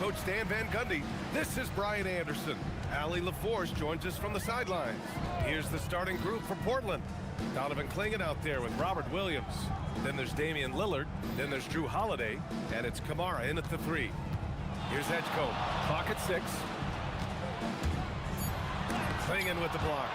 Coach Dan Van Gundy. This is Brian Anderson. Allie LaForce joins us from the sidelines. Here's the starting group for Portland. Donovan Clingan out there with Robert Williams. Then there's Damian Lillard. Then there's Drew Holiday. And it's Kamara in at the 3. Here's Edgecombe. Clock at 6. Clingan with the block.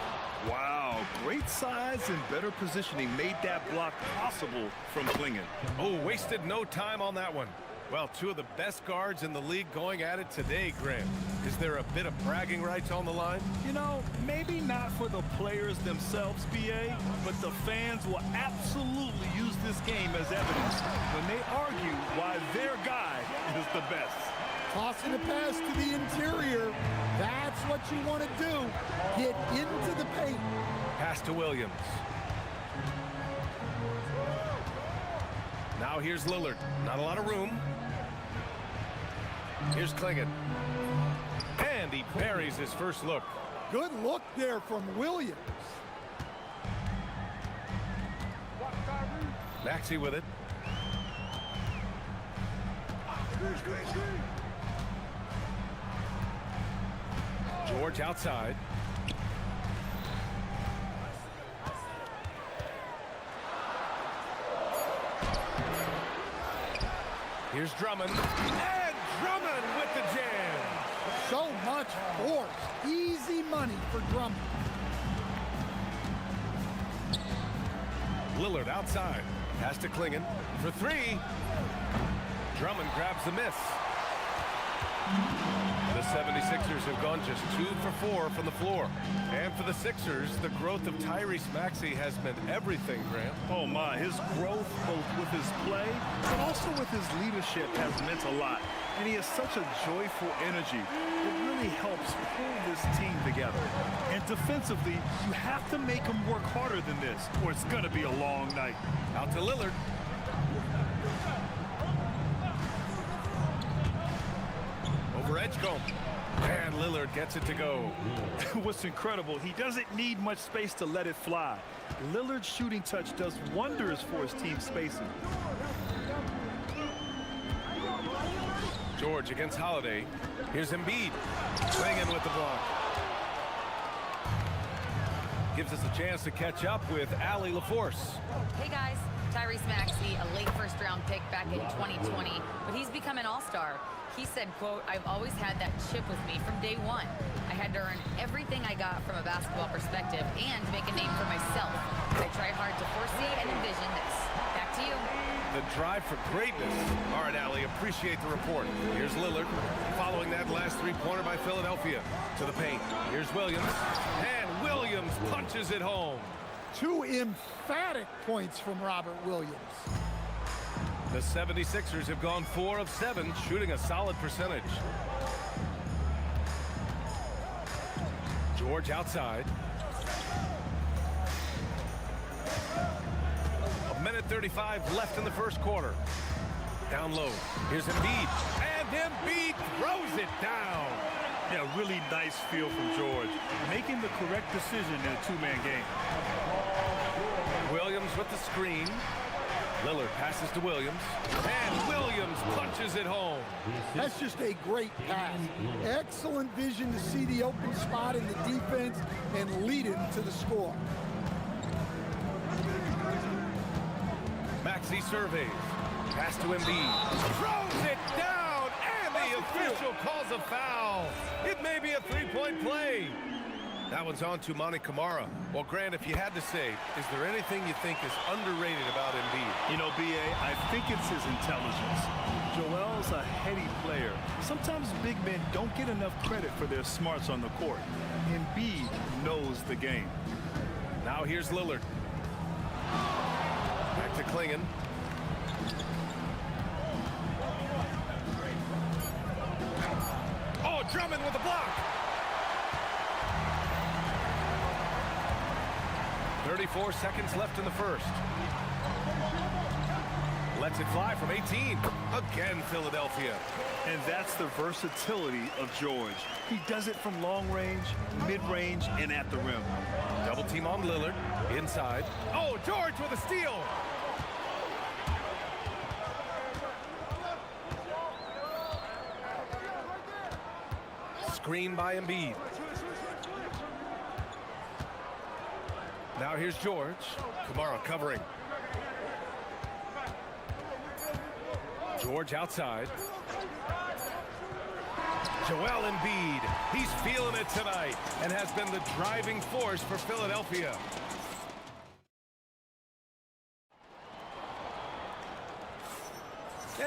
Wow, great size and better positioning made that block possible from Clingan. Oh, wasted no time on that one. Well, two of the best guards in the league going at it today, Grant. Is there a bit of bragging rights on the line? You know, maybe not for the players themselves, BA, but the fans will absolutely use this game as evidence when they argue why their guy is the best. Tossing a pass to the interior. That's what you want to do. Get into the paint. Pass to Williams. Now here's Lillard. Not a lot of room. Here's Clingan. And he buries his first look. Good look there from Williams. Maxey with it. George outside. Here's Drummond. And Drummond with the jam. So much force. Easy money for Drummond. Lillard outside. Pass to Clingan for 3. Drummond grabs the miss. The 76ers have gone just 2 for 4 from the floor. And for the Sixers, the growth of Tyrese Maxey has meant everything, Grant. Oh my, his growth both with his play, but also with his leadership has meant a lot. And he has such a joyful energy. It really helps pull this team together. And defensively, you have to make him work harder than this, or it's going to be a long night. Out to Lillard. Over Edgecombe. And Lillard gets it to go. What's incredible, he doesn't need much space to let it fly. Lillard's shooting touch does wonders for his team spacing. George against Holiday. Here's Embiid. Clingan with the block. Gives us a chance to catch up with Allie LaForce. Hey guys, Tyrese Maxey, a late first-round pick back in 2020, but he's become an all-star. He said, quote, "I've always had that chip with me from day one. I had to earn everything I got from a basketball perspective and make a name for myself. I try hard to foresee and envision this." Back to you. The drive for greatness. All right, Allie, appreciate the report. Here's Lillard. Following that last three-pointer by Philadelphia. To the paint. Here's Williams. And Williams punches it home. 2 emphatic points from Robert Williams. The 76ers have gone 4 of 7, shooting a solid percentage. George outside. A minute 35 left in the first quarter. Down low. Here's Embiid. And Embiid throws it down. Yeah, really nice feel from George. Making the correct decision in a two-man game. Williams with the screen. Lillard passes to Williams. And Williams punches it home. That's just a great pass. Excellent vision to see the open spot in the defense and lead it to the score. Maxey surveys. Pass to Embiid. Throws it down. And the official calls a foul. It may be a three-point play. That one's on to Monty Kamara. Well, Grant, if you had to say, is there anything you think is underrated about Embiid? You know, B.A., I think it's his intelligence. Joel's a heady player. Sometimes big men don't get enough credit for their smarts on the court. Embiid knows the game. Now here's Lillard. Back to Clingan. Oh, Drummond with the block. 34 seconds left in the first. Lets it fly from 18. Again, Philadelphia. And that's the versatility of George. He does it from long range, mid-range, and at the rim. Double team on Lillard. Inside. Oh, George with a steal. Screen by Embiid. Now here's George. Kamara covering. George outside. Joel Embiid. He's feeling it tonight and has been the driving force for Philadelphia.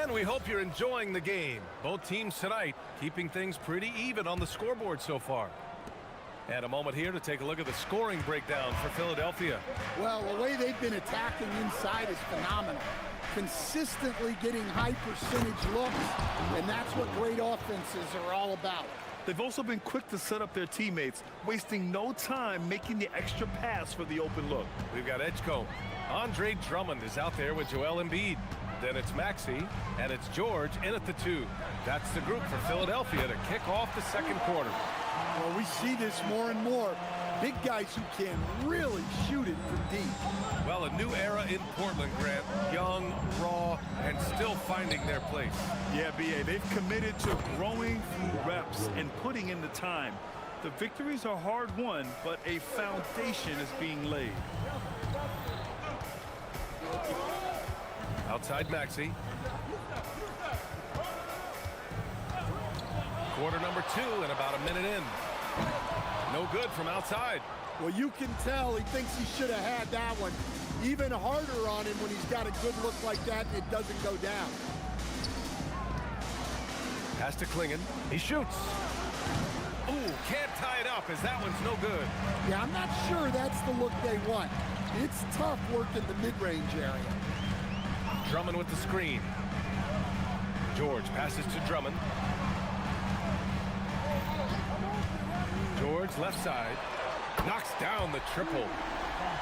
And we hope you're enjoying the game. Both teams tonight keeping things pretty even on the scoreboard so far. And a moment here to take a look at the scoring breakdown for Philadelphia. Well, the way they've been attacking inside is phenomenal. Consistently getting high percentage looks, and that's what great offenses are all about. They've also been quick to set up their teammates, wasting no time making the extra pass for the open look. We've got Edgecombe. Andre Drummond is out there with Joel Embiid. Then it's Maxey, and it's George in at the 2. That's the group for Philadelphia to kick off the second quarter. Well, we see this more and more. Big guys who can really shoot it from deep. Well, a new era in Portland, Grant. Young, raw, and still finding their place. Yeah, B.A., they've committed to growing through reps and putting in the time. The victories are hard-won, but a foundation is being laid. Outside Maxey. Quarter number 2 and about a minute in. No good from outside. Well, you can tell he thinks he should have had that one. Even harder on him when he's got a good look like that and it doesn't go down. Pass to Klingen. He shoots. Ooh, can't tie it up as that one's no good. Yeah, I'm not sure that's the look they want. It's tough work in the mid-range area. Drummond with the screen. George passes to Drummond. George left side. Knocks down the triple.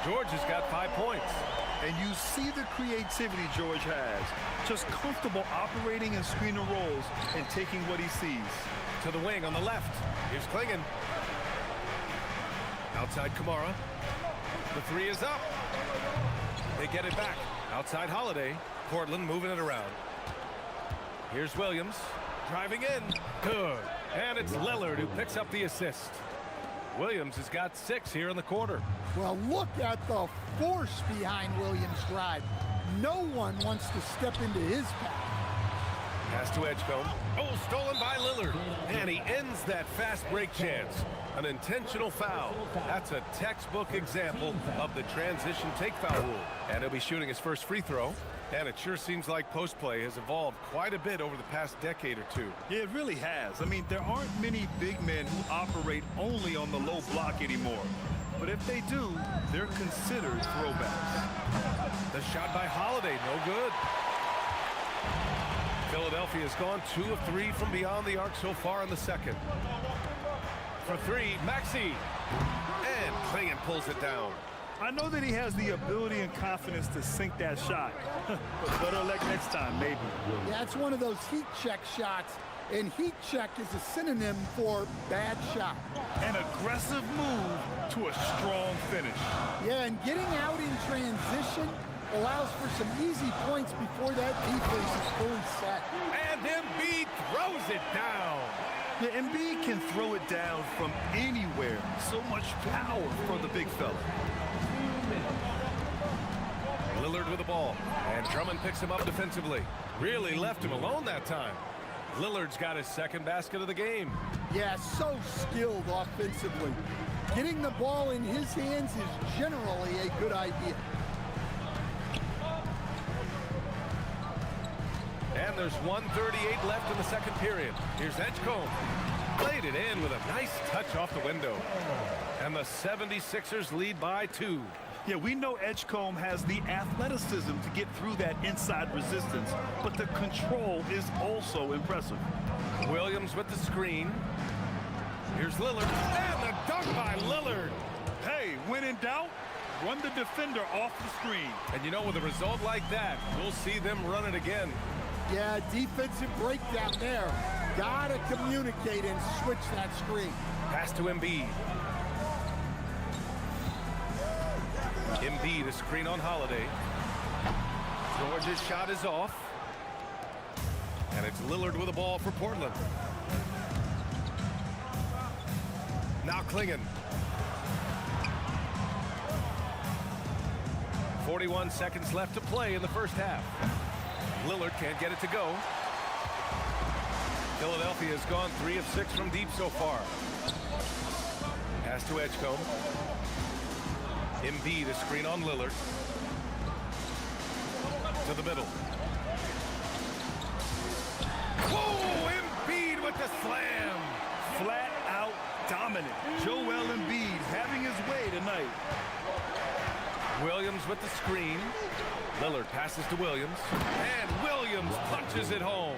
George has got 5 points. And you see the creativity George has. Just comfortable operating in screen and rolls and taking what he sees. To the wing on the left. Here's Klingen. Outside Kamara. The 3 is up. They get it back. Outside Holiday. Portland moving it around. Here's Williams. Driving in. Good. And it's Lillard who picks up the assist. Williams has got 6 here in the quarter. Well, look at the force behind Williams' drive. No one wants to step into his path. Pass to Edgecombe. Oh, stolen by Lillard. And he ends that fast break chance. An intentional foul. That's a textbook example of the transition take foul rule. And he'll be shooting his first free throw. And it sure seems like post play has evolved quite a bit over the past decade or two. Yeah, it really has. I mean, there aren't many big men who operate only on the low block anymore. But if they do, they're considered throwbacks. The shot by Holiday, no good. Philadelphia has gone 2 of 3 from beyond the arc so far in the second. For 3, Maxey. And Klingen pulls it down. I know that he has the ability and confidence to sink that shot. But better luck next time, maybe. Yeah, it's one of those heat check shots. And heat check is a synonym for bad shot. An aggressive move to a strong finish. Yeah, and getting out in transition allows for some easy points before that defense is fully set. And Embiid throws it down. Yeah, Embiid can throw it down from anywhere. So much power for the big fella. Lillard with the ball, and Drummond picks him up defensively. Really left him alone that time. Lillard's got his second basket of the game. Yeah, so skilled offensively. Getting the ball in his hands is generally a good idea. And there's 1:38 left in the second period. Here's Edgecombe. Played it in with a nice touch off the window. And the 76ers lead by 2. Yeah, we know Edgecombe has the athleticism to get through that inside resistance, but the control is also impressive. Williams with the screen. Here's Lillard. And the dunk by Lillard. Hey, when in doubt, run the defender off the screen. And you know, with a result like that, we'll see them run it again. Yeah, defensive breakdown there. Gotta communicate and switch that screen. Pass to Embiid. Embiid, a screen on Holiday. George's shot is off. And it's Lillard with the ball for Portland. Now Klingen. 41 seconds left to play in the first half. Lillard can't get it to go. Philadelphia has gone 3 of 6 from deep so far. Pass to Edgecombe. Embiid, a screen on Lillard. To the middle. Whoa! Embiid with the slam! Flat out dominant. Joel Embiid having his way tonight. Williams with the screen. Lillard passes to Williams. And Williams punches it home.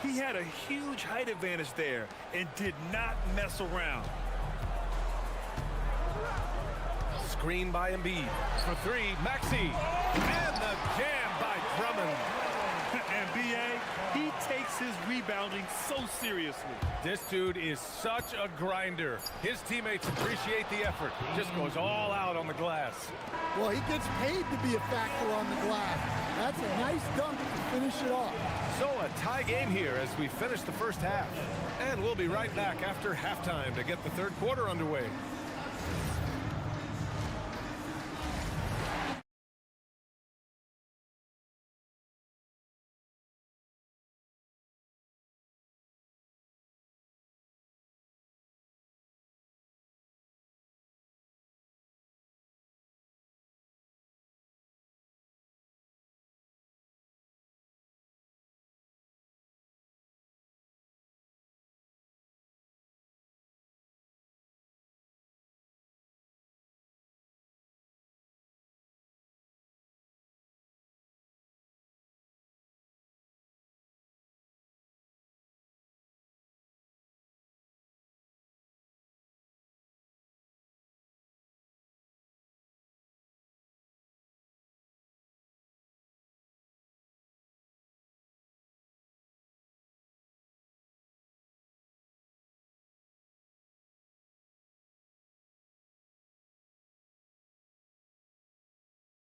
He had a huge height advantage there and did not mess around. Screen by Embiid. For 3, Maxey. And the jam by Drummond. And B.A., he takes his rebounding so seriously. This dude is such a grinder. His teammates appreciate the effort. Just goes all out on the glass. Well, he gets paid to be a factor on the glass. That's a nice dunk to finish it off. So a tie game here as we finish the first half. And we'll be right back after halftime to get the third quarter underway.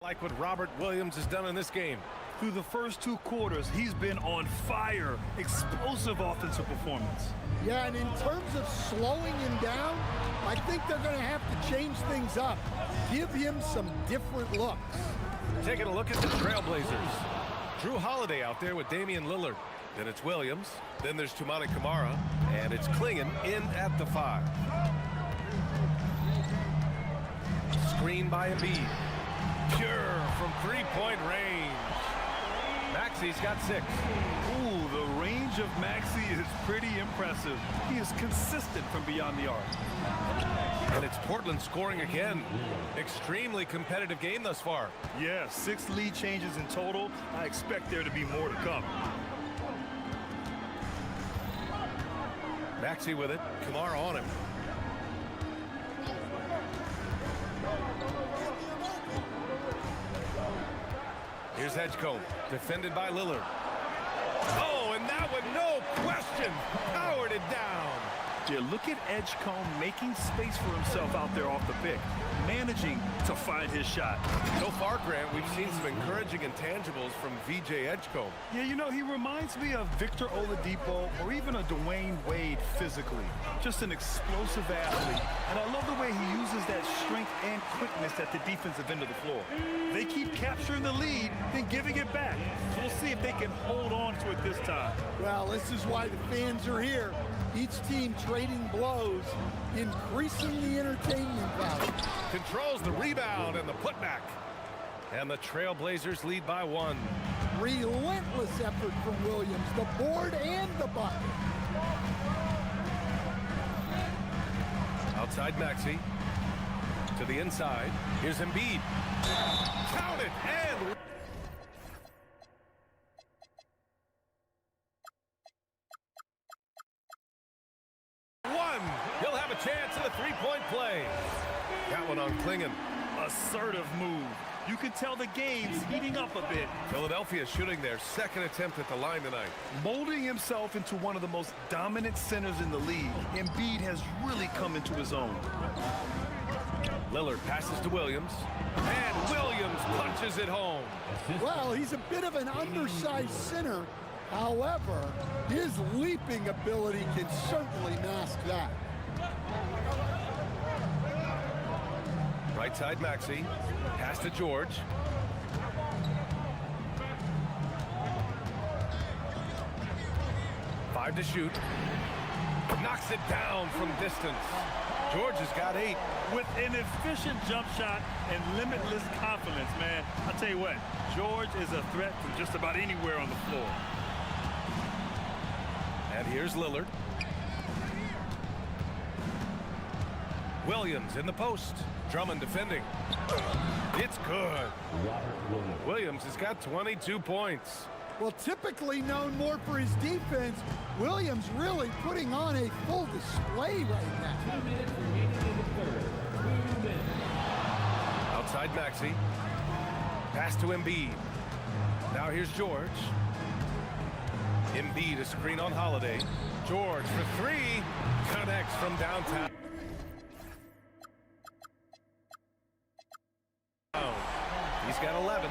Like what Robert Williams has done in this game. Through the first 2 quarters, he's been on fire. Explosive offensive performance. Yeah, and in terms of slowing him down, I think they're going to have to change things up. Give him some different looks. Taking a look at the Trailblazers. Drew Holiday out there with Damian Lillard. Then it's Williams. Then there's Toumani Camara. And it's Klingen in at the 5. Screen by Embiid. Pure from 3-point range. Maxey's got 6. Ooh, the range of Maxey is pretty impressive. He is consistent from beyond the arc. And it's Portland scoring again. Extremely competitive game thus far. Yeah, 6 lead changes in total. I expect there to be more to come. Maxey with it. Kamara on him. Here's Edgecombe, defended by Lillard. Oh, and that one, no question, powered it down. Yeah, look at Edgecombe making space for himself out there off the pick, managing to find his shot. So far, Grant, we've seen some encouraging intangibles from VJ Edgecombe. Yeah, you know, he reminds me of Victor Oladipo or even a Dwayne Wade physically. Just an explosive athlete. And I love the way he uses that strength and quickness at the defensive end of the floor. They keep capturing the lead and giving it back. We'll see if they can hold on to it this time. Well, this is why the fans are here. Each team trading blows, increasing the entertainment value. Controls the rebound and the putback. And the Trailblazers lead by 1. Relentless effort from Williams, the board and the bucket. Outside Maxey. To the inside. Here's Embiid. Count it and... He'll have a chance at a 3-point play. Got one on Klingen. Assertive move. You can tell the game's heating up a bit. Philadelphia shooting their 2nd attempt at the line tonight. Molding himself into one of the most dominant centers in the league, Embiid has really come into his own. Lillard passes to Williams. And Williams punches it home. Well, he's a bit of an undersized center. However, his leaping ability can certainly mask that. Right side Maxey. Pass to George. Five to shoot. Knocks it down from distance. George has got 8. With an efficient jump shot and limitless confidence, man. I'll tell you what, George is a threat from just about anywhere on the floor. And here's Lillard. Williams in the post. Drummond defending. It's good. Williams has got 22 points. Well, typically known more for his defense, Williams really putting on a full display right now. Outside Maxey. Pass to Embiid. Now here's George. Embiid, a screen on Holiday. George for 3. Connects from downtown. He's got 11.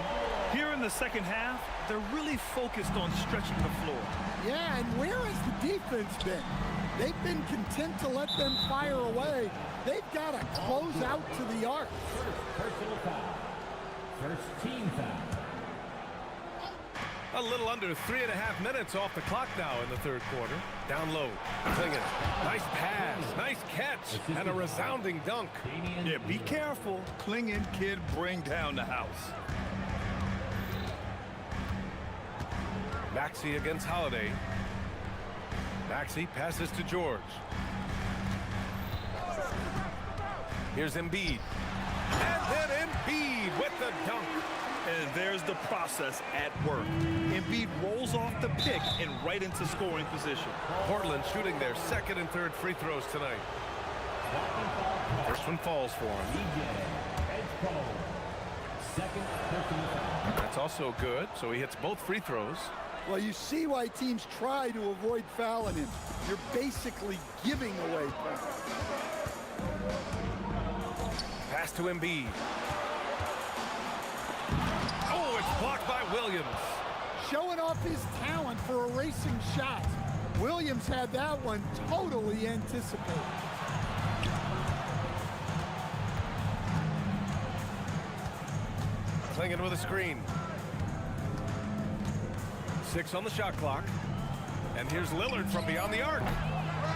Here in the second half, they're really focused on stretching the floor. Yeah, and where has the defense been? They've been content to let them fire away. They've got to close out to the arc. Personal foul. First team foul. A little under 3.5 minutes off the clock now in the third quarter. Down low. Clingan. Nice pass. Nice catch. And a resounding dunk. Yeah, be careful. Clingan kid bring down the house. Maxey against Holiday. Maxey passes to George. Here's Embiid. And then Embiid with the dunk. And there's the process at work. Embiid rolls off the pick and right into scoring position. Portland shooting their second and third free throws tonight. First one falls for him. Second personal foul. That's also good, so he hits both free throws. Well, you see why teams try to avoid fouling him. You're basically giving away points. Pass to Embiid. Oh, it's blocked by Williams. Showing off his talent for erasing shots. Williams had that one totally anticipated. Clingan with a screen. 6 on the shot clock. And here's Lillard from beyond the arc.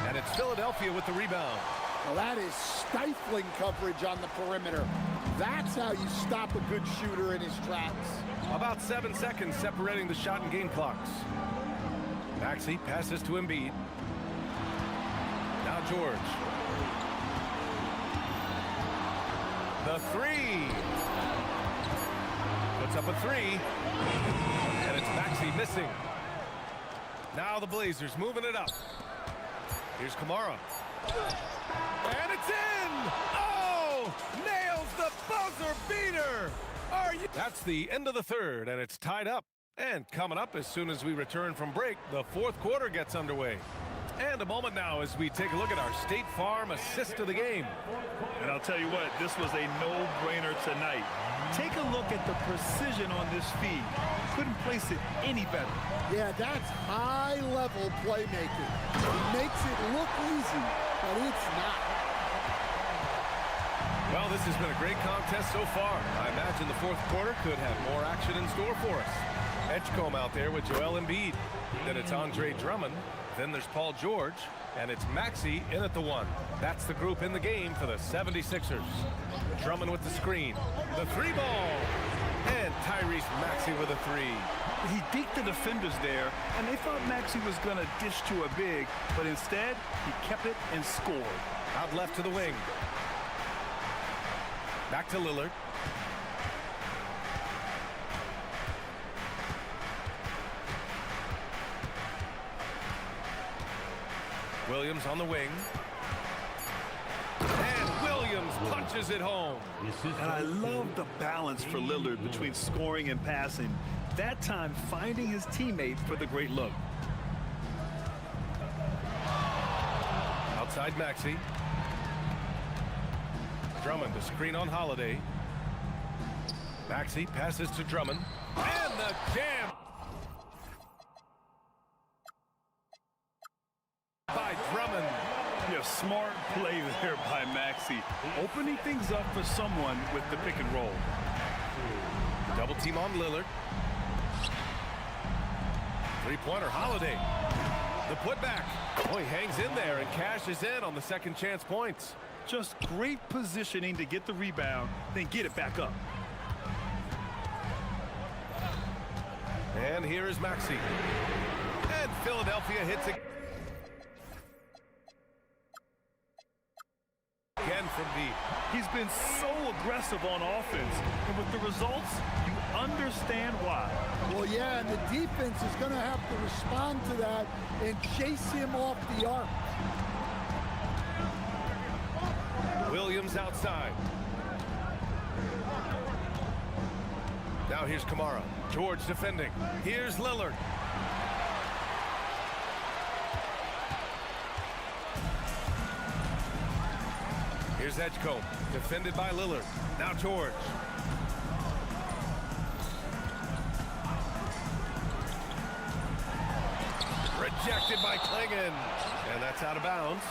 And it's Philadelphia with the rebound. Well, that is stifling coverage on the perimeter. That's how you stop a good shooter in his tracks. About 7 seconds separating the shot and game clocks. Maxey passes to Embiid. Now George. The 3. Puts up a 3. And it's Maxey missing. Now the Blazers moving it up. Here's Kamara. And it's in! Oh! Nails the buzzer beater! That's the end of the third, and it's tied up. And coming up as soon as we return from break, the fourth quarter gets underway. And a moment now as we take a look at our State Farm assist of the game. And I'll tell you what, this was a no-brainer tonight. Take a look at the precision on this feed. Couldn't place it any better. Yeah, that's high-level playmaking. It makes it look easy, but it's not. Well, this has been a great contest so far. I imagine the fourth quarter could have more action in store for us. Edgecombe out there with Joel Embiid. Then it's Andre Drummond. Then there's Paul George. And it's Maxey in at the 1. That's the group in the game for the 76ers. Drummond with the screen. The 3 ball. And Tyrese Maxey with a 3. He deked the defenders there, and they thought Maxey was going to dish to a big, but instead, he kept it and scored. Out left to the wing. Back to Lillard. Williams on the wing. And Williams punches it home. And I love the balance for Lillard between scoring and passing. That time finding his teammate for the great look. Outside Maxey. Drummond, the screen on Holiday. Maxey passes to Drummond. And the jam by Drummond. Yeah, a smart play there by Maxey, opening things up for someone with the pick and roll. Double team on Lillard. Three-pointer, Holiday. The putback. Oh, he hangs in there and cashes in on the second chance points. Just great positioning to get the rebound, then get it back up. And here is Maxey. And Philadelphia hits it. Again from deep. He's been so aggressive on offense, and with the results, you understand why. Well, yeah, and the defense is going to have to respond to that and chase him off the arc. Williams outside. Now here's Kamara. George defending. Here's Lillard. Here's Edgecombe, defended by Lillard. Now George. Rejected by Klingon. And that's out of bounds.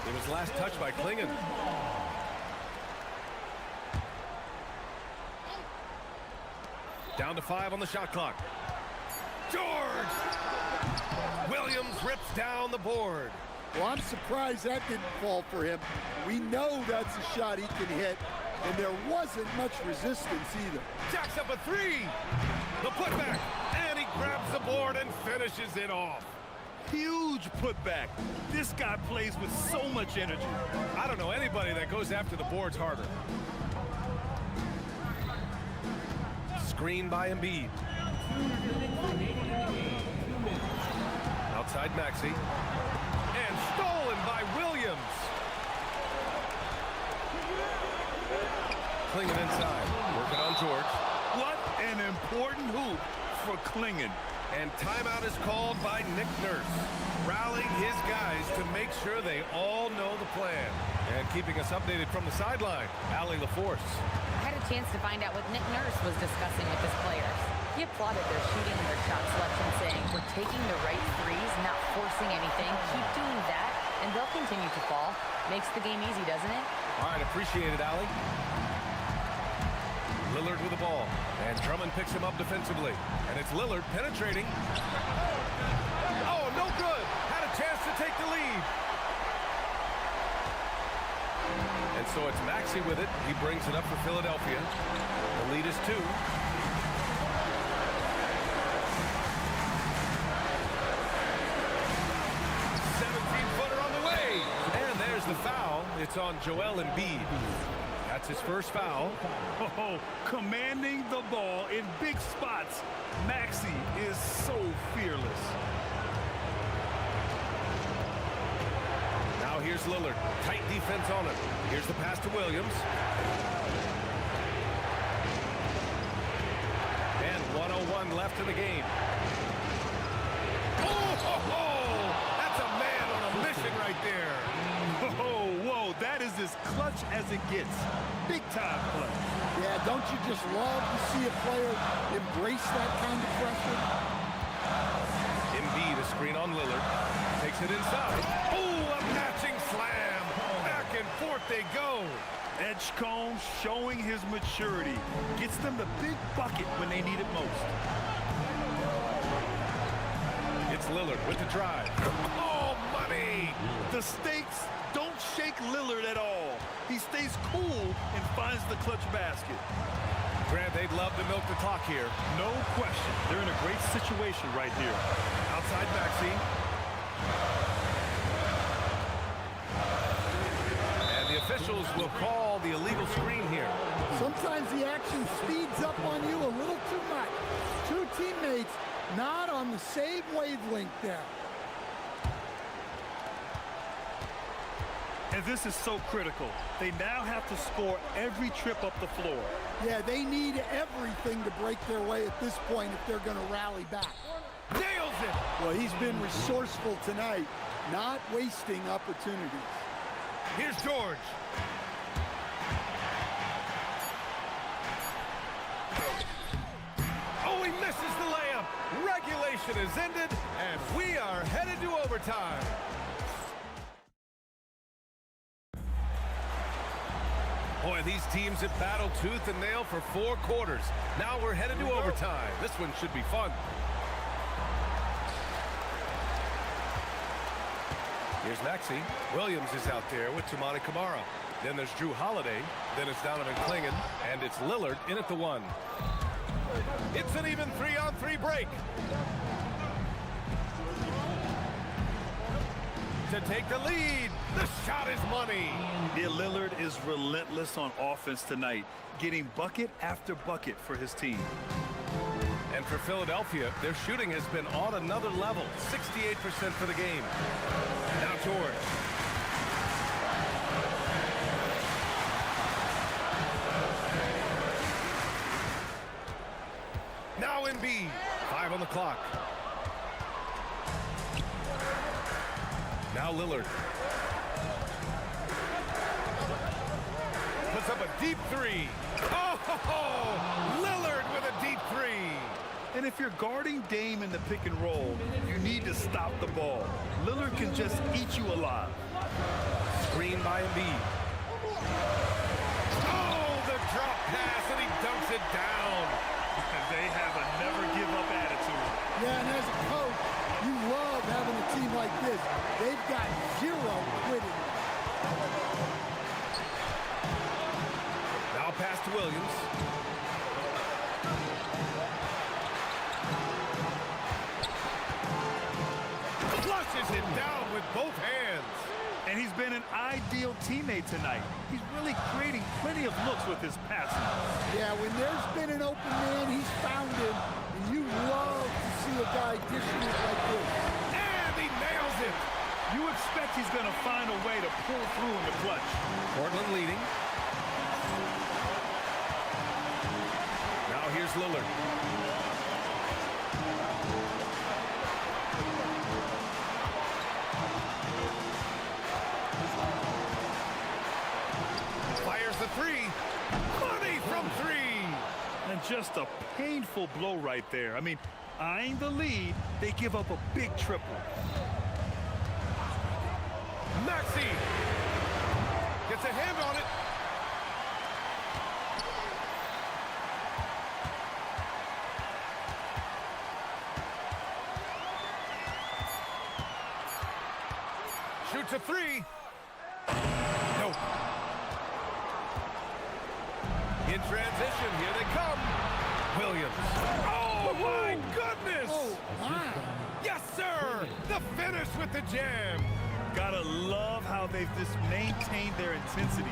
It was last touched by Klingon. Down to 5 on the shot clock. George! Williams rips down the board. Well, I'm surprised that didn't fall for him. We know that's a shot he can hit, and there wasn't much resistance either. Jacks up a three. The putback, and he grabs the board and finishes it off. Huge putback. This guy plays with so much energy. I don't know anybody that goes after the boards harder. Screen by Embiid. Outside Maxey. And stolen by Williams. Klingon inside. Working on George. What an important hoop for Klingon. And timeout is called by Nick Nurse, rallying his guys to make sure they all know the plan. And keeping us updated from the sideline, Allie LaForce. I had a chance to find out what Nick Nurse was discussing with his players. He applauded their shooting and their shot selection, saying, "We're taking the right threes, not forcing anything. Keep doing that, and they'll continue to fall." Makes the game easy, doesn't it? All right, appreciate it, Allie. Lillard with the ball, and Drummond picks him up defensively. And it's Lillard penetrating. Oh, no good. Had a chance to take the lead. And so it's Maxey with it. He brings it up for Philadelphia. The lead is 2. Footer on the way. And there's the foul. It's on Joel Embiid. That's his first foul. Oh, commanding the ball in big spots. Maxey is so fearless. Now here's Lillard. Tight defense on him. Here's the pass to Williams. And 1:01 left in the game. Oh! That's a man on a mission right there. Whoa, that is as clutch as it gets. Big time clutch. Yeah, don't you just love to see a player embrace that kind of pressure? Embiid, a screen on Lillard. Takes it inside. Oh, a matching slam. Back and forth they go. Edgecombe showing his maturity. Gets them the big bucket when they need it most. It's Lillard with the drive. Oh, money! The stakes don't shake Lillard at all. He stays cool and finds the clutch basket. Grant, they'd love to milk the clock here. No question. They're in a great situation right here. Outside Maxey. And the officials will call the illegal screen here. Sometimes the action speeds up on you a little too much. Two teammates not on the same wavelength there. And this is so critical. They now have to score every trip up the floor. Yeah, they need everything to break their way at this point if they're going to rally back. Nails it! Well, he's been resourceful tonight, not wasting opportunities. Here's George. Oh, he misses the layup. Regulation is ended, and we are headed to overtime. Boy, these teams have battled tooth and nail for 4 quarters. Now we're headed to overtime. This one should be fun. Here's Maxey. Williams is out there with Toumani Camara. Then there's Drew Holiday. Then it's Donovan Clingan. And it's Lillard in at the 1. It's an even 3-on-3 break. To take the lead. The shot is money. Yeah, Lillard is relentless on offense tonight, getting bucket after bucket for his team. And for Philadelphia, their shooting has been on another level. 68% for the game. Now George. Now Embiid. 5 on the clock. Now Lillard. Puts up a deep 3. Oh, Lillard with a deep 3. And if you're guarding Dame in the pick and roll, you need to stop the ball. Lillard can just eat you alive. Screen by Embiid. Oh, the drop pass, and he dunks it down. They have a never-give-up attitude. Yeah, and as a coach, you love having a team like this. They've got 0 quitting. Now pass to Williams. Flushes it down with both hands. And he's been an ideal teammate tonight. He's really creating plenty of looks with his passing. Yeah, when there's been an open man, he's found him. And you love to see a guy dishing it like this. And he nails it. You expect he's going to find a way to pull through in the clutch. Portland leading. Now here's Lillard. Fires the 3. Money from 3. And just a painful blow right there. I mean, eyeing the lead, they give up a big triple. Maxey gets a hand on it. Shoots a 3. Nope. In transition, here they come. Williams. Oh, my goodness! Oh, my. Yes, sir! The finish with the jam. Gotta love how they've just maintained their intensity,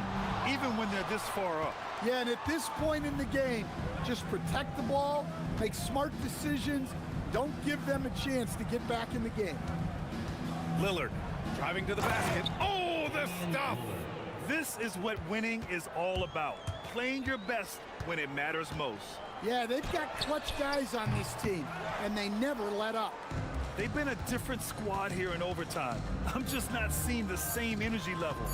even when they're this far up. Yeah, and at this point in the game, just protect the ball, make smart decisions, don't give them a chance to get back in the game. Lillard driving to the basket. Oh, the stuff! This is what winning is all about. Playing your best when it matters most. Yeah, they've got clutch guys on this team, and they never let up. They've been a different squad here in overtime. I'm just not seeing the same energy level.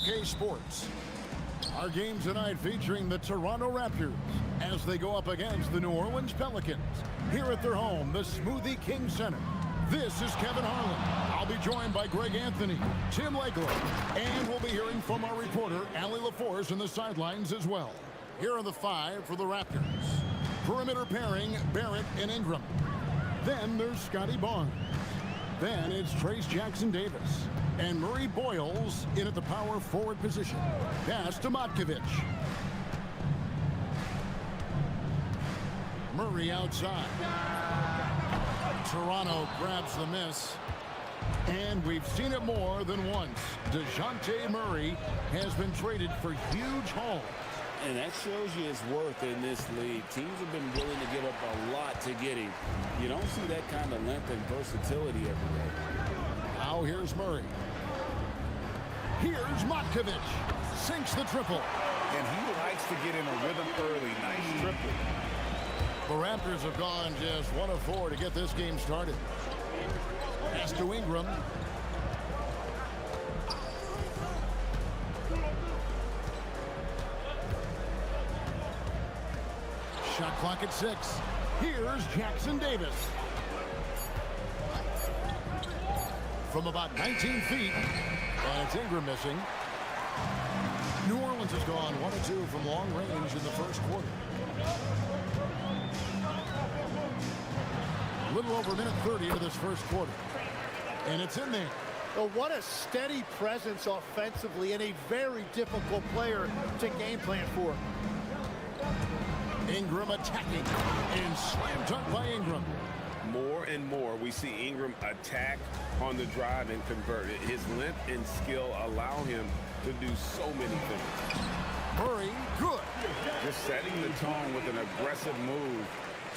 Sports. Our game tonight featuring the Toronto Raptors as they go up against the New Orleans Pelicans here at their home, the Smoothie King Center. This is Kevin Harlan. I'll be joined by Greg Anthony, Tim Legler, and we'll be hearing from our reporter, Allie LaForce, in the sidelines as well. Here are the five for the Raptors. Perimeter pairing, Barrett and Ingram. Then there's Scotty Barnes. Then it's Trace Jackson-Davis. And Murray Boyles in at the power forward position. Pass to Matkovic. Murray outside. Toronto grabs the miss. And we've seen it more than once. DeJounte Murray has been traded for huge hauls. And that shows you his worth in this league. Teams have been willing to give up a lot to get him. You don't see that kind of length and versatility every day. Now here's Murray. Here's Matkovic. Sinks the triple. And he likes to get in a rhythm early. Nice triple. The Raptors have gone just 1 of 4 to get this game started. Pass to Ingram. Shot clock at 6. Here's Jackson-Davis. From about 19 feet. And it's Ingram missing. New Orleans has gone 1 of 2 from long range in the first quarter. A little over a minute 30 into this first quarter. And it's in there. Oh, what a steady presence offensively and a very difficult player to game plan for. Ingram attacking and slam dunk by Ingram. More and more we see Ingram attack on the drive and convert it. His length and skill allow him to do so many things. Murray, good. Just setting the tone with an aggressive move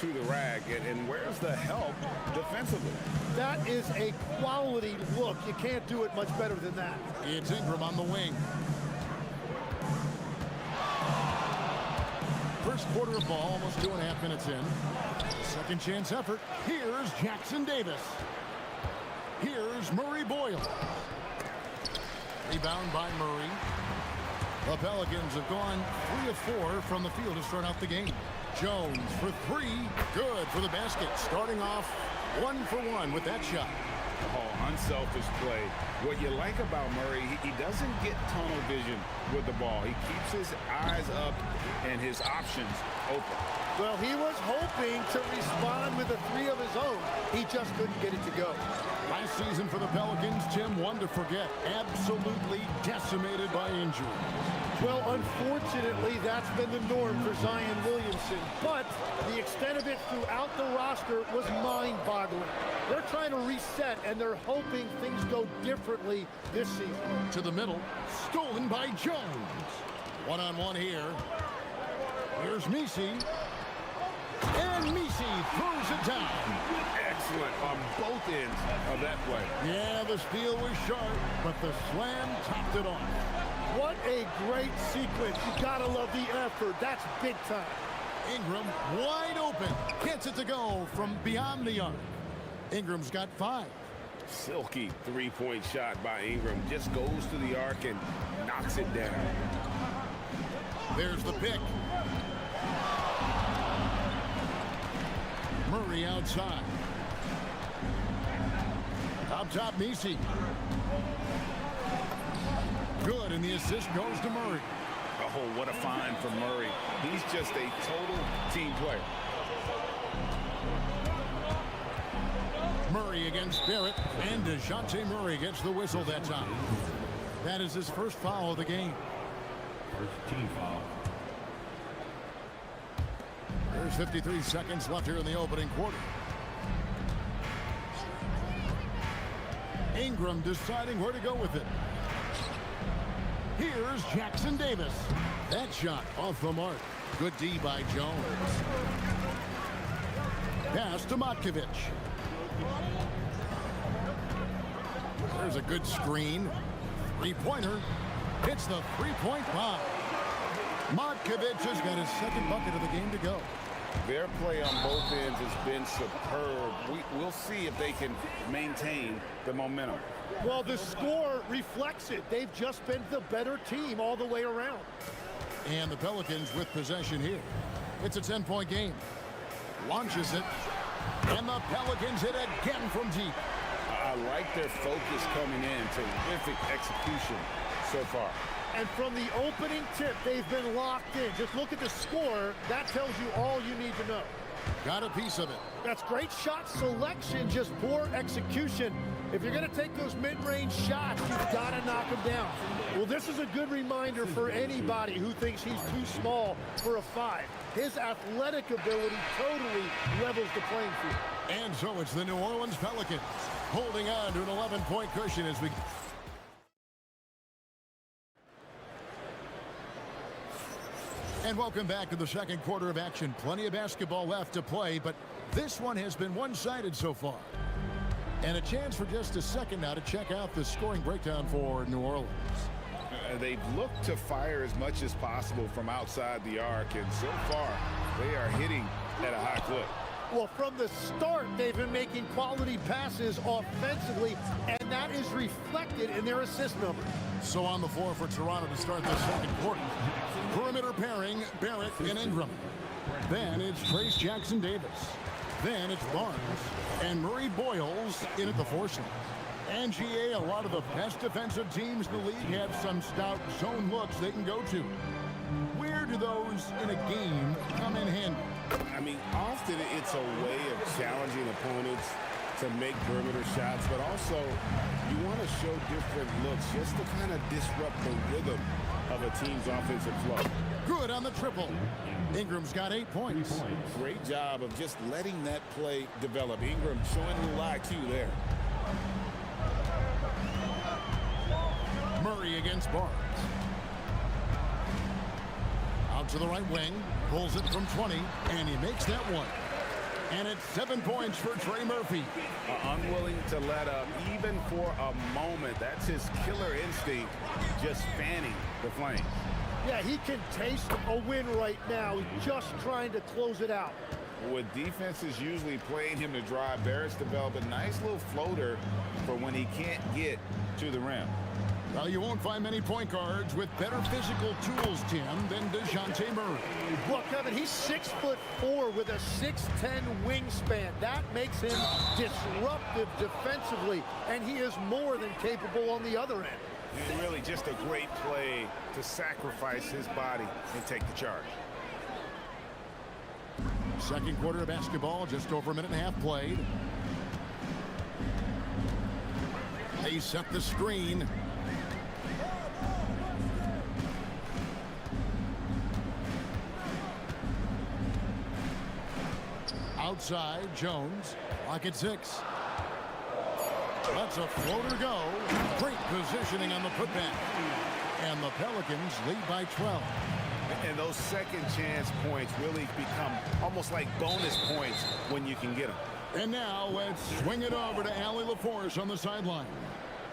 to the rack. And where's the help defensively? That is a quality look. You can't do it much better than that. It's Ingram on the wing. First quarter of ball, almost 2.5 minutes in. Second chance effort. Here's Jackson-Davis. Here's Murray Boyles. Rebound by Murray. The Pelicans have gone 3 of 4 from the field to start out the game. Jones for 3. Good for the basket. Starting off 1 for 1 with that shot. Oh, unselfish play. What you like about Murray, he doesn't get tunnel vision with the ball. He keeps his eyes up and his options open. Well, he was hoping to respond with a 3 of his own. He just couldn't get it to go. Last season for the Pelicans, Tim, one to forget. Absolutely decimated by injury. Well, unfortunately, that's been the norm for Zion Williamson. But the extent of it throughout the roster was mind-boggling. They're trying to reset, and they're hoping things go differently this season. To the middle, stolen by Jones. One-on-one here. Here's Misi. And Misi throws it down. Excellent on both ends of that play. Yeah, the steal was sharp, but the slam topped it off. What a great sequence. You gotta love the effort. That's big time. Ingram wide open. Gets it to go from beyond the arc. Ingram's got 5. Silky three-point shot by Ingram. Just goes to the arc and knocks it down. There's the pick. Murray outside. Up top, Misi. Good, and the assist goes to Murray. Oh, what a find for Murray. He's just a total team player. Murray against Barrett, and DeJounte Murray gets the whistle that time. That is his first foul of the game. First team foul. There's 53 seconds left here in the opening quarter. Ingram deciding where to go with it. Here's Jackson-Davis. That shot off the mark. Good D by Jones. Pass to Matkovic. There's a good screen. Three-pointer. Hits the three-point bomb. Matkovic has got his second bucket of the game to go. Their play on both ends has been superb. We'll see if they can maintain the momentum. Well, the score reflects it. They've just been the better team all the way around. And the Pelicans with possession here. It's a 10-point game. Launches it. And the Pelicans hit again from deep. I like their focus coming in. Terrific execution so far. And from the opening tip, they've been locked in. Just look at the score. That tells you all you need to know. Got a piece of it. That's great shot selection, just poor execution. If you're going to take those mid-range shots, you've got to knock them down. Well, this is a good reminder for anybody who thinks he's too small for a 5. His athletic ability totally levels the playing field. And so it's the New Orleans Pelicans holding on to an 11-point cushion as we... And welcome back to the second quarter of action. Plenty of basketball left to play, but this one has been one-sided so far. And a chance for just a second now to check out the scoring breakdown for New Orleans. They've looked to fire as much as possible from outside the arc, and so far they are hitting at a high clip. Well, from the start, they've been making quality passes offensively, and that is reflected in their assist number. So on the floor for Toronto to start the second quarter. Perimeter pairing, Barrett and Ingram. Then it's Trace Jackson-Davis. Then it's Barnes and Murray Boyles in at the 4 slot. And GA, a lot of the best defensive teams in the league have some stout zone looks they can go to. Where do those in a game come in handy? I mean, often it's a way of challenging opponents to make perimeter shots, but also you want to show different looks just to kind of disrupt the rhythm of a team's offensive flow. Good on the triple. Ingram's got 8 points. Great job of just letting that play develop. Ingram showing a little IQ there. Murray against Barnes. Out to the right wing. Pulls it from 20, and he makes that one. And it's 7 points for Trey Murphy. Unwilling to let up, even for a moment. That's his killer instinct, just fanning the flame. Yeah, he can taste a win right now. He's just trying to close it out. With defenses usually playing him to drive, Barrett's developed a nice little floater for when he can't get to the rim. Well, you won't find many point guards with better physical tools, Tim, than DeJounte Murray. Well, Kevin, he's 6'4" with a 6'10" wingspan. That makes him disruptive defensively, and he is more than capable on the other end. And really just a great play to sacrifice his body and take the charge. Second quarter of basketball, just over a minute and a half played. They set the screen. Outside, Jones. Clock at 6. Lets a floater go. Great positioning on the putback. And the Pelicans lead by 12. And those second chance points really become almost like bonus points when you can get them. And now let's swing it over to Allie LaForce on the sideline.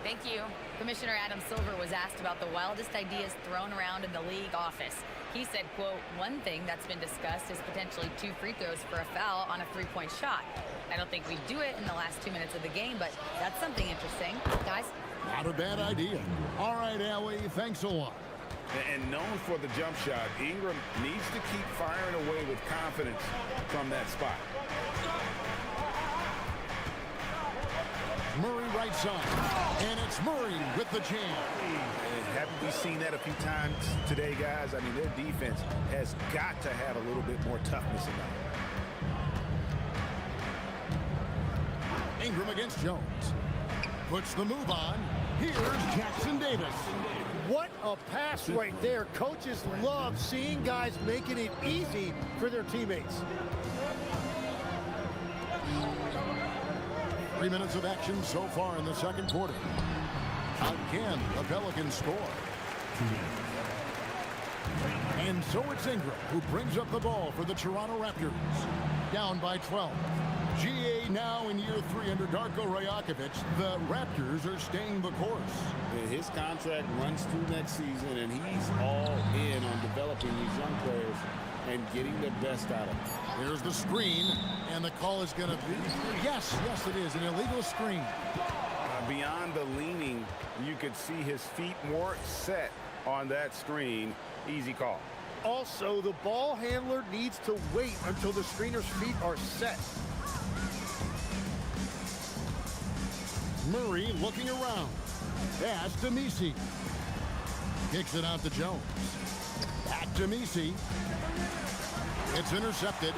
Thank you. Commissioner Adam Silver was asked about the wildest ideas thrown around in the league office. He said, quote, one thing that's been discussed is potentially 2 free throws for a foul on a 3-point shot. I don't think we do it in the last 2 minutes of the game, but that's something interesting. Guys? Not a bad idea. All right, Allie, thanks a lot. And known for the jump shot, Ingram needs to keep firing away with confidence from that spot. Murray right side. And it's Murray with the jam. And haven't we seen that a few times today, guys? I mean, their defense has got to have a little bit more toughness about it. Ingram against Jones. Puts the move on. Here's Jackson-Davis. What a pass right there. Coaches love seeing guys making it easy for their teammates. 3 minutes of action so far in the second quarter. Again, the Pelicans score. And so it's Ingram who brings up the ball for the Toronto Raptors. Down by 12. GA now in year 3 under Darko Rajakovic. The Raptors are staying the course. His contract runs through next season, and he's all in on developing these young players and getting the best out of him. Here's the screen, and the call is going to be, yes, it is, an illegal screen. Beyond the leaning, you could see his feet more set on that screen. Easy call. Also, the ball handler needs to wait until the screener's feet are set. Murray looking around. Pass to Misi. Kicks it out to Jones. Back to Misi. It's intercepted.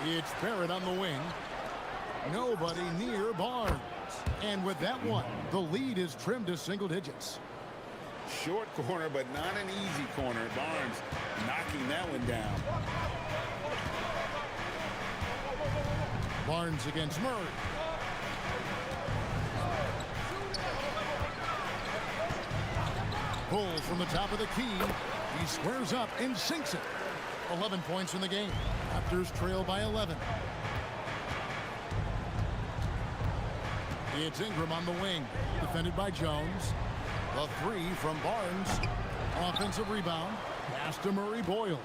It's Barrett on the wing. Nobody near Barnes. And with that one, the lead is trimmed to single digits. Short corner, but not an easy corner. Barnes knocking that one down. Barnes against Murray. Pulls from the top of the key. He squares up and sinks it. 11 points in the game. Raptors trail by 11. It's Ingram on the wing, defended by Jones. A three from Barnes. Offensive rebound. Pass to Murray Boyle.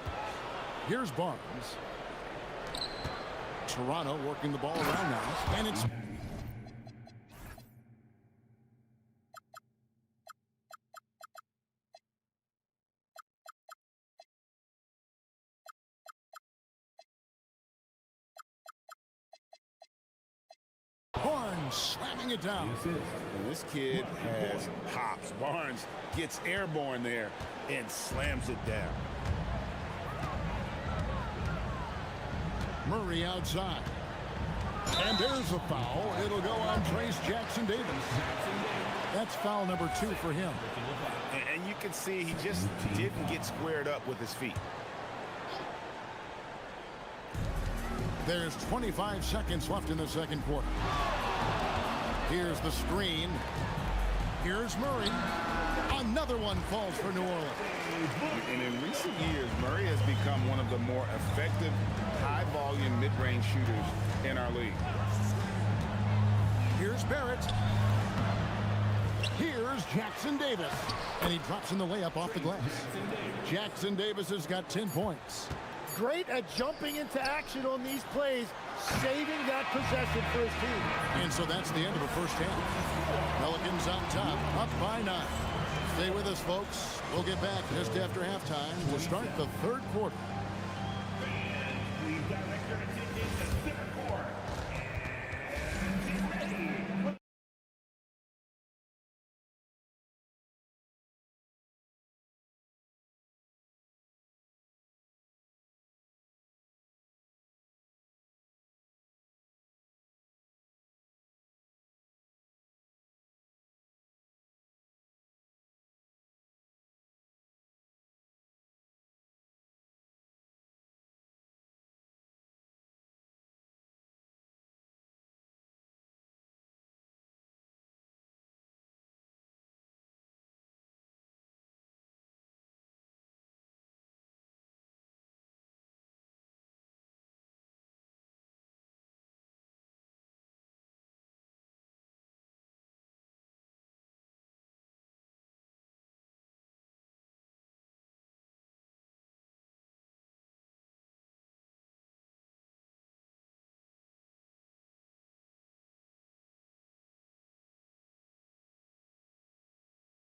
Here's Barnes. Toronto working the ball around now. And it's... Barnes slamming it down. And this kid has hops. Barnes gets airborne there and slams it down. Murray outside. And there's a foul. It'll go on Trace Jackson-Davis. That's foul number 2 for him. And you can see he just didn't get squared up with his feet. There's 25 seconds left in the second quarter. Here's the screen. Here's Murray. Another one falls for New Orleans. And in recent years, Murray has become one of the more effective high-volume mid-range shooters in our league. Here's Barrett. Here's Jackson-Davis. And he drops in the layup off the glass. Jackson-Davis has got 10 points. Great at jumping into action on these plays, saving that possession for his team. And so that's the end of the first half. Pelicans on top, up by 9. Stay with us, folks. We'll get back just after halftime. We'll start the third quarter.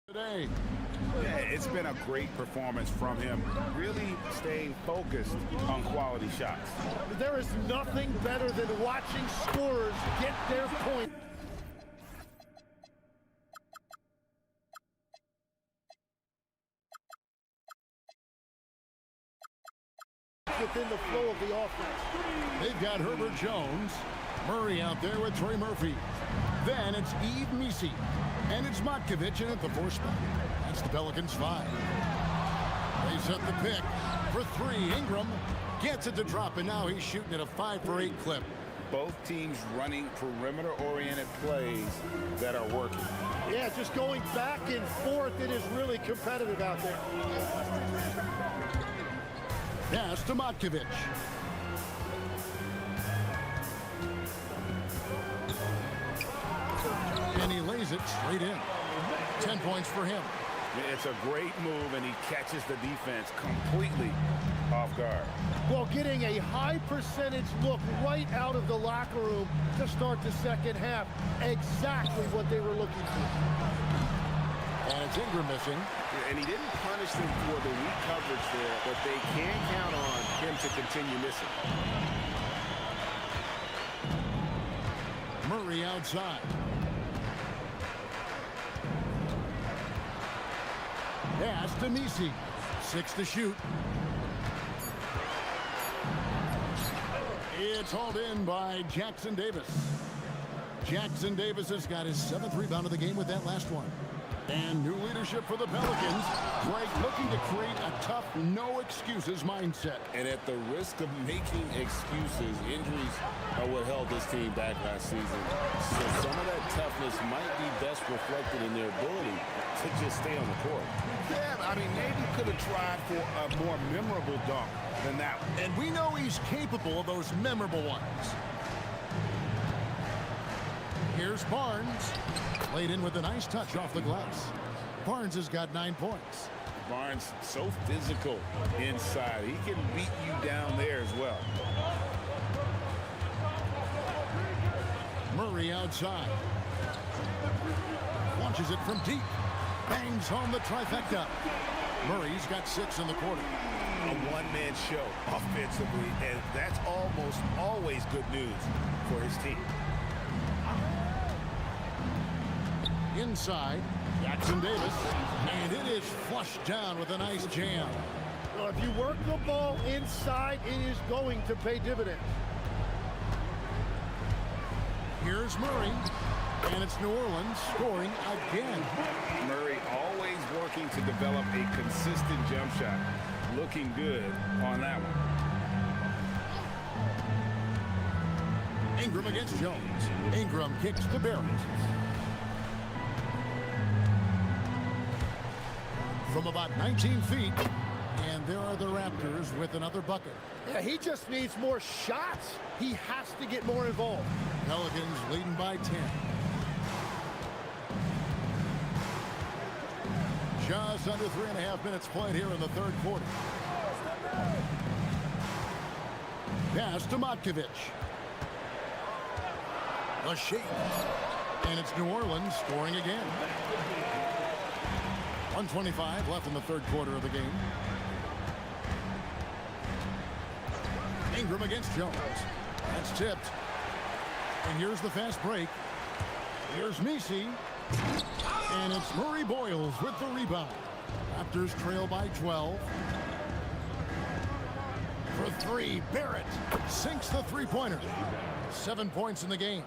Today. Yeah, it's been a great performance from him, really staying focused on quality shots. There is nothing better than watching scorers get their point. Within the flow of the offense. They've got Herbert Jones. Murray out there with Trey Murphy. Then it's Yves Misi. And it's Matkovic in at the 4 spot. That's the Pelicans 5. They set the pick for 3. Ingram gets it to drop, and now he's shooting at a 5-for-8 clip. Both teams running perimeter-oriented plays that are working. Yeah, just going back and forth. It is really competitive out there. Pass to Matkovic. And he lays it straight in. 10 points for him. It's a great move, and he catches the defense completely off guard. Well, getting a high percentage look right out of the locker room to start the second half. Exactly what they were looking for. And it's Ingram missing. And he didn't punish them for the weak coverage there, but they can count on him to continue missing. Murray outside. Pass to Misi. 6 to shoot. It's hauled in by Jackson Davis. Jackson Davis has got his 7th rebound of the game with that last one. And new leadership for the Pelicans. Drake looking to create a tough, no-excuses mindset. And at the risk of making excuses, injuries are what held this team back last season. So some of that toughness might be best reflected in their ability to just stay on the court. Yeah, I mean, maybe could have tried for a more memorable dunk than that one. And we know he's capable of those memorable ones. Here's Barnes. Played in with a nice touch off the glass. Barnes has got 9 points. Barnes, so physical inside. He can beat you down there as well. Murray outside. Launches it from deep. Bangs home the trifecta. Murray's got 6 in the quarter. A one-man show offensively, and that's almost always good news for his team. Inside, Jackson Davis, and it is flushed down with a nice jam. Well, if you work the ball inside, it is going to pay dividends. Here's Murray, and it's New Orleans scoring again. Murray always working to develop a consistent jump shot. Looking good on that one. Ingram against Jones. Ingram kicks to Barrett. From about 19 feet, and there are the Raptors with another bucket. Yeah, he just needs more shots. He has to get more involved. Pelicans leading by 10. Just under 3.5 minutes played here in the third quarter. Pass to Matkovic. A shake. And it's New Orleans scoring again. 1:25 left in the third quarter of the game. Ingram against Jones. That's tipped. And here's the fast break. Here's Misi. And it's Murray Boyles with the rebound. Raptors trail by 12. For 3, Barrett sinks the three-pointer. 7 points in the game.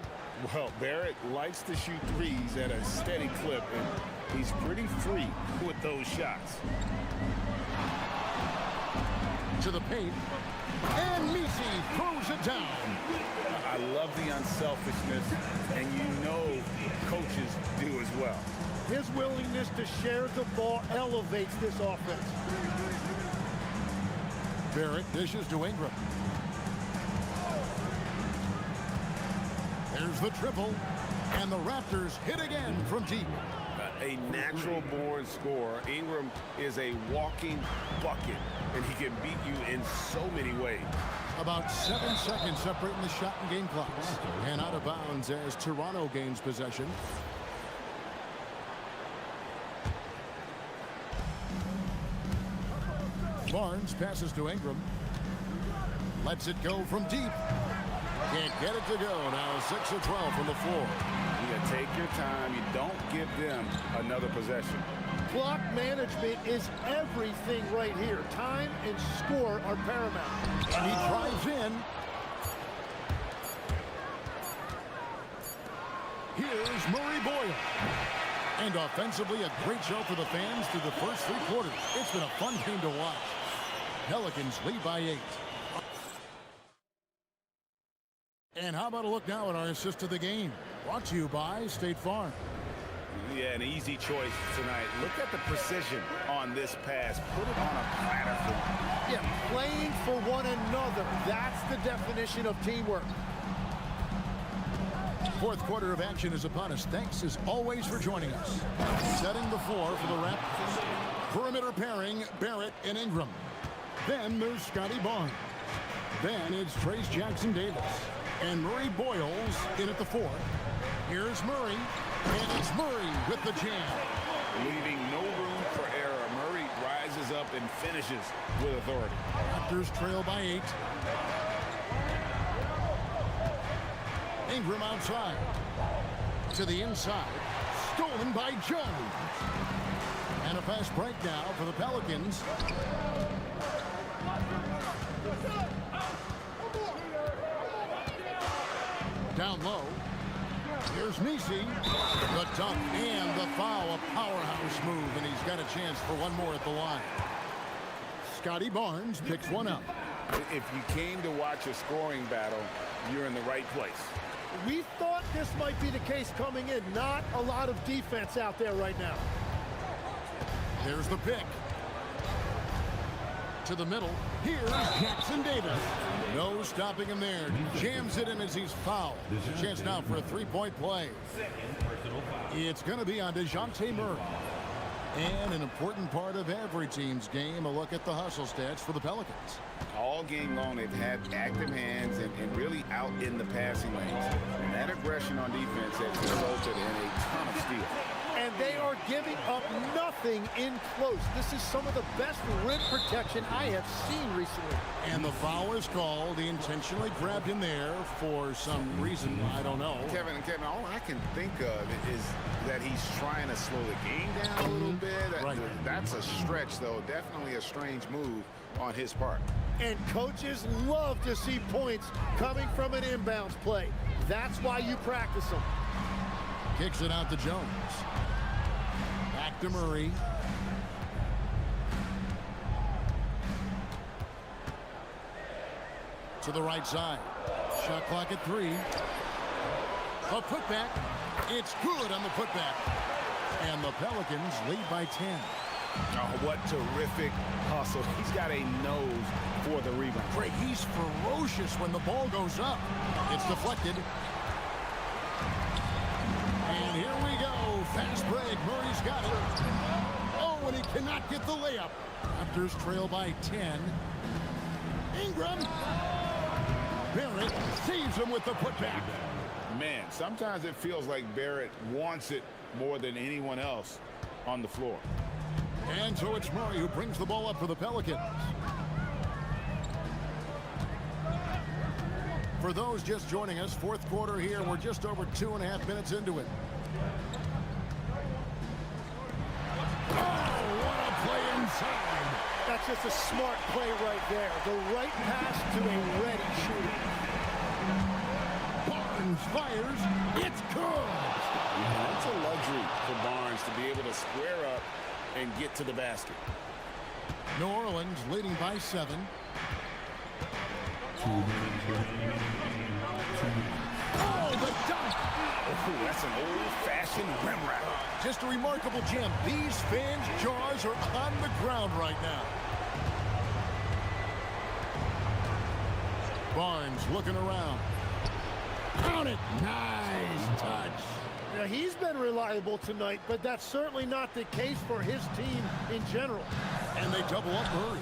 Well, Barrett likes to shoot threes at a steady clip, and he's pretty free with those shots. To the paint. And Misi throws it down. I love the unselfishness, and you know coaches do as well. His willingness to share the ball elevates this offense. Barrett dishes to Ingram. There's the triple, and the Raptors hit again from deep. A natural-born scorer. Ingram is a walking bucket, and he can beat you in so many ways. About 7 seconds separating the shot and game clocks. And out of bounds as Toronto gains possession. Barnes passes to Ingram. Lets it go from deep. Can't get it to go. Now 6 of 12 from the floor. You gotta take your time. You don't give them another possession. Clock management is everything right here. Time and score are paramount. And he drives in. Here's Murray Boyle. And offensively, a great show for the fans through the first 3 quarters. It's been a fun game to watch. Pelicans lead by 8. And how about a look now at our assist to the game? Brought to you by State Farm. Yeah, an easy choice tonight. Look at the precision on this pass. Put it on a platter for him. Yeah, playing for one another. That's the definition of teamwork. Fourth quarter of action is upon us. Thanks as always for joining us. Setting the floor for the Raptors. Perimeter pairing, Barrett and Ingram. Then there's Scotty Barnes. Then it's Trace Jackson-Davis. And Murray Boyles in at the 4. Here's Murray. And it's Murray with the jam. Leaving no room for error. Murray rises up and finishes with authority. Raptors trail by 8. Ingram outside. To the inside. Stolen by Jones. And a fast break now for the Pelicans. Down low. Here's Nisi. The dunk and the foul. A powerhouse move, and he's got a chance for one more at the line. Scotty Barnes picks one up. If you came to watch a scoring battle, you're in the right place. We thought this might be the case coming in. Not a lot of defense out there right now. There's the pick. To the middle. Here's Jackson-Davis. No stopping him there. Jams it in as he's fouled. Chance now for a three-point play. It's going to be on DeJounte Murray. And an important part of every team's game, a look at the hustle stats for the Pelicans. All game long, they've had active hands and really out in the passing lanes. And that aggression on defense has resulted in a ton of steals. And they are giving up nothing in close. This is some of the best rim protection I have seen recently. And the foul is called. He intentionally grabbed him there for some reason. I don't know. Kevin, all I can think of is that he's trying to slow the game down a little bit. Right. That's a stretch, though. Definitely a strange move on his part. And coaches love to see points coming from an inbounds play. That's why you practice them. Kicks it out to Jones. Back to Murray. To the right side. Shot clock at 3. A putback. It's good on the putback. And the Pelicans lead by 10. Oh, what terrific hustle. He's got a nose for the rebound. Craig, he's ferocious when the ball goes up. It's deflected. And here we go. Fast break. Murray's got it. Oh, and he cannot get the layup. Raptors trail by 10. Ingram. Barrett saves him with the putback. Man, sometimes it feels like Barrett wants it more than anyone else on the floor. And so it's Murray who brings the ball up for the Pelicans. For those just joining us, fourth quarter here. We're just over 2.5 minutes into it. Oh, what a play inside. That's just a smart play right there. The right pass to a ready shooter. Barnes fires. It's good. It's a luxury for Barnes to be able to square up and get to the basket. New Orleans leading by 7. Oh, the dunk! Oh, that's an old-fashioned rim wrap. Just a remarkable jam. These fans' jaws are on the ground right now. Barnes looking around. Count it. Nice touch. Now, he's been reliable tonight, but that's certainly not the case for his team in general. And they double up Murray.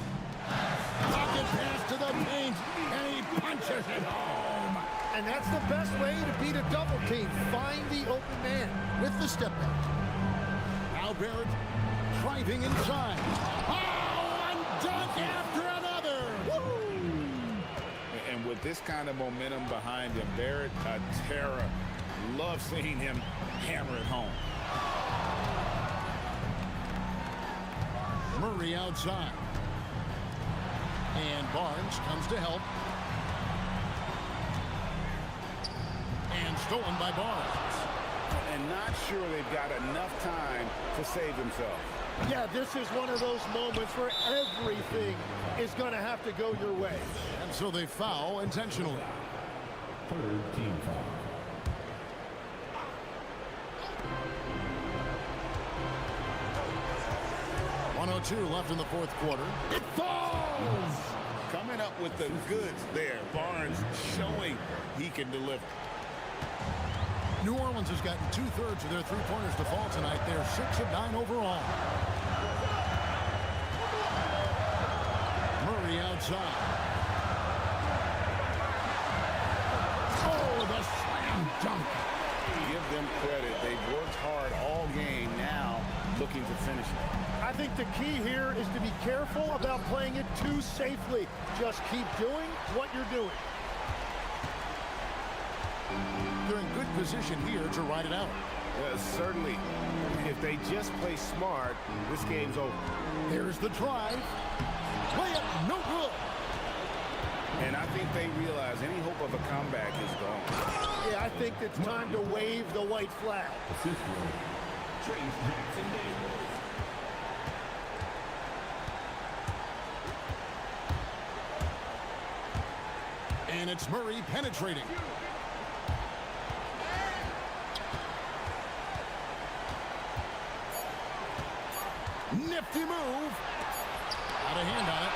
Pocket pass to the paint, and he punches it home. And that's the best way to beat a double team. Find the open man. With the step back. Now Barrett driving inside. Oh, and dunk after another. Woo! And with this kind of momentum behind him, Barrett, a terror. Love seeing him hammer it home. Murray outside. And Barnes comes to help. And stolen by Barnes. And not sure they've got enough time to save themselves. Yeah, this is one of those moments where everything is going to have to go your way. And so they foul intentionally. Third team foul. .102 left in the fourth quarter. It falls! Coming up with the goods there. Barnes showing he can deliver. New Orleans has gotten 2/3 of their three-pointers to fall tonight. They're 6 of 9 overall. Murray outside. Oh, the slam dunk. Give them credit. They've worked hard all game, now looking to finish it. I think the key here is to be careful about playing it too safely. Just keep doing what you're doing. They're in good position here to ride it out. Certainly, if they just play smart, this game's over. There's the drive. Layup, no good. And I think they realize any hope of a comeback is gone. Yeah, I think it's time to wave the white flag. And it's Murray penetrating. Nifty move. Out of hand on it.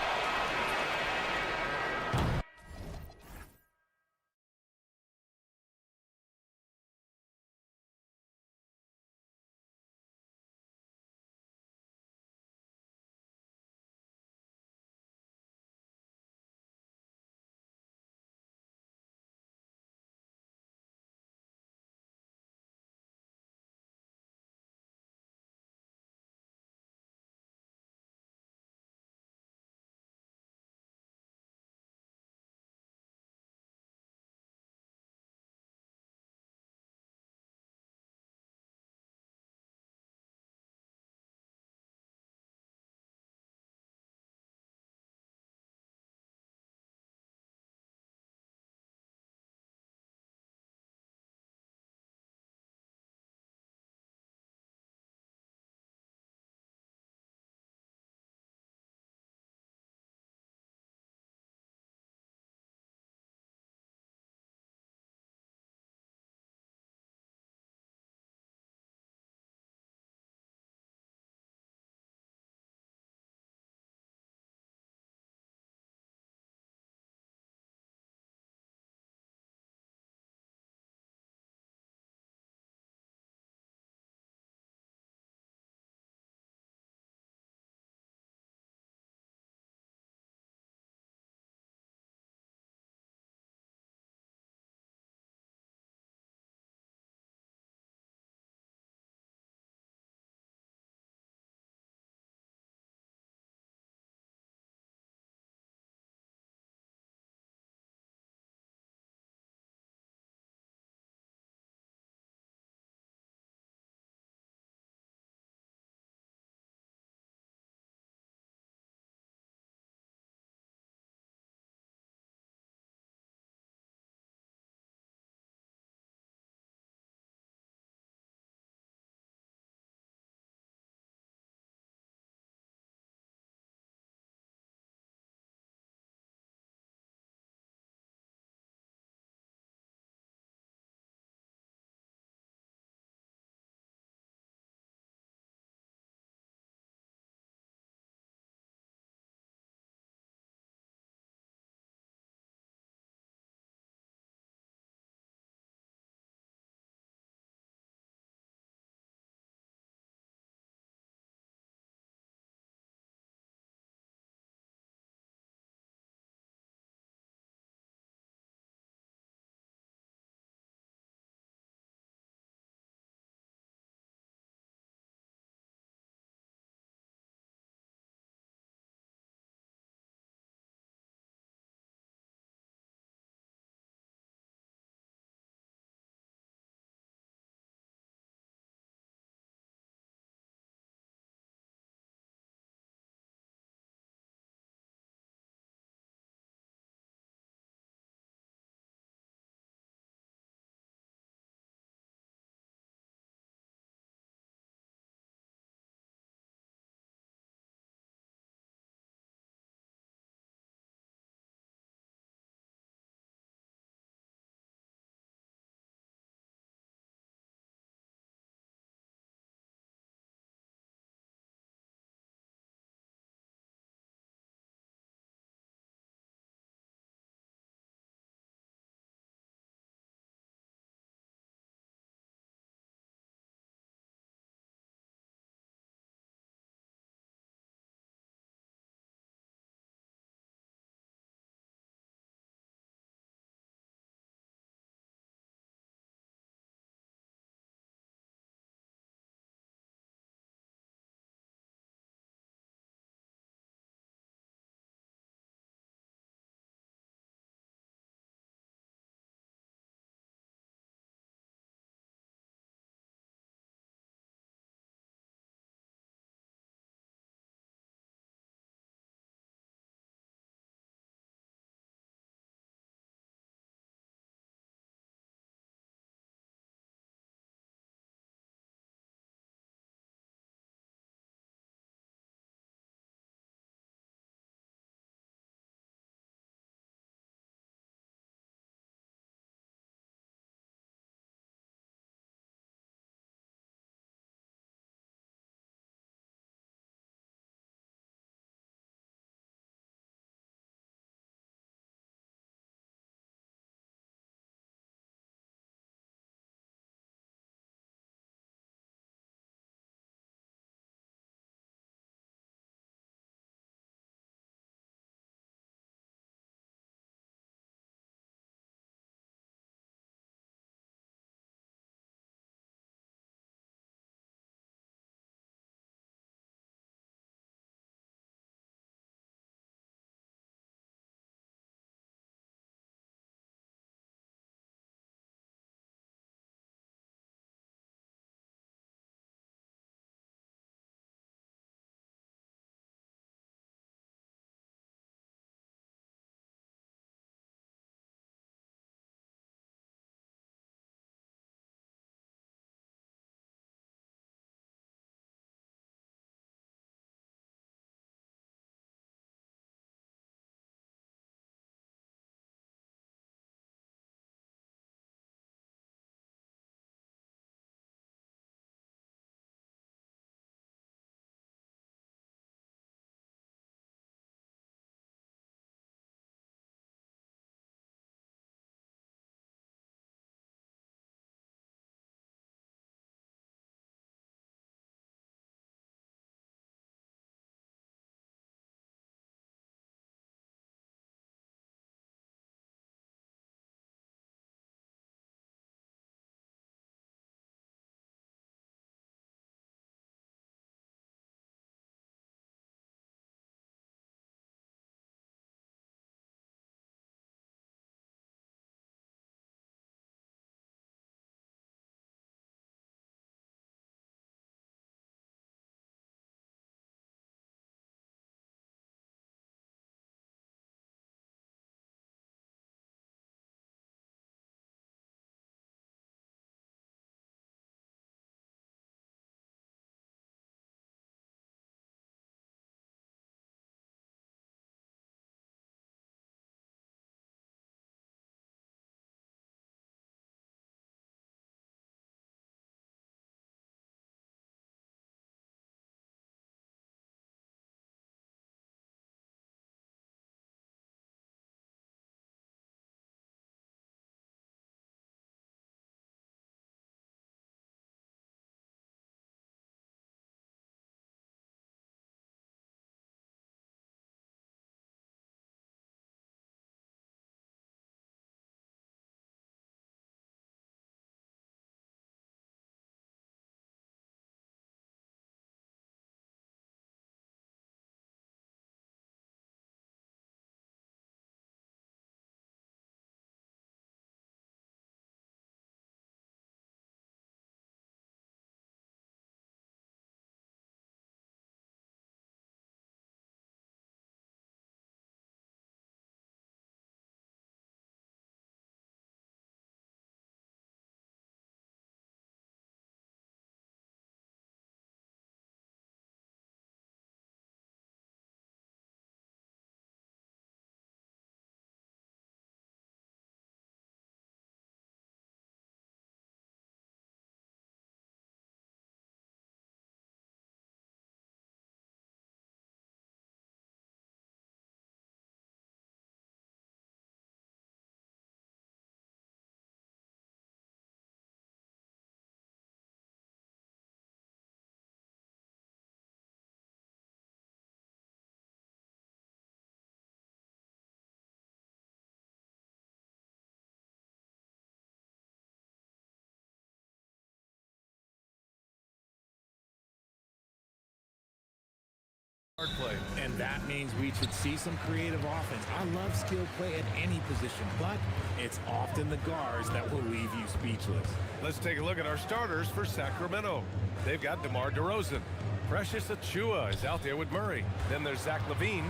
Hard play. And that means we should see some creative offense. I love skill play at any position, but it's often the guards that will leave you speechless. Let's take a look at our starters for Sacramento. They've got DeMar DeRozan. Precious Achua is out there with Murray. Then there's Zach LaVine.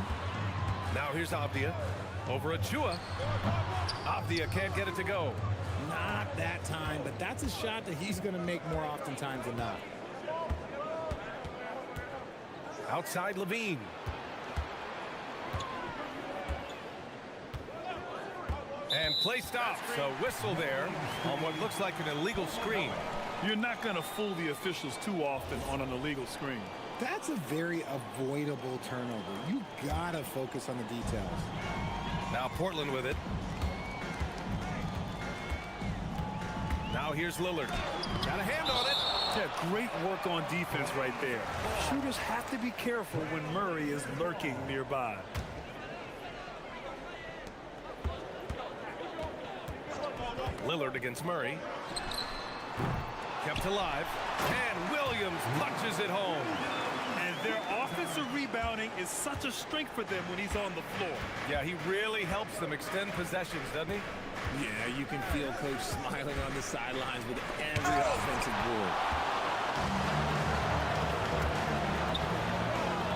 Now here's Avdia. Over Achua. Avdia can't get it to go. Not that time, but that's a shot that he's going to make more oftentimes than not. Outside LaVine. And play stops. A whistle there on what looks like an illegal screen. You're not going to fool the officials too often on an illegal screen. That's a very avoidable turnover. You got to focus on the details. Now Portland with it. Now here's Lillard. Got a hand on it. Yeah, great work on defense right there. Shooters have to be careful when Murray is lurking nearby. Lillard against Murray. Kept alive. And Williams punches it home. And their offensive rebounding is such a strength for them when he's on the floor. Yeah, he really helps them extend possessions, doesn't he? Yeah, you can feel Coach smiling on the sidelines with every offensive board.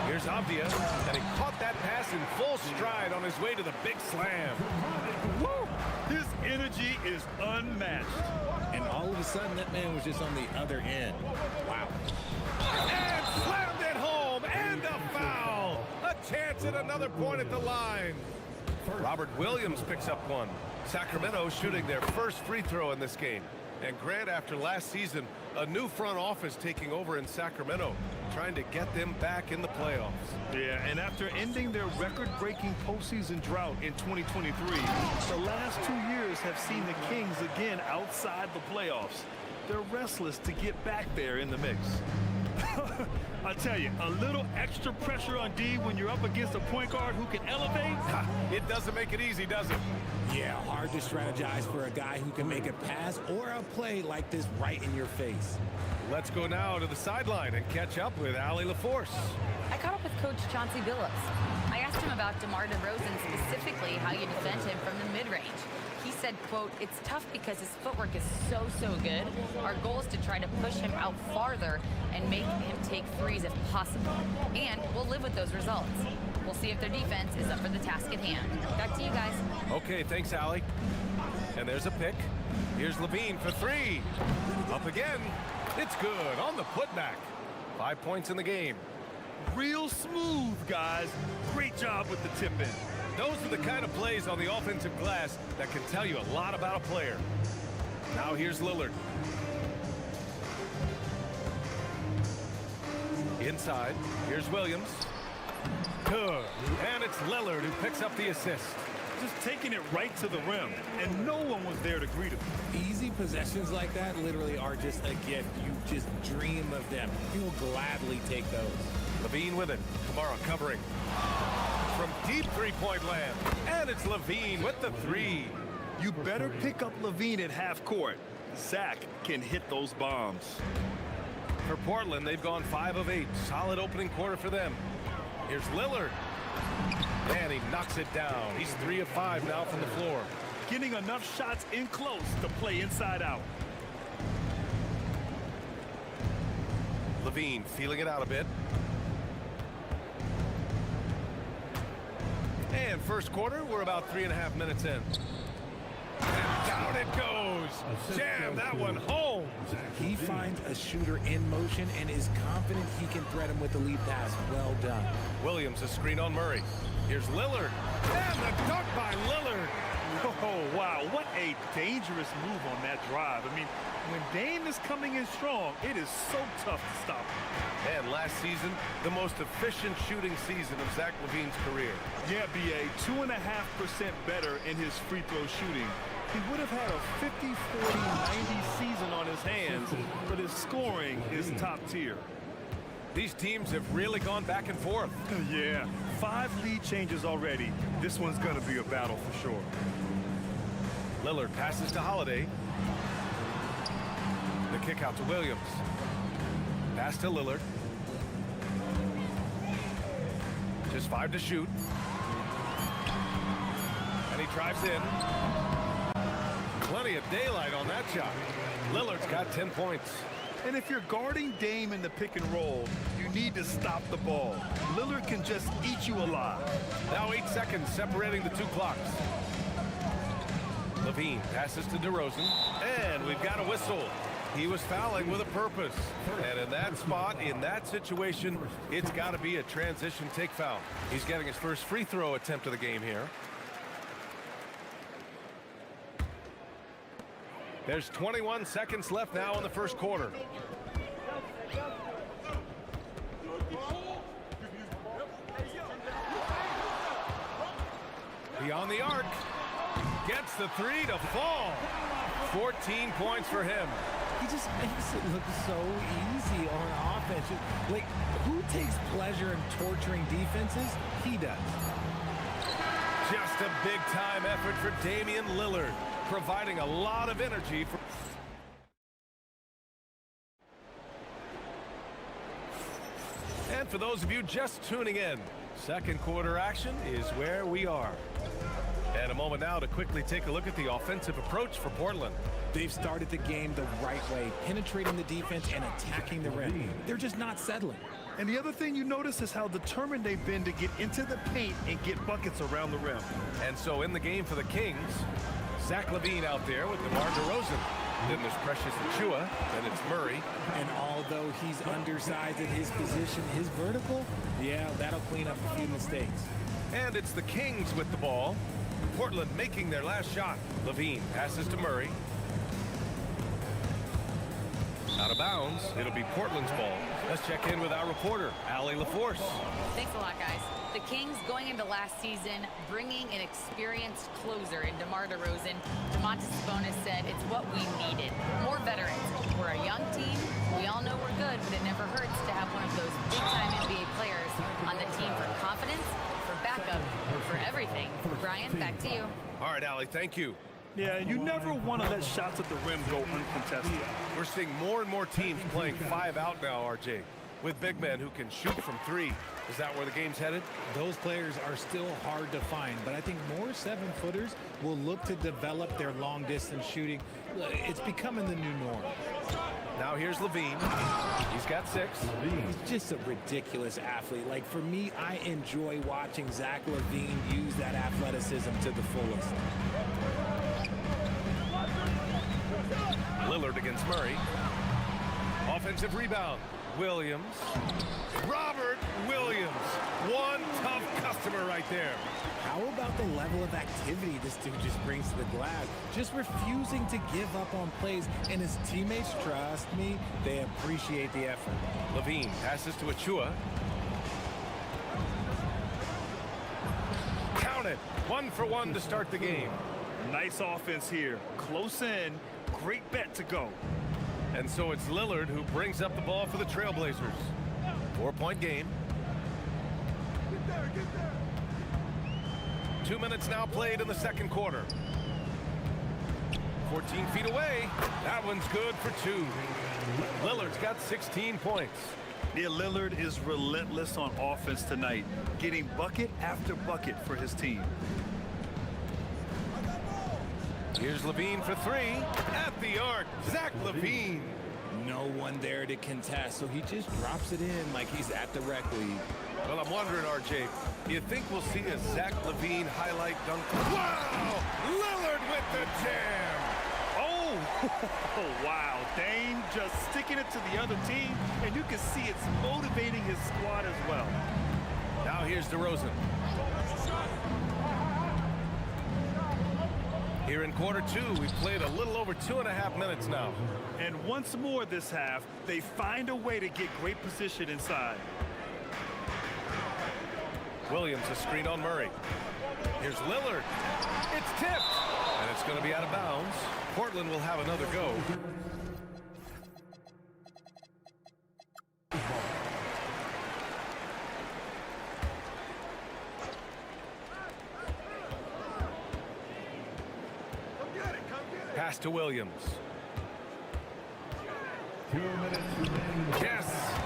Here's Avdia, and he caught that pass in full stride on his way to the big slam. Woo! His energy is unmatched. And all of a sudden, that man was just on the other end. Wow. And slammed it home, and a foul. A chance at another point at the line. Robert Williams picks up one. Sacramento shooting their first free throw in this game. And Grant, after last season, a new front office taking over in Sacramento, trying to get them back in the playoffs. Yeah, and after ending their record-breaking postseason drought in 2023, the last 2 years have seen the Kings again outside the playoffs. They're restless to get back there in the mix. I tell you, a little extra pressure on D when you're up against a point guard who can elevate. It doesn't make it easy, does it? Yeah, hard to strategize for a guy who can make a pass or a play like this right in your face. Let's go now to the sideline and catch up with Allie LaForce. I caught up with Coach Chauncey Billups. I asked him about DeMar DeRozan, specifically how you defend him from the mid-range. He said, quote, "It's tough because his footwork is so good. Our goal is to try to push him out farther and make him take threes if possible. And we'll live with those results. We'll see if their defense is up for the task at hand." Back to you guys. Okay, thanks, Allie. And there's a pick. Here's LaVine for three. Up again. It's good on the putback. 5 points in the game. Real smooth, guys. Great job with the tip in. Those are the kind of plays on the offensive glass that can tell you a lot about a player. Now here's Lillard. Inside, here's Williams. Good. And it's Lillard who picks up the assist. Just taking it right to the rim, and no one was there to greet him. Easy possessions like that literally are just a gift. You just dream of them. You'll gladly take those. LaVine with it. Kamara covering. From deep three-point land. And it's LaVine with the three. You better pick up LaVine at half court. Zach can hit those bombs. For Portland, they've gone 5 of 8. Solid opening quarter for them. Here's Lillard. And he knocks it down. He's 3 of 5 now from the floor. Getting enough shots in close to play inside out. LaVine feeling it out a bit. And first quarter, we're about 3.5 minutes in. And down it goes. Jam that one home. He finds a shooter in motion and is confident he can thread him with the lead pass. Well done. Williams a screen on Murray. Here's Lillard. And the dunk by Lillard. Oh, wow. What a dangerous move on that drive. I mean, when Dame is coming in strong, it is so tough to stop him. And last season, the most efficient shooting season of Zach LaVine's career. Yeah, B.A., 2.5% better in his free throw shooting. He would have had a 50, 40, 90 season on his hands, but his scoring is top tier. These teams have really gone back and forth. Yeah, 5 lead changes already. This one's going to be a battle for sure. Lillard passes to Holiday. The kick out to Williams. Pass to Lillard. Just 5 to shoot. And he drives in. Plenty of daylight on that shot. Lillard's got 10 points. And if you're guarding Dame in the pick and roll, you need to stop the ball. Lillard can just eat you alive. Now 8 seconds separating the 2 clocks. Levine passes to DeRozan, and we've got a whistle. He was fouling with a purpose. And in that spot, in that situation, it's got to be a transition take foul. He's getting his first free throw attempt of the game here. There's 21 seconds left now in the first quarter. Beyond the arc. Gets the 3 to fall. 14 points for him. He just makes it look so easy on offense. Like, who takes pleasure in torturing defenses? He does. Just a big-time effort for Damian Lillard, providing a lot of energy for... And for those of you just tuning in, second quarter action is where we are. And a moment now to quickly take a look at the offensive approach for Portland. They've started the game the right way, penetrating the defense and attacking the rim. They're just not settling. And the other thing you notice is how determined they've been to get into the paint and get buckets around the rim. And so in the game for the Kings, Zach LaVine out there with DeMar DeRozan. Then there's Precious Achiuwa, then it's Murray. And although he's undersized at his position, his vertical, yeah, that'll clean up a few mistakes. And it's the Kings with the ball. Portland making their last shot. LaVine passes to Murray. Out of bounds. It'll be Portland's ball. Let's check in with our reporter, Allie LaForce. Thanks a lot, guys. The Kings going into last season, bringing an experienced closer in DeMar DeRozan. Domantas Sabonis said it's what we needed. More veterans. We're a young team. We all know we're good, but it never hurts to have one of those big-time NBA players on the team for confidence, for backup, for everything. Brian, back to you. All right, Allie, thank you. Yeah, you never want to let shots at the rim go uncontested. We're seeing more and more teams playing 5 out now, RJ, with big men who can shoot from 3. Is that where the game's headed? Those players are still hard to find, but I think more 7-footers will look to develop their long-distance shooting. It's becoming the new norm. Now here's LaVine. He's got 6. He's just a ridiculous athlete. Like, for me, I enjoy watching Zach LaVine use that athleticism to the fullest. Lillard against Murray. Offensive rebound. Williams. Robert Williams. One tough customer right there. How about the level of activity this dude just brings to the glass? Just refusing to give up on plays, and his teammates, trust me, they appreciate the effort. LaVine passes to Achiuwa. Count it. 1 for 1 to start the game. Nice offense here. Close in. Great bet to go. And so it's Lillard who brings up the ball for the Trailblazers. 4-point game. 2 minutes now played in the second quarter. 14 feet away. That one's good for 2. Lillard's got 16 points. Yeah, Lillard is relentless on offense tonight, getting bucket after bucket for his team. Here's LaVine for 3. At the arc, Zach LaVine. No one there to contest, so he just drops it in like he's at the rec league. Well, I'm wondering, RJ, do you think we'll see a Zach LaVine highlight dunk? Wow! Lillard with the jam! Oh, wow. Dame just sticking it to the other team, and you can see it's motivating his squad as well. Now here's DeRozan. Here in quarter 2, we've played a little over 2.5 minutes now. And once more this half, they find a way to get great position inside. Williams a screen on Murray. Here's Lillard. It's tipped. And it's going to be out of bounds. Portland will have another go. Pass to Williams. 2 minutes remaining. Yes,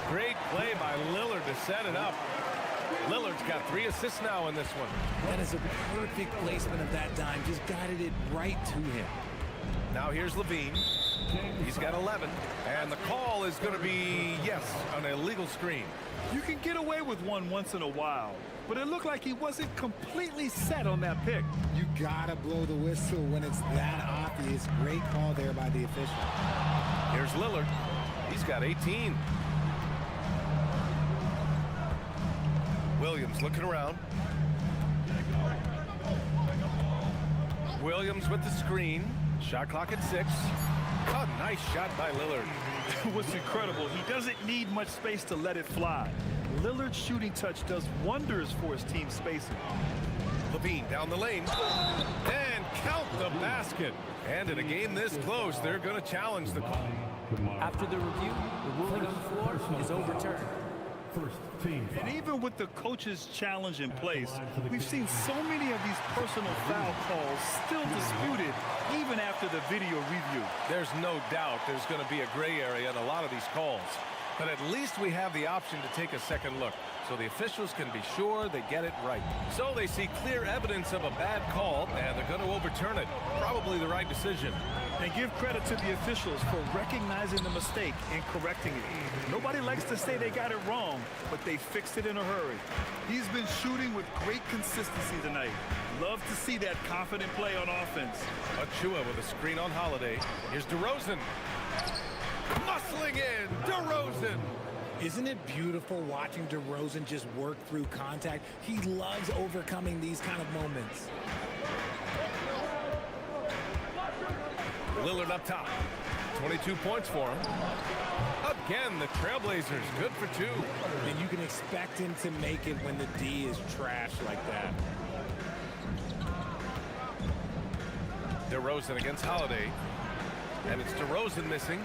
great play by Lillard to set it up. Lillard's got 3 assists now in this one. That is a perfect placement of that dime. Just guided it right to him. Now here's Levine. He's got 11. And the call is going to be, yes, an illegal screen. You can get away with one once in a while, but it looked like he wasn't completely set on that pick. You gotta blow the whistle when it's that obvious. Great call there by the official. Here's Lillard. He's got 18. Williams looking around. Williams with the screen. Shot clock at 6. A nice shot by Lillard. What's incredible, he doesn't need much space to let it fly. Lillard's shooting touch does wonders for his team spacing. Levine down the lane. And count the basket. And in a game this close, they're going to challenge the call. After the review, the ruling on the floor is overturned. First team. And even with the coach's challenge in place, we've seen so many of these personal foul calls still disputed even after the video review. There's no doubt there's going to be a gray area in a lot of these calls. But at least we have the option to take a second look, so the officials can be sure they get it right. So they see clear evidence of a bad call, and they're going to overturn it. Probably the right decision. And give credit to the officials for recognizing the mistake and correcting it. Nobody likes to say they got it wrong, but they fixed it in a hurry. He's been shooting with great consistency tonight. Love to see that confident play on offense. Achua with a screen on Holiday. Here's DeRozan. Muscling in, DeRozan. Isn't it beautiful watching DeRozan just work through contact? He loves overcoming these kind of moments. Lillard up top. 22 points for him. Again, the Trailblazers, good for 2. And you can expect him to make it when the D is trash like that. DeRozan against Holiday. And it's DeRozan missing.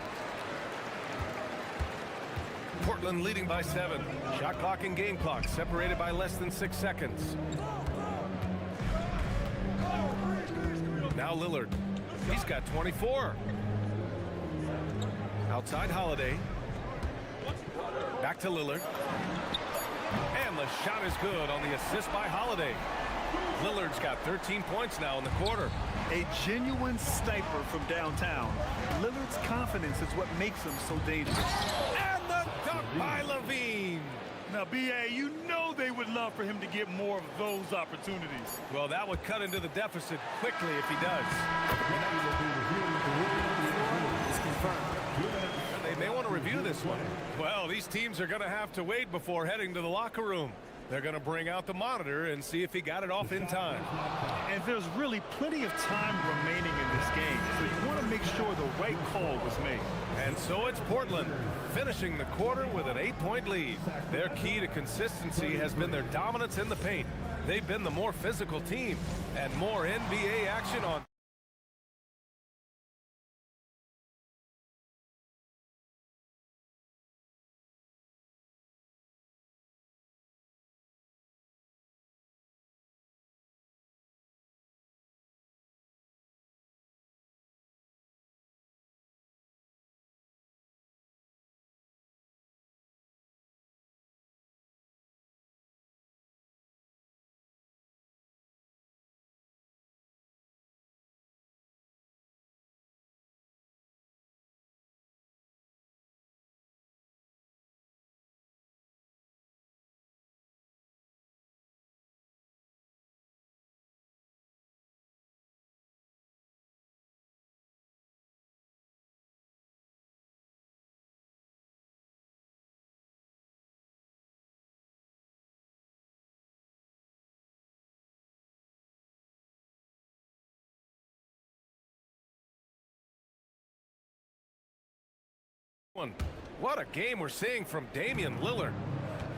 Portland leading by 7. Shot clock and game clock separated by less than 6 seconds. Now Lillard. He's got 24. Outside Holiday. Back to Lillard. And the shot is good on the assist by Holiday. Lillard's got 13 points now in the quarter. A genuine sniper from downtown. Lillard's confidence is what makes him so dangerous. And the dunk by Levine. Now, B.A., you know they would love for him to get more of those opportunities. Well, that would cut into the deficit quickly if he does. Is confirmed. They may want to review this one. Well, these teams are going to have to wait before heading to the locker room. They're going to bring out the monitor and see if he got it off in time. And there's really plenty of time remaining in this game, so you want to make sure the right call was made. And so it's Portland, finishing the quarter with an 8-point lead. Their key to consistency has been their dominance in the paint. They've been the more physical team, and more NBA action on. What a game we're seeing from Damian Lillard.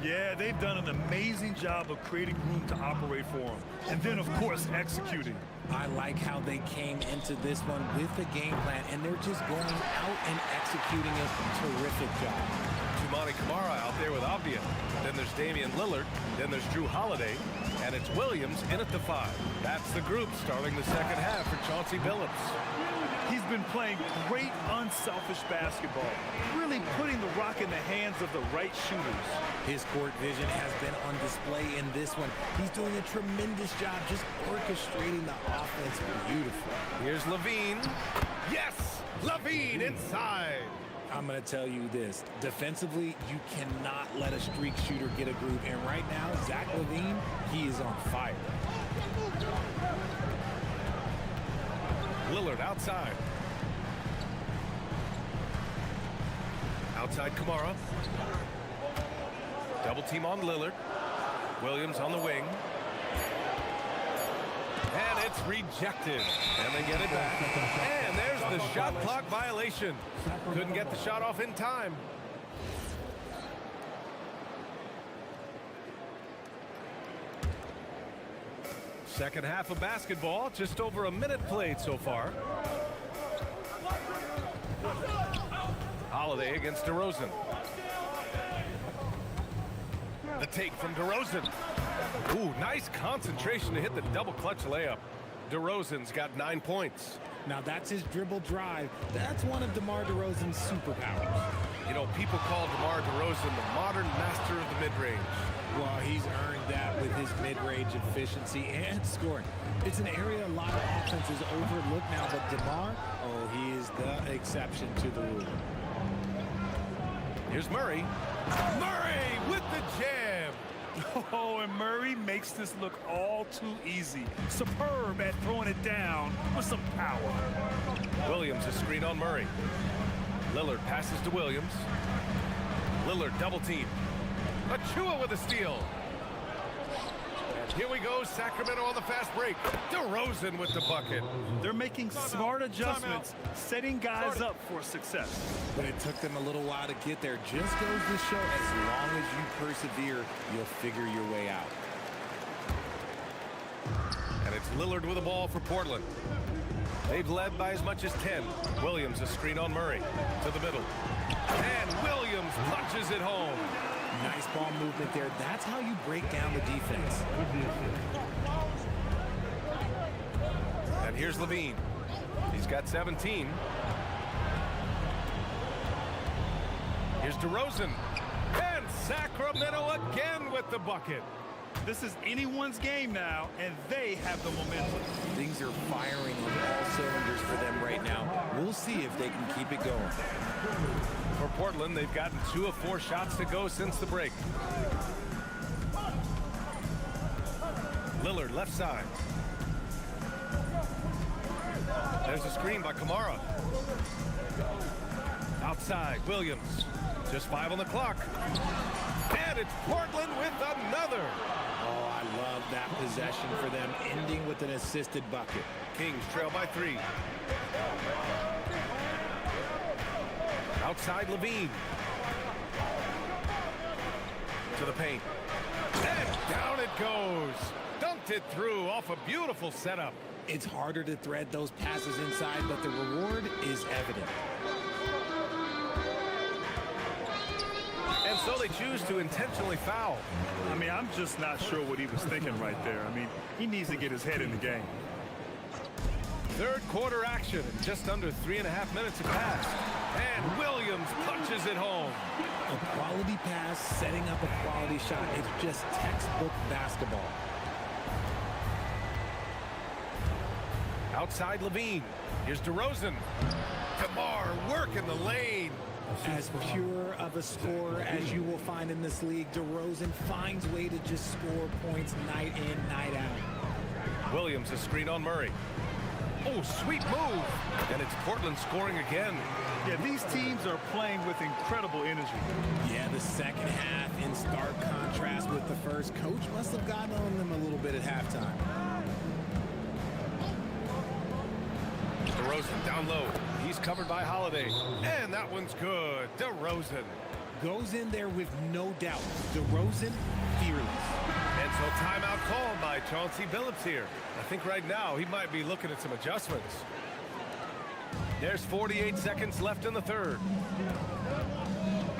Yeah, they've done an amazing job of creating room to operate for him. And then, of course, executing. I like how they came into this one with the game plan, and they're just going out and executing a terrific job. Tumani Kamara out there with obvious champion. Then there's Damian Lillard. Then there's Drew Holiday. And it's Williams in at the 5. That's the group starting the second half for Chauncey Billups. He's been playing great, unselfish basketball, really putting the rock in the hands of the right shooters. His court vision has been on display in this one. He's doing a tremendous job just orchestrating the offense beautifully. Here's Levine. Yes! Levine inside. I'm going to tell you this. Defensively, you cannot let a streak shooter get a groove. And right now, Zach Levine, he is on fire. Lillard outside. Outside Kamara. Double team on Lillard. Williams on the wing. And it's rejected. And they get it back. And there's the shot clock violation. Couldn't get the shot off in time. Second half of basketball, just over a minute played so far. Holiday against DeRozan. The take from DeRozan. Ooh, nice concentration to hit the double clutch layup. DeRozan's got 9 points. Now that's his dribble drive. That's one of DeMar DeRozan's superpowers. You know, people call DeMar DeRozan the modern master of the mid-range. Well, he's earned that with his mid-range efficiency and scoring. It's an area a lot of offenses overlook now, but DeMar, oh, he is the exception to the rule. Here's Murray. Murray with the jam. Oh, and Murray makes this look all too easy. Superb at throwing it down with some power. Williams a screen on Murray. Lillard passes to Williams. Lillard double team. Achua with a steal. And here we go, Sacramento on the fast break. DeRozan with the bucket. They're making smart adjustments, setting guys up for success. But it took them a little while to get there. Just goes to show, as long as you persevere, you'll figure your way out. And it's Lillard with the ball for Portland. They've led by as much as 10. Williams a screen on Murray to the middle. And Williams punches it home. Nice ball movement there. That's how you break down the defense. And here's Levine. He's got 17. Here's DeRozan. And Sacramento again with the bucket. This is anyone's game now, and they have the momentum. Things are firing on all cylinders for them right now. We'll see if they can keep it going. For Portland, they've gotten 2 of 4 shots to go since the break. Lillard left side. There's a screen by Kamara. Outside, Williams. Just 5 on the clock. And it's Portland with another. Oh, I love that possession for them, ending with an assisted bucket. Kings trail by 3. Outside Levine. To the paint. And down it goes. Dunked it through off a beautiful setup. It's harder to thread those passes inside, but the reward is evident. And so they choose to intentionally foul. I mean, I'm just not sure what he was thinking right there. I mean, he needs to get his head in the game. Third quarter action. Just under 3.5 minutes have passed. And Williams punches it home. A quality pass, setting up a quality shot. It's just textbook basketball. Outside Levine. Here's DeRozan. DeMar working the lane. As pure of a scorer as you will find in this league, DeRozan finds a way to just score points night in, night out. Williams a screen on Murray. Oh, sweet move. And it's Portland scoring again. Yeah, these teams are playing with incredible energy. Yeah, the second half in stark contrast with the first. Coach must have gotten on them a little bit at halftime. DeRozan down low. He's covered by Holiday. And that one's good. DeRozan. Goes in there with no doubt. DeRozan, fearless. And so timeout called by Chauncey Billups here. I think right now he might be looking at some adjustments. There's 48 seconds left in the third.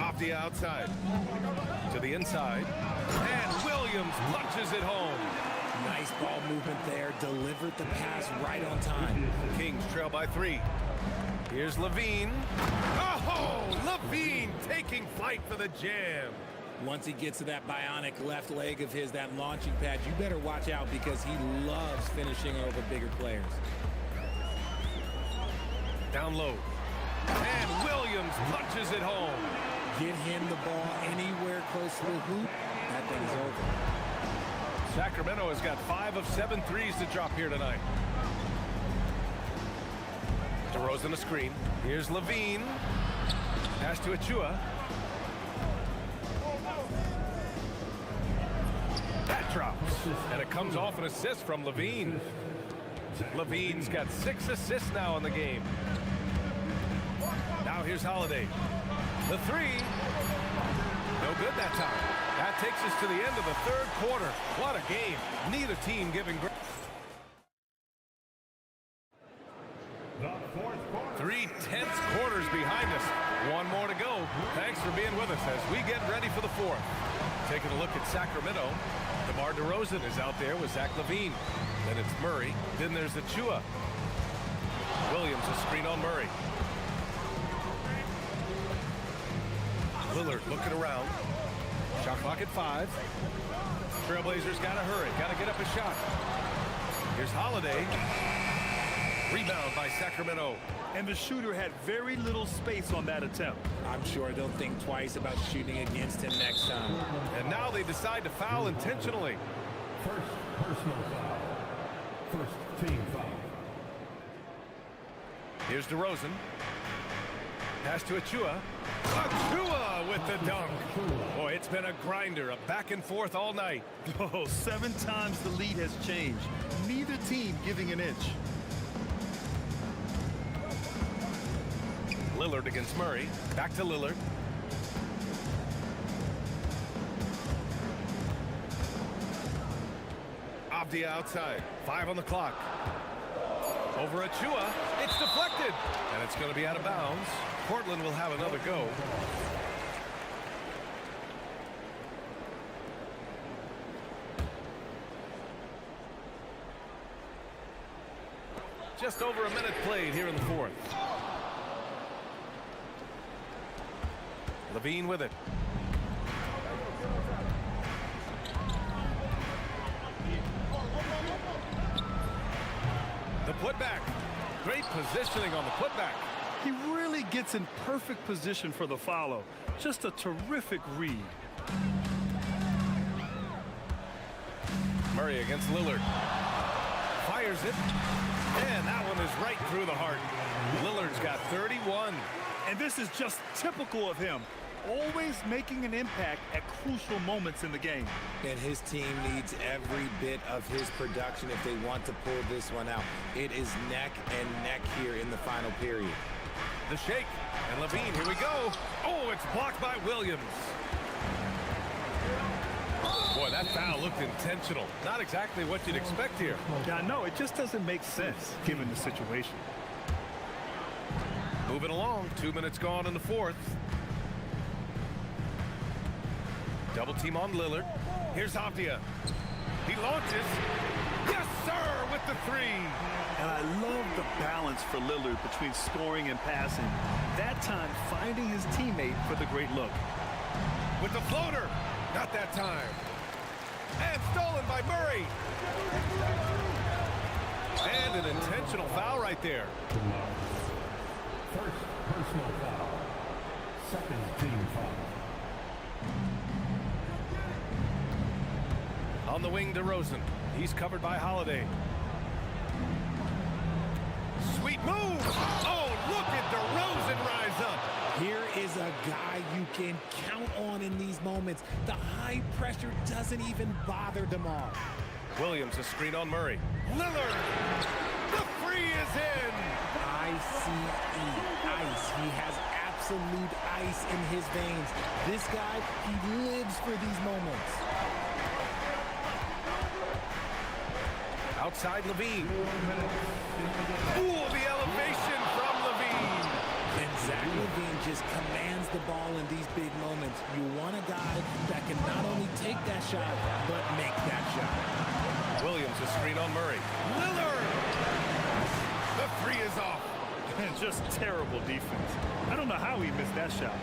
Off the outside. To the inside. And Williams punches it home. Nice ball movement there. Delivered the pass right on time. Kings trail by 3. Here's Levine. Oh, Levine taking flight for the jam. Once he gets to that bionic left leg of his, that launching pad, you better watch out because he loves finishing over bigger players. Down low. And Williams punches it home. Get him the ball anywhere close to the hoop, that thing's over. Sacramento has got 5 of 7 threes to drop here tonight. DeRozan a screen. Here's Levine. Pass to Achua. That drops. And it comes off an assist from Levine. Levine's got 6 assists now in the game. Now here's Holiday. The 3. No good that time. That takes us to the end of the third quarter. What a game. Neither team giving great. 3 tense quarters behind us. One more to go. Thanks for being with us as we get ready for the fourth. Taking a look at Sacramento. DeMar DeRozan is out there with Zach LaVine. Then it's Murray. Then there's Achua. Williams a screen on Murray. Lillard looking around. Shot clock at 5. Trailblazers got to hurry. Got to get up a shot. Here's Holiday. Rebound by Sacramento. And the shooter had very little space on that attempt. I'm sure they'll think twice about shooting against him next time. And now they decide to foul intentionally. First personal foul. First team foul. Here's DeRozan. Pass to Achua. Achua with the dunk. Boy, it's been a grinder, a back and forth all night. Oh, 7 times the lead has changed. Neither team giving an inch. Lillard against Murray. Back to Lillard. Avdia outside. 5 on the clock. Over Achua. It's deflected. And it's going to be out of bounds. Portland will have another go. Just over a minute played here in the fourth. Levine with it. The putback. Great positioning on the putback. He really gets in perfect position for the follow. Just a terrific read. Murray against Lillard. Fires it. And that one is right through the heart. Lillard's got 31. And this is just typical of him. Always making an impact at crucial moments in the game. And his team needs every bit of his production if they want to pull this one out. It is neck and neck here in the final period. The shake. And Levine, here we go. Oh, it's blocked by Williams. Boy, that foul looked intentional. Not exactly what you'd expect here. Yeah, no, it just doesn't make sense given the situation. Moving along. 2 minutes gone in the fourth. Double team on Lillard. Here's Avdia. He launches. Yes, sir, with the 3. And I love the balance for Lillard between scoring and passing. That time, finding his teammate for the great look. With the floater. Not that time. And stolen by Murray. And an intentional foul right there. First personal foul. Second team foul. On the wing, DeRozan. He's covered by Holiday. Sweet move. Oh, look at DeRozan rise up. Here is a guy you can count on in these moments. The high pressure doesn't even bother DeMar. Williams a screen on Murray. Lillard. The 3 is in. ICE. Ice. He has absolute ice in his veins. This guy, he lives for these moments. Outside Levine. Ooh, the elevation from Levine. And Zach LaVine just commands the ball in these big moments. You want a guy that can not only take that shot, but make that shot. Williams, a screen on Murray. Lillard! The three is off. And just terrible defense. I don't know how he missed that shot.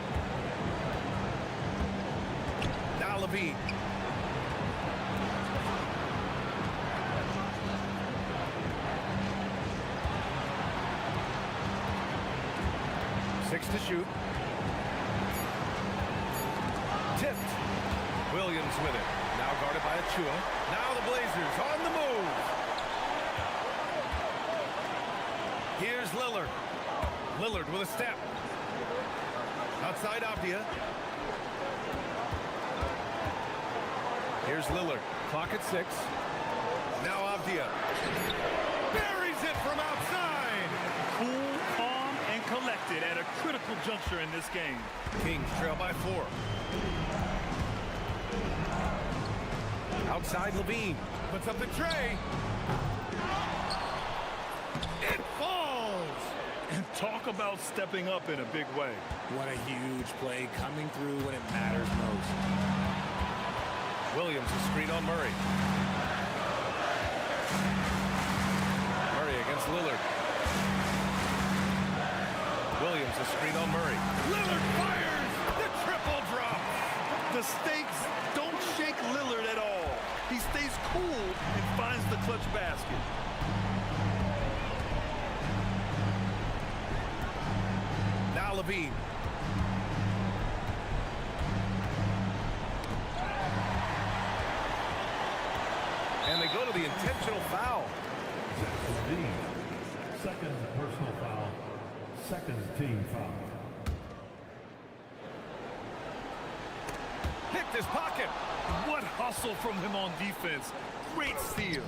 Now LaVine. Six to shoot. Tipped. Williams with it. Now guarded by Achua. Now the Blazers on the move. Here's Lillard. Lillard with a step. Outside Avdia. Here's Lillard. Clock at 6. Now Avdia. Buries it from outside. Cool, calm, and collected at a critical juncture in this game. Kings trail by 4. Outside Levine. Puts up the tray. It falls. And talk about stepping up in a big way. What a huge play coming through when it matters most. Williams, a screen on Murray. Murray against Lillard. Williams, a screen on Murray. Lillard fires! The triple drop! The stakes don't shake Lillard at all. He stays cool and finds the clutch basket. Now Levine. And they go to the intentional foul. Levine. Second personal foul. Second team foul. Picked his pocket. What hustle from him on defense. Great steal.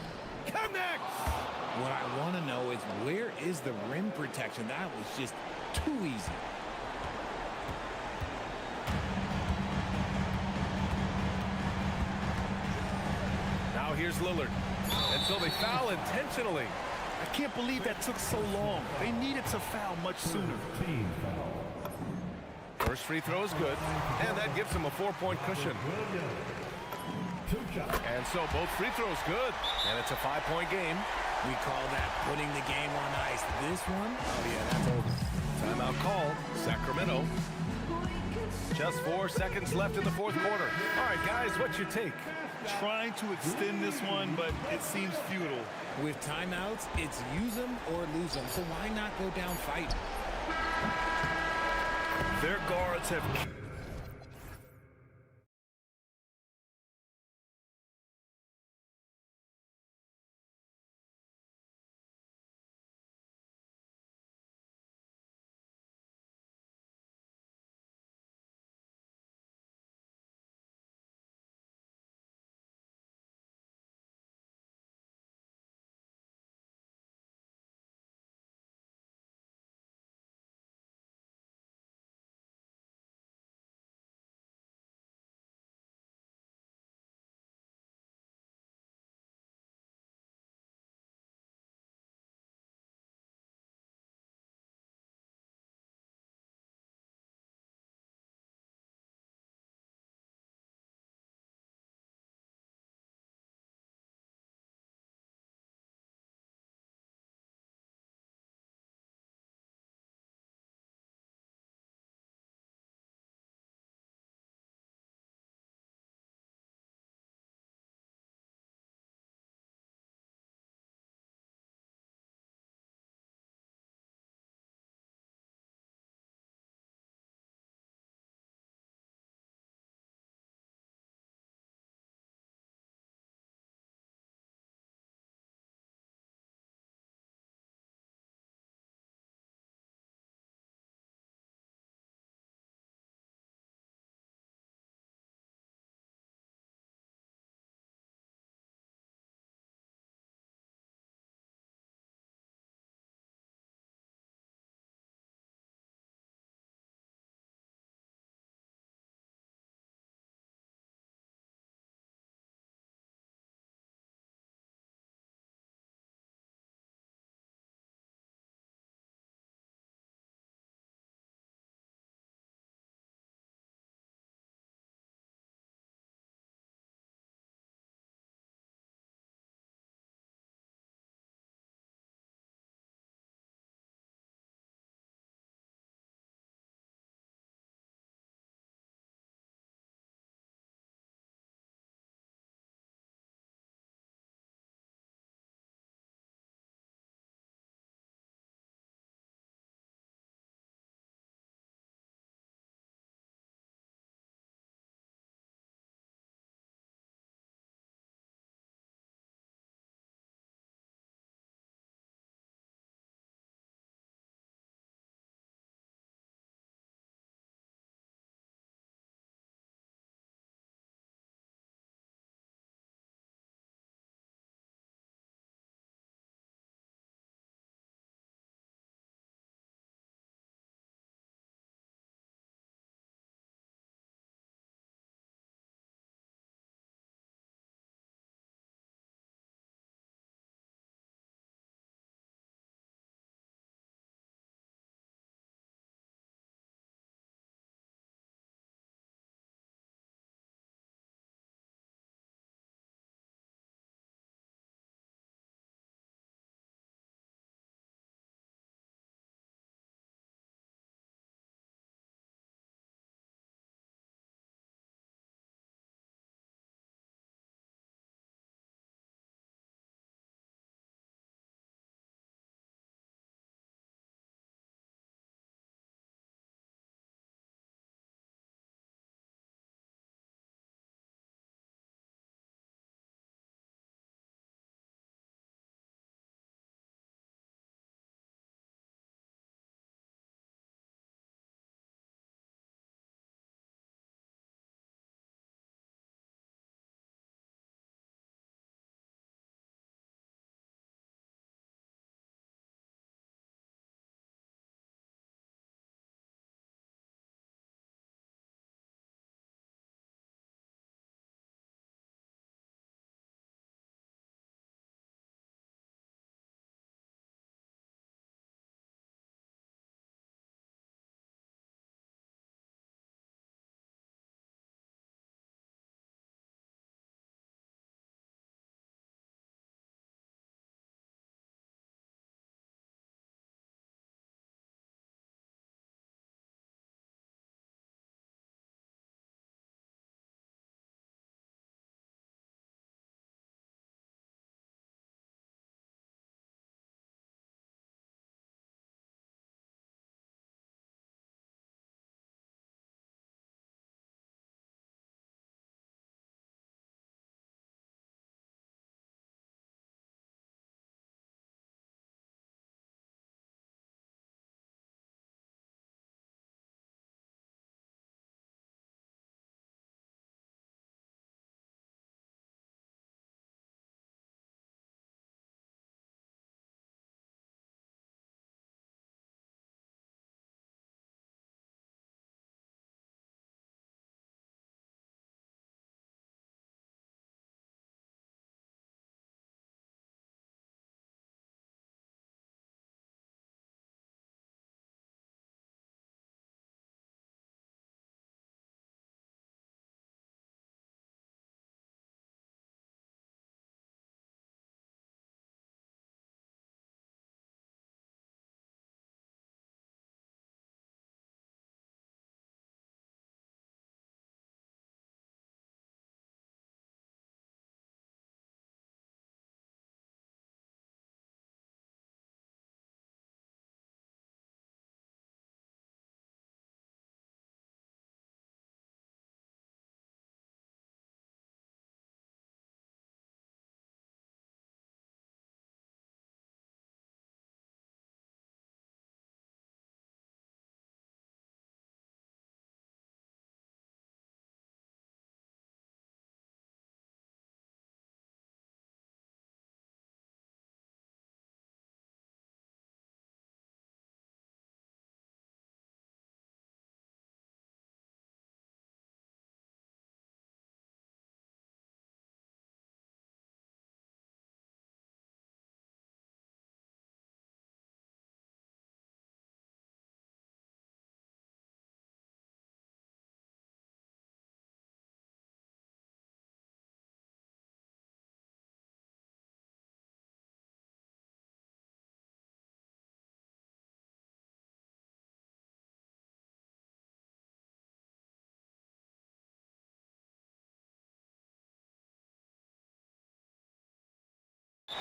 Connects. What I want to know is where is the rim protection? That was just too easy. Now here's Lillard. And so they foul intentionally. I can't believe that took so long. They needed to foul much sooner. Team foul. First free throw is good. And that gives them a 4-point cushion. Two shots. And so both free throws good. And it's a 5-point game. We call that putting the game on ice. This one, oh yeah, that's over. Timeout called. Sacramento. Just 4 seconds left in the fourth quarter. All right, guys, what's your take? Trying to extend this one, but it seems futile. With timeouts, it's use them or lose them. So why not go down fighting? Their guards have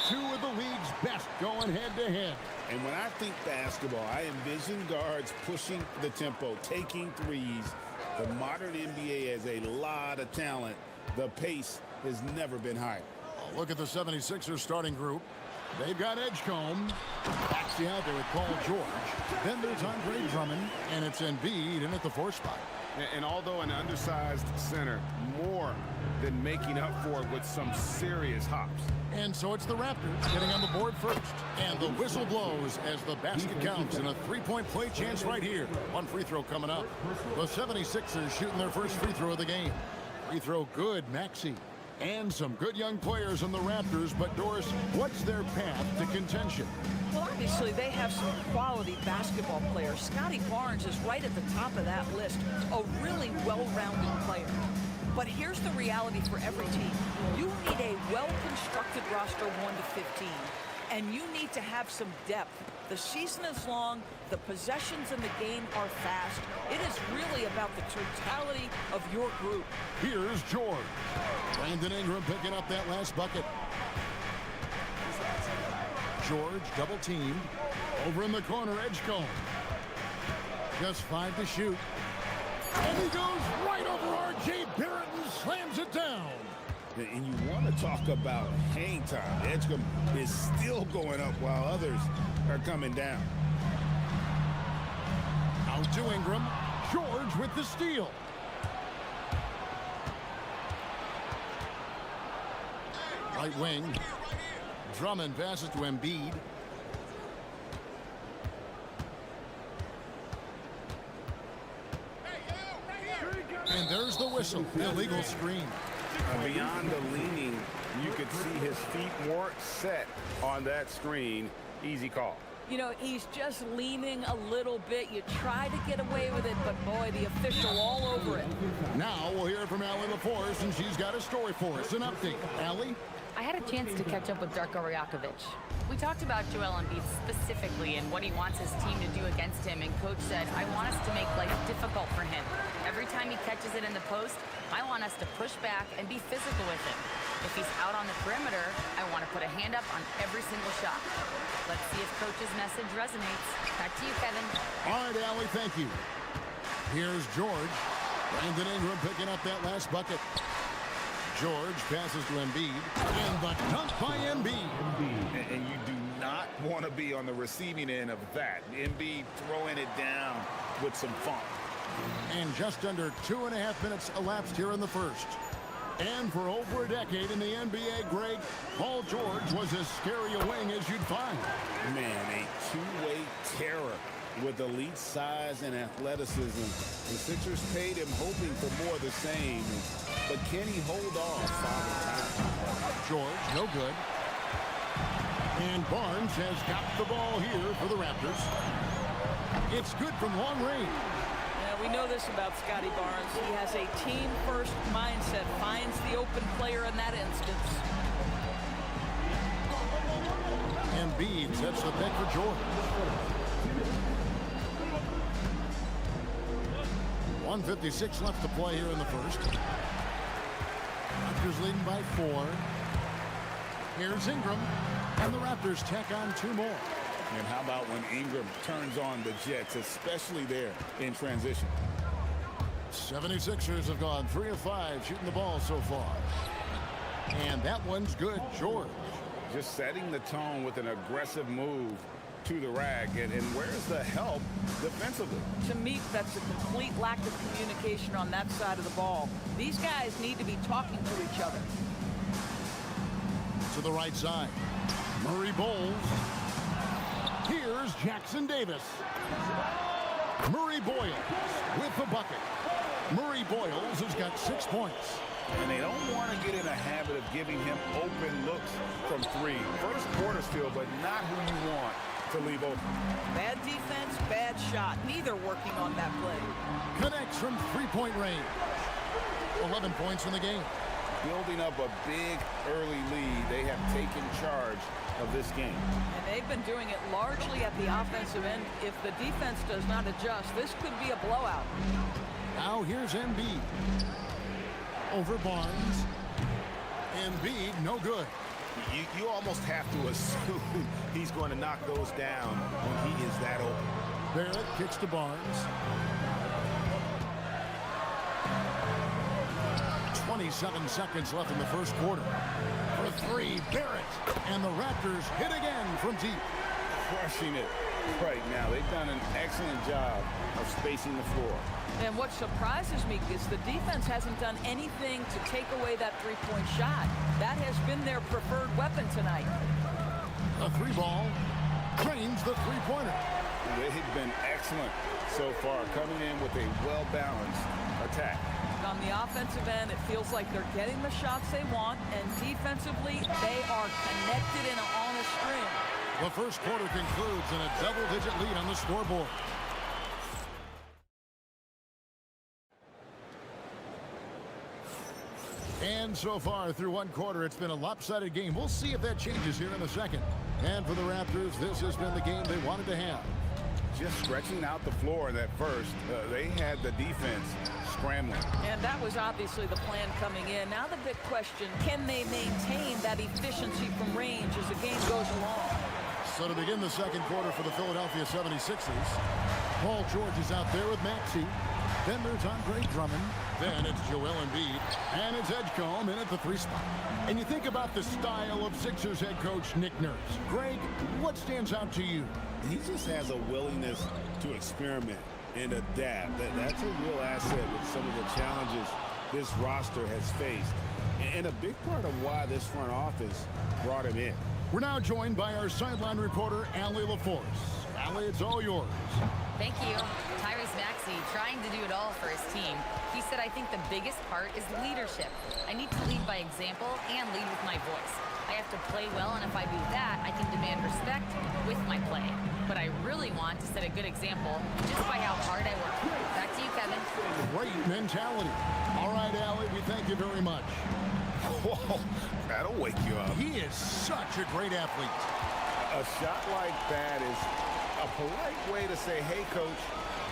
Two of the league's best going head-to-head. And when I think basketball, I envision guards pushing the tempo, taking threes. The modern NBA has a lot of talent. The pace has never been higher. Look at the 76ers starting group. They've got Edgecombe. Actually out there with Paul George. Then there's Andre Drummond, and it's Embiid in at the 4 spot. And although an undersized center, more than making up for it with some serious hops. And so it's the Raptors getting on the board first. And the whistle blows as the basket counts and a three-point play chance right here. One free throw coming up. The 76ers shooting their first free throw of the game. Free throw good, Maxey. And some good young players in the Raptors, but Doris, what's their path to contention? Well, obviously, they have some quality basketball players. Scotty Barnes is right at the top of that list, a really well-rounded player. But here's the reality for every team. You need a well-constructed roster 1 to 15, and you need to have some depth. The season is long, the possessions in the game are fast. It is really about the totality of your group. Here's George. Brandon Ingram picking up that last bucket. George double teamed. Over in the corner, Edgecombe. Just 5 to shoot. And he goes right over R.J. Barrett and slams it down. And you want to talk about hang time. Edgecombe is still going up while others are coming down. Out to Ingram. George with the steal. Right wing. Drummond passes to Embiid. And there's the whistle. Illegal screen. Beyond the leaning, you could see his feet more set on that screen. Easy call. You know, he's just leaning a little bit. You try to get away with it, but boy, the official all over it. Now we'll hear from Allie LaForce, and she's got a story for us. An update. Allie? I had a chance to catch up with Darko Rajakovic. We talked about Joel Embiid specifically and what he wants his team to do against him, and Coach said, I want us to make life difficult for him. Every time he catches it in the post, I want us to push back and be physical with him. If he's out on the perimeter, I want to put a hand up on every single shot. Let's see if Coach's message resonates. Back to you, Kevin. All right, Allie, thank you. Here's George. Brandon Ingram picking up that last bucket. George passes to Embiid. And the dunk by Embiid. And you do not want to be on the receiving end of that. Embiid throwing it down with some funk. And just under 2.5 minutes elapsed here in the first. And for over a decade in the NBA, Greg, Paul George was as scary a wing as you'd find. Man, a two-way terror with elite size and athleticism. The Sixers paid him hoping for more of the same. But can he hold off Father Time? George, no good. And Barnes has got the ball here for the Raptors. It's good from long range. We know this about Scotty Barnes. He has a team-first mindset, finds the open player in that instance. Embiid sets the pick for George. 1:56 left to play here in the first. Raptors leading by 4. Here's Ingram, and the Raptors tack on 2 more. And how about when Ingram turns on the Jets, especially there in transition? 76ers have gone 3 of 5 shooting the ball so far. And that one's good, George. Just setting the tone with an aggressive move to the rag. And where's the help defensively? To me, that's a complete lack of communication on that side of the ball. These guys need to be talking to each other. To the right side. Murray Bowles. Here's Jackson Davis. Murray Boyles with the bucket. Murray Boyles has got 6 points. And they don't want to get in a habit of giving him open looks from 3. First quarter still, but not who you want to leave open. Bad defense, bad shot. Neither working on that play. Connects from 3-point range. 11 points in the game. Building up a big early lead. They have taken charge of this game. And they've been doing it largely at the offensive end. If the defense does not adjust, this could be a blowout. Now here's Embiid. Over Barnes. Embiid, no good. You almost have to assume he's going to knock those down when he is that open. Barrett kicks to Barnes. 27 seconds left in the first quarter. For three, Barrett. And the Raptors hit again from deep. Crushing it right now. They've done an excellent job of spacing the floor. And what surprises me is the defense hasn't done anything to take away that three-point shot. That has been their preferred weapon tonight. The three ball drains the three-pointer. They've been excellent so far, coming in with a well-balanced attack. On the offensive end, it feels like they're getting the shots they want, and defensively, they are connected and on a string. The first quarter concludes in a double-digit lead on the scoreboard. And so far through one quarter, it's been a lopsided game. We'll see if that changes here in the second. And for the Raptors, this has been the game they wanted to have. Just stretching out the floor in that first, they had the defense scrambling. And that was obviously the plan coming in. Now the big question, can they maintain that efficiency from range as the game goes along? So to begin the second quarter for the Philadelphia 76ers, Paul George is out there with Maxey. Then there's Andre Drummond. Then it's Joel Embiid. And it's Edgecombe in at the three spot. And you think about the style of Sixers head coach Nick Nurse. Greg, what stands out to you? He just has a willingness to experiment and adapt. That's a real asset with some of the challenges this roster has faced. And a big part of why this front office brought him in. We're now joined by our sideline reporter, Allie LaForce. Allie, it's all yours. Thank you. Tyrese Maxey trying to do it all for his team. He said, I think the biggest part is leadership. I need to lead by example and lead with my voice. I have to play well, and if I do that, I can demand respect with my play. But I really want to set a good example just by how hard I work. Back to you, Kevin. Great mentality. All right, Allie, we thank you very much. Whoa, that'll wake you up. He is such a great athlete. A shot like that is a polite way to say, hey, coach,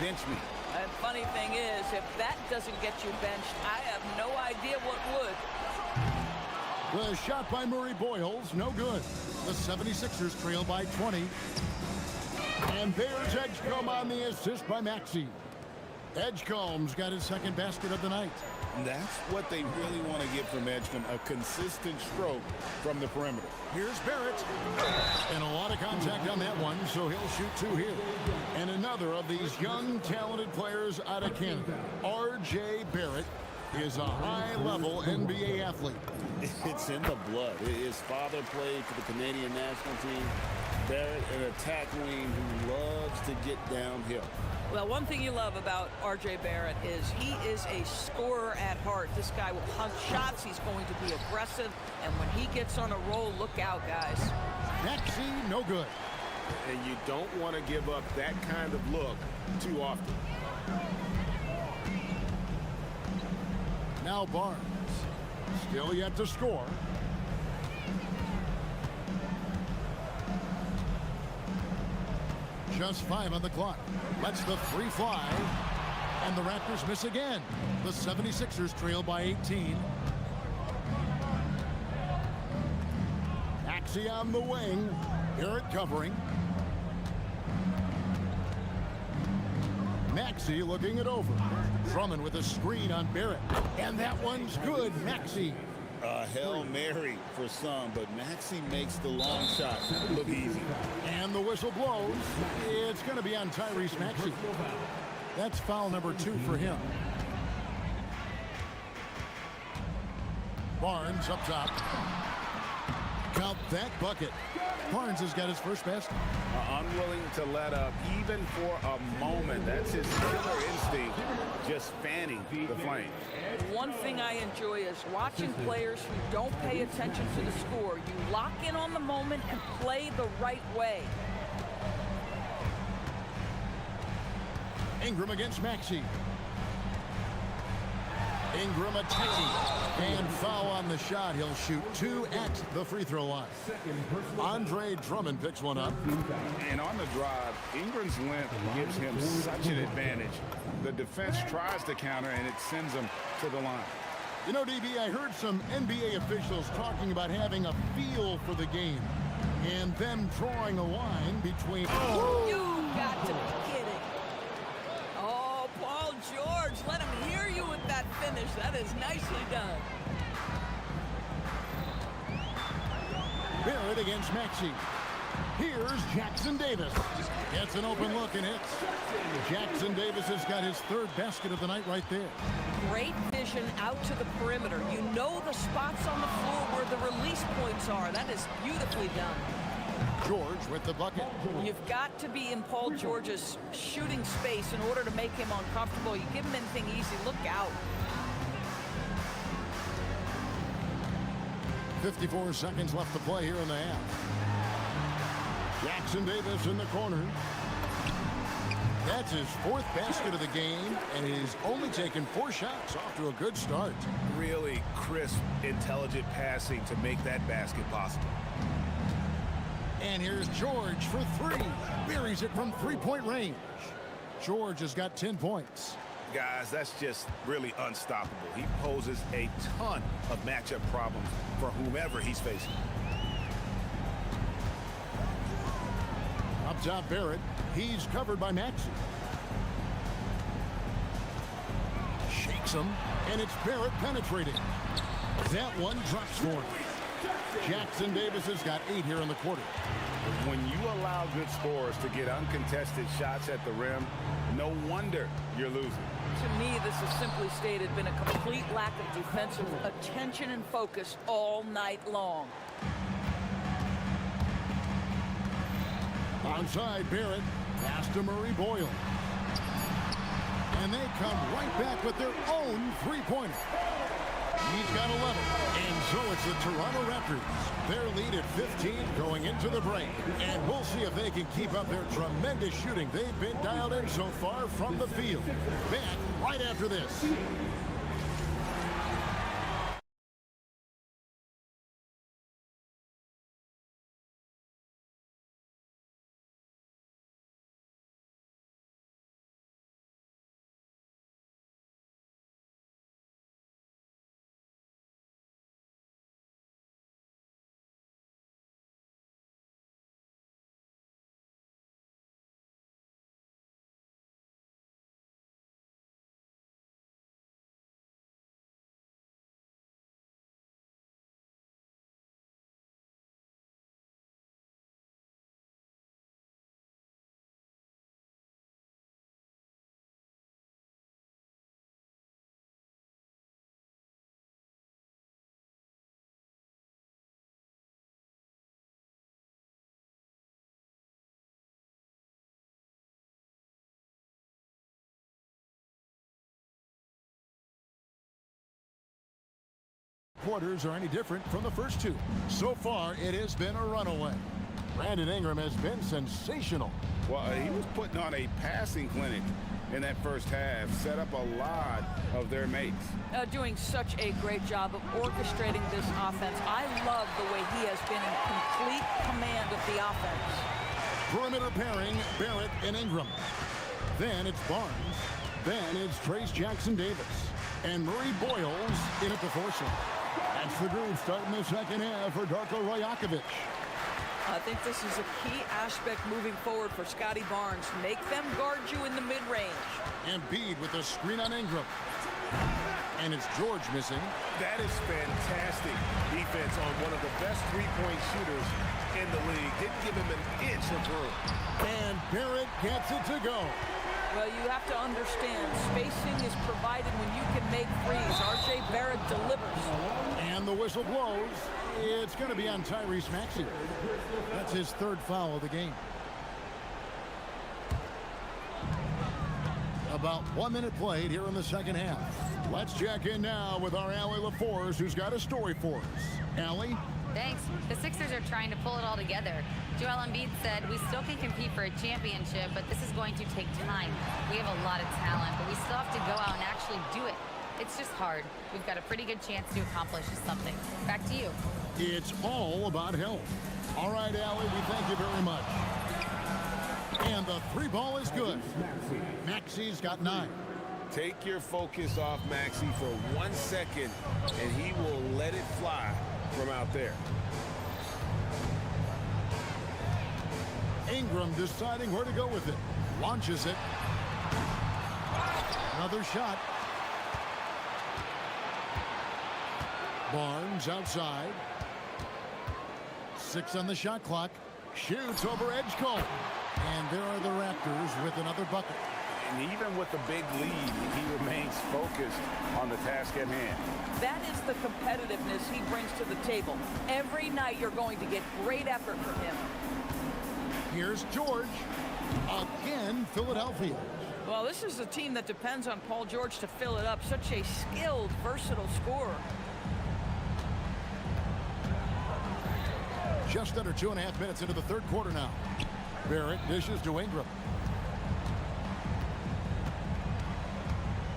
bench me. And funny thing is, if that doesn't get you benched, I have no idea what would. The shot by Murray Boyles, no good. The 76ers trail by 20. And there's Edgecombe on the assist by Maxey. Edgecombe's got his second basket of the night. And that's what they really want to get from Edgecombe, a consistent stroke from the perimeter. Here's Barrett. And a lot of contact on that one, so he'll shoot two here. And another of these young, talented players out of Canada, R.J. Barrett, is a high-level NBA athlete. It's in the blood. His father played for the Canadian national team. Barrett, an attack wing who loves to get downhill. Well, one thing you love about R.J. Barrett is he is a scorer at heart. This guy will hunt shots. He's going to be aggressive. And when he gets on a roll, look out, guys. Maxey, no good. And you don't want to give up that kind of look too often. Now Barnes. Still yet to score. Just 5 on the clock. Lets the three fly. And the Raptors miss again. The 76ers trail by 18. Maxey on the wing. Barrett covering. Maxey looking it over. Drummond with a screen on Barrett. And that one's good. Maxey. A Hail Mary for some, but Maxey makes the long shot look easy. And the whistle blows. It's going to be on Tyrese Maxey. That's foul number 2 for him. Barnes up top. Count that bucket. Barnes has got his first basket. Unwilling to let up even for a moment. That's his killer instinct, just fanning the flame. One thing I enjoy is watching players who don't pay attention to the score. You lock in on the moment and play the right way. Ingram against Maxey. Ingram attacking. And foul on the shot. He'll shoot 2 at the free throw line. Andre Drummond picks one up. And on the drive, Ingram's length gives him such an advantage. The defense tries to counter, and it sends him to the line. You know, DB, I heard some NBA officials talking about having a feel for the game and them drawing a line between... Oh. You got to be kidding. Oh, Paul George, let him hear you with that finish. That is nicely done. Barrett against Maxey. Here's Jackson Davis. Gets an open look and hits. Jackson Davis has got his third basket of the night right there. Great vision out to the perimeter. You know the spots on the floor where the release points are. That is beautifully done. George with the bucket. You've got to be in Paul George's shooting space in order to make him uncomfortable. You give him anything easy, look out. 54 seconds left to play here in the half. Jackson Davis in the corner. That's his fourth basket of the game, and he's only taken 4 shots. Off to a good start. Really crisp, intelligent passing to make that basket possible. And here's George for 3. Buries it from three-point range. George has got 10 points. Guys, that's just really unstoppable. He poses a ton of matchup problems for whomever he's facing. Up top, Barrett. He's covered by Maxey. Shakes him, and it's Barrett penetrating. That one drops for him. Jackson Davis has got 8 here in the quarter. When you allow good scorers to get uncontested shots at the rim, no wonder you're losing. To me, this has simply stated been a complete lack of defensive attention and focus all night long. Onside, Barrett. Pass to Murray Boyle. And they come right back with their own three-pointer. He's got 11. And so it's the Toronto Raptors. Their lead at 15 going into the break. And we'll see if they can keep up their tremendous shooting they've been dialed in so far from the field. Back right after this. Quarters are any different from the first 2. So far, it has been a runaway. Brandon Ingram has been sensational. Well, he was putting on a passing clinic in that first half, set up a lot of their mates. Doing such a great job of orchestrating this offense. I love the way he has been in complete command of the offense. Perimeter pairing, Barrett and Ingram. Then it's Barnes. Then it's Trace Jackson Davis. And Murray Boyles in at the foursome. That's the groove starting the second half for Darko Rajakovic. I think this is a key aspect moving forward for Scotty Barnes. Make them guard you in the mid-range. Embiid with the screen on Ingram. And it's George missing. That is fantastic defense on one of the best three-point shooters in the league. Didn't give him an inch of room. And Barrett gets it to go. Well, you have to understand, spacing is provided when you can make threes. R.J. Barrett delivers. And the whistle blows. It's going to be on Tyrese Maxey. That's his third foul of the game. About 1 minute played here in the second half. Let's check in now with our Allie LaForce, who's got a story for us. Allie? Thanks. The Sixers are trying to pull it all together. Joel Embiid said, "We still can compete for a championship, but this is going to take time. We have a lot of talent, but we still have to go out and actually do it. It's just hard. We've got a pretty good chance to accomplish something." Back to you. It's all about health. All right, Allie, we thank you very much. And the 3 ball is good. Maxey's got 9. Take your focus off Maxey for 1 second, and he will let it fly from out there. Ingram deciding where to go with it. Launches it. Another shot. Barnes outside. 6 on the shot clock. Shoots over Edgecombe. And there are the Raptors with another bucket. And even with the big lead, he remains focused on the task at hand. That is the competitiveness he brings to the table. Every night you're going to get great effort from him. Here's George. Again, Philadelphia. Well, this is a team that depends on Paul George to fill it up. Such a skilled, versatile scorer. Just under 2.5 minutes into the third quarter now. Barrett dishes to Ingram.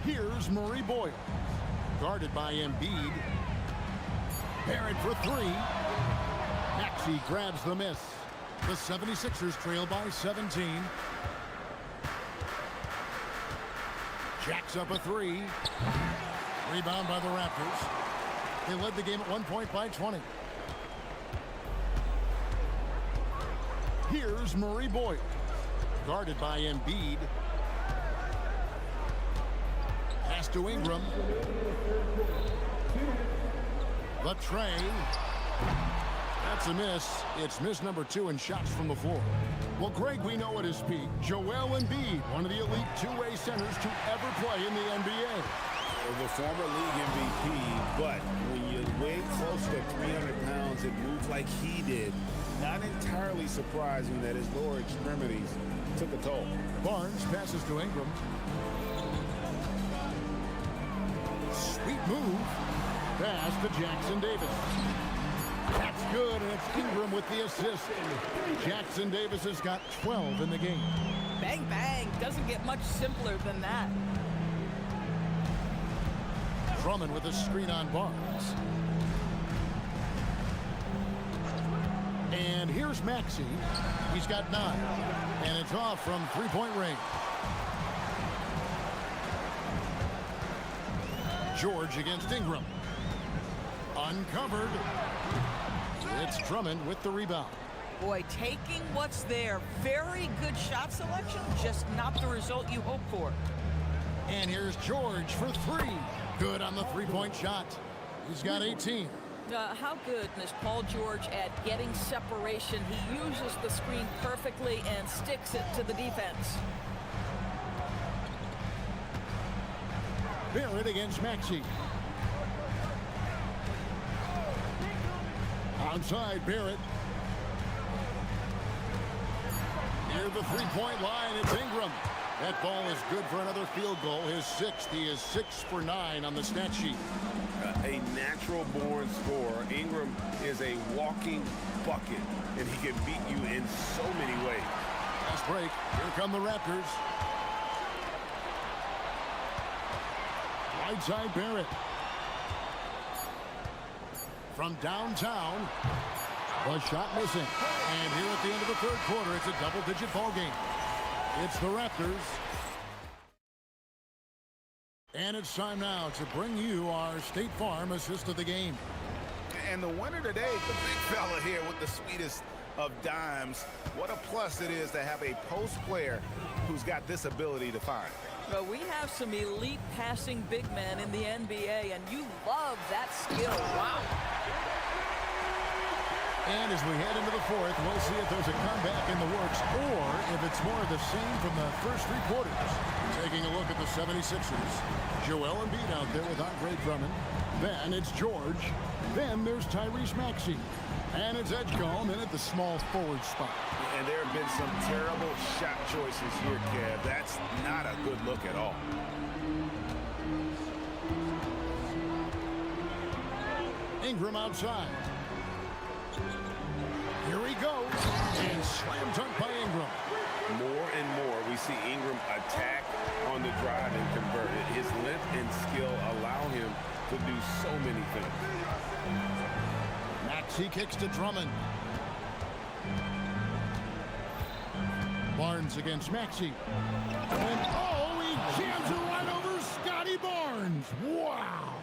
Here's Murray Boyle. Guarded by Embiid. Barrett for 3. Maxey grabs the miss. The 76ers trail by 17. Jacks up a 3. Rebound by the Raptors. They led the game at 1 point by 20. Here's Murray Boyle. Guarded by Embiid. Pass to Ingram. The tray. That's a miss. It's miss number 2 in shots from the floor. Well, Greg, we know at his peak, Joel Embiid, one of the elite two-way centers to ever play in the NBA. The former league MVP, but when you weigh close to 300 pounds and move like he did, not entirely surprising that his lower extremities took a toll. Barnes passes to Ingram. Sweet move. Pass to Jackson Davis. That's good, and it's Ingram with the assist. Jackson Davis has got 12 in the game. Bang, bang. Doesn't get much simpler than that. Drummond with a screen on Barnes. And here's Maxey. He's got 9. And it's off from three-point range. George against Ingram. Uncovered. It's Drummond with the rebound. Boy, taking what's there. Very good shot selection, just not the result you hope for. And here's George for 3. Good on the three-point shot. He's got 18. How good is Paul George at getting separation? He uses the screen perfectly and sticks it to the defense. Barrett against Maxey. Outside Barrett. Near the three-point line, it's Ingram. That ball is good for another field goal. His 6th. He is 6 for 9 on the stat sheet. A natural-born scorer. Ingram is a walking bucket, and he can beat you in so many ways. Fast break. Here come the Raptors. Right side Barrett. From downtown. The shot missing. And here at the end of the third quarter, it's a double-digit ball game. It's the Raptors. And it's time now to bring you our State Farm assist of the game. And the winner today, the big fella here with the sweetest of dimes. What a plus it is to have a post player who's got this ability to find. Well, we have some elite passing big men in the NBA, and you love that skill. Wow. And as we head into the fourth, we'll see if there's a comeback in the works or if it's more of the same from the first 3 quarters. Taking a look at the 76ers. Joel Embiid out there with Andre Drummond. Then it's George. Then there's Tyrese Maxey. And it's Edgecombe in at the small forward spot. And there have been some terrible shot choices here, Kev. That's not a good look at all. Ingram outside. Here he goes. And slam dunk by Ingram. More and more we see Ingram attack on the drive and convert it. His length and skill allow him to do so many things. Maxey kicks to Drummond. Barnes against Maxey. And oh, he jams it right over Barnes. Wow.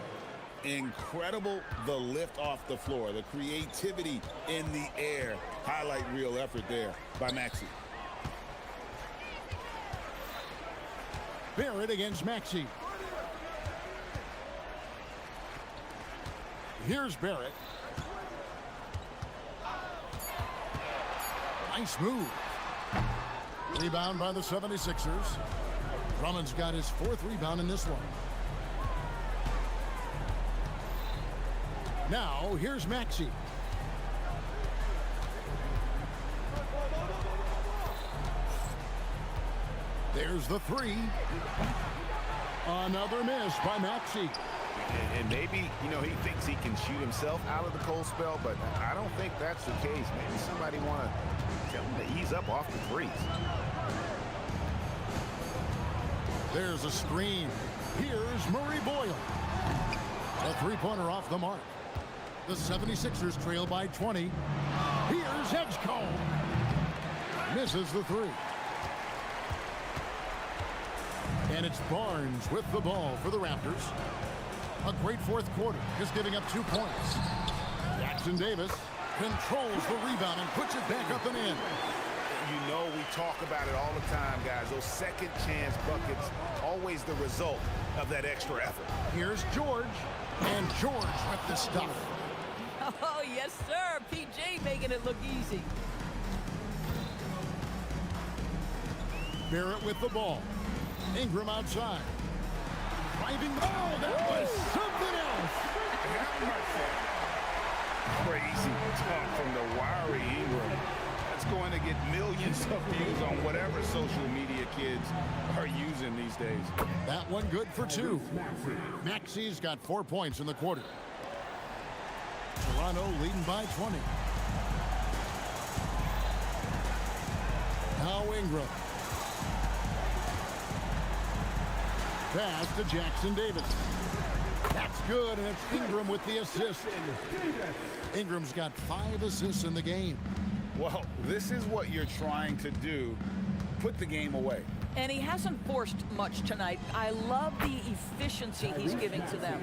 Incredible, the lift off the floor, the creativity in the air. Highlight real effort there by Maxey. Barrett against Maxey. Here's Barrett. Nice move. Rebound by the 76ers. Drummond's got his 4th rebound in this one. Now, here's Maxey. There's the 3. Another miss by Maxey. And maybe, he thinks he can shoot himself out of the cold spell, but I don't think that's the case. Maybe somebody want to tell him to ease up off the threes. There's a screen. Here's Murray Boyle. A 3-pointer off the mark. The 76ers trail by 20. Here's Edgecombe. Misses the 3. And it's Barnes with the ball for the Raptors. A great 4th quarter, just giving up 2 points. Jackson Davis controls the rebound and puts it back up and in. We talk about it all the time, guys. Those second chance buckets, always the result of that extra effort. Here's George. And George with the stuff. Oh, yes, sir. PJ making it look easy. Barrett with the ball. Ingram outside. Driving. Oh, that was something else. Crazy talk from the wiry Ingram. That's going to get millions of views on whatever social media kids are using these days. That one good for 2. Maxey's got 4 points in the quarter. Toronto leading by 20. Now Ingram. Pass to Jackson Davis. That's good, and it's Ingram with the assist. Ingram's got 5 assists in the game. Well, this is what you're trying to do. Put the game away. And he hasn't forced much tonight. I love the efficiency he's giving to them.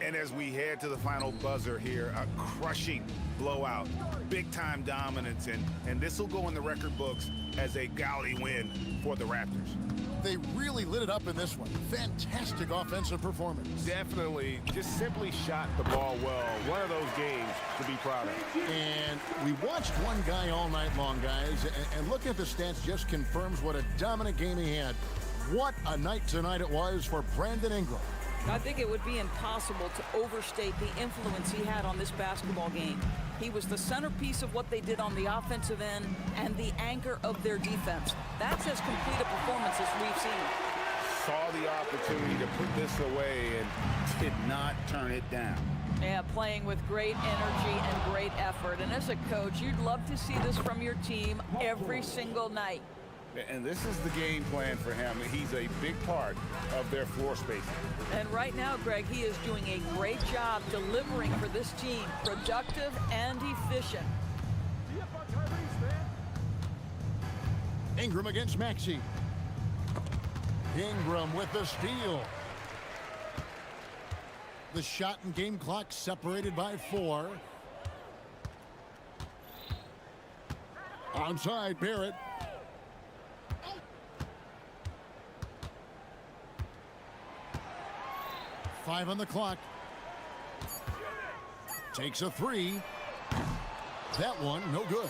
And as we head to the final buzzer here, a crushing blowout, big-time dominance, and this will go in the record books as a gaudy win for the Raptors. They really lit it up in this one. Fantastic offensive performance. Definitely, just simply shot the ball well. One of those games to be proud of. And we watched one guy all night long, guys, and looking at the stats just confirms what a dominant game he had. What a night tonight it was for Brandon Ingram. I think it would be impossible to overstate the influence he had on this basketball game. He was the centerpiece of what they did on the offensive end and the anchor of their defense. That's as complete a performance as we've seen. Saw the opportunity to put this away and did not turn it down. Yeah, playing with great energy and great effort. And as a coach, you'd love to see this from your team every single night. And this is the game plan for him. He's a big part of their floor spacing. And right now, Greg, he is doing a great job delivering for this team, productive and efficient. Ingram against Maxey. Ingram with the steal. The shot and game clock separated by 4. Onside, Barrett. Five on the clock. Takes a 3. That one, no good.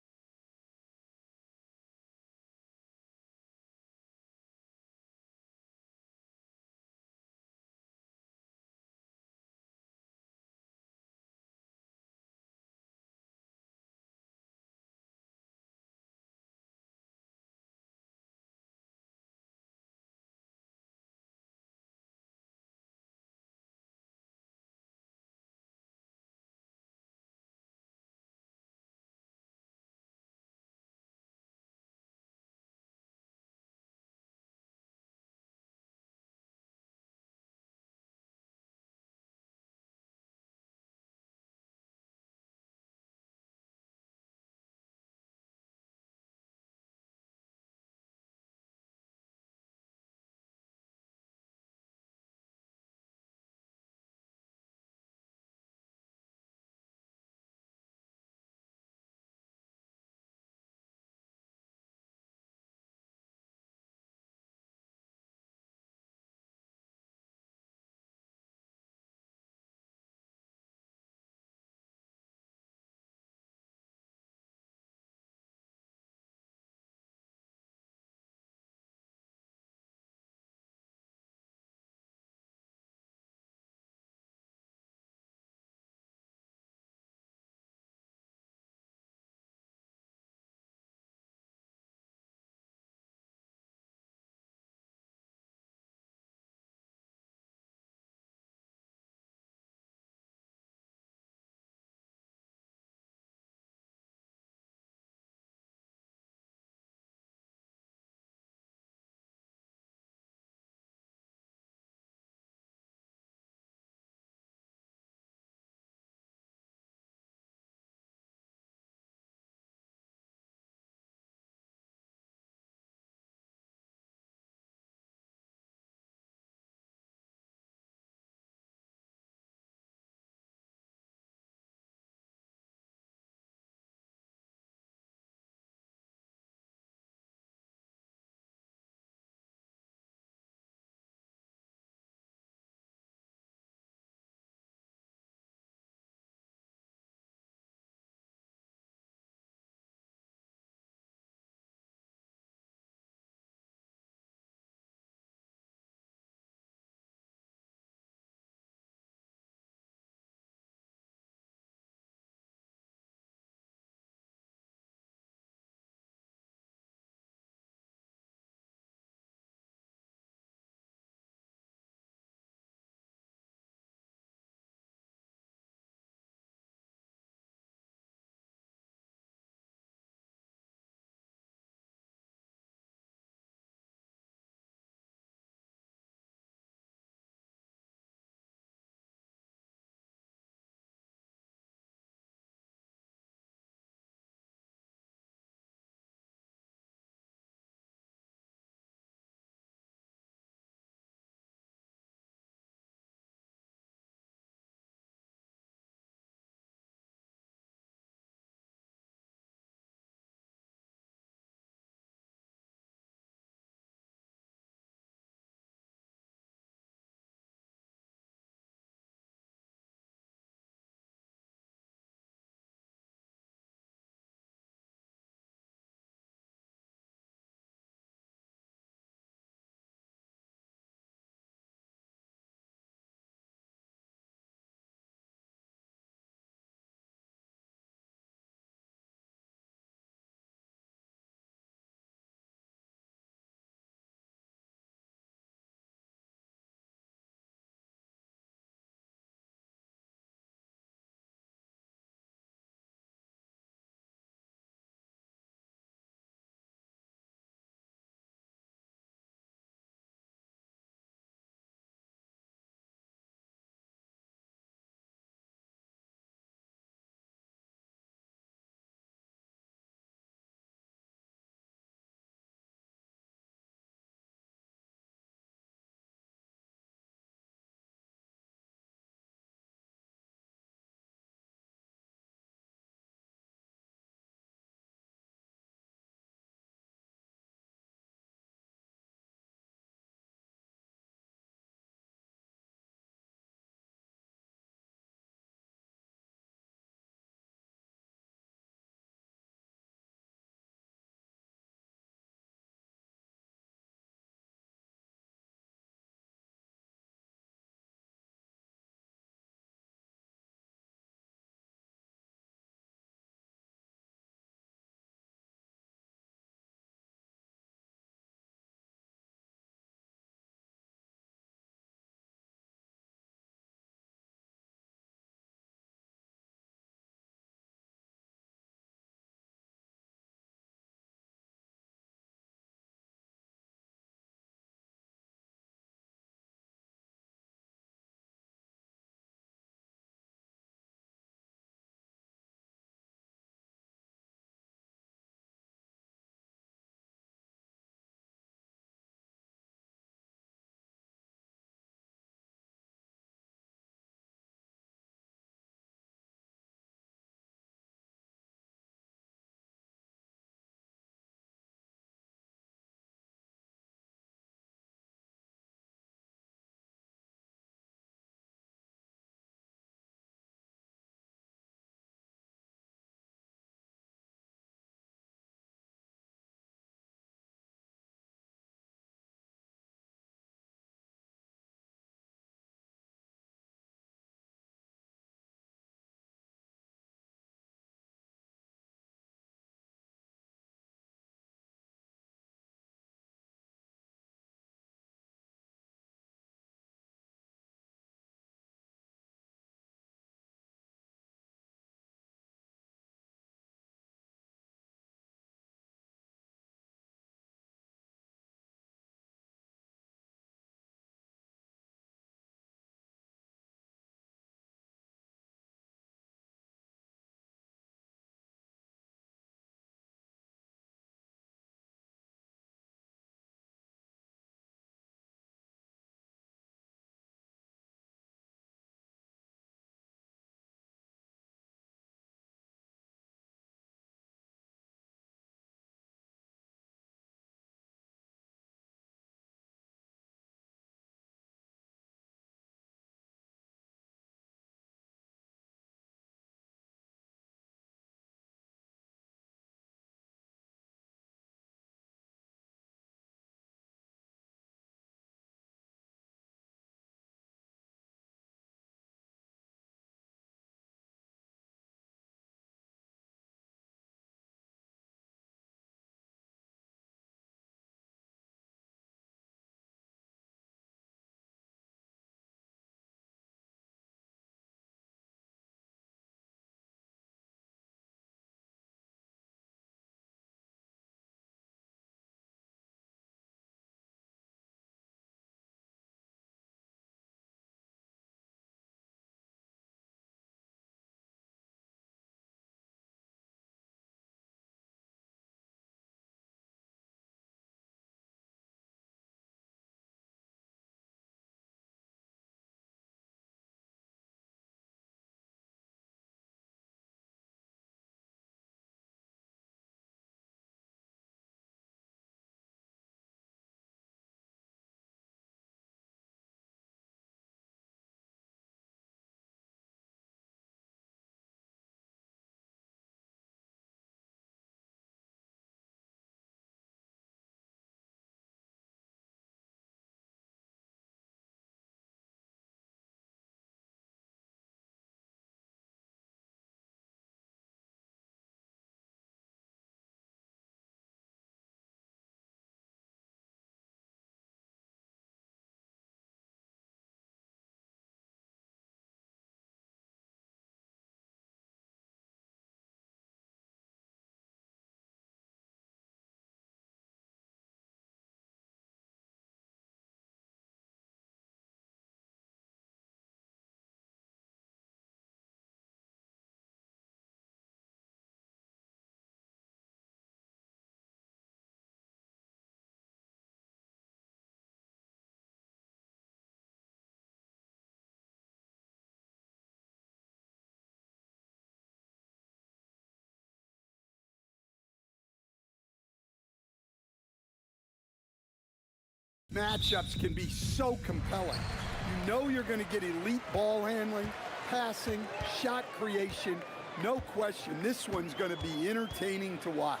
Matchups can be so compelling. You know you're going to get elite ball handling, passing, shot creation. No question, this one's going to be entertaining to watch.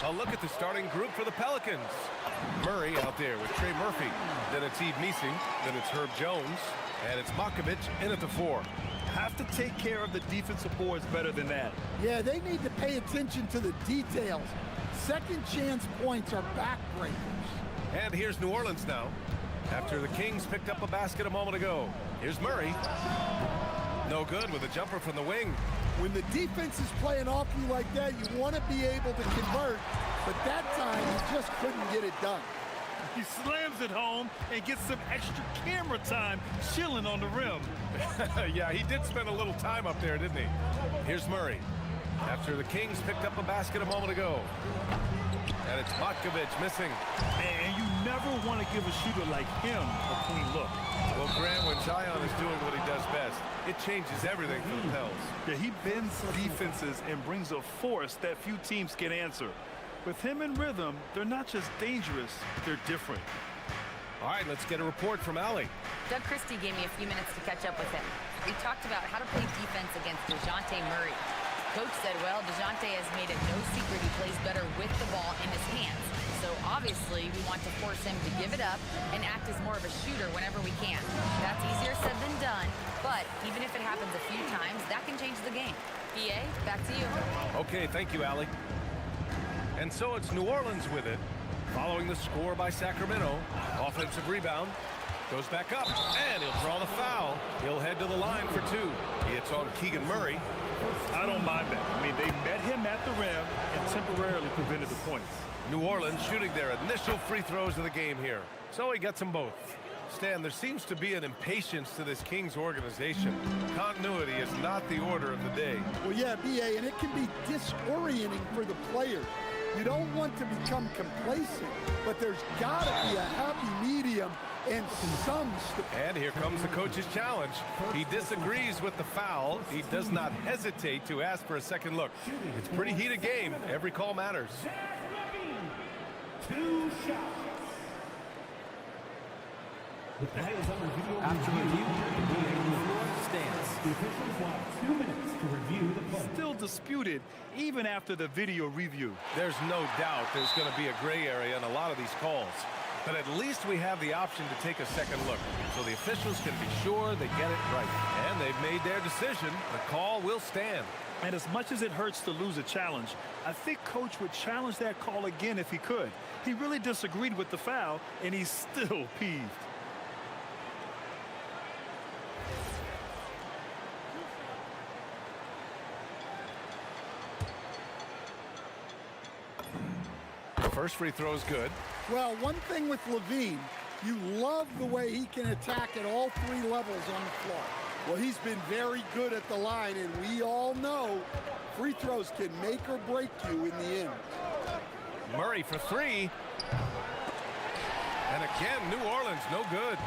A look at the starting group for the Pelicans. Murray out there with Trey Murphy. Then it's Eve Meesing. Then it's Herb Jones. And it's Makovich in at the 4. Have to take care of the defensive boards better than that. Yeah, they need to pay attention to the details. Second chance points are backbreakers. And here's New Orleans now. After the Kings picked up a basket a moment ago. Here's Murray. No good with a jumper from the wing. When the defense is playing off you like that, you want to be able to convert, but that time he just couldn't get it done. He slams it home and gets some extra camera time chilling on the rim. Yeah, he did spend a little time up there, didn't he? Here's Murray. After the Kings picked up a basket a moment ago. And it's Matkovich missing. And you never want to give a shooter like him a clean look. Well, Graham, when Zion is doing what he does best, it changes everything for the Pels. Yeah, he bends defenses and brings a force that few teams can answer. With him in rhythm, they're not just dangerous, they're different. All right, let's get a report from Allie. Doug Christie gave me a few minutes to catch up with him. We talked about how to play defense against DeJounte Murray. Coach said, well, DeJounte has made it no secret he plays better with the ball in his hands. So obviously, we want to force him to give it up and act as more of a shooter whenever we can. That's easier said than done, but even if it happens a few times, that can change the game. EA, back to you. Okay, thank you, Allie. And so it's New Orleans with it, following the score by Sacramento. Offensive rebound, goes back up, and he'll draw the foul. He'll head to the line for 2. It's on Keegan Murray. I don't mind that. I mean, they met him at the rim and temporarily prevented the points. New Orleans shooting their initial free throws of the game here. So he gets them both. Stan, there seems to be an impatience to this Kings organization. Continuity is not the order of the day. Well, yeah, BA, and it can be disorienting for the players. You don't want to become complacent, but there's got to be a happy medium and some... And here comes the coach's challenge. He disagrees with the foul. He does not hesitate to ask for a second look. It's a pretty heated game. Every call matters. 2 shots. The play is under video. After review, the floor stands. The officials want 2 minutes to review the play. Still disputed even after the video review. There's no doubt there's going to be a gray area in a lot of these calls. But at least we have the option to take a second look, so the officials can be sure they get it right. And they've made their decision. The call will stand. And as much as it hurts to lose a challenge, I think Coach would challenge that call again if he could. He really disagreed with the foul, and he's still peeved. First free throw is good. Well, one thing with Levine, you love the way he can attack at all 3 levels on the floor. Well, he's been very good at the line, and we all know free throws can make or break you in the end. Murray for 3. And again, New Orleans, no good.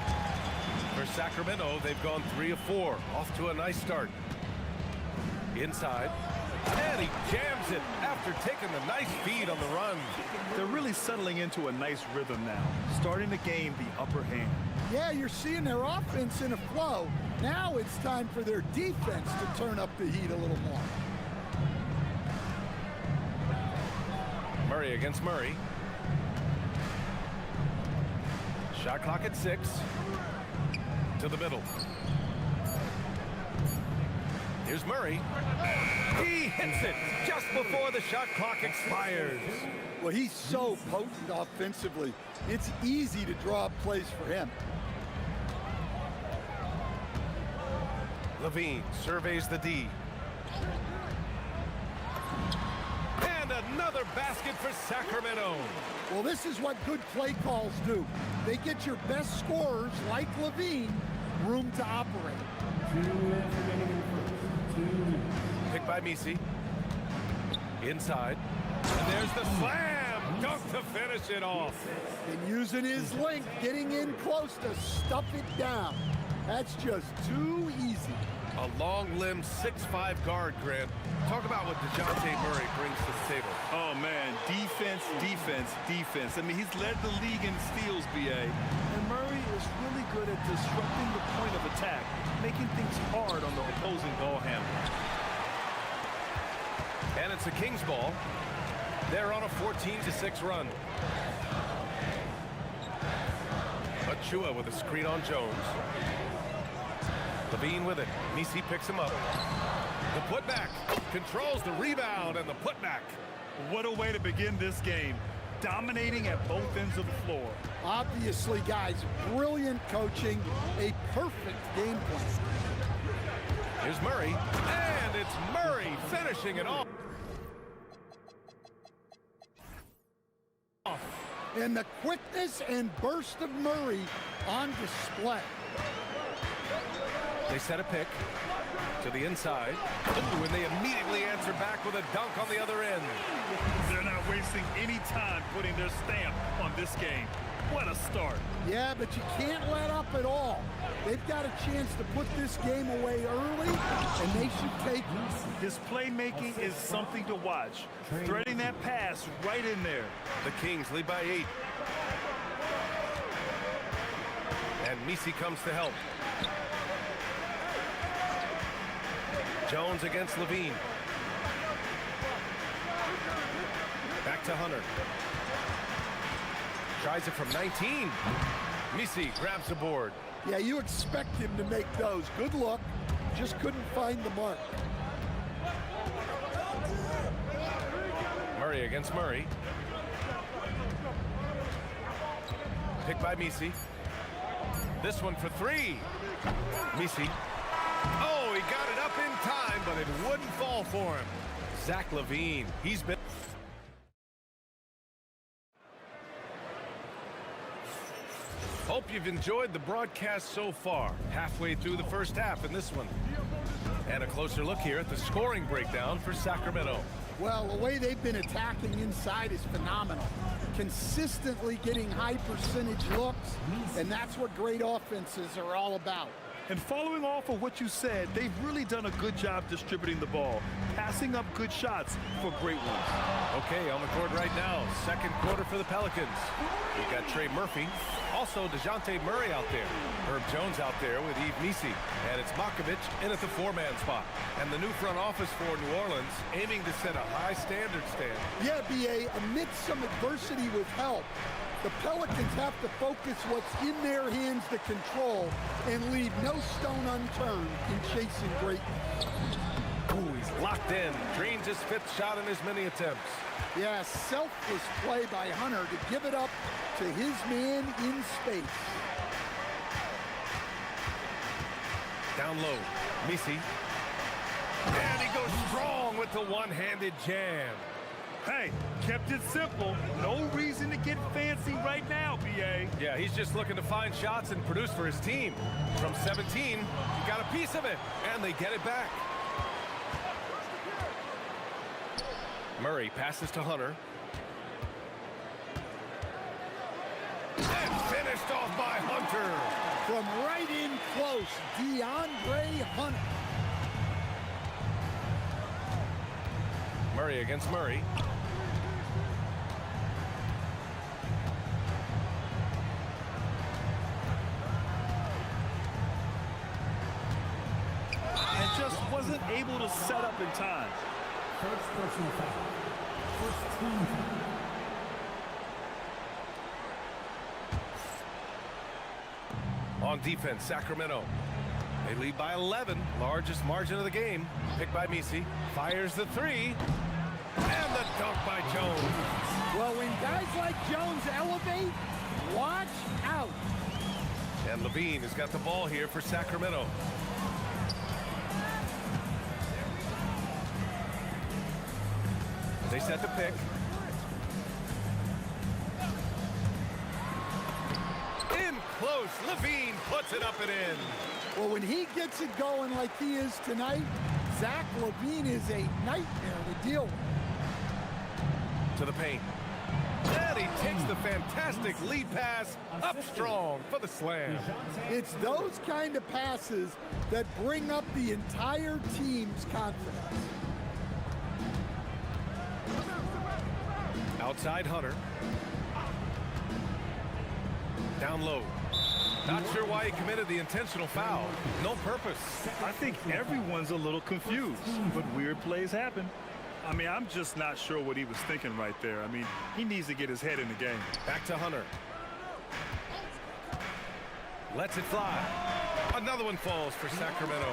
For Sacramento, they've gone 3 of 4. Off to a nice start. Inside. And he jams it after taking the nice feed on the run. They're really settling into a nice rhythm now, starting to gain the upper hand. Yeah, you're seeing their offense in a flow. Now it's time for their defense to turn up the heat a little more. Murray against Murray. Shot clock at 6. To the middle. Here's Murray. He hits it just before the shot clock expires. Well, he's so potent offensively. It's easy to draw up plays for him. Levine surveys the D. And another basket for Sacramento. Well, this is what good play calls do. They get your best scorers, like Levine, room to operate. 2 minutes remaining in the first. 2 minutes. Picked by Misi. Inside. And there's the slam. Dunk to finish it off. And using his length, getting in close to stuff it down. That's just too easy. A long-limbed 6'5" guard, Grant. Talk about what DeJounte Murray brings to the table. Oh, man, defense, defense, defense. I mean, he's led the league in steals, BA. And Murray is really good at disrupting the point of attack, making things hard on the opposing ball handler. And it's a Kings ball. They're on a 14-6 run. Achua with a screen on Jones. Levine with it. Misi picks him up. The putback. Controls the rebound and the putback. What a way to begin this game. Dominating at both ends of the floor. Obviously, guys, brilliant coaching, a perfect game plan. Here's Murray. And it's Murray finishing it off. And the quickness and burst of Murray on display. They set a pick to the inside. Ooh, and they immediately answer back with a dunk on the other end. They're not wasting any time putting their stamp on this game. What a start. Yeah, but you can't let up at all. They've got a chance to put this game away early, and they should take it. His playmaking is something to watch. Threading that pass right in there. The Kings lead by 8. And Misi comes to help. Jones against Levine. Back to Hunter. Tries it from 19. Misi grabs the board. Yeah, you expect him to make those. Good luck. Just couldn't find the mark. Murray against Murray. Picked by Misi. This one for 3. Misi. Oh, he got it up in time, but it wouldn't fall for him. Zach Levine. He's been... Hope you've enjoyed the broadcast so far. Halfway through the first half in this one. And a closer look here at the scoring breakdown for Sacramento. Well, the way they've been attacking inside is phenomenal. Consistently getting high percentage looks, and that's what great offenses are all about. And following off of what you said, they've really done a good job distributing the ball, passing up good shots for great ones. Okay, on the court right now, second quarter for the Pelicans. We've got Trey Murphy, also DeJounte Murray out there, Herb Jones out there with Yves Misi, and it's Makovich in at the 4-man spot. And the new front office for New Orleans aiming to set a high standard, Stan. Yeah, BA, amidst some adversity with help, the Pelicans have to focus what's in their hands to control and leave no stone unturned in chasing greatness. Ooh, he's locked in. Drains his 5th shot in as many attempts. Yeah, selfless play by Hunter to give it up to his man in space. Down low, Misi. And he goes strong with the one-handed jam. Hey, kept it simple. No reason to get fancy right now, BA. Yeah, he's just looking to find shots and produce for his team. From 17, he got a piece of it, and they get it back. Murray passes to Hunter. And finished off by Hunter. From right in close, DeAndre Hunter. Murray against Murray. And just wasn't able to set up in time. First personal foul. First team foul. On defense, Sacramento. They lead by 11, largest margin of the game. Picked by Misi, fires the 3, and the dunk by Jones. Well, when guys like Jones elevate, watch out. And Levine has got the ball here for Sacramento. They set the pick. In close, Levine puts it up and in. Well, when he gets it going like he is tonight, Zach Levine is a nightmare to deal with. To the paint. And he takes the fantastic lead pass up strong for the slam. It's those kind of passes that bring up the entire team's confidence. Outside Hunter. Down low. Not sure why he committed the intentional foul. No purpose. I think everyone's a little confused, but weird plays happen. I mean, I'm just not sure what he was thinking right there. I mean, he needs to get his head in the game. Back to Hunter. Lets it fly. Another one falls for Sacramento.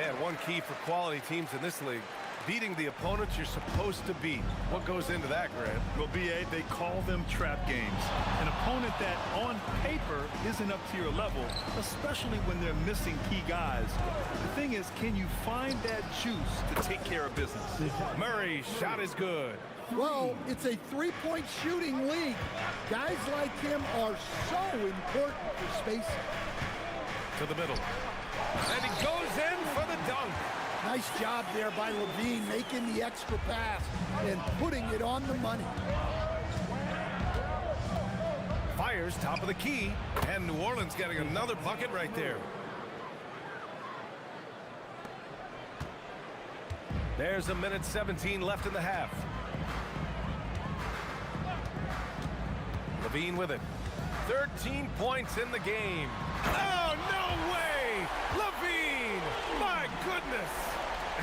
And one key for quality teams in this league: beating the opponents you're supposed to beat. What goes into that, Grant? Well, B.A., they call them trap games. An opponent that, on paper, isn't up to your level, especially when they're missing key guys. The thing is, can you find that juice to take care of business? Murray's shot is good. Well, it's a three-point shooting league. Guys like him are so important for spacing. To the middle. And he goes in for the dunk. Nice job there by Levine, making the extra pass and putting it on the money. Fires top of the key, and New Orleans getting another bucket right there. There's a minute 17 left in the half. Levine with it. 13 points in the game. Oh, no way! Levine! My goodness!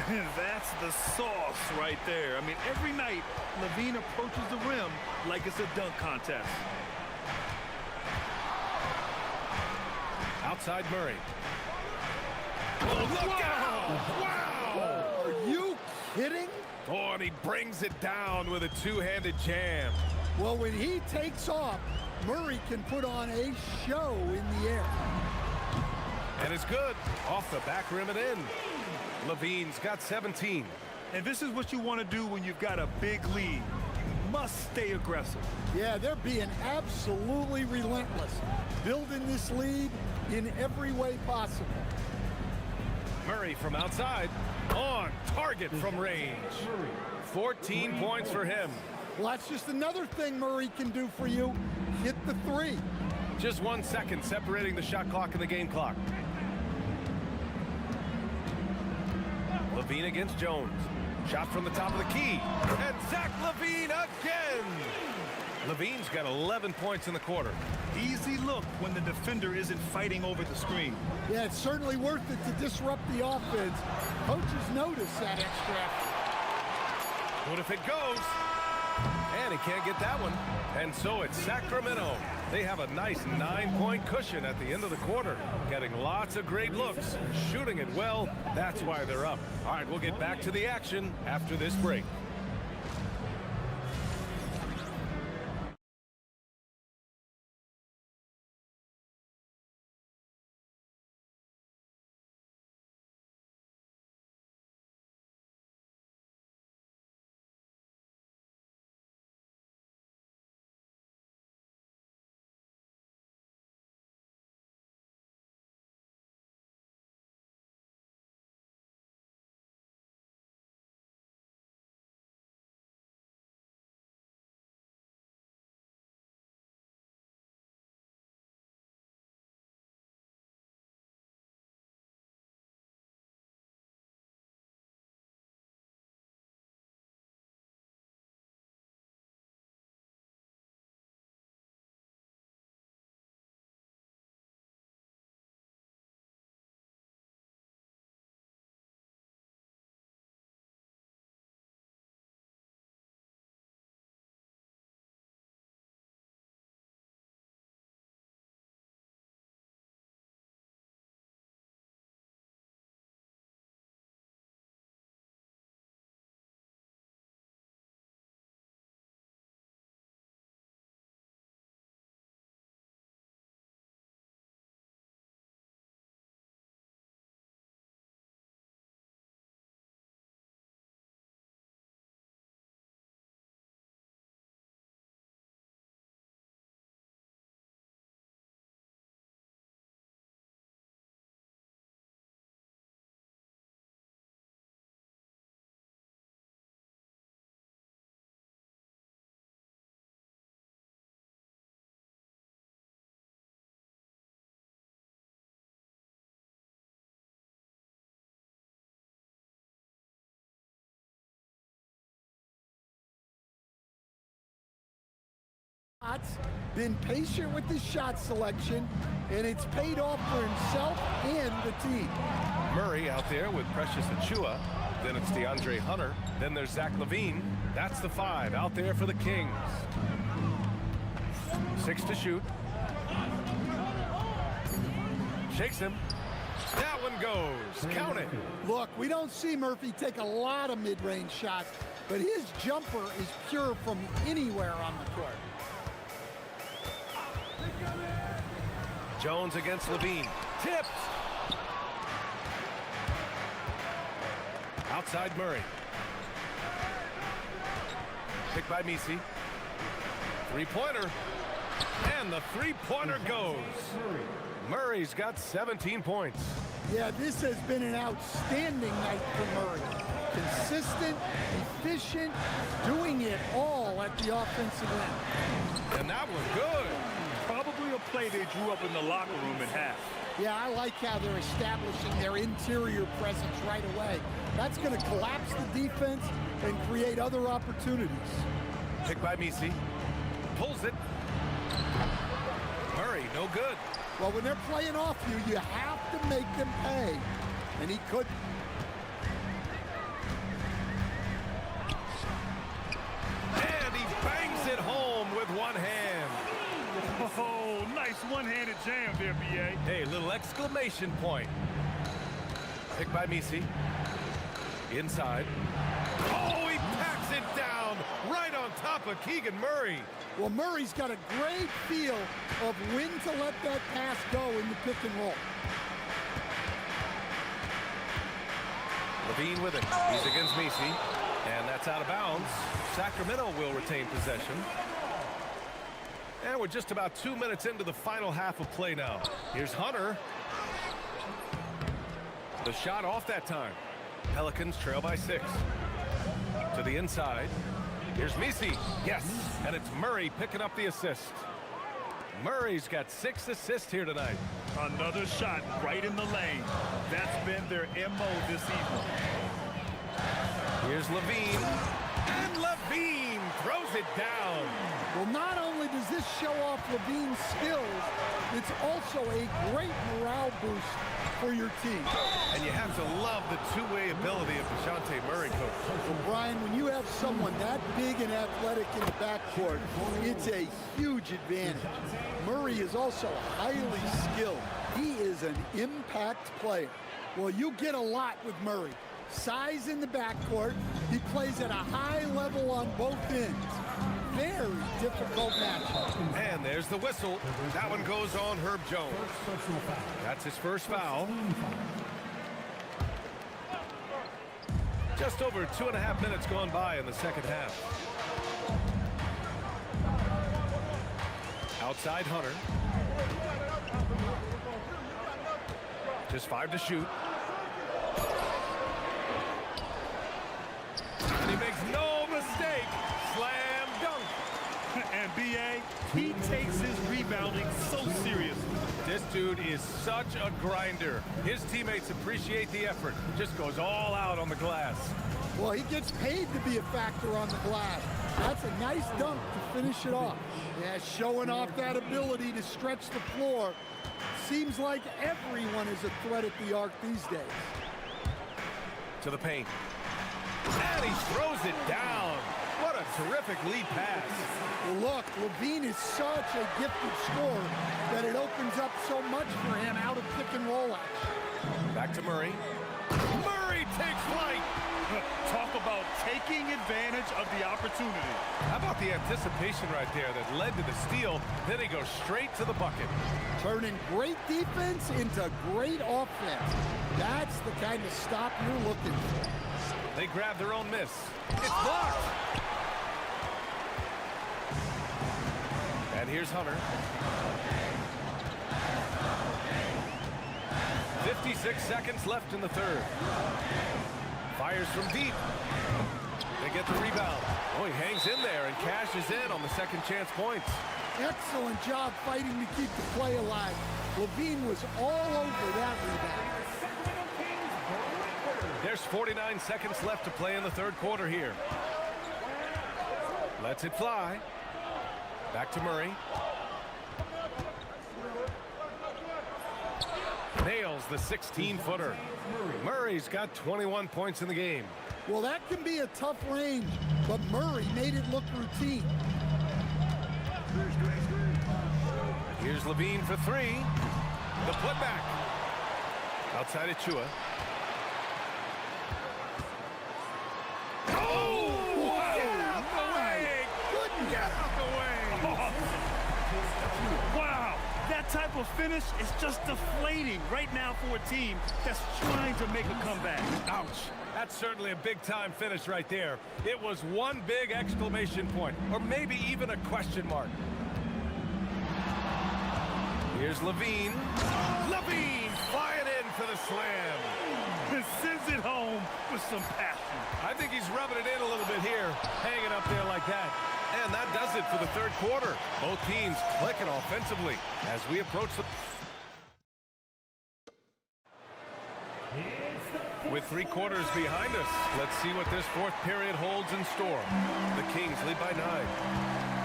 And that's the sauce right there. I mean, every night, Levine approaches the rim like it's a dunk contest. Outside Murray. Oh, look out! Wow! Are you kidding? Oh, and he brings it down with a two-handed jam. Well, when he takes off, Murray can put on a show in the air. And it's good. Off the back rim and in. Levine's got 17. And this is what you want to do when you've got a big lead. You must stay aggressive. Yeah, they're being absolutely relentless, building this lead in every way possible. Murray from outside, on target from range. 14 points for him. Well, that's just another thing Murray can do for you. Hit the three. Just 1 second separating the shot clock and the game clock. Levine against Jones. Shot from the top of the key. And Zach Levine again. Levine's got 11 points in the quarter. Easy look when the defender isn't fighting over the screen. Yeah, it's certainly worth it to disrupt the offense. Coaches notice that extra effort. What if it goes? And he can't get that one. And so it's Sacramento. They have a nice 9-point cushion at the end of the quarter. Getting lots of great looks. Shooting it well. That's why they're up. All right, we'll get back to the action after this break. shots, been patient with his shot selection, and it's paid off for himself and the team. Murray out there with Precious Achua. Then it's DeAndre Hunter. Then there's Zach LaVine. That's the 5 out there for the Kings. 6 to shoot. Shakes him. That one goes. Count it. Look, we don't see Murphy take a lot of mid-range shots, but his jumper is pure from anywhere on the court. Jones against LaVine. Tipped. Outside Murray. Picked by Misi. Three-pointer. And the three-pointer goes. Murray's got 17 points. Yeah, this has been an outstanding night for Murray. Consistent, efficient, doing it all at the offensive end. And that was good. Probably a play they drew up in the locker room at half. Yeah, I like how they're establishing their interior presence right away. That's going to collapse the defense and create other opportunities. Picked by Misi. Pulls it. Murray, no good. Well, when they're playing off you, you have to make them pay. And he couldn't. And he bangs it home with one hand. Oh, nice one-handed jam there, B.A. Hey, little exclamation point. Picked by Misi. Inside. Oh, he packs it down right on top of Keegan Murray. Well, Murray's got a great feel of when to let that pass go in the pick and roll. LaVine with it. He's against Misi. And that's out of bounds. Sacramento will retain possession. And we're just about 2 minutes into the final half of play now. Here's Hunter. The shot off that time. Pelicans trail by 6. To the inside. Here's Misi. Yes. And it's Murray picking up the assist. Murray's got 6 assists here tonight. Another shot right in the lane. That's been their MO this evening. Here's LaVine. And LaVine throws it down. Well, not only does this show off LaVine's skills, it's also a great morale boost for your team. And you have to love the two-way ability of DeJounte Murray, coach. Well, Brian, when you have someone that big and athletic in the backcourt, it's a huge advantage. Murray is also highly skilled. He is an impact player. Well, you get a lot with Murray. Size in the backcourt. He plays at a high level on both ends. Very difficult matchup. And there's the whistle. That one goes on Herb Jones. That's his first foul. Just over 2.5 minutes gone by in the second half. Outside Hunter. Just 5 to shoot. And he makes no mistake. Slam dunk. And B.A., he takes his rebounding so seriously. This dude is such a grinder. His teammates appreciate the effort. Just goes all out on the glass. Well, he gets paid to be a factor on the glass. That's a nice dunk to finish it off. Yeah, showing off that ability to stretch the floor. Seems like everyone is a threat at the arc these days. To the paint. And he throws it down. What a terrific lead pass. Well, look, LaVine is such a gifted scorer that it opens up so much for him out of pick and roll action. Back to Murray. Murray takes flight. Talk about taking advantage of the opportunity. How about the anticipation right there that led to the steal? Then he goes straight to the bucket. Turning great defense into great offense. That's the kind of stop you're looking for. They grab their own miss. It's blocked. And here's Hunter. 56 seconds left in the third. Fires from deep. They get the rebound. Oh, he hangs in there and cashes in on the second chance points. Excellent job fighting to keep the play alive. LaVine was all over that rebound. There's 49 seconds left to play in the third quarter here. Lets it fly. Back to Murray. Nails the 16-footer. Murray's got 21 points in the game. Well, that can be a tough range, but Murray made it look routine. Here's Levine for three. The putback. Outside of Chua. Wow, that type of finish is just deflating right now for a team that's trying to make a comeback. Ouch. That's certainly a big-time finish right there. It was one big exclamation point, or maybe even a question mark. Here's Levine. Levine flying in for the slam. And sends it home with some passion. I think he's rubbing it in a little bit here, hanging up there like that. And that does it for the third quarter. Both teams clicking offensively as we approach the... With 3 quarters behind us, let's see what this fourth period holds in store. The Kings lead by 9.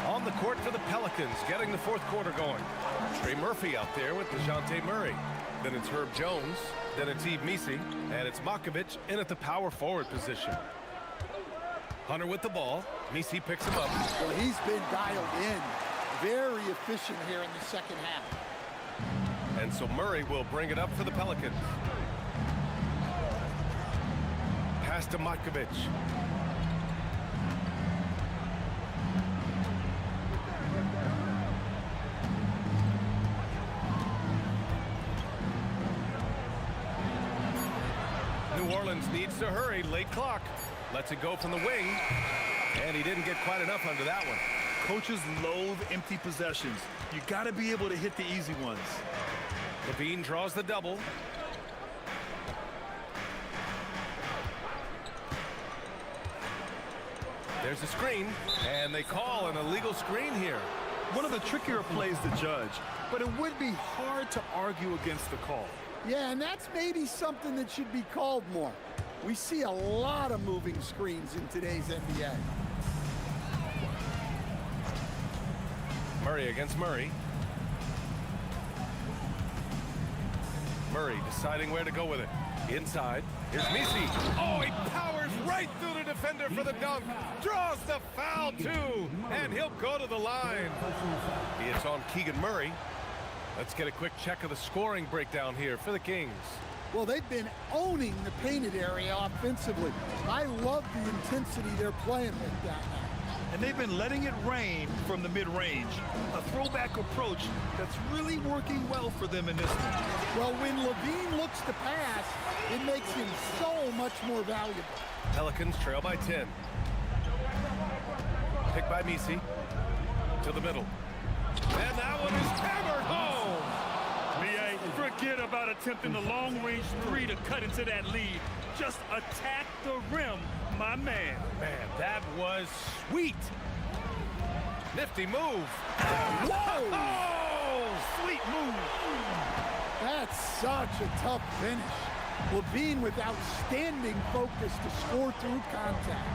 On the court for the Pelicans, getting the fourth quarter going. Trey Murphy out there with DeJounte Murray. Then it's Herb Jones. Then it's Yves Missi. And it's Makovich in at the power forward position. Hunter with the ball. Missi picks him up. Well, he's been dialed in. Very efficient here in the second half. And so Murray will bring it up for the Pelicans. Pass to Makovich. New Orleans needs to hurry. Late clock. Lets it go from the wing. And he didn't get quite enough under that one. Coaches loathe empty possessions. You got to be able to hit the easy ones. Levine draws the double. There's a screen, and they call an illegal screen here. One of the trickier plays to judge, but it would be hard to argue against the call. Yeah, and that's maybe something that should be called more. We see a lot of moving screens in today's NBA. Murray against Murray. Murray deciding where to go with it. Inside. Here's Missi. Oh, he powers right through the defender for the dunk. Draws the foul, too. And he'll go to the line. It's on Keegan Murray. Let's get a quick check of the scoring breakdown here for the Kings. Well, they've been owning the painted area offensively. I love the intensity they're playing with down there. And they've been letting it rain from the mid-range. A throwback approach that's really working well for them in this one. Well, when Levine looks to pass, it makes him so much more valuable. Pelicans trail by 10. Picked by Missi. To the middle. And that one is hammered home. Forget about attempting the long-range three to cut into that lead. Just attack the rim, my man. Man, that was sweet. Nifty move. Whoa! Oh, sweet move. That's such a tough finish. Levine with outstanding focus to score through contact.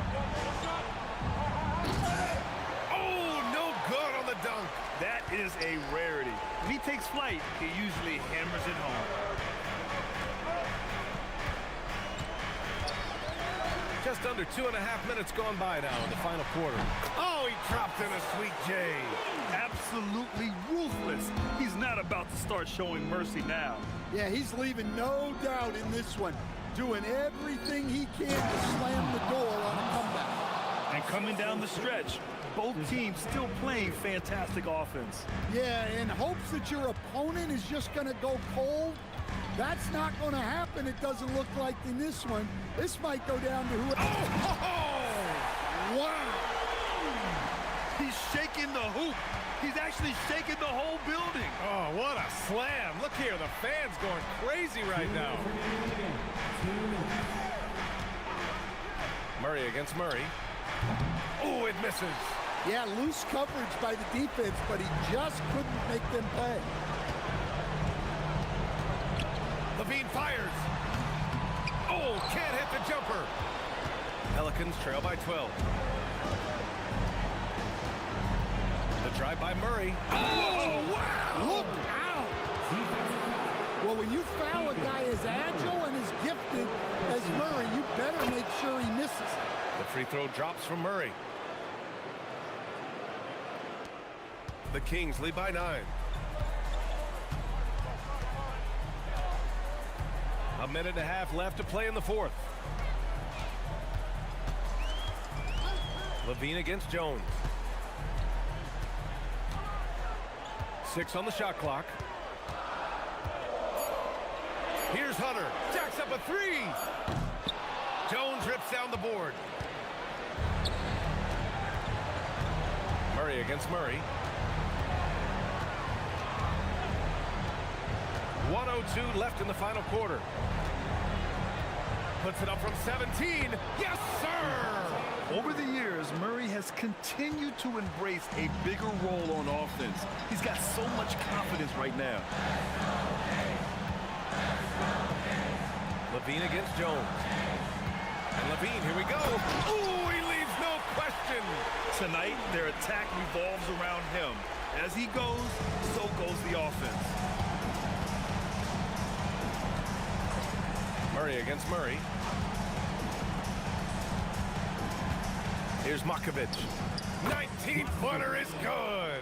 Oh, no good on the dunk. That is a rarity. When he takes flight, he usually hammers it home. Just under 2.5 minutes gone by now in the final quarter. Oh, he dropped in a sweet J. Absolutely ruthless. He's not about to start showing mercy now. Yeah, he's leaving no doubt in this one. Doing everything he can to slam the door on a comeback. And coming down the stretch, both teams still playing fantastic offense. Yeah, in hopes that your opponent is just going to go cold. That's not going to happen, it doesn't look like in this one. This might go down to who... Oh! Wow! He's shaking the hoop. He's actually shaking the whole building. Oh, what a slam. Look here, the fans going crazy right now. Murray against Murray. Oh, it misses. Yeah, loose coverage by the defense, but he just couldn't make them pay. Levine fires. Oh, can't hit the jumper. Pelicans trail by 12. The drive by Murray. Oh, wow! Look out! Well, when you foul a guy as agile and as gifted as Murray, you better make sure he misses. The free throw drops from Murray. The Kings lead by 9. A minute and a half left to play in the fourth. Levine against Jones. 6 on the shot clock. Here's Hunter. Jacks up a 3. Jones rips down the board. Murray against Murray. 1:02 left in the final quarter. Puts it up from 17. Yes, sir! Over the years, Murray has continued to embrace a bigger role on offense. He's got so much confidence right now. Levine against Jones. And Levine, here we go. Ooh, he leaves no question. Tonight, their attack revolves around him. As he goes, so goes the offense. Murray against Murray. Here's Makovic. 19-footer is good.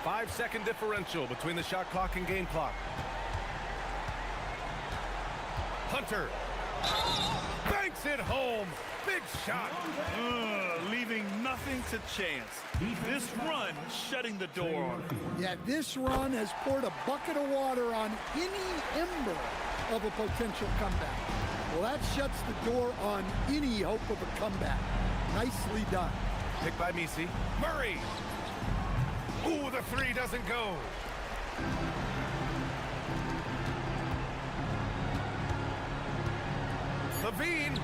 5-second differential between the shot clock and game clock. Hunter banks it home. Big shot. Leaving nothing to chance. This run shutting the door on him. Yeah, this run has poured a bucket of water on any ember of a potential comeback. Well, that shuts the door on any hope of a comeback. Nicely done. Picked by Misi. Murray. Ooh, the 3 doesn't go. Levine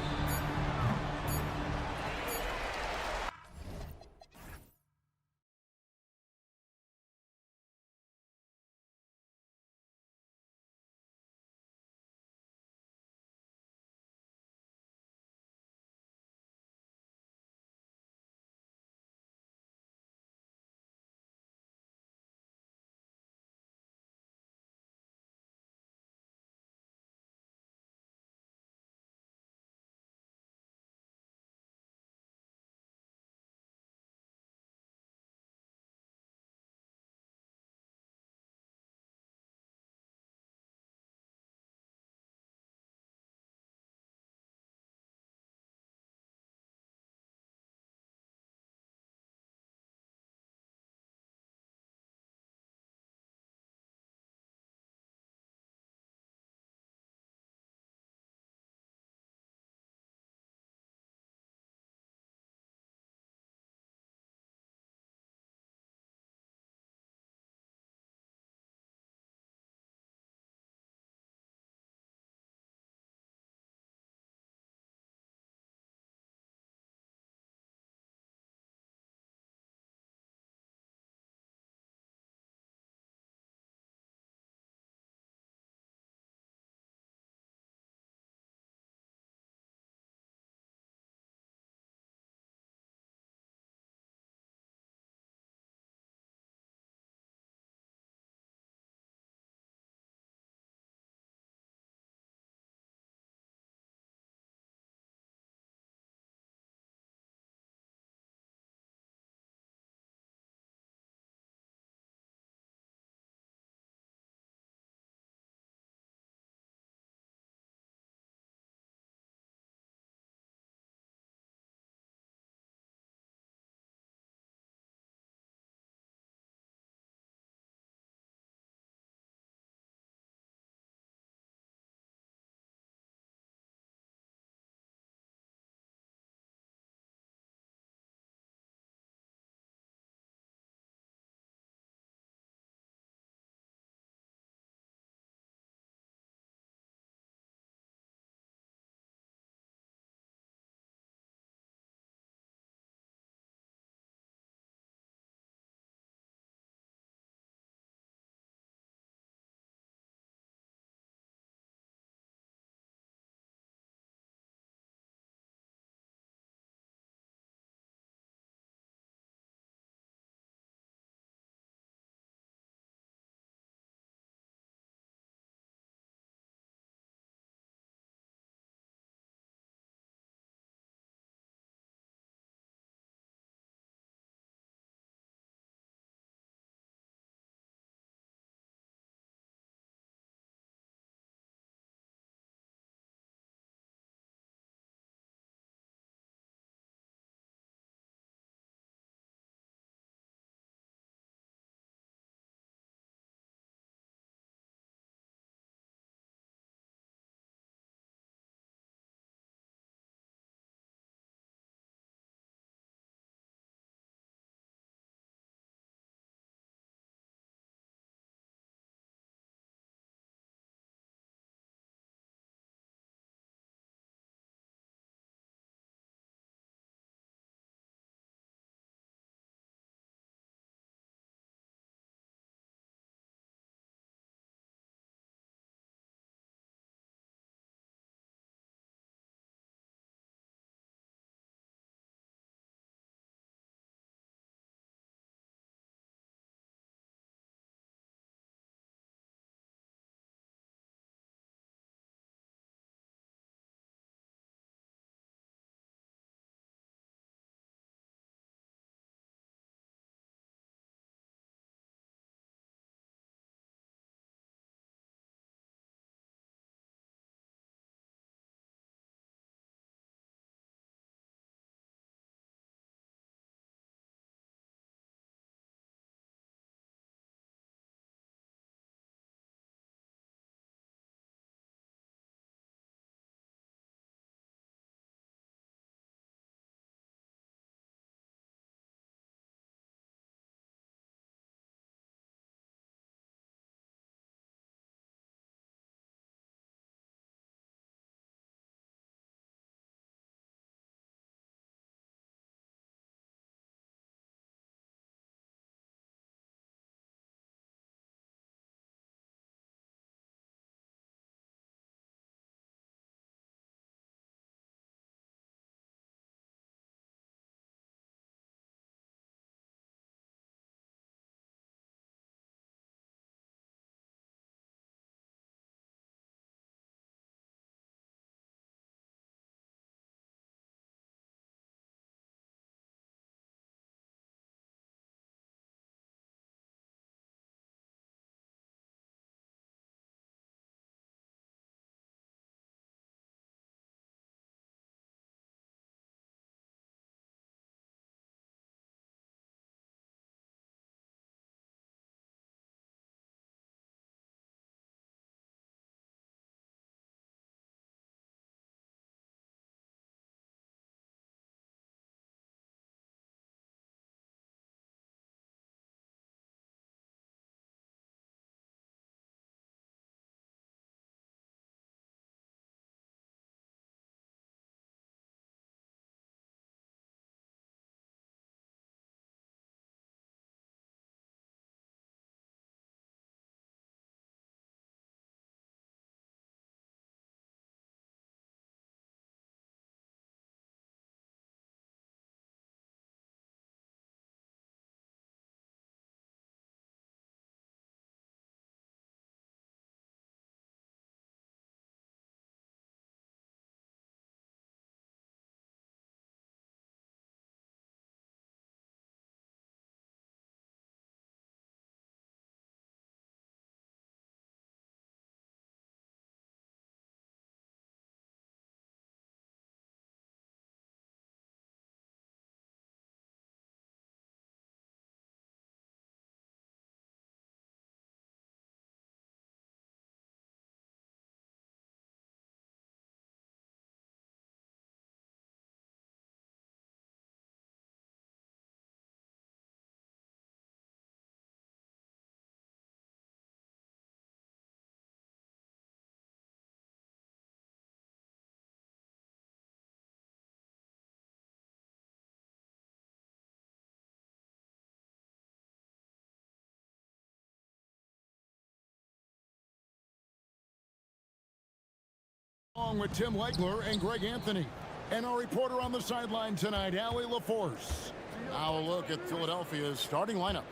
Along with Tim Legler and Greg Anthony. And our reporter on the sideline tonight, Allie LaForce. Now a look at Philadelphia's starting lineup.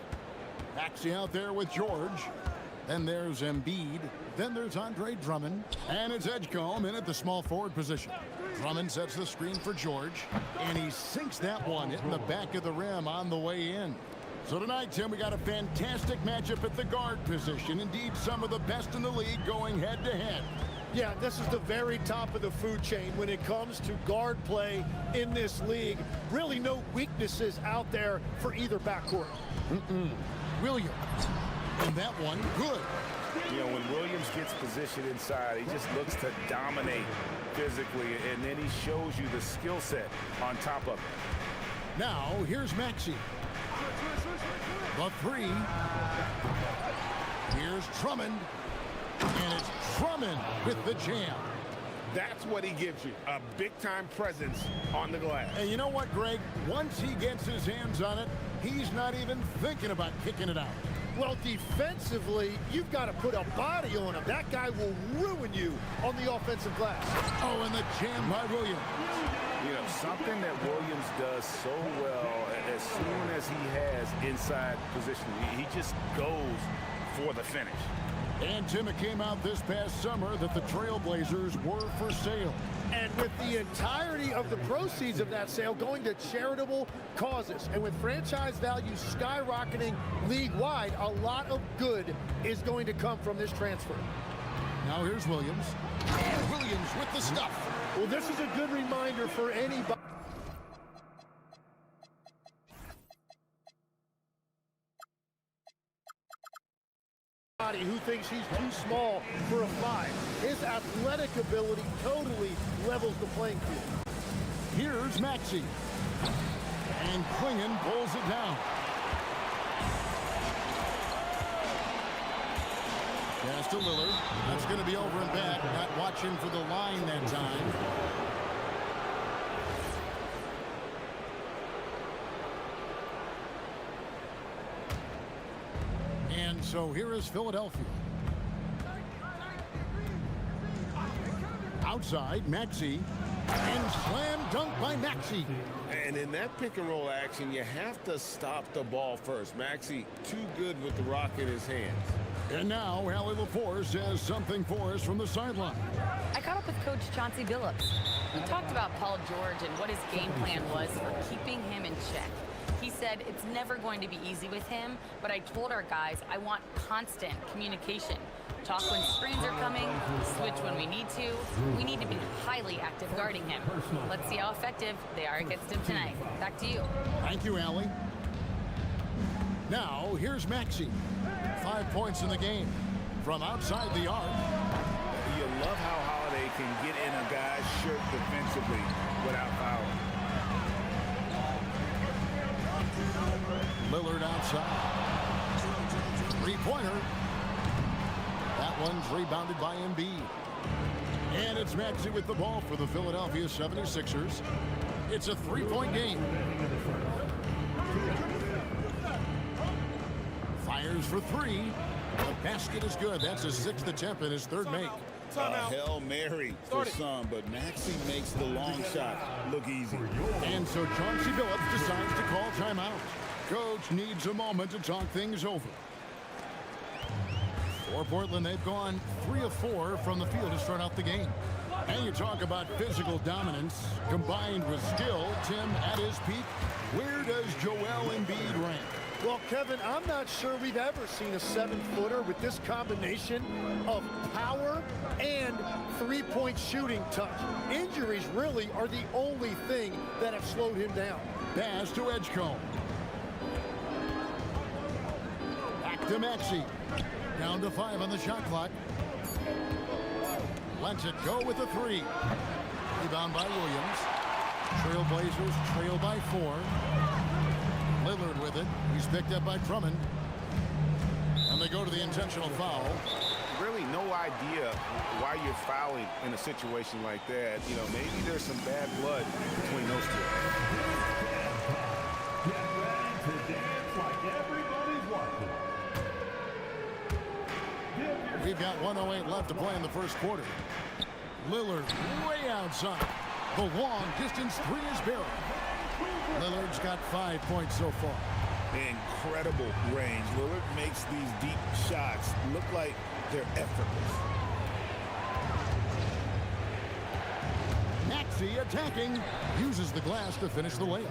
Maxey out there with George. Then there's Embiid. Then there's Andre Drummond. And it's Edgecombe in at the small forward position. Drummond sets the screen for George. And he sinks that one, hitting the back of the rim on the way in. So tonight, Tim, we got a fantastic matchup at the guard position. Indeed, some of the best in the league going head-to-head. Yeah, this is the very top of the food chain when it comes to guard play in this league. Really no weaknesses out there for either backcourt. Williams. And that one, good. You know, when Williams gets positioned inside, he just looks to dominate physically, and then he shows you the skill set on top of it. Now, here's Maxey. The three. Here's Drummond. And it's Drummond with the jam. That's what he gives you, a big-time presence on the glass. And you know what, Greg? Once he gets his hands on it, he's not even thinking about kicking it out. Well, defensively, you've got to put a body on him. That guy will ruin you on the offensive glass. Oh, and the jam by Williams. You know, something that Williams does so well, as soon as he has inside position, he just goes for the finish. And Tim, it came out this past summer that the Trailblazers were for sale. And with the entirety of the proceeds of that sale going to charitable causes, and with franchise values skyrocketing league-wide, a lot of good is going to come from this transfer. Now here's Williams. And Williams with the stuff. Well, this is a good reminder for anybody who thinks he's too small for a 5. His athletic ability totally levels the playing field. Here's Maxey. And Klingon pulls it down. Pass to Lillard. That's going to be over and back. Not watching for the line that time. And so here is Philadelphia. Outside, Maxey. And slam dunk by Maxey. And in that pick and roll action, you have to stop the ball first. Maxey too good with the rock in his hands. And now Allie LaForce has something for us from the sideline. I caught up with Coach Chauncey Billups. We talked about Paul George and what his game plan was for keeping him in check. He said it's never going to be easy with him, but I told our guys I want constant communication. Talk when screens are coming, switch when we need to. We need to be highly active guarding him. Let's see how effective they are against him tonight. Back to you. Thank you, Allie. Now, here's Maxey. 5 points in the game from outside the arc. You love how Holiday can get in a guy's shirt defensively without fouling. Lillard outside. Three-pointer. That one's rebounded by Embiid. And it's Maxey with the ball for the Philadelphia 76ers. It's a three-point game. Fires for three. The basket is good. That's his 6th attempt and his 3rd make. A Hail Mary for some, but Maxey makes the long shot look easy. And so Chauncey Billups decides to call timeout. Coach needs a moment to talk things over. For Portland, they've gone 3 of 4 from the field to start out the game. And you talk about physical dominance combined with skill. Tim, at his peak, where does Joel Embiid rank? Well, Kevin, I'm not sure we've ever seen a 7-footer with this combination of power and three-point shooting touch. Injuries really are the only thing that have slowed him down. Pass to Edgecombe. Back to Maxey. Down to 5 on the shot clock. Lets it go with a 3. Rebound by Williams. Trailblazers trail by 4. Lillard with it. He's picked up by Drummond. And they go to the intentional foul. Really no idea why you're fouling in a situation like that. You know, maybe there's some bad blood between those two. Get ready to dance like everybody's watching. We've got 1:08 left to play in the first quarter. Lillard way outside. The long-distance three is buried. Lillard's got 5 points so far. Incredible range. Lillard makes these deep shots look like they're effortless. Maxey attacking. Uses the glass to finish the layup.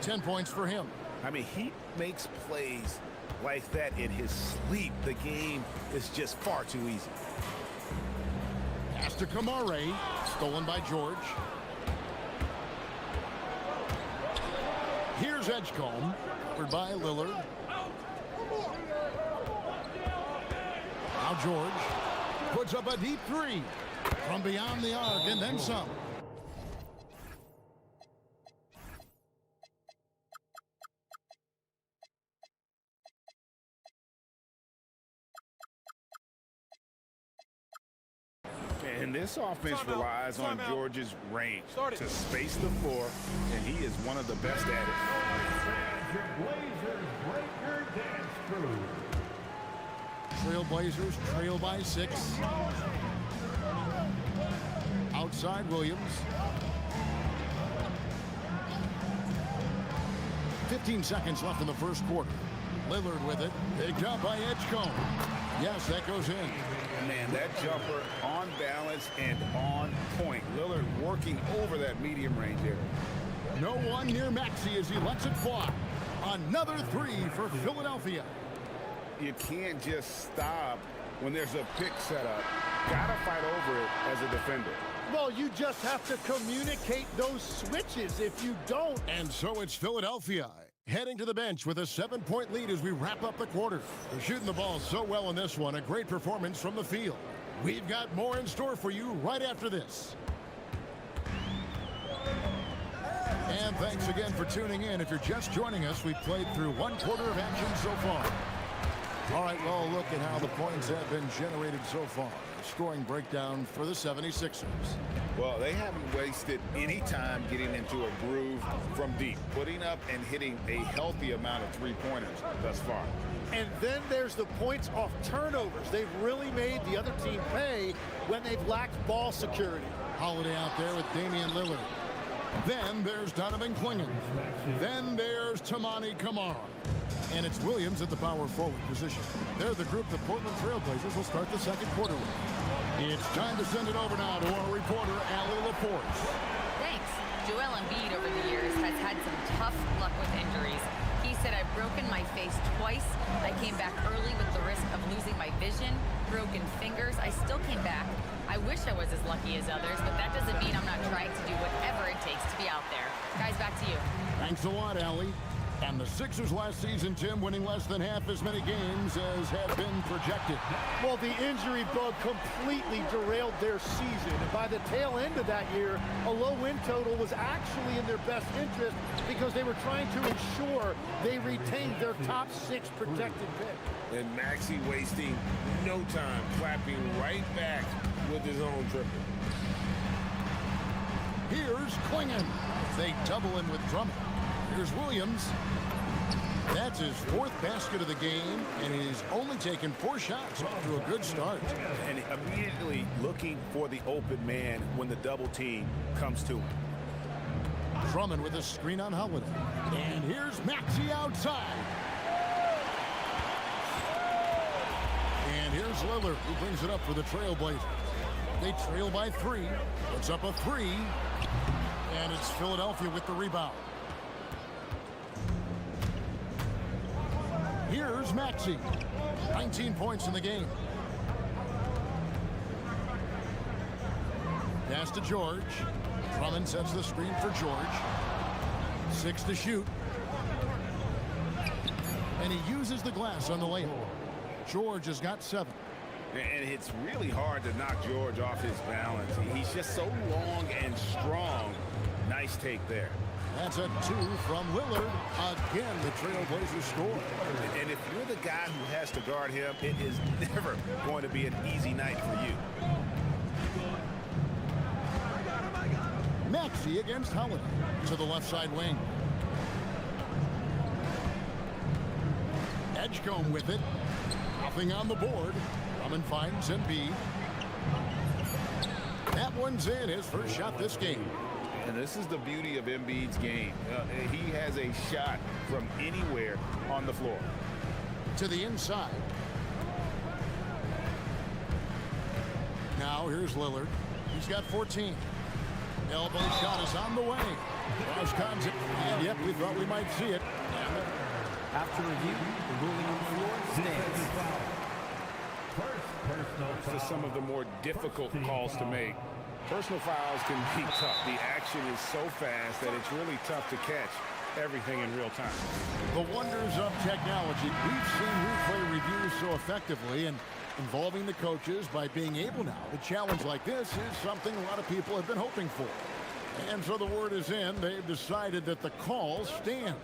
10 points for him. I mean, he makes plays like that in his sleep. The game is just far too easy. Pass to Kamare. Stolen by George. Here's Edgecombe. Covered by Lillard. Now George puts up a deep three from beyond the arc and then some. And this offense relies on George's range to space the floor, and he is one of the best at it. Blazers break your dance crew. Trailblazers trail by 6. Outside Williams. 15 seconds left in the first quarter. Lillard with it. Picked up by Edgecombe. Yes, that goes in. Man, that jumper on balance and on point. Lillard working over that medium range area. No one near Maxey as he lets it fly. Another three for Philadelphia. You can't just stop when there's a pick set up. Gotta fight over it as a defender. Well, you just have to communicate those switches. If you don't... And so it's Philadelphia heading to the bench with a 7-point lead as we wrap up the quarter. They're shooting the ball so well in this one. A great performance from the field. We've got more in store for you right after this. And thanks again for tuning in. If you're just joining us, we've played through 1 quarter of action so far. All right, well, look at how the points have been generated so far. Scoring breakdown for the 76ers. Well, they haven't wasted any time getting into a groove from deep, putting up and hitting a healthy amount of three-pointers thus far. And then there's the points off turnovers. They've really made the other team pay when they've lacked ball security. Holiday out there with Damian Lillard. Then there's Donovan Clingan. Then there's Tamani Kamara. And it's Williams at the power forward position. They're the group the Portland Trailblazers will start the second quarter with. It's time to send it over now to our reporter, Allie LaForce. Thanks. Joel Embiid over the years has had some tough luck with injuries. He said, I've broken my face twice. I came back early with the risk of losing my vision, broken fingers. I still came back. I wish I was as lucky as others, but that doesn't mean I'm not trying to do whatever it takes to be out there. Guys, back to you. Thanks a lot, Allie. And the Sixers last season, Tim, winning less than half as many games as had been projected. Well, the injury bug completely derailed their season. And by the tail end of that year, a low win total was actually in their best interest because they were trying to ensure they retained their top 6 protected pick. And Maxey wasting no time, clapping right back with his own triple. Here's Clingan. They double him with Drummond. Here's Williams. That's his 4th basket of the game, and he's only taken 4 shots off to a good start. And immediately looking for the open man when the double team comes to him. Drummond with a screen on Holiday. And here's Maxey outside. And here's Lillard, who brings it up for the Trailblazers. They trail by 3. Puts up a 3. And it's Philadelphia with the rebound. Here's Maxey. 19 points in the game. Pass to George. Drummond sets the screen for George. 6 to shoot. And he uses the glass on the layup. George has got 7. And it's really hard to knock George off his balance. He's just so long and strong. Nice take there. That's a 2 from Lillard. Again, the Trailblazers score. And if you're the guy who has to guard him, it is never going to be an easy night for you. Maxey against Holiday to the left side wing. Edgecombe with it. Nothing on the board. Drummond finds Embiid. That That one's in, his first shot this game. And this is the beauty of Embiid's game. He has a shot from anywhere on the floor. To the inside. Now here's Lillard. He's got 14. Elbow shot is on the way. Cross contact. And yep, we thought we might see it. After review, the ruling on the floor stands. These are some of the more difficult calls to make. Personal fouls can be tough. The action is so fast that it's really tough to catch everything in real time. The wonders of technology. We've seen replay reviews so effectively, and involving the coaches by being able now to challenge like this is something a lot of people have been hoping for. And so the word is in, they've decided that the call stands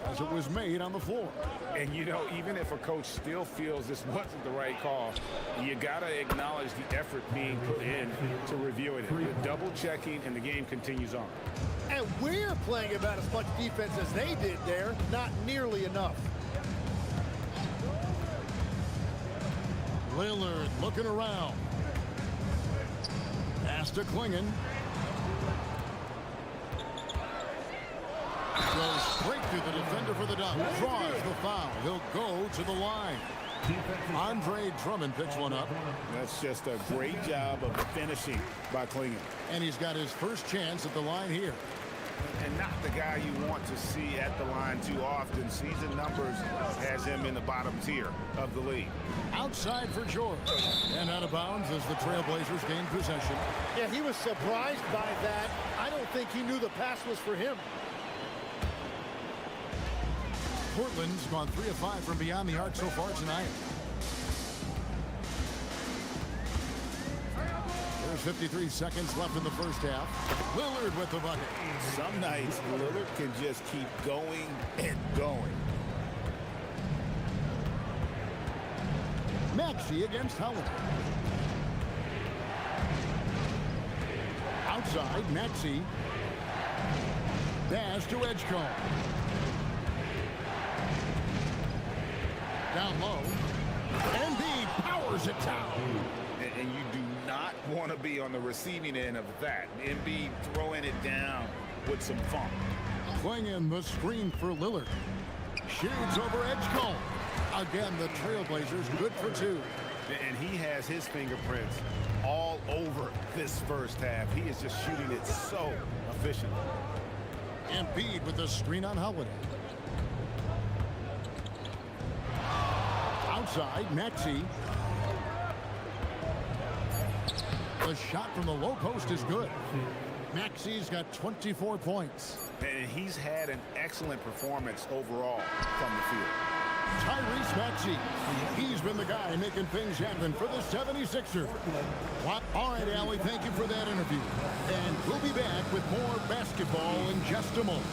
as it was made on the floor. And you know, even if a coach still feels this wasn't the right call, you got to acknowledge the effort being put in to reviewing it. The double checking, and the game continues on. And we're playing about as much defense as they did there, not nearly enough. Lillard looking around. Pass to Klingon. Goes straight through the defender for the dunk. Draws the foul. He'll go to the line. Andre Drummond picks one up. That's just a great job of finishing by Klingon. And he's got his first chance at the line here. And not the guy you want to see at the line too often. Season numbers has him in the bottom tier of the league. Outside for George. And out of bounds as the Trailblazers gain possession. Yeah, he was surprised by that. I don't think he knew the pass was for him. Portland's gone 3 of 5 from beyond the arc so far tonight. There's 53 seconds left in the first half. Lillard with the bucket. Some nights, Lillard can just keep going and going. Maxey against Howard. Outside, Maxey. Dash to Edgecombe. Down low. Embiid powers it down. And you do not want to be on the receiving end of that. Embiid throwing it down with some funk. Klingon the screen for Lillard. Shoots over Edgecombe. Again, the Trailblazers good for 2. And he has his fingerprints all over this first half. He is just shooting it so efficiently. Embiid with the screen on Holiday. Outside, Maxey. The shot from the low post is good. Maxey's got 24 points. And he's had an excellent performance overall from the field. Tyrese Maxey. He's been the guy making things happen for the 76ers. What? All right, Allie, thank you for that interview. And we'll be back with more basketball in just a moment.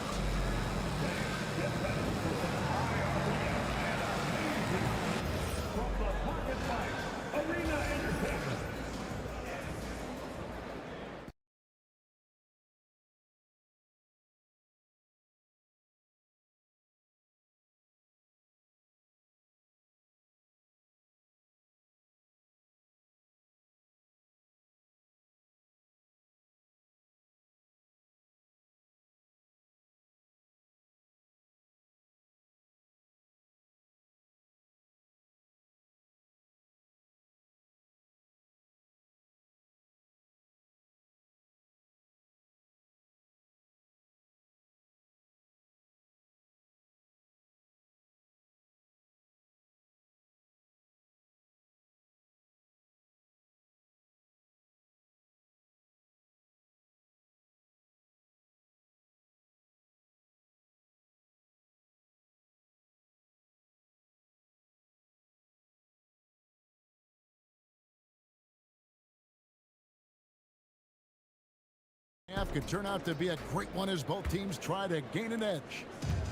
Half could turn out to be a great one as both teams try to gain an edge.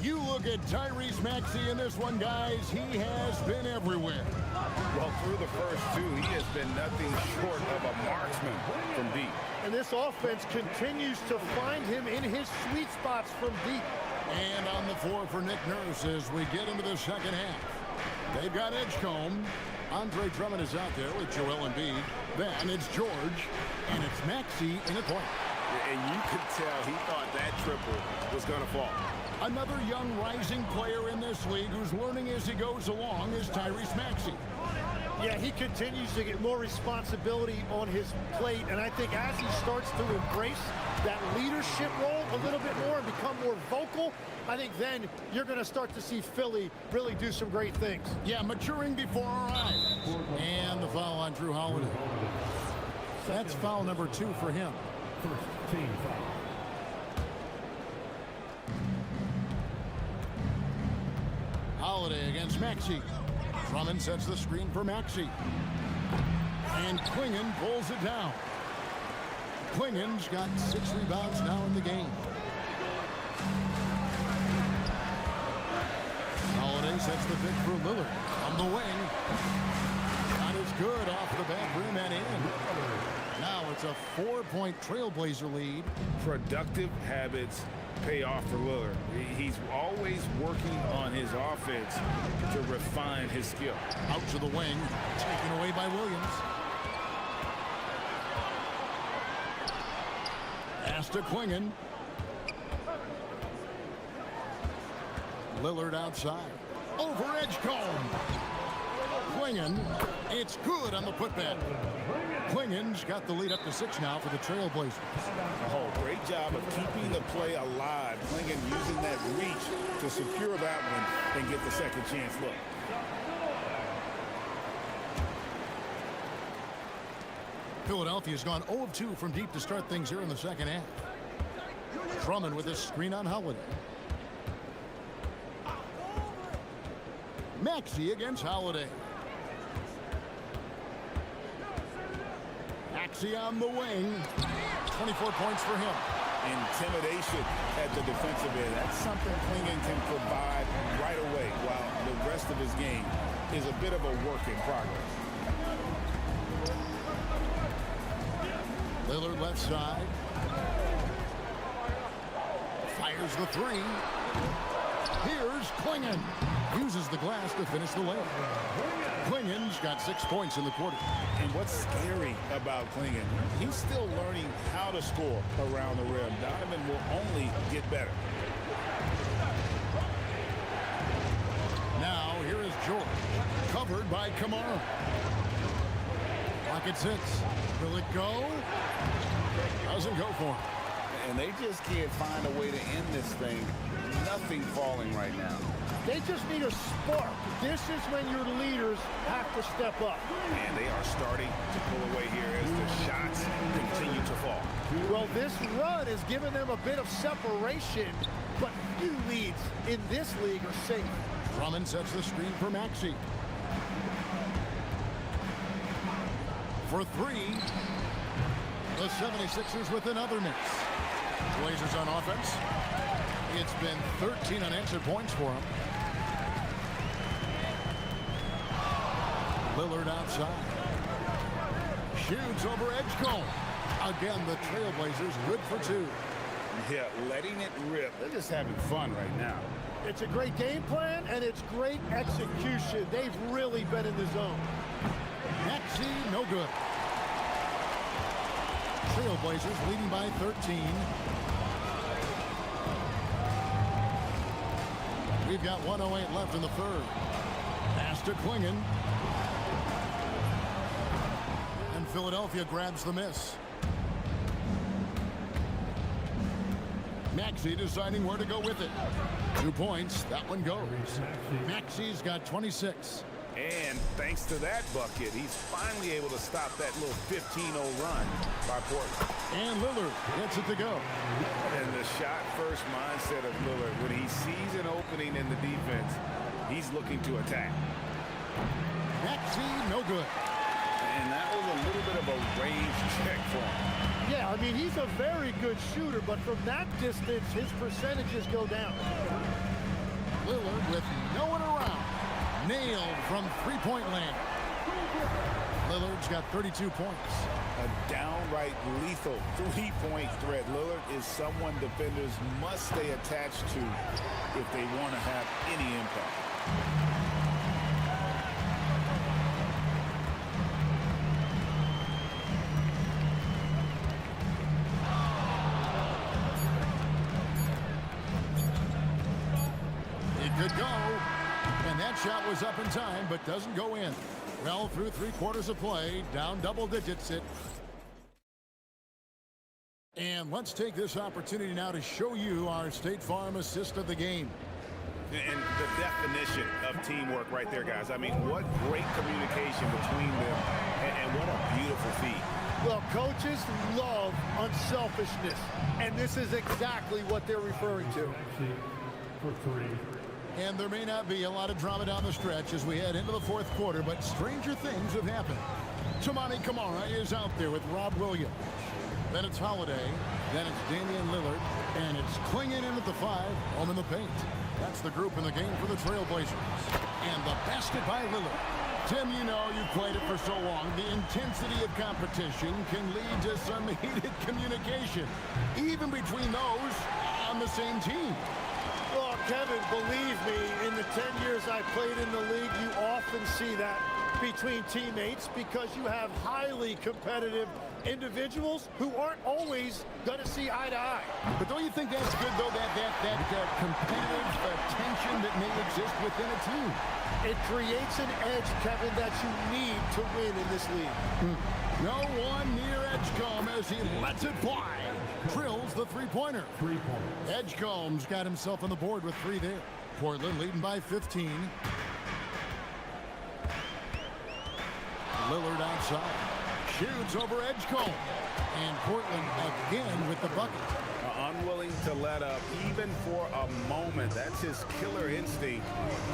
You look at Tyrese Maxey in this one, guys. He has been everywhere. Well, through the first 2, he has been nothing short of a marksman from deep. And this offense continues to find him in his sweet spots from deep. And on the floor for Nick Nurse as we get into the second half. They've got Edgecombe. Andre Drummond is out there with Joel Embiid. Then it's George. And it's Maxey in a point. And you could tell he thought that triple was going to fall. Another young rising player in this league who's learning as he goes along is Tyrese Maxey. Yeah, he continues to get more responsibility on his plate, and I think as he starts to embrace that leadership role a little bit more and become more vocal, I think then you're going to start to see Philly really do some great things. Yeah, maturing before our eyes. And the foul on Drew Holiday. That's foul number 2 for him. First team foul. Holiday against Maxey. Drummond sets the screen for Maxey. And Klingon pulls it down. Klingon's got 6 rebounds now in the game. Holiday sets the pick for Lillard. On the wing. Not as good off the back rim and in. Now it's a 4-point Trailblazer lead. Productive habits pay off for Lillard. He's always working on his offense to refine his skill. Out to the wing, taken away by Williams. Pass to Klingon. Lillard outside. Over Edgecombe. Klingon, it's good on the putback. Klingon's got the lead up to 6 now for the Trailblazers. Oh, great job of keeping the play alive. Klingon using that reach to secure that one and get the second chance look. Philadelphia's gone 0 of 2 from deep to start things here in the second half. Drummond with a screen on Holiday. Maxey against Holiday. Maxey on the wing. 24 points for him. Intimidation at the defensive end. That's something Klingon can provide right away, while the rest of his game is a bit of a work in progress. Lillard left side. Fires the 3. Here's Klingon. Uses the glass to finish the layup. Klingon's got 6 points in the quarter. And what's scary about Klingon, he's still learning how to score around the rim. Donovan will only get better. Now, here is George. Covered by Kamara. Clock at 6. Will it go? Doesn't go for him. And they just can't find a way to end this thing. Nothing falling right now. They just need a spark. This is when your leaders have to step up. And they are starting to pull away here as the shots continue to fall. Well, this run has given them a bit of separation, but few leads in this league are safe. Drummond sets the screen for Maxey. For 3, the 76ers with another miss. Blazers on offense. It's been 13 unanswered points for them. Lillard outside. Shoots over Edgecombe. Again, the Trailblazers good for 2. Yeah, letting it rip. They're just having fun right now. It's a great game plan, and it's great execution. They've really been in the zone. Maxey, no good. Trailblazers leading by 13. We've got 1:08 left in the third. Pass to Klingon. And Philadelphia grabs the miss. Maxey deciding where to go with it. 2 points. That one goes. Maxey's got 26. And thanks to that bucket, he's finally able to stop that little 15-0 run by Portland. And Lillard gets it to go. And the shot-first mindset of Lillard, when he sees an opening in the defense, he's looking to attack. Maxey, no good. And that was a little bit of a range check for him. Yeah, I mean, he's a very good shooter, but from that distance, his percentages go down. Lillard with no one around. Nailed from three-point land. Lillard's got 32 points. A downright lethal three-point threat. Lillard is someone defenders must stay attached to if they want to have any impact. could go. And that shot was up in time, but doesn't go in. Well, through 3/4 of play, down double digits it. And let's take this opportunity now to show you our State Farm assist of the game. And the definition of teamwork right there, guys. I mean, what great communication between them, and what a beautiful feat. Well, coaches love unselfishness, and this is exactly what they're referring to. For 3. And there may not be a lot of drama down the stretch as we head into the 4th quarter, but stranger things have happened. Toumani Camara is out there with Rob Williams. Then it's Holiday. Then it's Damian Lillard. And it's Klingon in at the 5, home in the paint. That's the group in the game for the Trailblazers. And the basket by Lillard. Tim, you know, you've played it for so long. The intensity of competition can lead to some heated communication, even between those on the same team. Well, Kevin, believe me, in the 10 years I've played in the league, you often see that between teammates because you have highly competitive individuals who aren't always going to see eye to eye. But don't you think that's good, though, that competitive tension that may exist within a team? It creates an edge, Kevin, that you need to win in this league. No one near Edgecombe as he lets it fly. Drills the three-pointer. 3 points. Edgecombe's got himself on the board with 3 there. Portland leading by 15. Lillard outside. Shoots over Edgecombe. And Portland again with the bucket. Unwilling to let up even for a moment. That's his killer instinct,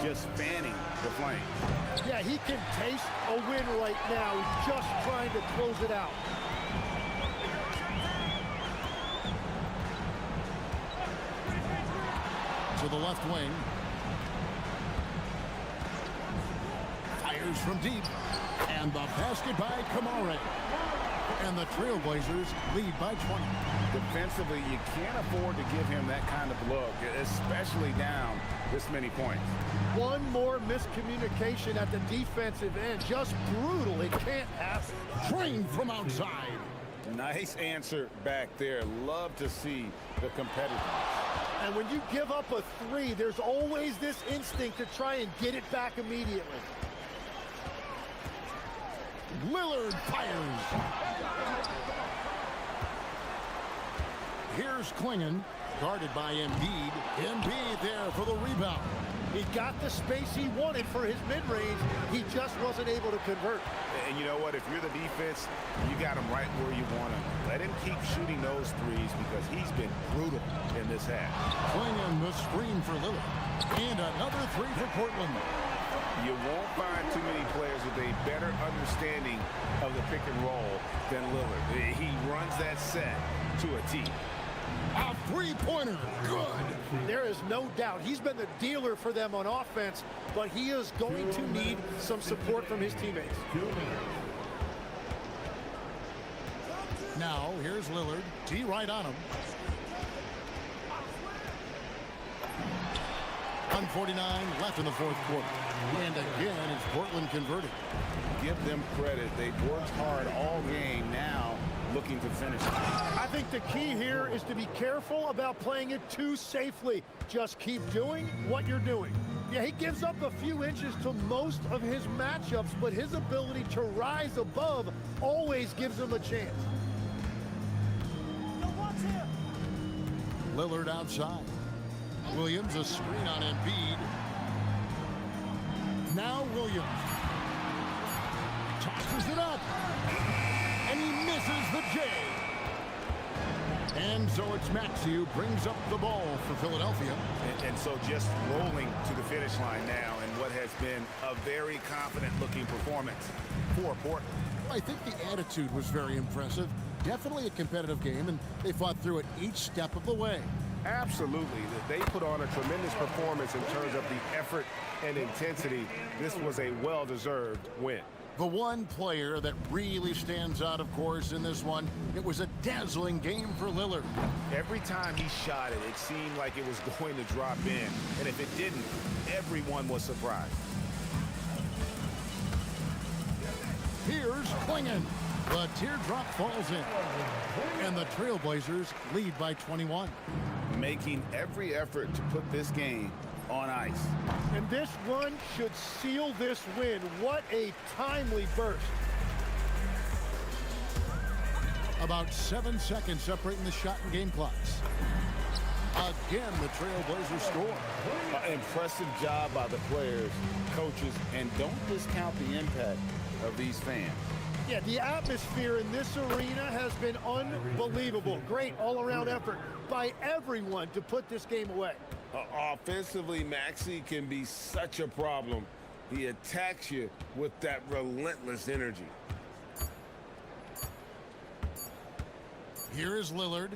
just fanning the flame. Yeah, he can taste a win right now. He's just trying to close it out. To the left wing. Fires from deep. And the basket by Kamare. And the Trailblazers lead by 20. Defensively, you can't afford to give him that kind of look, especially down this many points. One more miscommunication at the defensive end. Just brutal. It can't happen. Trained from outside. Nice answer back there. Love to see the competitiveness. And when you give up a 3, there's always this instinct to try and get it back immediately. Lillard fires. Here's Klingon, guarded by Embiid. Embiid there for the rebound. He got the space he wanted for his mid-range. He just wasn't able to convert. And you know what? If you're the defense, you got him right where you want him. Let him keep shooting those threes because he's been brutal in this half. Klingon the screen for Lillard. And another 3 for Portland. You won't find too many players with a better understanding of the pick and roll than Lillard. He runs that set to a T. A 3-pointer. Good. There is no doubt. He's been the dealer for them on offense, but he is going to need some support from his teammates. Now, here's Lillard. T right on him. 1:49 left in the 4th quarter. And again, it's Portland converted. Give them credit. They've worked hard all game, now looking to finish. I think the key here is to be careful about playing it too safely. Just keep doing what you're doing. Yeah, he gives up a few inches to most of his matchups, but his ability to rise above always gives him a chance. Lillard outside. Williams a screen on Embiid. Now Williams tosses it up, and he misses the J. And so it's Maxey who brings up the ball for Philadelphia. And so just rolling to the finish line now in what has been a very confident-looking performance for Portland. I think the attitude was very impressive. Definitely a competitive game, and they fought through it each step of the way. Absolutely. They put on a tremendous performance in terms of the effort and intensity. This was a well-deserved win. The one player that really stands out, of course, in this one, it was a dazzling game for Lillard. Every time he shot it, it seemed like it was going to drop in. And if it didn't, everyone was surprised. Here's Klingon. The teardrop falls in. And the Trailblazers lead by 21. making every effort to put this game on ice. And this run should seal this win. What a timely burst. About 7 seconds separating the shot and game clocks. Again, the Trailblazers score. Impressive job by the players, coaches, and don't discount the impact of these fans. Yeah, the atmosphere in this arena has been unbelievable. Great all-around effort by everyone to put this game away. Offensively, Maxey can be such a problem. He attacks you with that relentless energy. Here is Lillard.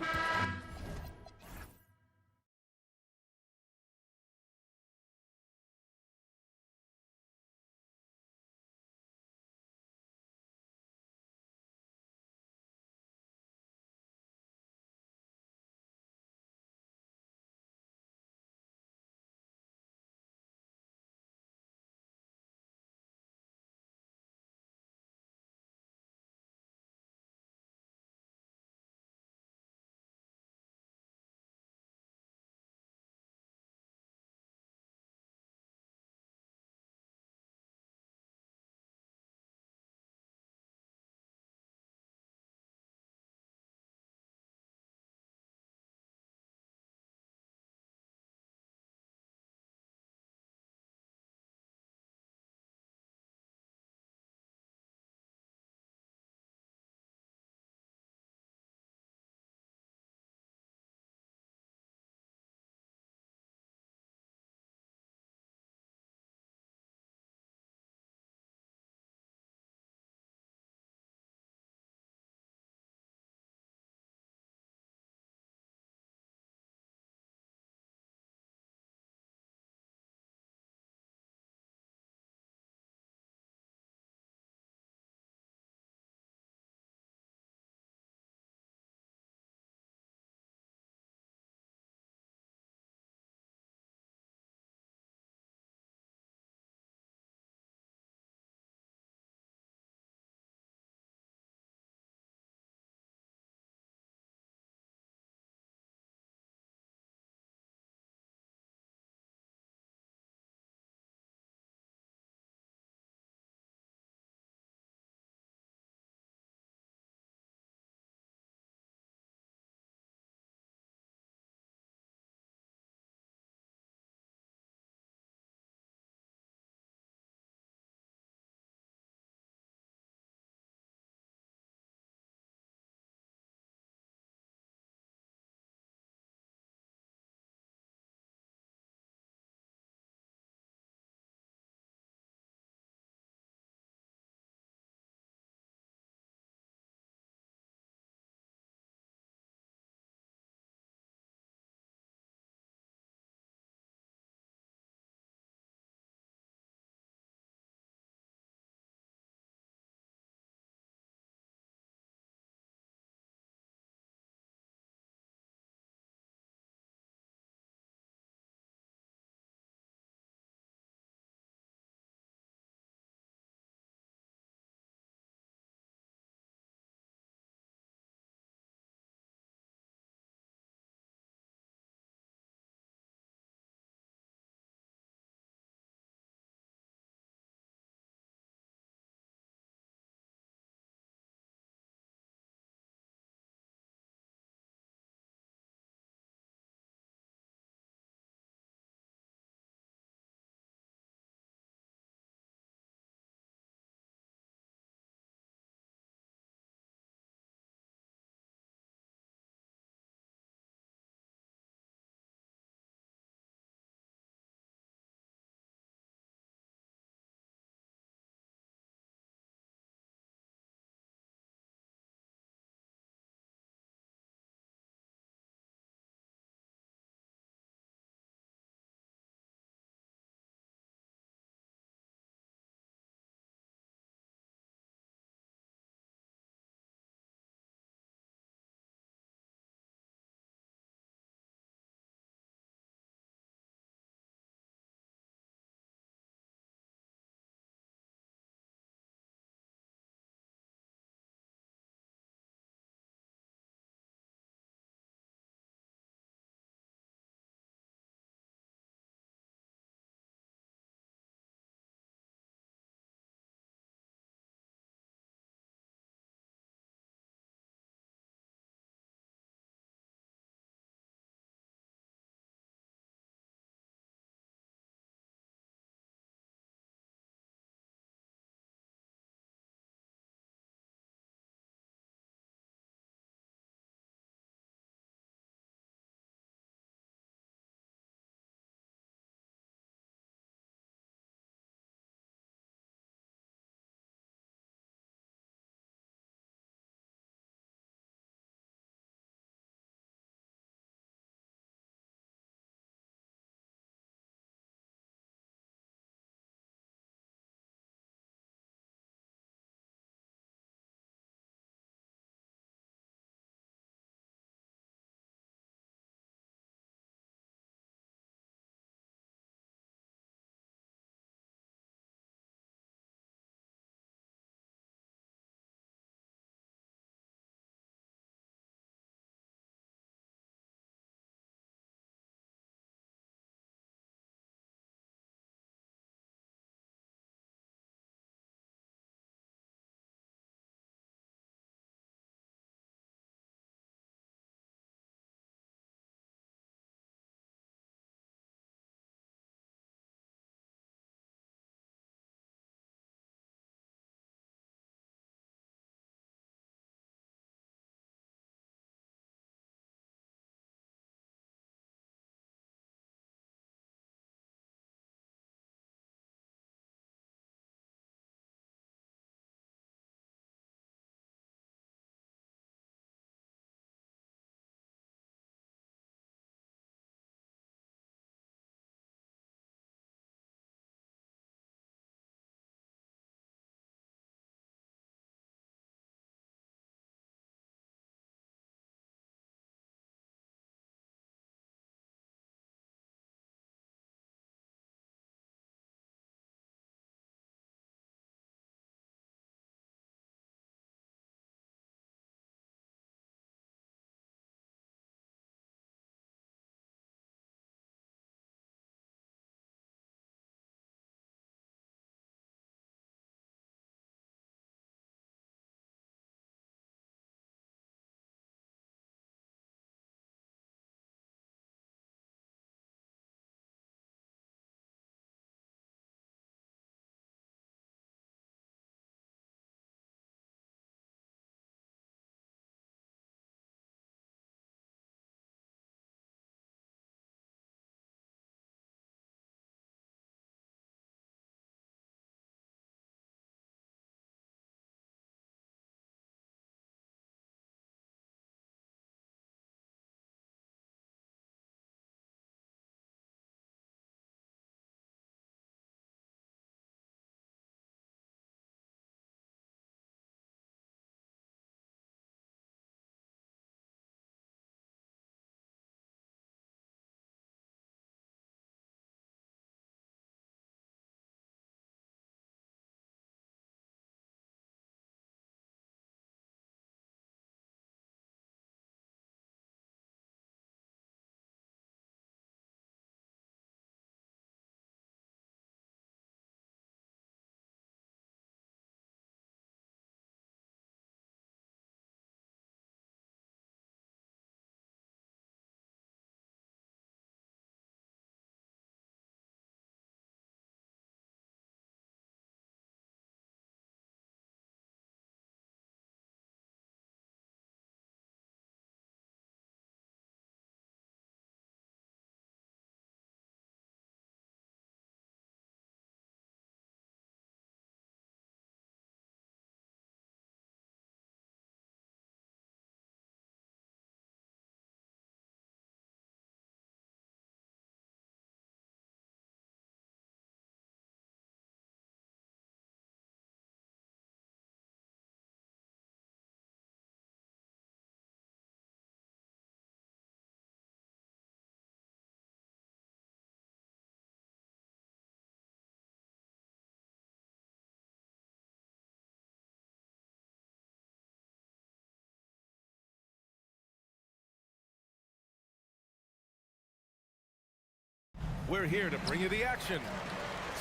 we're here to bring you the action.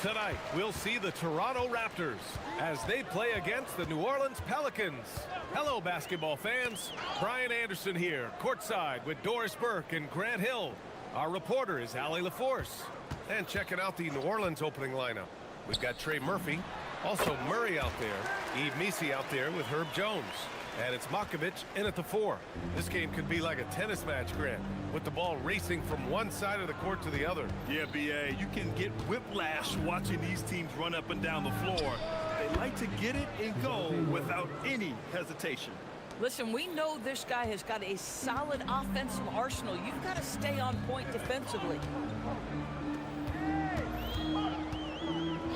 Tonight, we'll see the Toronto Raptors as they play against the New Orleans Pelicans. Hello, basketball fans. Brian Anderson here, courtside with Doris Burke and Grant Hill. Our reporter is Allie LaForce. And checking out the New Orleans opening lineup, we've got Trey Murphy, also Murray out there, Eve Meese out there with Herb Jones. And it's Makovich in at the 4. This game could be like a tennis match, Grant, with the ball racing from one side of the court to the other. Yeah, B.A., you can get whiplash watching these teams run up and down the floor. They like to get it and go without any hesitation. Listen, we know this guy has got a solid offensive arsenal. You've got to stay on point defensively.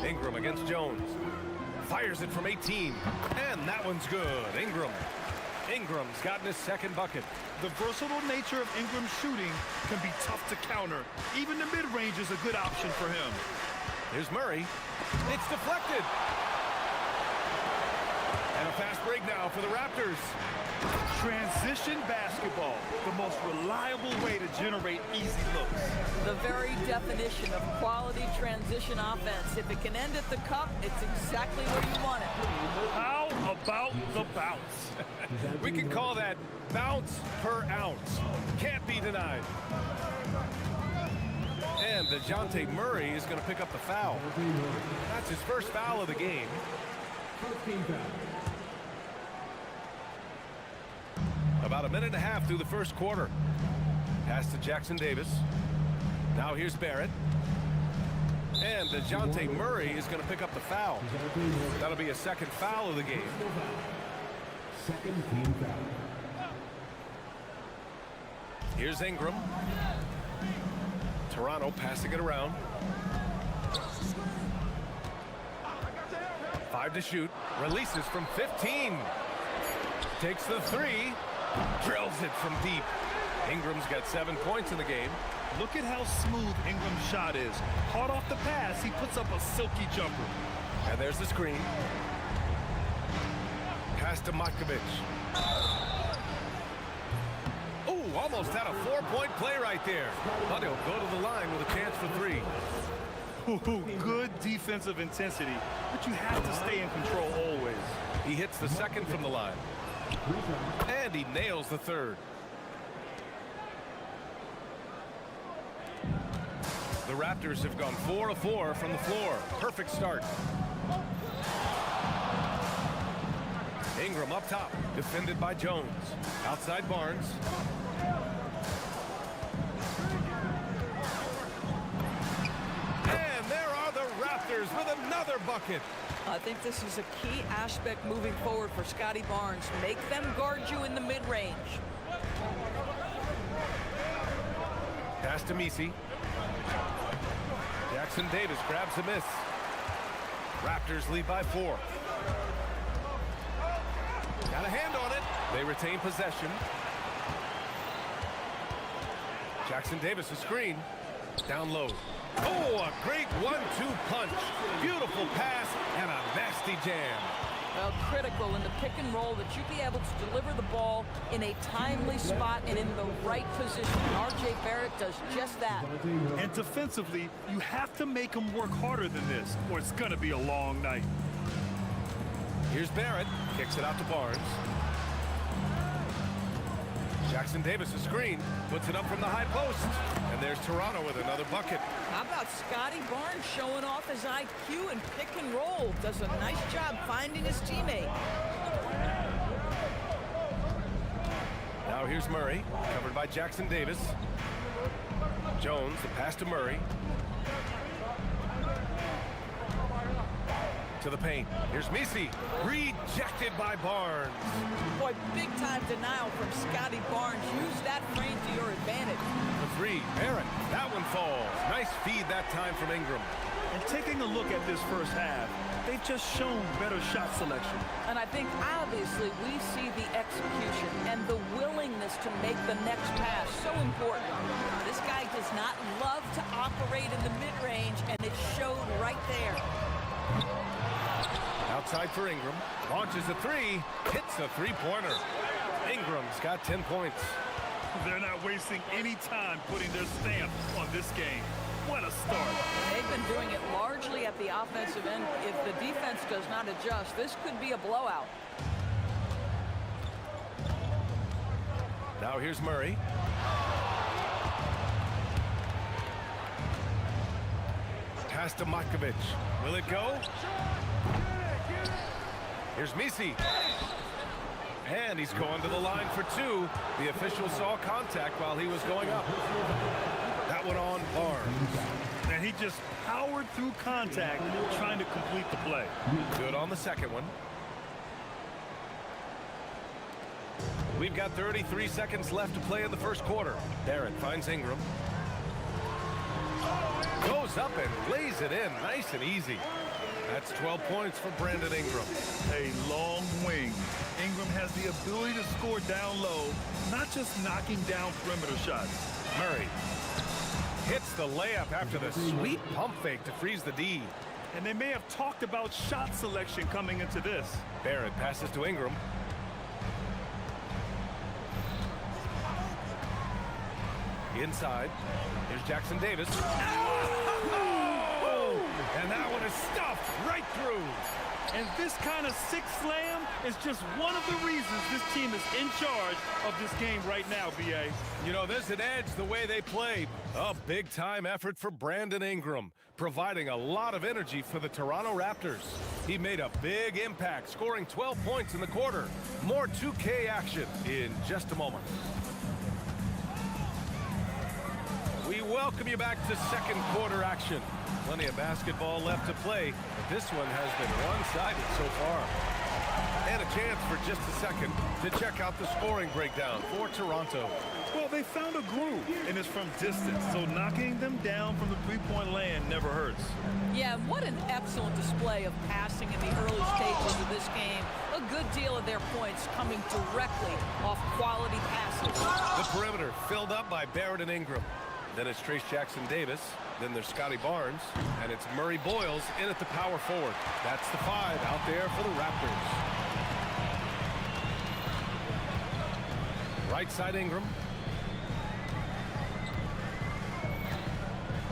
Ingram against Jones. Fires it from 18. And that one's good. Ingram's gotten his second bucket. The versatile nature of Ingram's shooting can be tough to counter. Even the mid-range is a good option for him. Here's Murray. It's deflected. And a fast break now for the Raptors. Transition basketball, the most reliable way to generate easy looks. The very definition of quality transition offense. If it can end at the cup, it's exactly where you want it. How about the bounce? We can call that bounce per ounce. Can't be denied. And DeJounte Murray is going to pick up the foul. That's his first foul of the game. About a minute and a half through the first quarter. Pass to Jackson Davis. Now here's Barrett. And DeJounte Murray is going to pick up the foul. That'll be a second foul of the game. Second team foul. Here's Ingram. Toronto passing it around. 5 to shoot. Releases from 15. Takes the 3. Drills it from deep. Ingram's got 7 points in the game. Look at how smooth Ingram's shot is. Hard off the pass, he puts up a silky jumper. And there's the screen. Pass to Makovich. Oh, almost had a 4-point play right there. But he'll go to the line with a chance for 3. Ooh, good defensive intensity, but you have to stay in control always. He hits the second from the line. And he nails the third. The Raptors have gone 4 of 4 from the floor. Perfect start. Ingram up top, defended by Jones. Outside Barnes. And there are the Raptors with another bucket. I think this is a key aspect moving forward for Scotty Barnes. Make them guard you in the mid-range. Pass to Meese. Jackson Davis grabs a miss. Raptors lead by 4. Got a hand on it. They retain possession. Jackson Davis a screen. Down low. Oh, a great 1-2 punch. Beautiful pass and a nasty jam. Well, critical in the pick and roll that you be able to deliver the ball in a timely spot and in the right position. R.J. Barrett does just that. And defensively, you have to make them work harder than this, or it's going to be a long night. Here's Barrett. Kicks it out to Barnes. Jackson Davis a screen. Puts it up from the high post. And there's Toronto with another bucket. How about Scotty Barnes showing off his IQ and pick and roll? Does a nice job finding his teammate. Now here's Murray, covered by Jackson Davis. Jones, the pass to Murray. To the paint. Here's Meese. Rejected by Barnes. Boy, big-time denial from Scotty Barnes. Use that frame to your advantage. The 3. Barrett. That one falls. Nice feed that time from Ingram. And taking a look at this first half, they've just shown better shot selection. And I think, obviously, we see the execution and the willingness to make the next pass so important. This guy does not love to operate in the mid-range, and it showed right there. Outside for Ingram. Launches a 3. Hits a 3-pointer. Ingram's got 10 points. They're not wasting any time putting their stamp on this game. What a start. They've been doing it largely at the offensive end. If the defense does not adjust, this could be a blowout. Now here's Murray. Pass to Matkovic. Will it go? Here's Misi. And he's going to the line for two. The official saw contact while he was going up. That one on Barnes. And he just powered through contact trying to complete the play. Good on the second one. We've got 33 seconds left to play in the first quarter. Barrett finds Ingram. Goes up and lays it in nice and easy. That's 12 points for Brandon Ingram. A long wing. Ingram has the ability to score down low, not just knocking down perimeter shots. Murray hits the layup after the sweet pump fake to freeze the D. And they may have talked about shot selection coming into this. Barrett passes to Ingram. Inside. Here's Jackson Davis. Oh! And that one is stuffed right through. And this kind of six slam is just one of the reasons this team is in charge of this game right now, B.A. You know, there's an edge the way they play. A big-time effort for Brandon Ingram, providing a lot of energy for the Toronto Raptors. He made a big impact, scoring 12 points in the quarter. More 2K action in just a moment. We welcome you back to second quarter action. Plenty of basketball left to play, but this one has been one-sided so far. And a chance for just a second to check out the scoring breakdown for Toronto. Well, they found a groove, and it's from distance, so knocking them down from the three-point land never hurts. Yeah, what an excellent display of passing in the early stages of this game. A good deal of their points coming directly off quality passes. The perimeter filled up by Barrett and Ingram. Then it's Trace Jackson Davis. Then there's Scotty Barnes. And it's Murray Boyles in at the power forward. That's the five out there for the Raptors. Right side Ingram.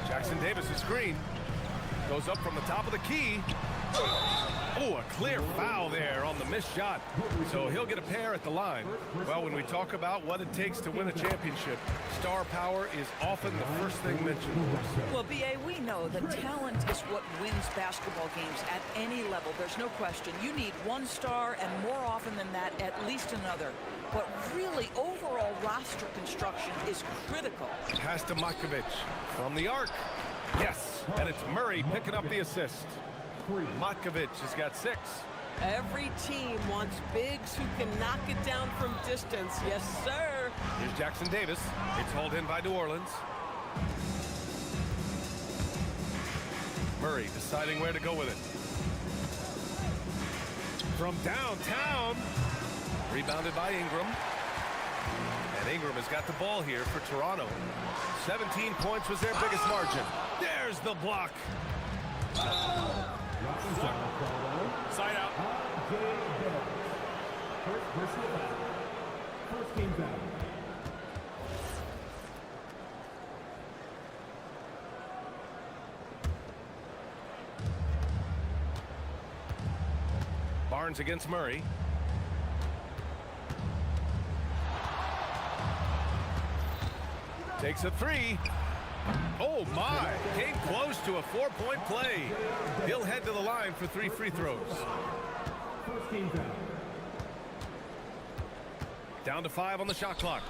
Jackson Davis' screen. Goes up from the top of the key. Oh, a clear foul there on the missed shot. So he'll get a pair at the line. Well, when we talk about what it takes to win a championship, star power is often the first thing mentioned. Well, B.A., we know that talent is what wins basketball games at any level. There's no question. You need one star, and more often than that, at least another. But really, overall roster construction is critical. Pass to Matkovic from the arc. Yes, and it's Murray picking up the assist. Matkovic has got 6. Every team wants bigs who can knock it down from distance. Yes, sir. Here's Jackson Davis. It's hauled in by New Orleans. Murray deciding where to go with it. From downtown. Rebounded by Ingram. And Ingram has got the ball here for Toronto. 17 points was their biggest margin. There's the block. Side out. First team foul. Barnes against Murray. Takes a 3. Oh my, came close to a 4-point play. He'll head to the line for 3 free throws. First team foul. Down to 5 on the shot clock.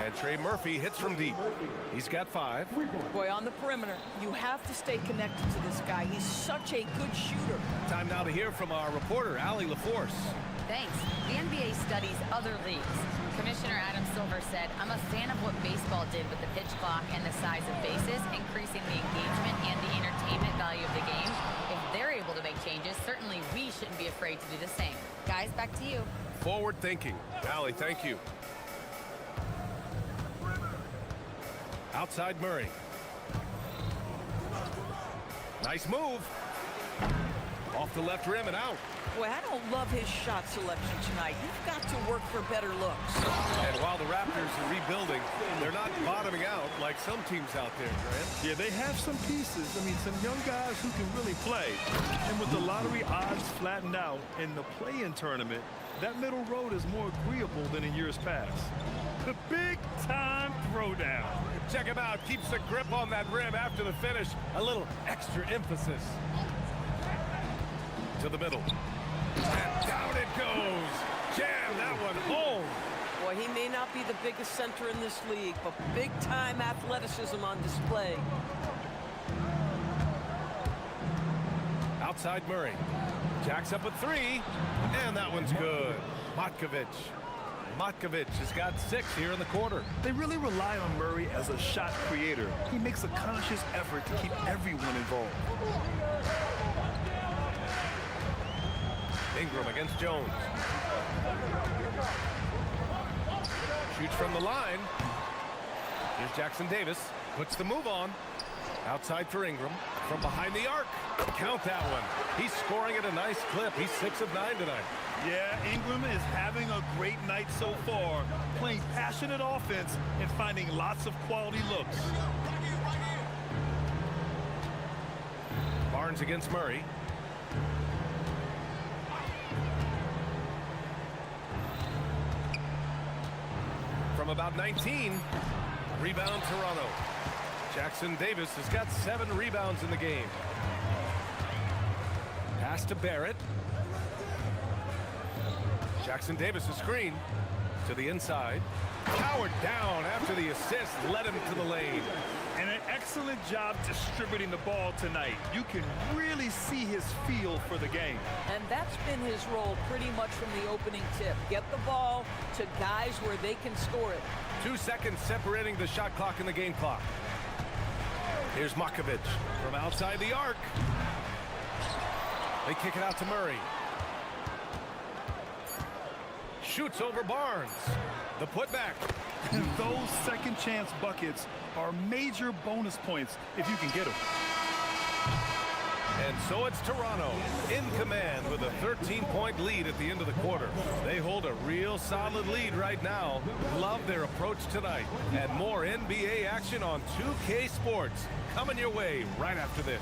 And Trey Murphy hits from deep. He's got 5. Boy, on the perimeter, you have to stay connected to this guy. He's such a good shooter. Time now to hear from our reporter, Allie LaForce. Thanks. The NBA studies other leagues. Commissioner Adam Silver said, I'm a fan of what baseball did with the pitch clock and the size of bases, increasing the engagement and the entertainment value of the game. If they're able to make changes, certainly we shouldn't be afraid to do the same. Guys, back to you. Forward thinking. Allie, thank you. Outside Murray. Nice move. Off the left rim and out. Boy, I don't love his shot selection tonight. You've got to work for better looks. And while the Raptors are rebuilding, they're not bottoming out like some teams out there, Grant. Yeah, they have some pieces. I mean, some young guys who can really play. And with the lottery odds flattened out in the play-in tournament, that middle road is more agreeable than in years past. The big-time throwdown. Check him out. Keeps the grip on that rim after the finish. A little extra emphasis. To the middle. And down it goes. Jam that one home. Boy, he may not be the biggest center in this league, but big-time athleticism on display. Outside Murray. Jacks up a three. And that one's good. Matkovic has got 6 here in the quarter. They really rely on Murray as a shot creator. He makes a conscious effort to keep everyone involved. Ingram against Jones. Shoots from the line. Here's Jackson Davis. Puts the move on. Outside for Ingram. From behind the arc. Count that one. He's scoring at a nice clip. He's 6 of 9 tonight. Yeah, Ingram is having a great night so far, playing passionate offense and finding lots of quality looks. Barnes against Murray. From about 19, rebound Toronto. Jackson Davis has got 7 rebounds in the game. Pass to Barrett. Jackson Davis a screen to the inside. Powered down after the assist led him to the lane. And an excellent job distributing the ball tonight. You can really see his feel for the game. And that's been his role pretty much from the opening tip. Get the ball to guys where they can score it. 2 seconds separating the shot clock and the game clock. Here's Matkovic from outside the arc. They kick it out to Murray. Shoots over Barnes. The putback. And those second chance buckets are major bonus points if you can get them. And so it's Toronto in command with a 13-point lead at the end of the quarter. They hold a real solid lead right now. Love their approach tonight. And more NBA action on 2K Sports coming your way right after this.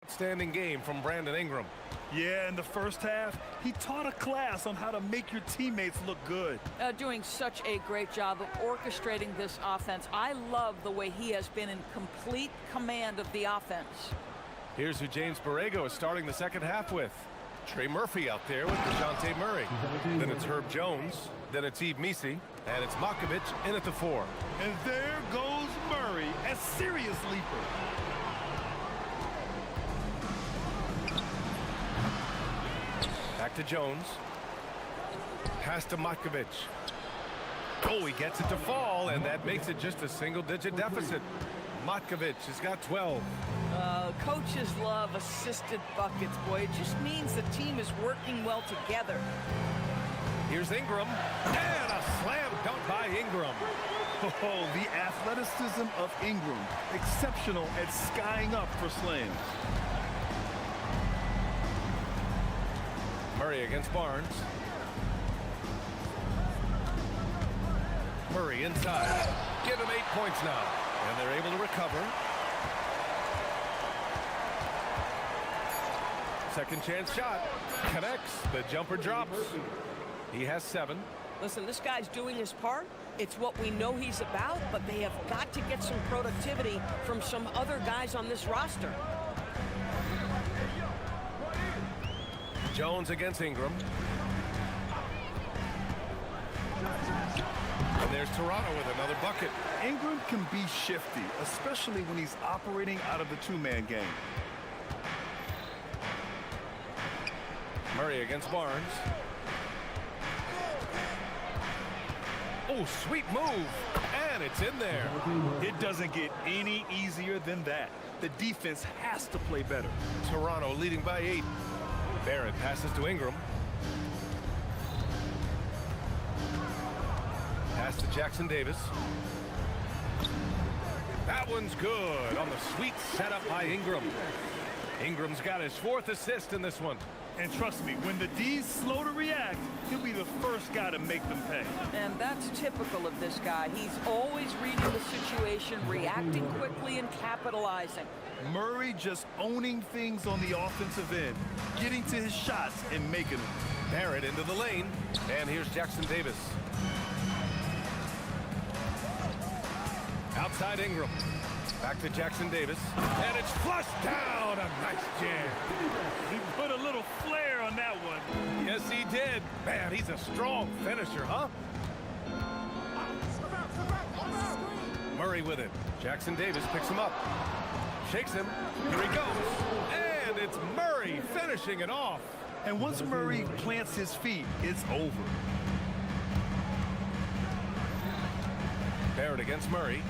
Outstanding game from Brandon Ingram. Yeah, in the first half, he taught a class on how to make your teammates look good. Doing such a great job of orchestrating this offense. I love the way he has been in complete command of the offense. Here's who James Borrego is starting the second half with. Trey Murphy out there with DeJounte Murray. Then it's Herb Jones. Then it's Yves Missi. And it's Matkovic in at the 4. And there goes Murray, a serious leaper. Back to Jones. Pass to Matkovic. Oh, he gets it to fall, and that makes it just a single-digit deficit. Matkovic has got 12. Coaches love assisted buckets, boy. It just means the team is working well together. Here's Ingram. And a slam dunk by Ingram. Oh, the athleticism of Ingram. Exceptional at skying up for slams. Murray against Barnes. Murray inside. Give him 8 points now. And they're able to recover. Second chance shot. Connects. The jumper drops. He has 7. Listen, this guy's doing his part. It's what we know he's about, but they have got to get some productivity from some other guys on this roster. Jones against Ingram. And there's Toronto with another bucket. Ingram can be shifty, especially when he's operating out of the two-man game. Murray against Barnes. Oh, sweet move. And it's in there. It doesn't get any easier than that. The defense has to play better. Toronto leading by 8. Barrett passes to Ingram. Pass to Jackson Davis. That one's good on the sweet setup by Ingram. Ingram's got his 4th assist in this one. And trust me, when the D's slow to react, he'll be the first guy to make them pay. And that's typical of this guy. He's always reading the situation, reacting quickly, and capitalizing. Murray just owning things on the offensive end, getting to his shots and making them. Barrett into the lane, and here's Jackson Davis. Outside Ingram. Back to Jackson Davis, and it's flushed down. A nice jam. He put a little flair on that one. Yes, he did. Man, he's a strong finisher, huh? Murray with it. Jackson Davis picks him up. Shakes him. Here he goes. And it's Murray finishing it off. And once Murray plants his feet, it's over. Barrett against Murray.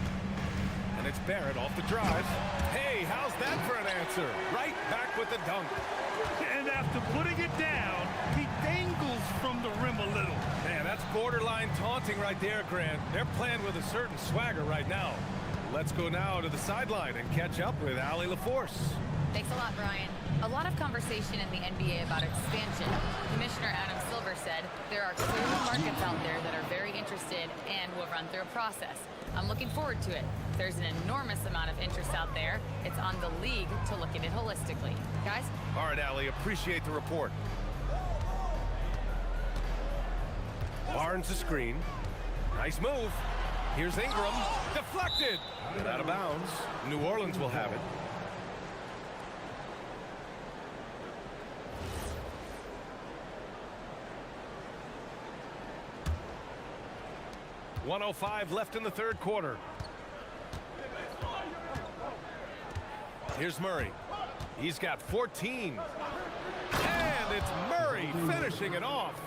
And it's Barrett off the drive. Hey, how's that for an answer? Right back with the dunk. And after putting it down, he dangles from the rim a little. Man, that's borderline taunting right there, Grant. They're playing with a certain swagger right now. Let's go now to the sideline and catch up with Allie LaForce. Thanks a lot, Brian. A lot of conversation in the NBA about expansion. Commissioner Adam Silver said there are clearly markets out there that are very interested and will run through a process. I'm looking forward to it. There's an enormous amount of interest out there. It's on the league to look at it holistically. Guys? All right, Allie, appreciate the report. Barnes the screen. Nice move. Here's Ingram. Deflected. And out of bounds. New Orleans will have it. .105 left in the third quarter. Here's Murray. He's got 14. And it's Murray finishing it off.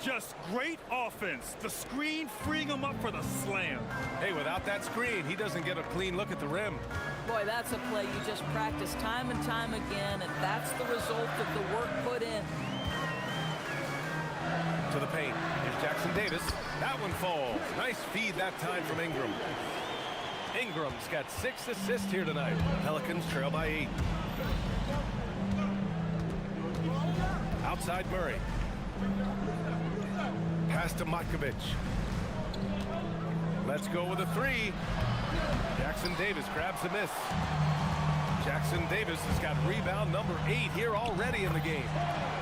Just great offense. The screen freeing him up for the slam. Hey, without that screen, he doesn't get a clean look at the rim. Boy, that's a play you just practice time and time again, and that's the result of the work put in. To the paint. Here's Jackson Davis. That one falls. Nice feed that time from Ingram. Ingram's got 6 assists here tonight. Pelicans trail by 8. Outside Murray. Pass to Matkovic. Let's go with a 3. Jackson Davis grabs the miss. Jackson Davis has got rebound number 8 here already in the game.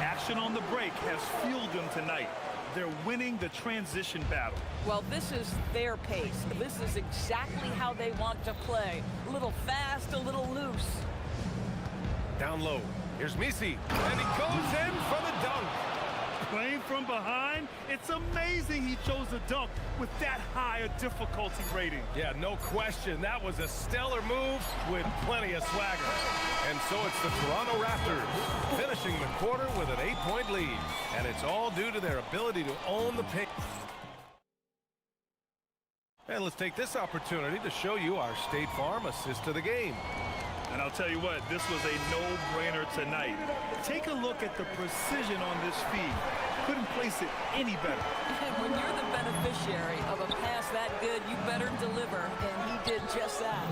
Action on the break has fueled them tonight. They're winning the transition battle. Well, this is their pace. This is exactly how they want to play. A little fast, a little loose. Down low. Here's Misi. And he goes in for the dunk. Playing from behind, it's amazing he chose a dunk with that high a difficulty rating. Yeah, no question. That was a stellar move with plenty of swagger. And so it's the Toronto Raptors finishing the quarter with an 8-point lead. And it's all due to their ability to own the paint. And let's take this opportunity to show you our State Farm assist of the game. And I'll tell you what, this was a no-brainer tonight. Take a look at the precision on this feed. Couldn't place it any better. And when you're the beneficiary of a pass that good, you better deliver, and he did just that.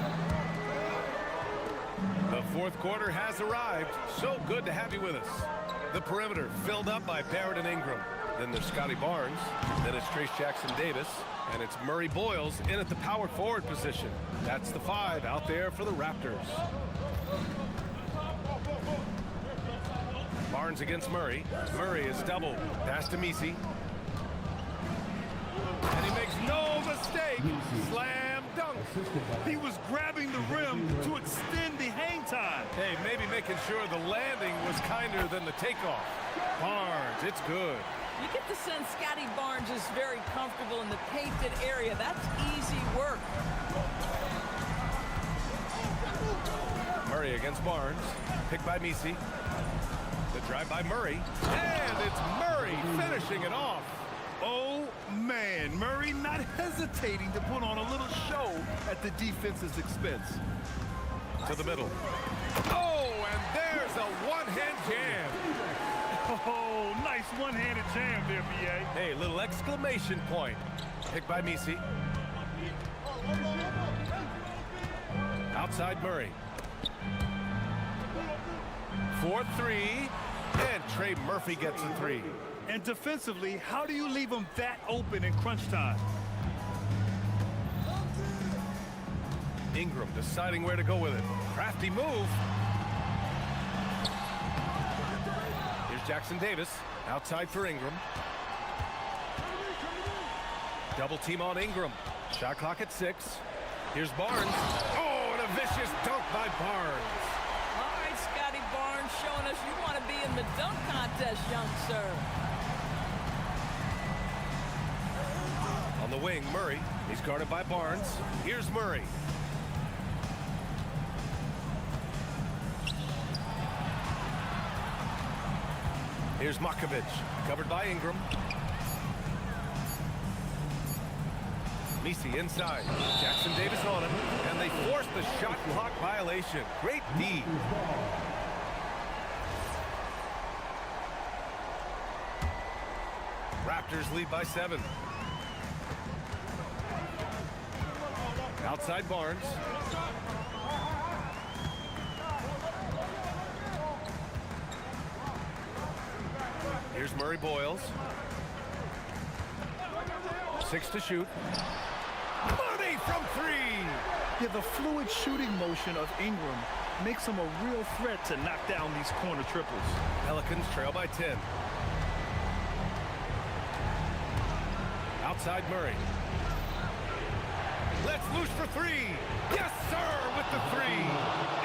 The fourth quarter has arrived. So good to have you with us. The perimeter filled up by Barrett and Ingram. Then there's Scotty Barnes. Then it's Trace Jackson Davis. And it's Murray Boyles in at the power forward position. That's the 5 out there for the Raptors. Barnes against Murray. Murray is doubled. Pass to Misi. And he makes no mistake. Slam dunk. He was grabbing the rim to extend the hang time. Hey, maybe making sure the landing was kinder than the takeoff. Barnes, it's good. You get the sense Scotty Barnes is very comfortable in the painted area. That's easy work. Murray against Barnes. Picked by Misi. The drive by Murray. And it's Murray finishing it off. Oh, man. Murray not hesitating to put on a little show at the defense's expense. To the middle. Oh, and there's a one-hand jam. Oh, nice one-handed jam there, B.A. Hey, little exclamation point. Picked by Misi. Outside Murray. 4-3. And Trey Murphy gets a three. And defensively, how do you leave them that open in crunch time? Ingram deciding where to go with it. Crafty move. Here's Jackson Davis. Outside for Ingram. Double team on Ingram. Shot clock at 6. Here's Barnes. Oh, and a vicious dunk by Barnes. All right, Scotty Barnes showing us you want to be in the dunk contest, young sir. On the wing, Murray. He's guarded by Barnes. Here's Murray. Here's Makovic, covered by Ingram. Misi inside. Jackson Davis on him, and they force the shot clock violation. Great D. Raptors lead by 7. Outside Barnes. Here's Murray Boyles. 6 to shoot. Money from 3! Yeah, the fluid shooting motion of Ingram makes him a real threat to knock down these corner triples. Pelicans trail by 10. Outside Murray. Let's loose for 3. Yes, sir, with the 3.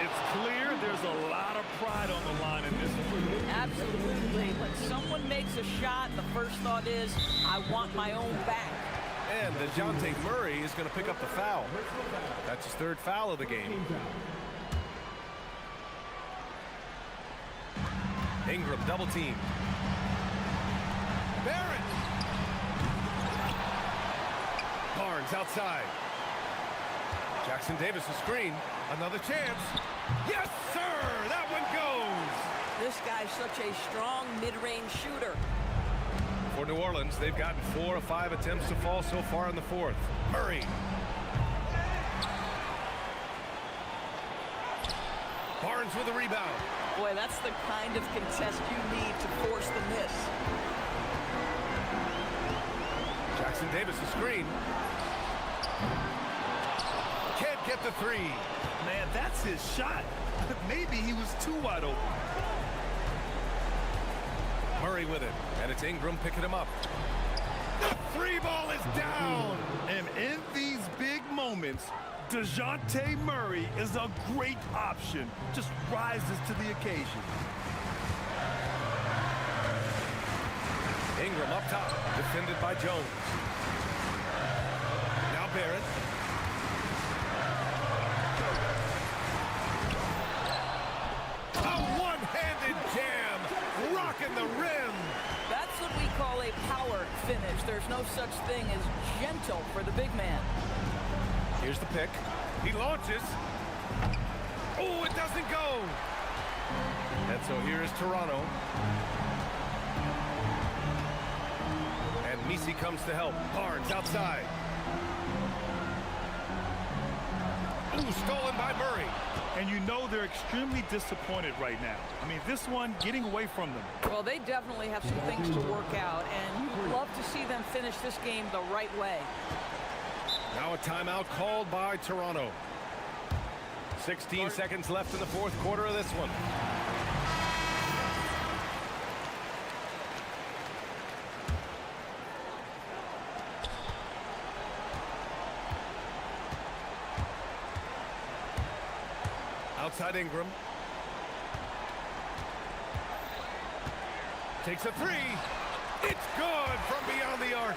It's clear there's a lot of pride on the line in this one. Absolutely. When someone makes a shot, the first thought is, I want my own back. And DeJounte Murray is going to pick up the foul. That's his 3rd foul of the game. Ingram double team. Barrett. Barnes outside. Jackson Davis a screen. Another chance. Yes, sir! That one goes! This guy's such a strong mid-range shooter. For New Orleans, they've gotten 4 of 5 attempts to fall so far in the 4th. Murray. Barnes with a rebound. Boy, that's the kind of contest you need to force the miss. Jackson Davis a screen. Can't get the 3. Man, that's his shot. Maybe he was too wide open. Murray with it, and it's Ingram picking him up. The 3 ball is down! And in these big moments, DeJounte Murray is a great option. Just rises to the occasion. Ingram up top, defended by Jones. Now Barrett. A one-handed jam, rocking the rim. That's what we call a power finish. There's no such thing as gentle for the big man. Here's the pick. He launches. Oh, it doesn't go. And so here is Toronto. And Misi comes to help. Barnes outside. Ooh, stolen by Murray. And you know they're extremely disappointed right now. I mean, this one getting away from them. Well, they definitely have some things to work out, and you'd love to see them finish this game the right way. Now a timeout called by Toronto. 16 seconds left in the 4th quarter of this one. inside Ingram. Takes a three. It's good from beyond the arc.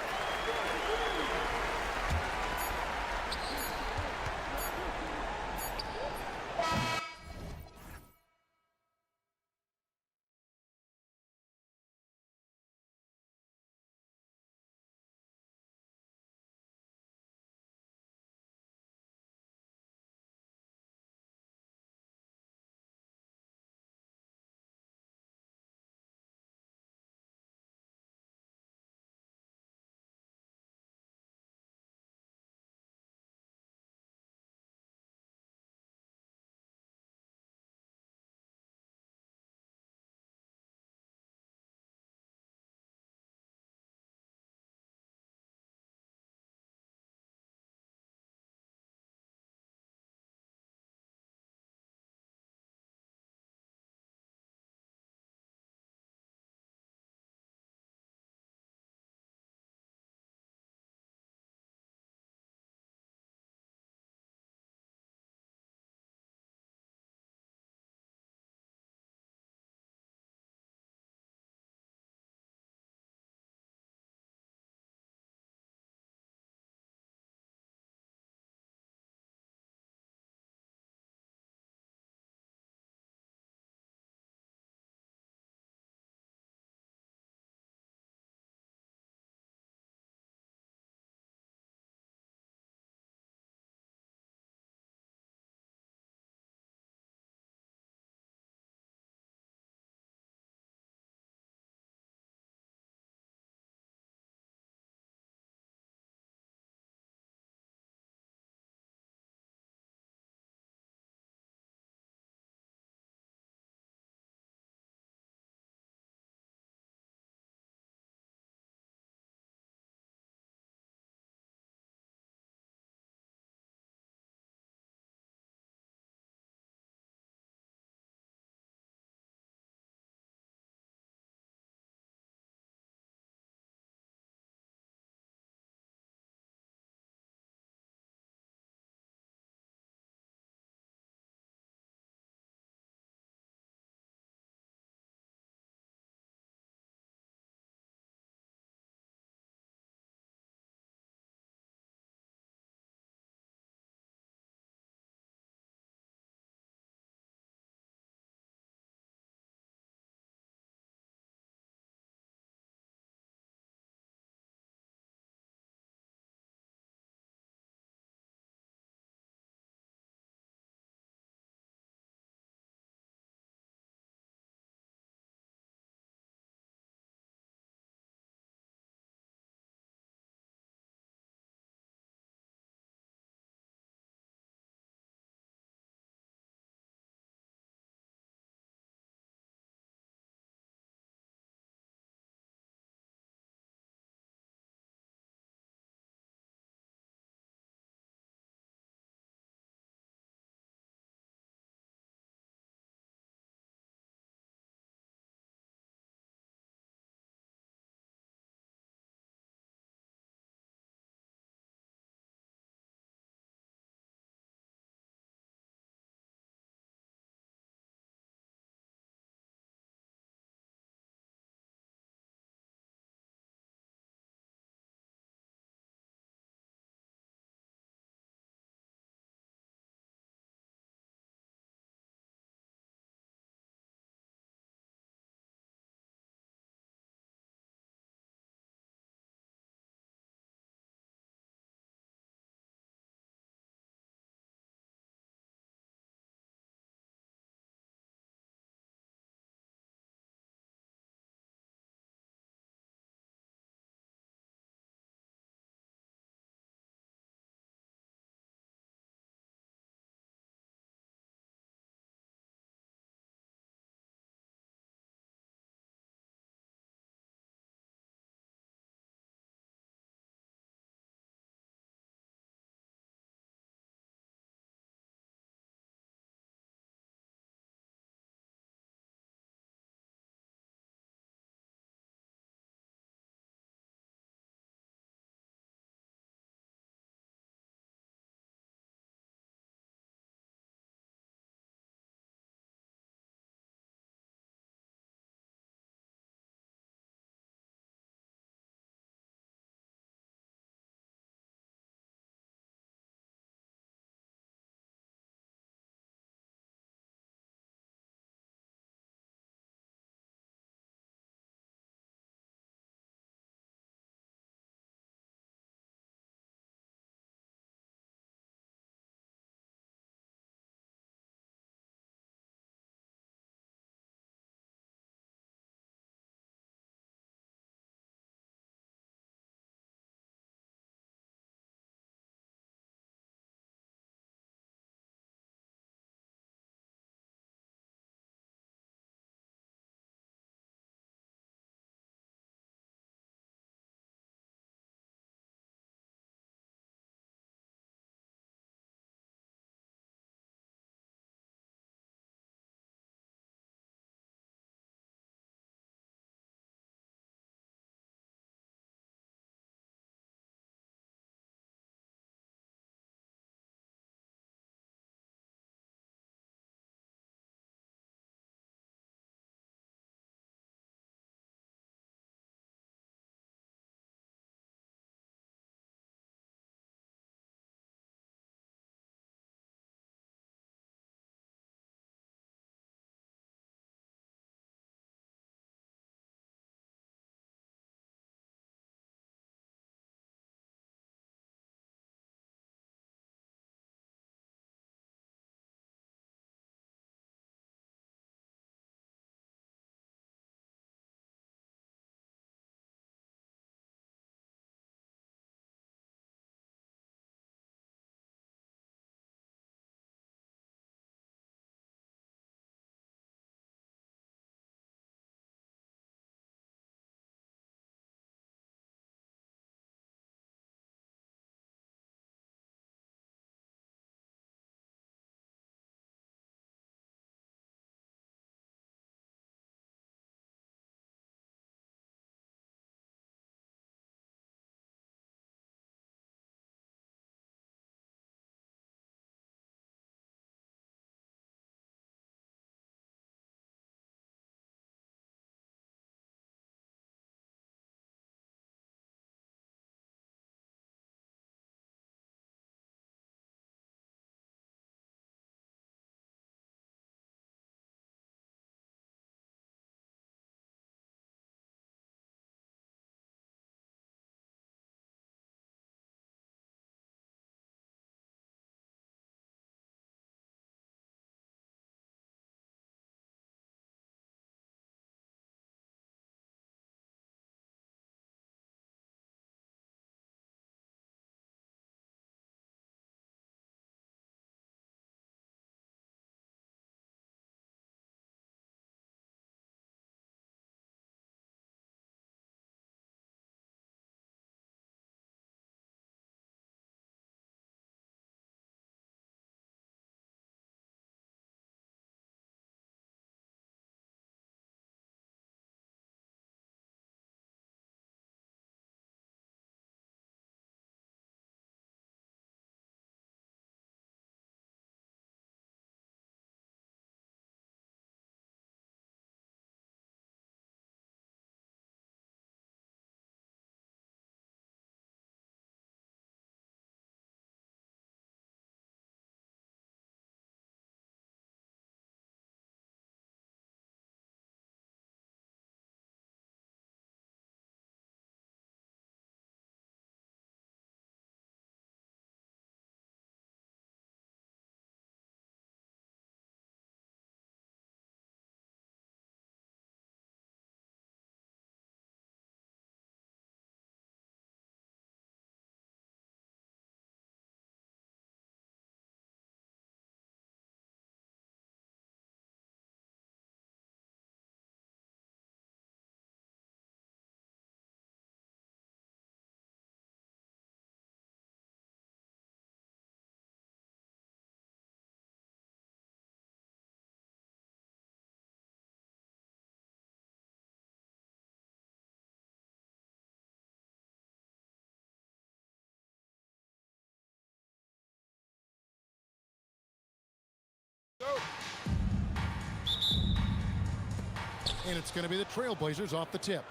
And it's going to be the Trailblazers off the tip.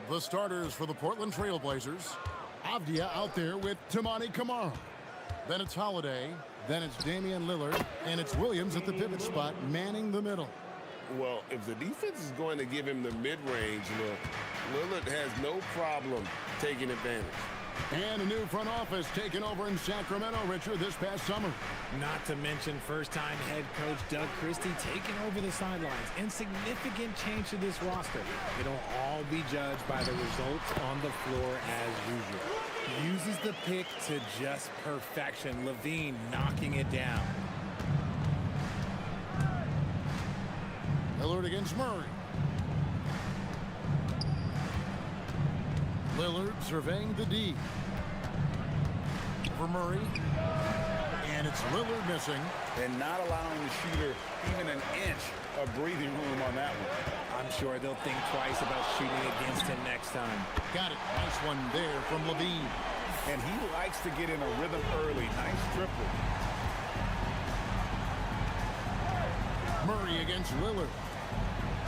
The starters for the Portland Trailblazers. Avdia out there with Tamani Kamara. Then it's Holiday. Then it's Damian Lillard. And it's Williams at the pivot spot, manning the middle. Well, if the defense is going to give him the mid-range look, Lillard has no problem taking advantage. And a new front office taken over in Sacramento, Richard, this past summer. Not to mention first-time head coach Doug Christie taking over the sidelines. Insignificant change to this roster. It'll all be judged by the results on the floor as usual. Uses the pick to just perfection. Levine knocking it down. Lillard against Murray. Lillard surveying the D. For Murray. And it's Lillard missing. And not allowing the shooter even an inch of breathing room on that one. I'm sure they'll think twice about shooting against him next time. Got it. Nice one there from Levine. And he likes to get in a rhythm early. Nice triple. Murray against Lillard.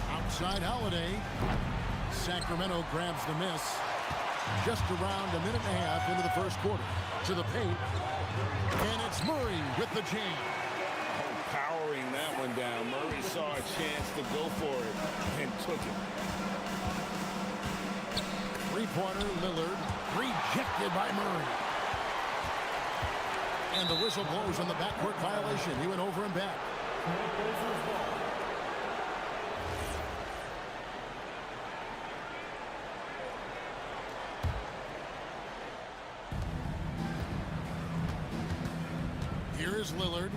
Outside Holiday. Sacramento grabs the miss. Just around a minute and a half into the first quarter. To the paint. And it's Murray with the jam. Powering that one down. Murray saw a chance to go for it and took it. Three-pointer Lillard. Rejected by Murray. And the whistle blows on the backcourt violation. He went over and back. Here is Lillard.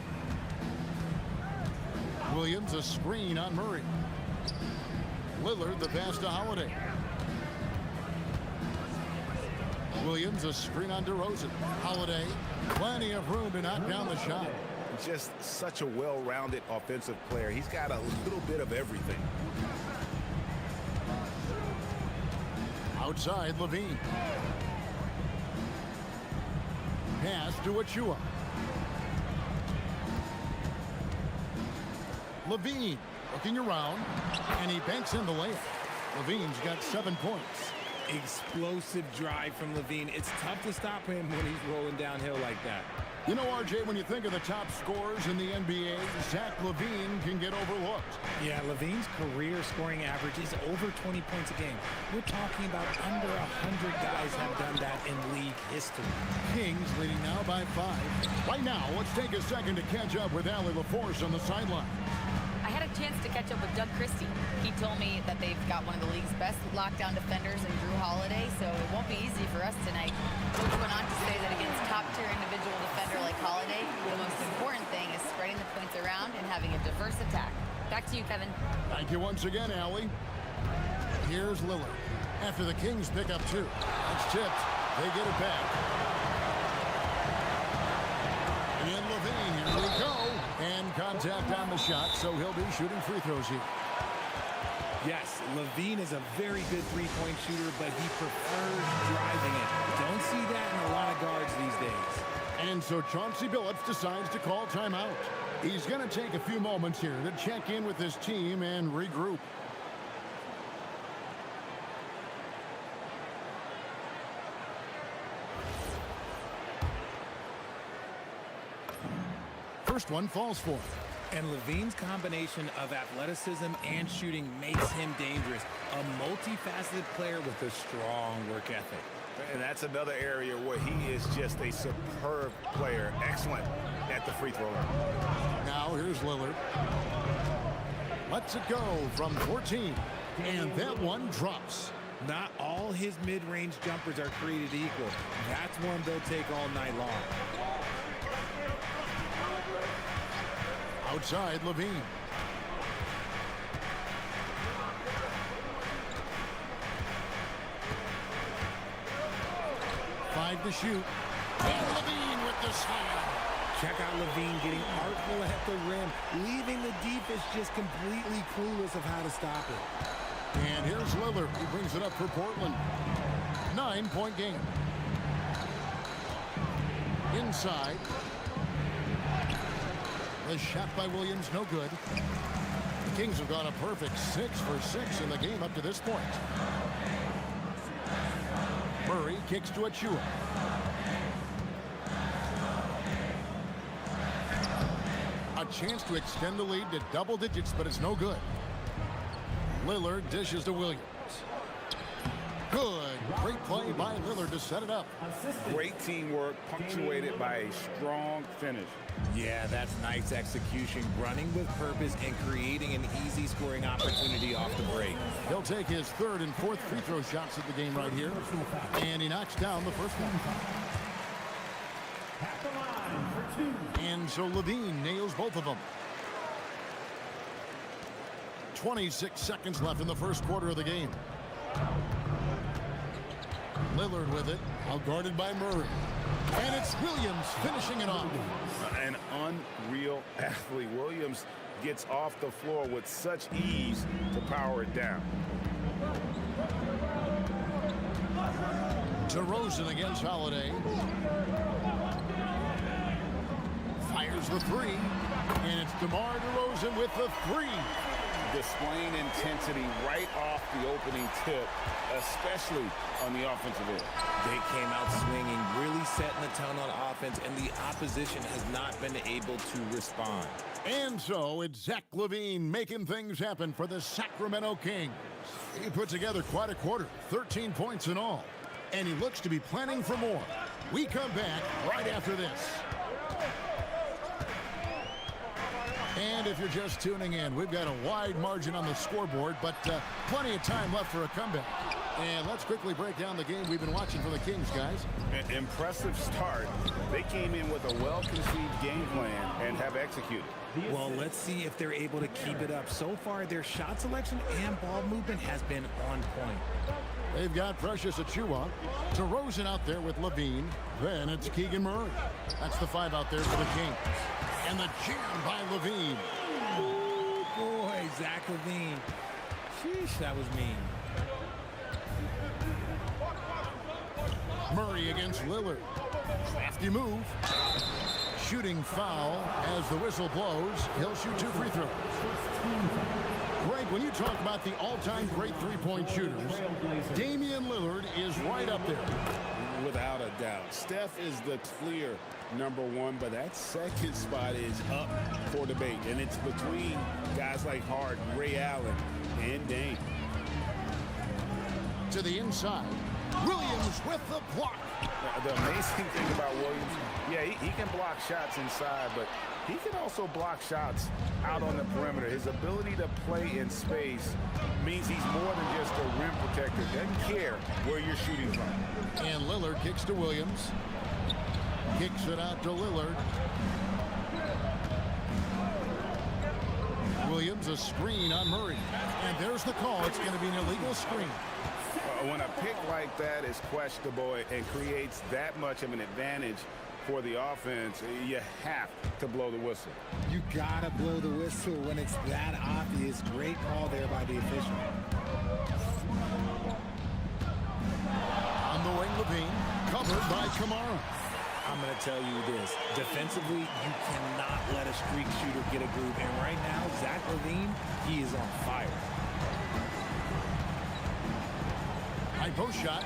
Williams, a screen on Murray. Lillard, the pass to Holiday. Williams, a screen on DeRozan. Holiday, plenty of room to knock down the shot. Just such a well-rounded offensive player. He's got a little bit of everything. Outside, Levine. Pass to Achua. Levine looking around, and he banks in the layup. Levine's got 7 points. Explosive drive from Levine. It's tough to stop him when he's rolling downhill like that. You know, RJ, when you think of the top scorers in the NBA, Zach LaVine can get overlooked. Yeah, Levine's career scoring average is over 20 points a game. We're talking about under 100 guys have done that in league history. Kings leading now by 5. Right now, let's take a second to catch up with Allie LaForce on the sideline. I had a chance to catch up with Doug Christie. He told me that they've got one of the league's best lockdown defenders in Drew Holiday, so it won't be easy for us tonight. Coach went on to say that against top-tier individual defender like Holiday, the most important thing is spreading the points around and having a diverse attack. Back to you, Kevin. Thank you once again, Allie. Here's Lillard. After the Kings pick up 2. It's tipped. They get it back. And Levine, here we go. And contact on the shot, so he'll be shooting free throws here. Yes, Levine is a very good three-point shooter, but he prefers driving it. Don't see that in a lot of guards these days. And so Chauncey Billups decides to call timeout. He's going to take a few moments here to check in with his team and regroup. First one falls for him. And Levine's combination of athleticism and shooting makes him dangerous. A multifaceted player with a strong work ethic. And that's another area where he is just a superb player. Excellent at the free throw line. Now here's Lillard. Lets it go from 14. And that one drops. Not all his mid-range jumpers are created equal. That's one they'll take all night long. Outside, Levine. Five to shoot. And Levine with the slam. Check out Levine getting artful at the rim, leaving the defense just completely clueless of how to stop it. And here's Lillard. He brings it up for Portland. 9-point game. Inside. The shot by Williams, no good. The Kings have gone a perfect 6 for 6 in the game up to this point. Murray kicks to Achua. A chance to extend the lead to double digits, but it's no good. Lillard dishes to Williams. Good. Great play by Lillard to set it up. Great teamwork, punctuated by a strong finish. Yeah, that's nice execution, running with purpose and creating an easy scoring opportunity off the break. He'll take his third and fourth free throw shots at the game right here. And he knocks down the first one. At the line for 2. And so Levine nails both of them. 26 seconds left in the first quarter of the game. Lillard with it, outguarded by Murray. And it's Williams finishing it off. An unreal athlete. Williams gets off the floor with such ease to power it down. DeRozan against Holiday. Fires the three. And it's DeMar DeRozan with the three. Displaying intensity right off the opening tip, especially on the offensive end. They came out swinging, really setting the tone on offense, and the opposition has not been able to respond. And so it's Zach LaVine making things happen for the Sacramento Kings. He put together quite a quarter, 13 points in all. And he looks to be planning for more. We come back right after this. And if you're just tuning in, we've got a wide margin on the scoreboard, but plenty of time left for a comeback. And let's quickly break down the game we've been watching for the Kings, guys. An impressive start. They came in with a well-conceived game plan and have executed. Well, let's see if they're able to keep it up. So far, their shot selection and ball movement has been on point. They've got Precious Achua. DeRozan out there with Levine. Then it's Keegan Murray. That's the 5 out there for the Kings. And the jam by Levine. Oh, boy, Zach LaVine. Sheesh, that was mean. Murray against Lillard. Crafty move. Shooting foul as the whistle blows. He'll shoot 2 free throws. Greg, when you talk about the all-time great three-point shooters, Damian Lillard is right up there. Without a doubt. Steph is the clear #1, but that second spot is up for debate. And it's between guys like Harden, Ray Allen, and Dame. To the inside. Williams with the block. The amazing thing about Williams, yeah, he can block shots inside, but he can also block shots out on the perimeter. His ability to play in space means he's more than just a rim protector. Doesn't care where you're shooting from. And Lillard kicks to Williams. Kicks it out to Lillard. Williams, a screen on Murray. And there's the call. It's going to be an illegal screen. When a pick like that is questionable and creates that much of an advantage for the offense, you have to blow the whistle. You gotta blow the whistle when it's that obvious. Great call there by the official. On the wing, Levine, covered by Kamara. I'm gonna tell you this. Defensively, you cannot let a streak shooter get a groove. And right now, Zach LaVine, he is on fire. High post shot.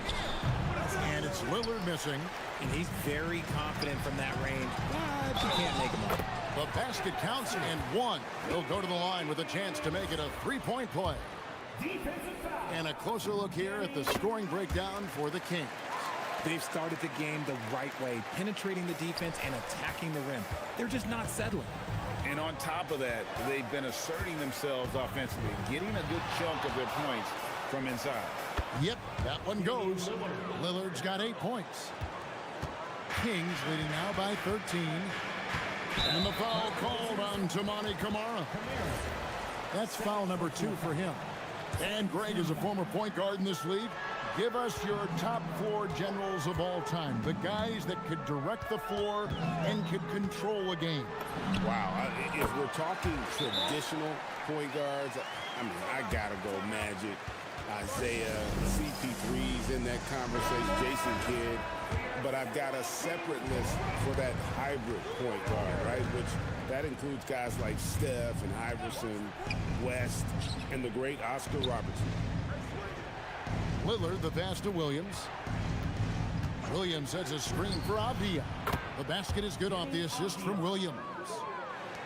And it's Lillard missing. And he's very confident from that range, but you can't make him up. The basket counts and 1. He'll go to the line with a chance to make it a 3-point play. And a closer look here at the scoring breakdown for the Kings. They've started the game the right way, penetrating the defense and attacking the rim. They're just not settling. And on top of that, they've been asserting themselves offensively, getting a good chunk of their points from inside. Yep, that one goes. Lillard's got 8 points. Kings leading now by 13. And the foul called on Toumani Camara. That's foul number 2 for him. And Greg is a former point guard in this league. Give us your top 4 generals of all time. The guys that could direct the floor and could control a game. Wow. If we're talking traditional point guards, I mean, I got to go Magic. Isaiah, CP3's in that conversation, Jason Kidd. But I've got a separate list for that hybrid point guard, right? Which that includes guys like Steph and Iverson, West, and the great Oscar Robertson. Lillard, the pass to Williams. Williams sets a screen for Avdia. The basket is good off the assist from Williams.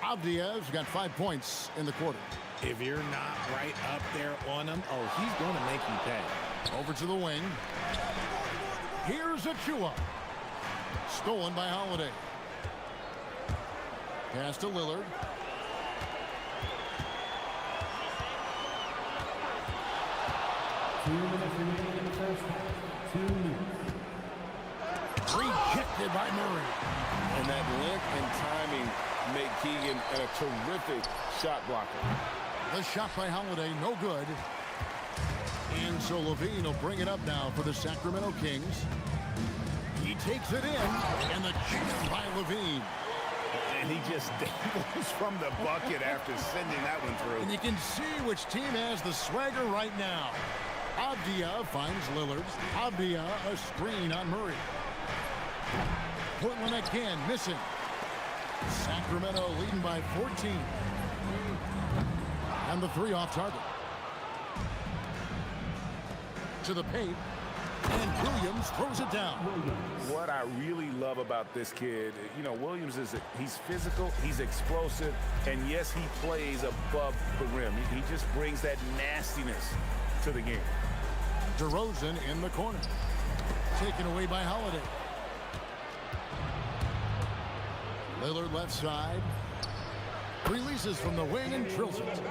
Avdia's got 5 points in the quarter. If you're not right up there on him, oh, he's going to make you pay. Over to the wing. Here's Achua. Stolen by Holiday. Pass to Lillard. Rejected by Murray. And that length and timing make Keegan a terrific shot blocker. The shot by Holiday, no good. And so Levine will bring it up now for the Sacramento Kings. He takes it in, and the jam by Levine. And he just dangles from the bucket after sending that one through. And you can see which team has the swagger right now. Avdia finds Lillard. Avdia a screen on Murray. Portland again missing. Sacramento leading by 14. And the three off target. To the paint. And Williams throws it down. What I really love about this kid, you know, Williams he's physical, he's explosive, and yes, he plays above the rim. He just brings that nastiness to the game. DeRozan in the corner. Taken away by Holiday. Lillard left side. Releases from the wing and drills it.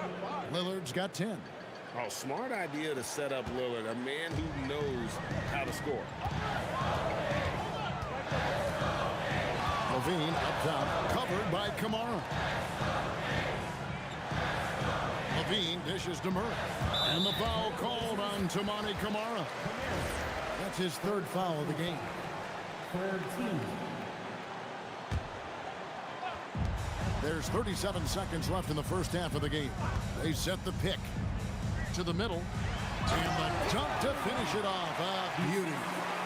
Lillard's got 10. Oh, smart idea to set up Lillard, a man who knows how to score. Levine up top, covered by Kamara. Levine dishes to Murray. And the foul called on Tamani Kamara. That's his third foul of the game. 13. There's 37 seconds left in the first half of the game. They set the pick to the middle. And the dunk to finish it off. A beauty.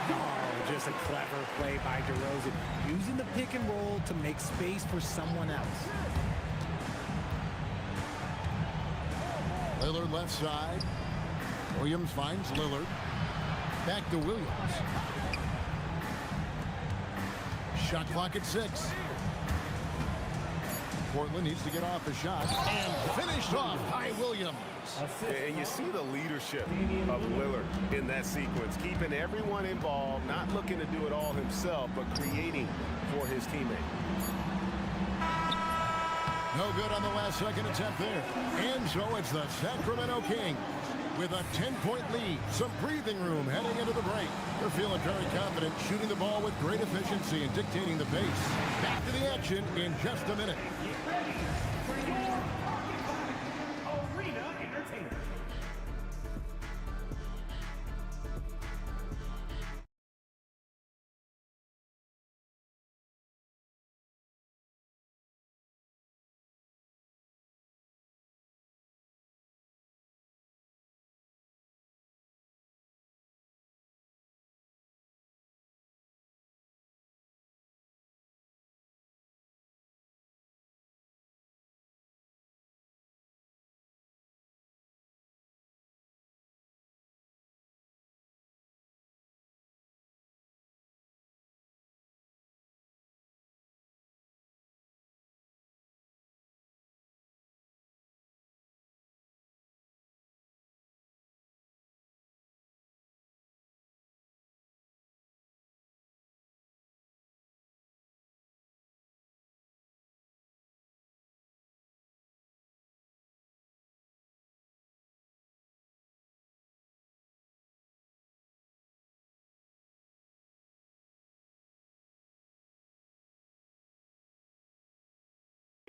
Oh, just a clever play by DeRozan, using the pick and roll to make space for someone else. Lillard left side. Williams finds Lillard. Back to Williams. Shot clock at 6. Portland needs to get off the shot. And finished off by Williams. And you see the leadership of Lillard in that sequence, keeping everyone involved, not looking to do it all himself, but creating for his teammate. No good on the last second attempt there. And so it's the Sacramento Kings with a 10-point lead. Some breathing room heading into the break. They're feeling very confident, shooting the ball with great efficiency and dictating the pace. Back to the action in just a minute.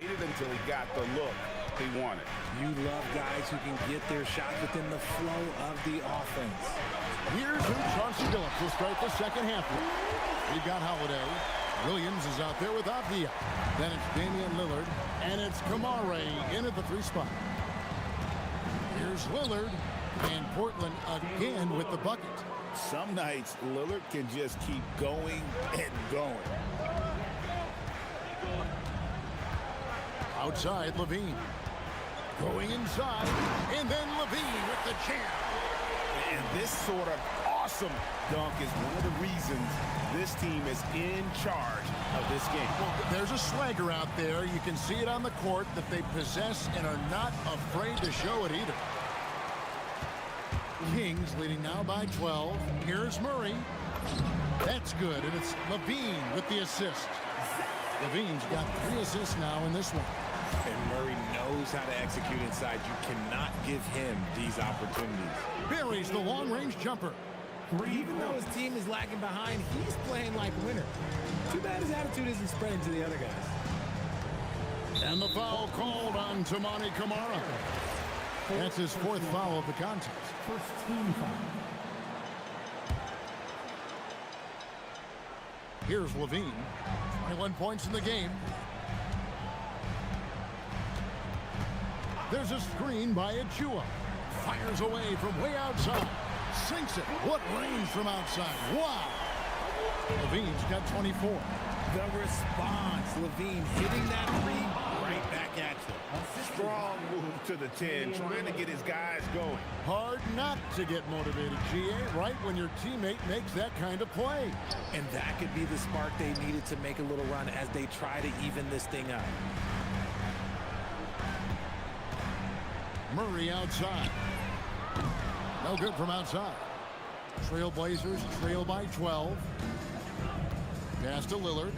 Until he got the look he wanted. You love guys who can get their shot within the flow of the offense. Here's who Chauncey Billups will start the second half with. We've got Holiday. Williams is out there with Avdia. Then it's Damian Lillard. And it's Kamara in at the 3 spot. Here's Lillard. And Portland again with the bucket. Some nights, Lillard can just keep going and going. Outside, Levine. Going inside, and then Levine with the jam. And this sort of awesome dunk is one of the reasons this team is in charge of this game. Well, there's a swagger out there. You can see it on the court that they possess and are not afraid to show it either. Kings leading now by 12. Here's Murray. That's good, and it's Levine with the assist. Levine's got 3 assists now in this one. And Murray knows how to execute inside. You cannot give him these opportunities. Buries the long-range jumper. Even though his team is lagging behind, he's playing like a winner. Too bad his attitude isn't spreading to the other guys. And the foul called on Toumani Camara. That's his 4th foul of the contest. First team foul. Here's Levine. 21 points in the game. There's a screen by Achua. Fires away from way outside. Sinks it. What range from outside. Wow. Levine's got 24. The response, Levine hitting that three right back at you. Strong move to the 10, trying to get his guys going. Hard not to get motivated, GA, right when your teammate makes that kind of play. And that could be the spark they needed to make a little run as they try to even this thing up. Murray outside. No good from outside. Trailblazers trail by 12. Pass to Lillard.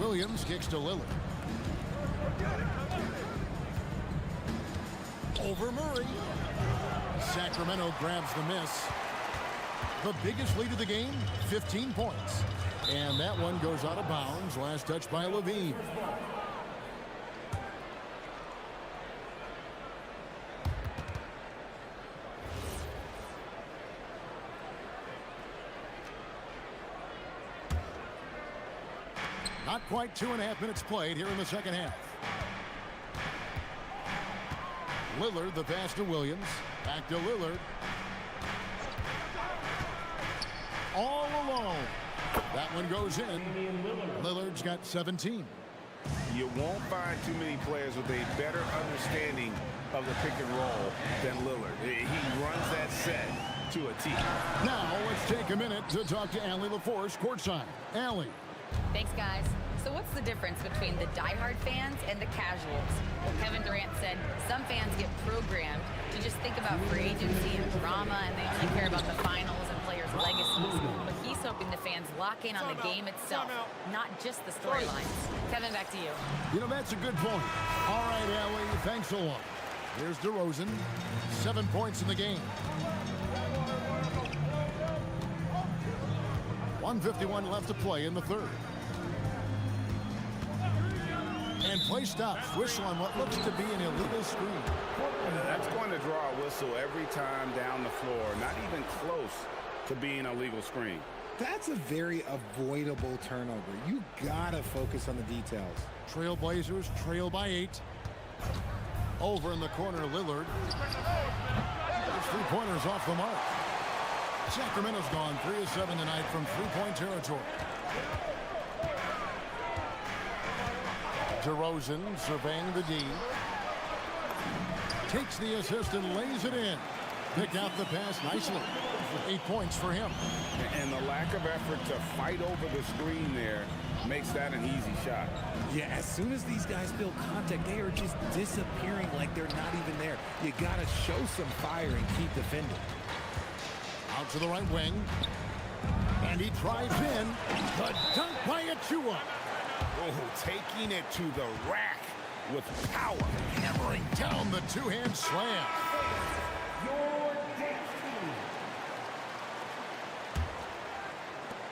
Williams kicks to Lillard. Over Murray. Sacramento grabs the miss. The biggest lead of the game, 15 points. And that one goes out of bounds. Last touch by Levine. Not quite 2.5 minutes played here in the second half. Lillard, the pass to Williams. Back to Lillard. All alone. That one goes in. Lillard's got 17. You won't find too many players with a better understanding of the pick and roll than Lillard. He runs that set to a T. Now let's take a minute to talk to Allie LaForce courtside. Allie. Thanks, guys. So what's the difference between the diehard fans and the casuals? Well, Kevin Durant said some fans get programmed to just think about free agency and drama, and they only care about the finals and players' legacies. But he's hoping the fans lock in on the game itself, not just the storylines. Kevin, back to you. You know, that's a good point. All right, Allie, thanks a lot. Here's DeRozan. 7 points in the game. 1:51 left to play in the third. And play stops. Whistle on what looks to be an illegal screen. That's going to draw a whistle every time down the floor. Not even close to being a legal screen. That's a very avoidable turnover. You gotta focus on the details. Trailblazers trail by 8. Over in the corner, Lillard. There's 3-pointers off the mark. Sacramento's gone 3 of 7 tonight from 3-point territory. DeRozan surveying the D. Takes the assist and lays it in. Picked out the pass nicely. 8 points for him. And the lack of effort to fight over the screen there makes that an easy shot. Yeah, as soon as these guys feel contact, they are just disappearing like they're not even there. You gotta show some fire and keep defending. Out to the right wing. And he drives in. The dunk by Achua. Oh, taking it to the rack with power. Hammering down the two-hand slam.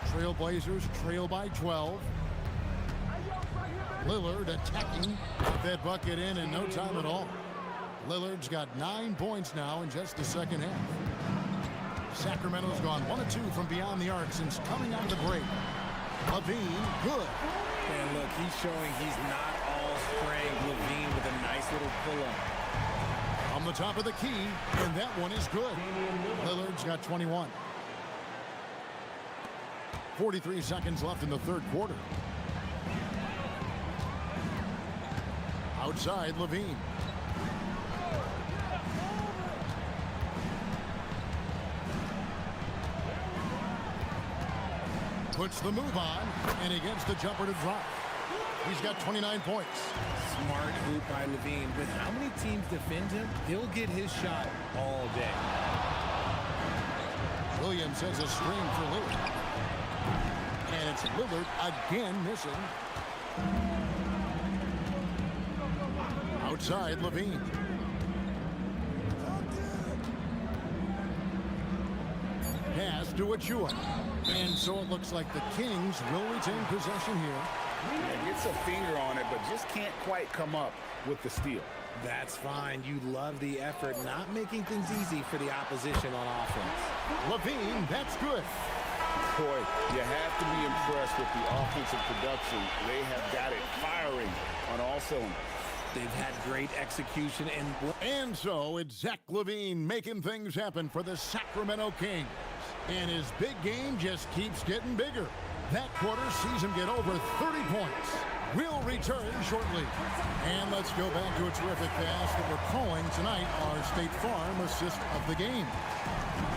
Trailblazers trail by 12. Lillard attacking. Put that bucket in no time at all. Lillard's got 9 points now in just the second half. Sacramento's gone 1 of 2 from beyond the arc since coming out of the break. Levine, good. And look, he's showing he's not all spraying Levine with a nice little pull-up. On the top of the key, and that one is good. Lillard's got 21. 43 seconds left in the third quarter. Outside, Levine. Puts the move on, and he gets the jumper to drop. He's got 29 points. Smart hoop by Levine. With how many teams defend him, he'll get his shot all day. Williams has a screen for Lillard. And it's Lillard again missing. Outside, Levine. Pass to Achua. And so it looks like the Kings will retain possession here. Yeah, gets a finger on it, but just can't quite come up with the steal. That's fine. You love the effort, not making things easy for the opposition on offense. Levine, that's good. Boy, you have to be impressed with the offensive production. They have got it firing on all cylinders. They've had great execution And so it's Zach Levine making things happen for the Sacramento Kings. And his big game just keeps getting bigger. That quarter sees him get over 30 points. We'll return shortly. And let's go back to a terrific pass that we're calling tonight our State Farm assist of the game.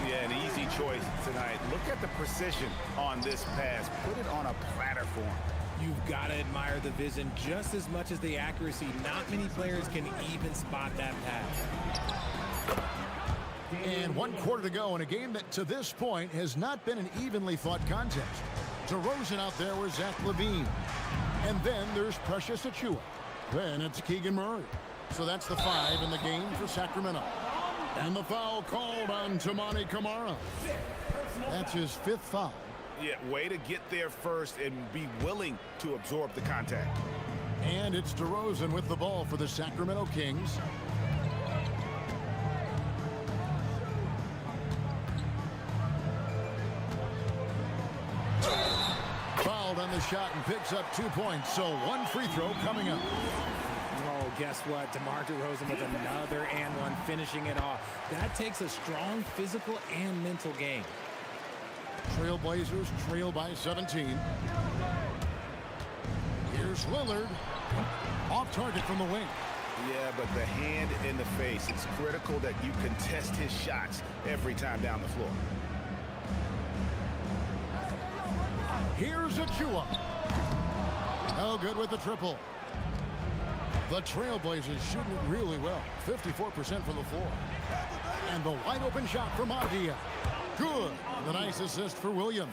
Yeah, an easy choice tonight. Look at the precision on this pass. Put it on a platter for him. You've got to admire the vision just as much as the accuracy. Not many players can even spot that pass. And 1 quarter to go in a game that to this point has not been an evenly fought contest. DeRozan out there with Zach Levine. And then there's Precious Achua. Then it's Keegan Murray. So that's the 5 in the game for Sacramento. And the foul called on Toumani Camara. That's his 5th foul. Yeah, way to get there first and be willing to absorb the contact. And it's DeRozan with the ball for the Sacramento Kings. Fouled on the shot and picks up 2 points. So 1 free throw coming up. Oh, guess what? DeMar DeRozan with another and one, finishing it off. That takes a strong physical and mental game. Trailblazers trail by 17. Here's Lillard. Off target from the wing. Yeah, but the hand in the face. It's critical that you contest his shots every time down the floor. Here's Achua. No good with the triple. The Trailblazers shooting it really well. 54% from the floor. And the wide open shot from Avdia. Good. The nice assist for Williams.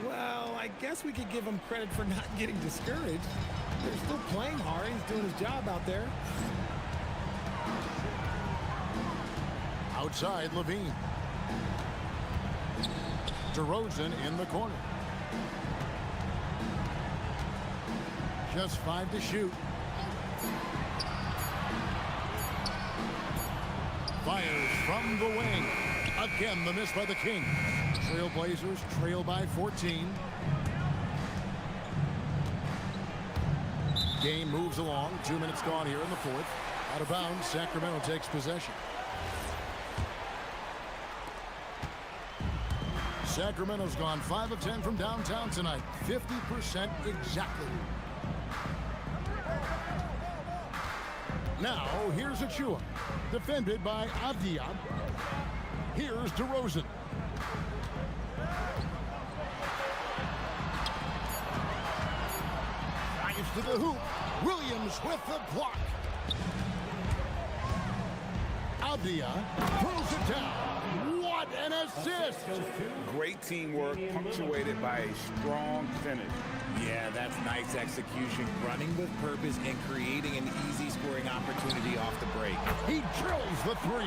Well, I guess we could give him credit for not getting discouraged. They're still playing hard. He's doing his job out there. Outside, Levine. DeRozan in the corner. Just 5 to shoot. Fires from the wing. Again, the miss by the Kings. Trailblazers trail by 14. Game moves along. 2 minutes gone here in the fourth. Out of bounds, Sacramento takes possession. Sacramento's gone 5 of 10 from downtown tonight. 50% exactly. Now, here's Achua. Defended by Avdia. Here's DeRozan. Drives to the hoop. Williams with the block. Avdia throws it down. What an assist! Great teamwork punctuated by a strong finish. Yeah, that's nice execution. Running with purpose and creating an easy scoring opportunity off the break. He drills the 3.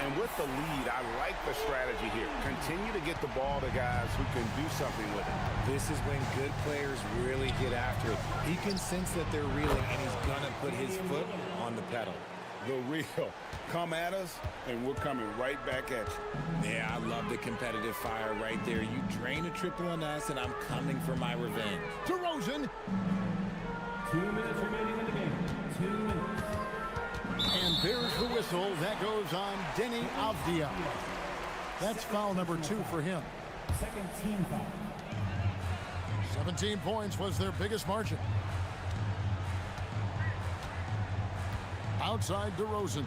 And with the lead, I like the strategy here. Continue to get the ball to guys who can do something with it. This is when good players really get after it. He can sense that they're reeling, and he's going to put his foot on the pedal. The real. Come at us, and we're coming right back at you. Yeah, I love the competitive fire right there. You drain a triple on us, and I'm coming for my revenge. DeRozan. 2 minutes remaining in the game. 2 minutes. And there's the whistle. That goes on Denny Avdia. That's foul number 2 for him. Second team foul. 17 points was their biggest margin. Outside DeRozan.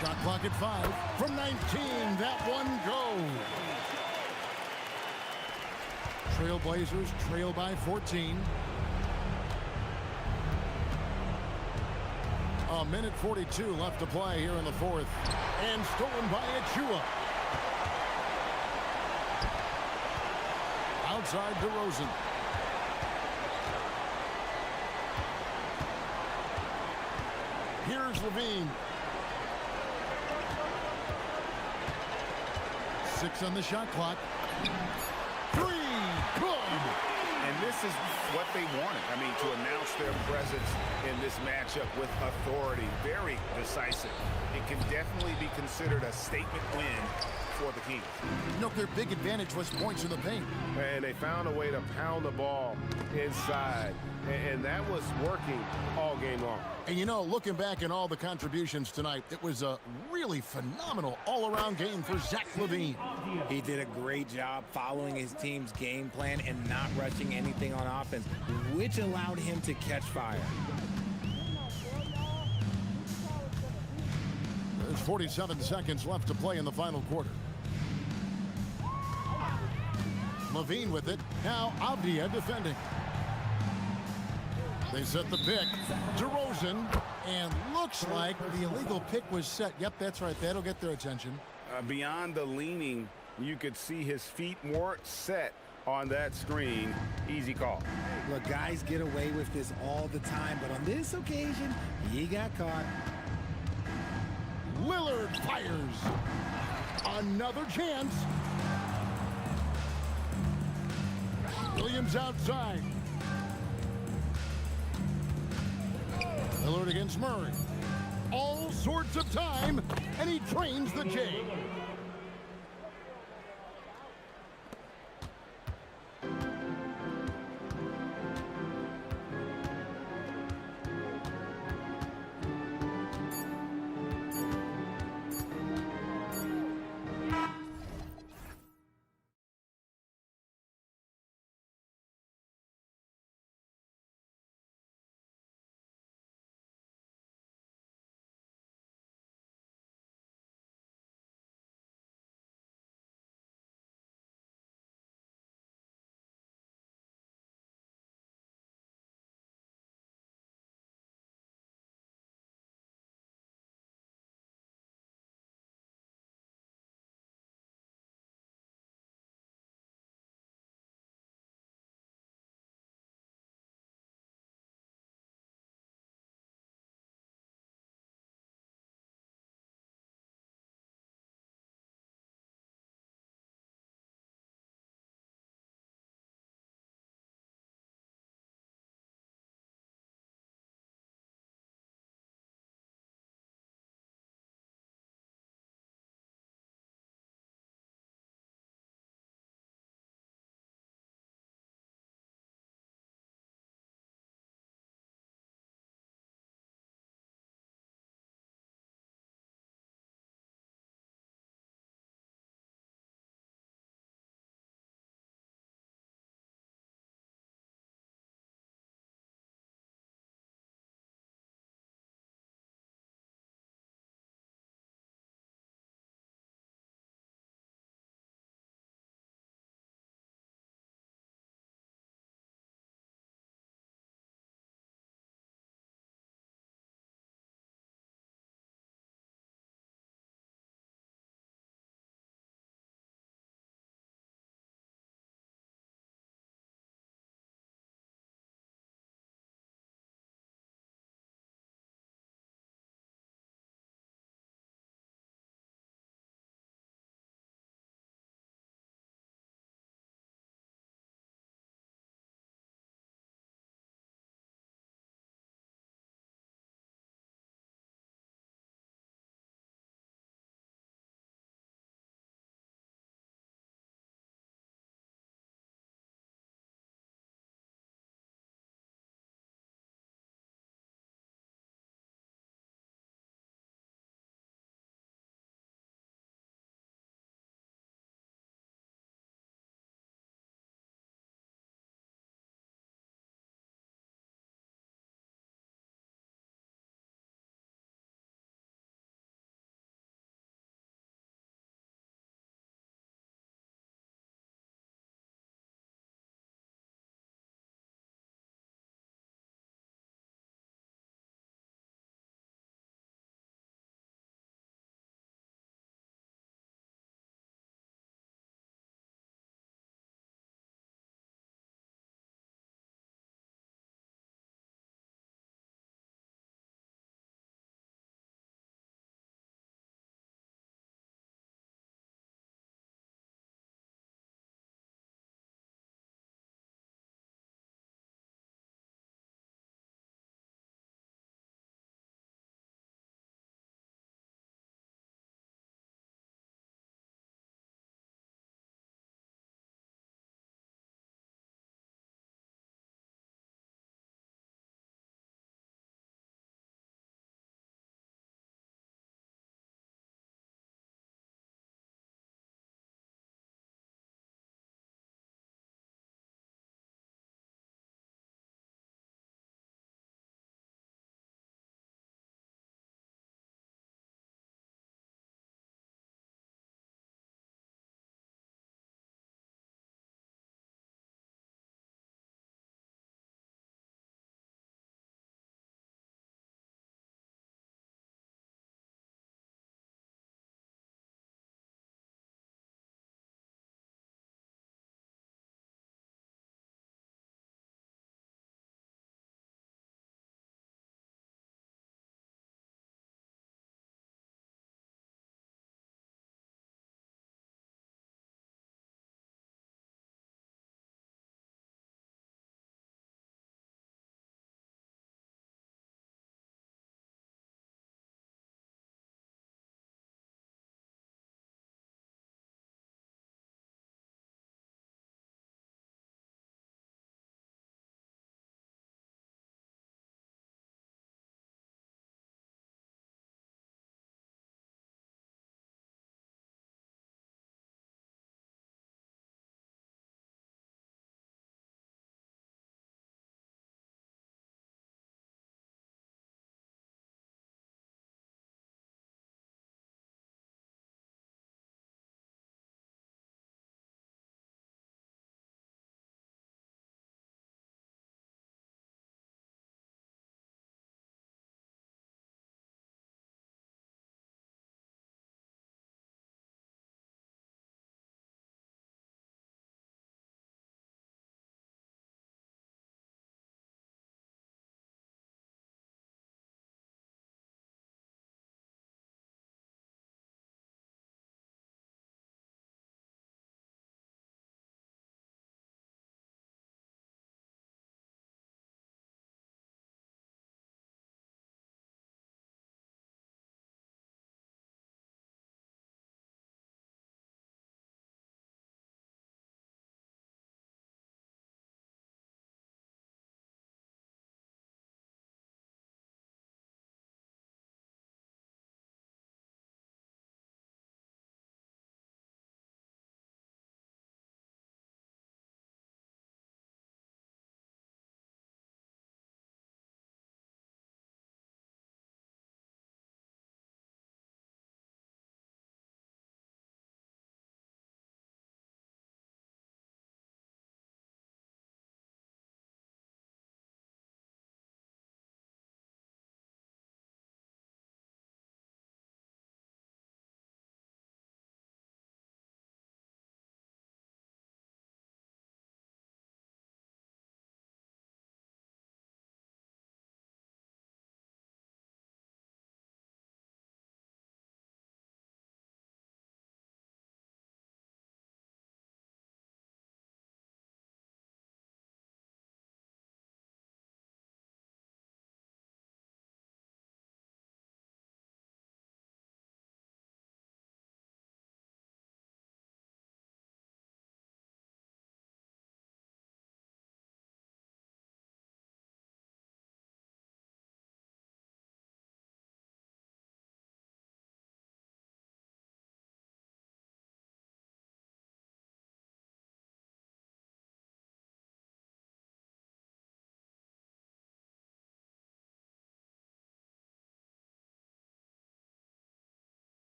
Shot clock at 5. From 19, that one goes. Trailblazers trail by 14. A minute 42 left to play here in the fourth. And stolen by Achua. Outside DeRozan. Here's Levine. 6 on the shot clock. 3, good. And this is what they wanted. I mean, to announce their presence in this matchup with authority. Very decisive. It can definitely be considered a statement win for the Kings. You know, their big advantage was points in the paint. And they found a way to pound the ball inside. And that was working all game long. And you know, looking back at all the contributions tonight, it was a really phenomenal all-around game for Zach LaVine. He did a great job following his team's game plan and not rushing anything on offense, which allowed him to catch fire. There's 47 seconds left to play in the final quarter. LaVine with it. Now Avdia defending. They set the pick. DeRozan. And looks like the illegal pick was set. Yep, that's right. That'll get their attention. Beyond the leaning, you could see his feet weren't set on that screen. Easy call. Look, guys get away with this all the time, but on this occasion, he got caught. Lillard fires. Another chance. Williams outside. Lillard against Murray. All sorts of time, and he trains the J.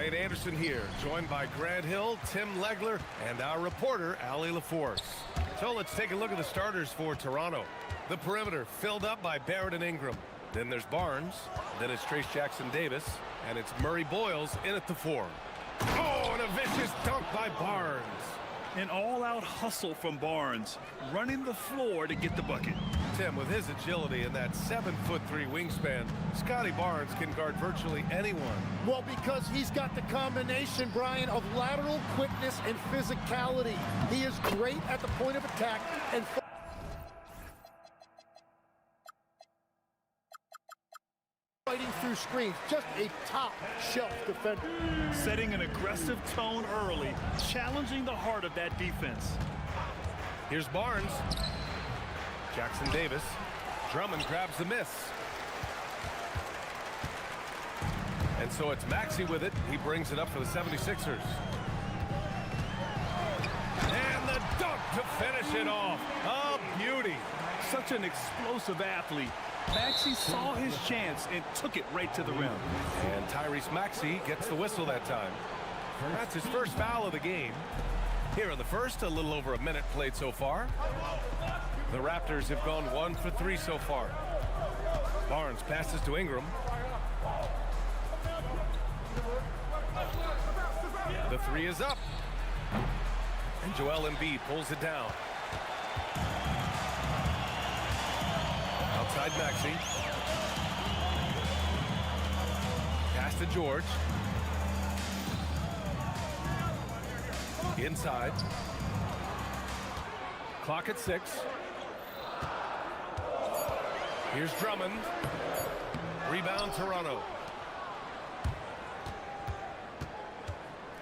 Brian Anderson here, joined by Grant Hill, Tim Legler, and our reporter, Allie LaForce. So let's take a look at the starters for Toronto. The perimeter filled up by Barrett and Ingram. Then there's Barnes. Then it's Trace Jackson-Davis. And it's Murray Boyles in at the 4. Oh, and a vicious dunk by Barnes. An all-out hustle from Barnes, running the floor to get the bucket. Tim, with his agility and that 7'3" wingspan, Scotty Barnes can guard virtually anyone. Well, because he's got the combination, Brian, of lateral quickness and physicality. He is great at the point of attack and fighting through screens. Just a top-shelf defender. Setting an aggressive tone early, challenging the heart of that defense. Here's Barnes. Jackson-Davis. Drummond grabs the miss. And so it's Maxey with it. He brings it up for the 76ers. And the dunk to finish it off. A beauty. Such an explosive athlete. Maxey saw his chance and took it right to the rim. And Tyrese Maxey gets the whistle that time. That's his first foul of the game. Here in the first, a little over a minute played so far. The Raptors have gone 1 for 3 so far. Barnes passes to Ingram. The 3 is up. And Joel Embiid pulls it down. Outside Maxey. Pass to George. Inside. Clock at 6. Here's Drummond. Rebound Toronto.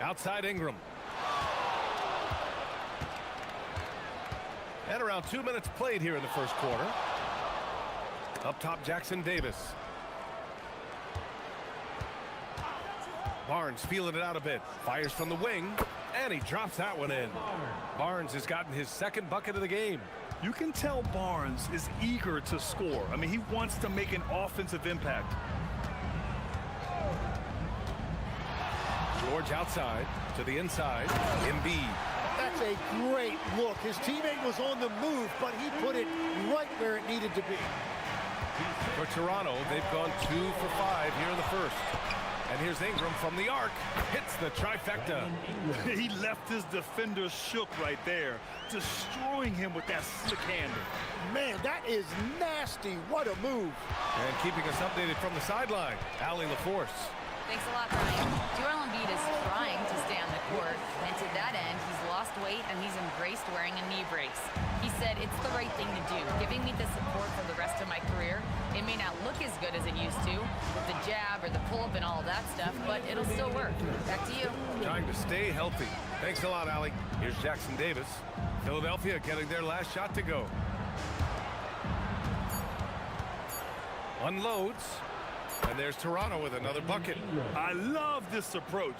Outside Ingram. And around 2 minutes played here in the first quarter. Up top, Jackson-Davis. Barnes feeling it out a bit. Fires from the wing, and he drops that one in. Barnes has gotten his second bucket of the game. You can tell Barnes is eager to score. I mean, he wants to make an offensive impact. George outside to the inside. Embiid. That's a great look. His teammate was on the move, but he put it right where it needed to be. For Toronto, they've gone 2 for 5 here in the first. And here's Ingram from the arc. Hits the trifecta. He left his defender shook right there, destroying him with that slick hander. Man, that is nasty. What a move. And keeping us updated from the sideline, Allie LaForce. Thanks a lot, Brian. Joel Embiid is trying to stay on the court, and to that end, he's lost weight and he's embraced wearing a knee brace. He said, "It's the right thing to do, giving me the support for the rest of my career. It may not look as good as it used to, with the jab or the pull-up and all that stuff, but it'll still work." Back to you. Trying to stay healthy. Thanks a lot, Allie. Here's Jackson-Davis. Philadelphia getting their last shot to go. Unloads. And there's Toronto with another bucket. I love this approach.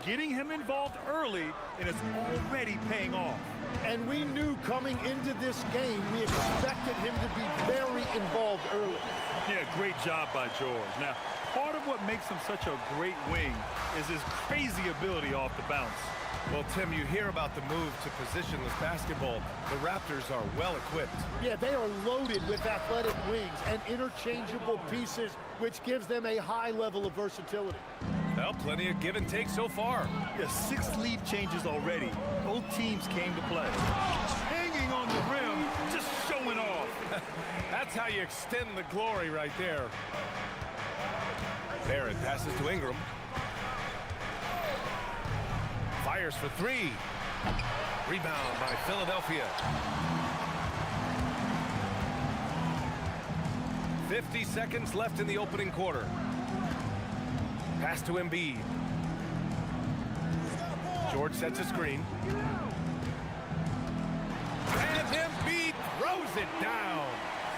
Getting him involved early, and it's already paying off. And we knew coming into this game, we expected him to be very involved early. Yeah, great job by George. Now, part of what makes him such a great wing is his crazy ability off the bounce. Well, Tim, you hear about the move to positionless basketball. The Raptors are well equipped. Yeah, they are loaded with athletic wings and interchangeable pieces, which gives them a high level of versatility. Well, plenty of give and take so far. Yeah, 6 lead changes already. Both teams came to play. Hanging on the rim, just showing off. That's how you extend the glory right there. Barrett passes to Ingram. Fires for 3. Rebound by Philadelphia. 50 seconds left in the opening quarter. Pass to Embiid. George sets a screen. And Embiid throws it down.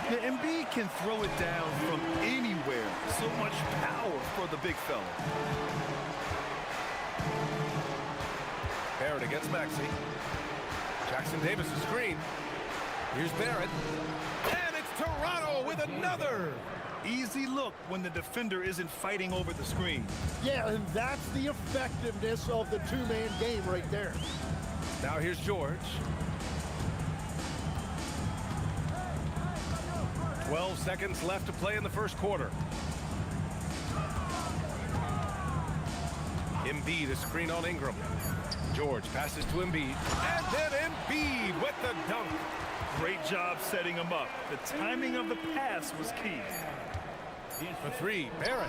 Yeah, Embiid can throw it down from anywhere. So much power for the big fella. Barrett against Maxey. Jackson-Davis' screen. Here's Barrett. And it's Toronto with another. Easy look when the defender isn't fighting over the screen. Yeah, and that's the effectiveness of the two-man game right there. Now here's George. 12 seconds left to play in the first quarter. Embiid, a screen on Ingram. George passes to Embiid. And then Embiid with the dunk. Great job setting him up. The timing of the pass was key. For three, Barrett.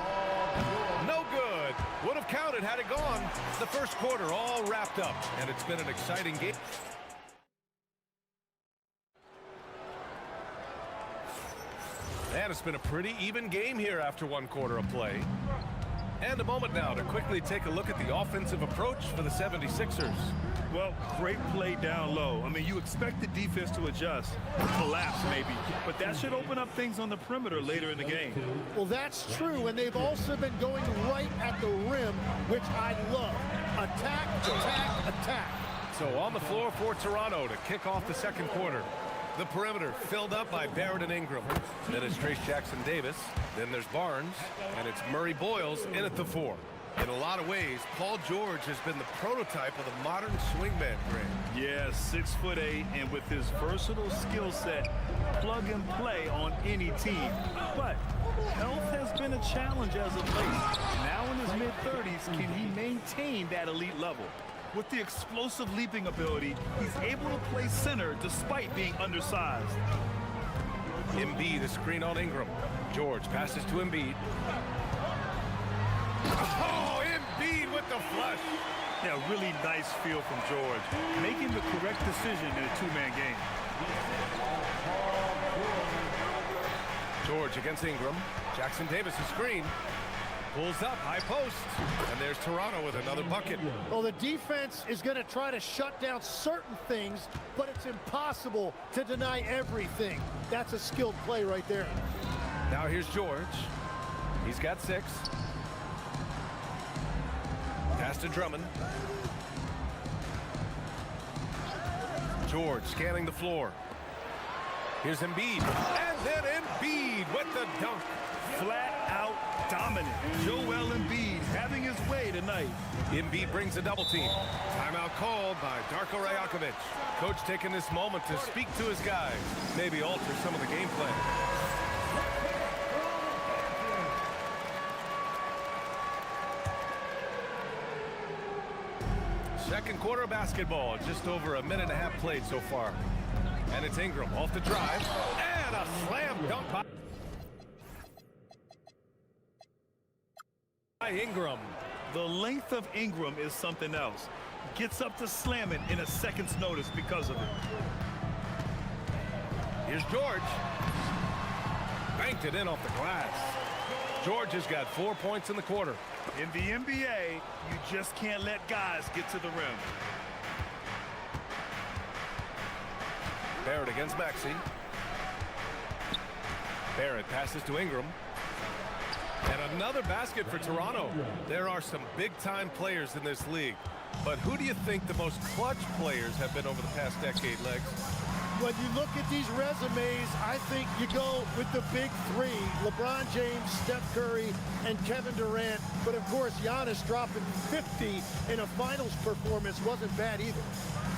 No good. Would have counted had it gone. The first quarter all wrapped up, and it's been an exciting game. And it's been a pretty even game here after one quarter of play. And a moment now to quickly take a look at the offensive approach for the 76ers. Well, great play down low. I mean, you expect the defense to adjust, collapse maybe, but that should open up things on the perimeter later in the game. Well, that's true, and they've also been going right at the rim, which I love. Attack, attack, attack. So on the floor for Toronto to kick off the second quarter. The perimeter filled up by Barrett and Ingram. Then it's Trace Jackson-Davis. Then there's Barnes. And it's Murray Boyles in at the 4. In a lot of ways, Paul George has been the prototype of the modern swingman, Greg. Yeah, 6'8", and with his versatile skill set, plug and play on any team. But health has been a challenge as of late. Now in his mid-30s, can he maintain that elite level? With the explosive leaping ability, he's able to play center despite being undersized. Embiid, a screen on Ingram. George passes to Embiid. Oh, Embiid with the flush. Yeah, really nice feel from George, making the correct decision in a two-man game. George against Ingram. Jackson-Davis, a screen. Pulls up, high post, and there's Toronto with another bucket. Well, the defense is going to try to shut down certain things, but it's impossible to deny everything. That's a skilled play right there. Now here's George. He's got 6. Pass to Drummond. George scanning the floor. Here's Embiid. And then Embiid with the dunk. Flat out dominant. Joel Embiid having his way tonight. Embiid brings a double team. Timeout called by Darko Rajakovic. Coach taking this moment to speak to his guys. Maybe alter some of the game plan. Second quarter of basketball. Just over a minute and a half played so far. And it's Ingram off the drive. And a slam dunk by Ingram. The length of Ingram is something else. Gets up to slam it in a second's notice because of it. Here's George. Banked it in off the glass. George has got 4 points in the quarter. In the NBA, you just can't let guys get to the rim. Barrett against Maxey. Barrett passes to Ingram. And another basket for Toronto. There are some big-time players in this league. But who do you think the most clutch players have been over the past decade, Legs? When you look at these resumes, I think you go with the big 3. LeBron James, Steph Curry, and Kevin Durant. But of course, Giannis dropping 50 in a finals performance wasn't bad either.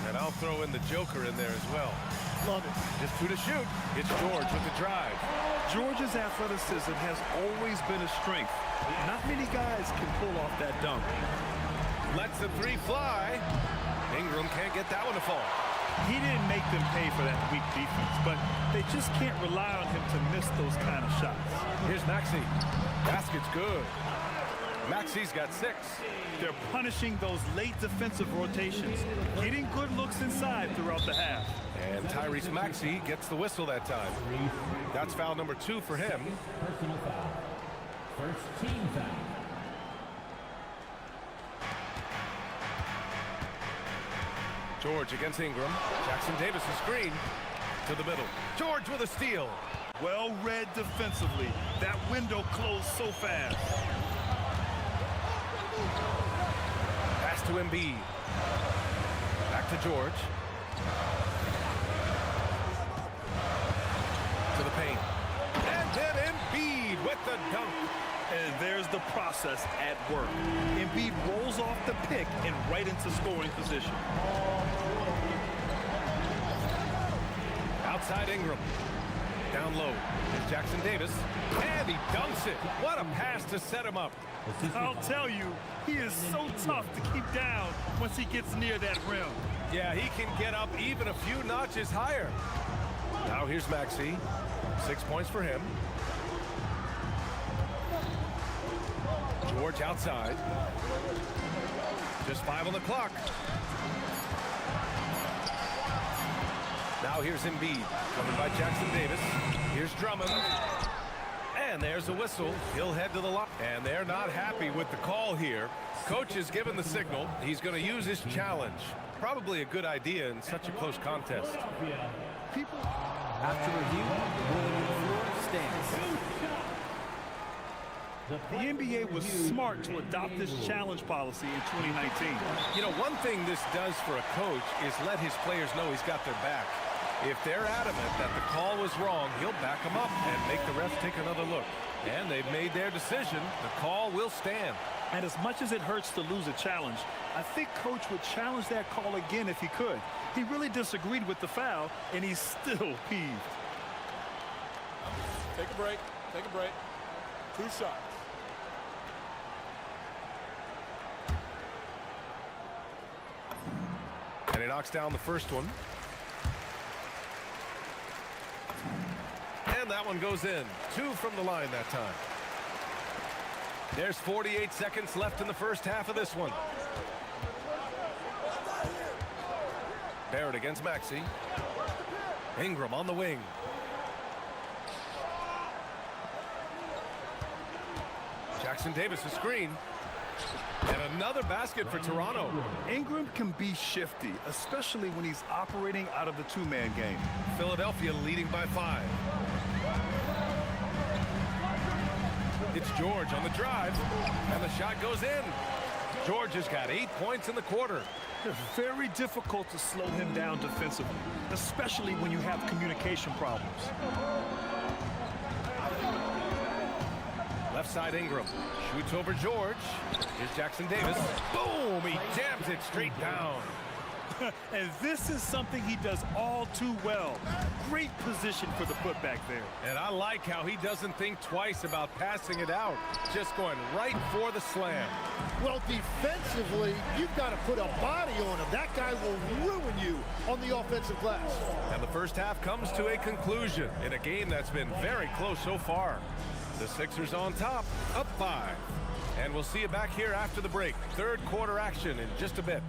And I'll throw in the Joker in there as well. Love it. Just 2 to shoot. It's George with the drive. George's athleticism has always been a strength. Not many guys can pull off that dunk. Lets the 3 fly. Ingram can't get that one to fall. He didn't make them pay for that weak defense, but they just can't rely on him to miss those kind of shots. Here's Maxey. Basket's good. Maxey's got 6. They're punishing those late defensive rotations, getting good looks inside throughout the half. And Tyrese Maxey gets the whistle that time. That's foul number 2 for him. Personal foul. First team foul. George against Ingram. Jackson-Davis a screen to the middle. George with a steal. Well read defensively. That window closed so fast. Pass to Embiid. Back to George. To the paint. And then Embiid with the dunk. And there's the process at work. Embiid rolls off the pick and right into scoring position. Outside Ingram. Down low. Here's Jackson Davis. And he dunks it. What a pass to set him up. I'll tell you, he is so tough to keep down once he gets near that rim. Yeah, he can get up even a few notches higher. Now here's Maxey. 6 points for him. George outside. Just 5 on the clock. Now here's Embiid, covered by Jackson Davis. Here's Drummond. And there's a whistle. He'll head to the line. And they're not happy with the call here. Coach has given the signal. He's going to use his challenge. Probably a good idea in such a close contest. After review, the ruling on the floor stands. The NBA was smart to adopt this challenge policy in 2019. You know, one thing this does for a coach is let his players know he's got their back. If they're adamant that the call was wrong, he'll back them up and make the refs take another look. And they've made their decision. The call will stand. And as much as it hurts to lose a challenge, I think Coach would challenge that call again if he could. He really disagreed with the foul, and he's still peeved. Take a break. Take a break. 2 shots. And he knocks down the first one. And that one goes in. 2 from the line that time. There's 48 seconds left in the first half of this one. Barrett against Maxey. Ingram on the wing. Jackson Davis a screen. And another basket for Toronto. Ingram can be shifty, especially when he's operating out of the two-man game. Philadelphia leading by 5. It's George on the drive, and the shot goes in. George has got 8 points in the quarter. It's very difficult to slow him down defensively, especially when you have communication problems. Left side Ingram shoots over George. Here's Jackson Davis. Boom! He jams it straight down. And this is something he does all too well. Great position for the putback there. And I like how he doesn't think twice about passing it out. Just going right for the slam. Well, defensively, you've got to put a body on him. That guy will ruin you on the offensive glass. And the first half comes to a conclusion in a game that's been very close so far. The Sixers on top, up 5. And we'll see you back here after the break. Third quarter action in just a bit.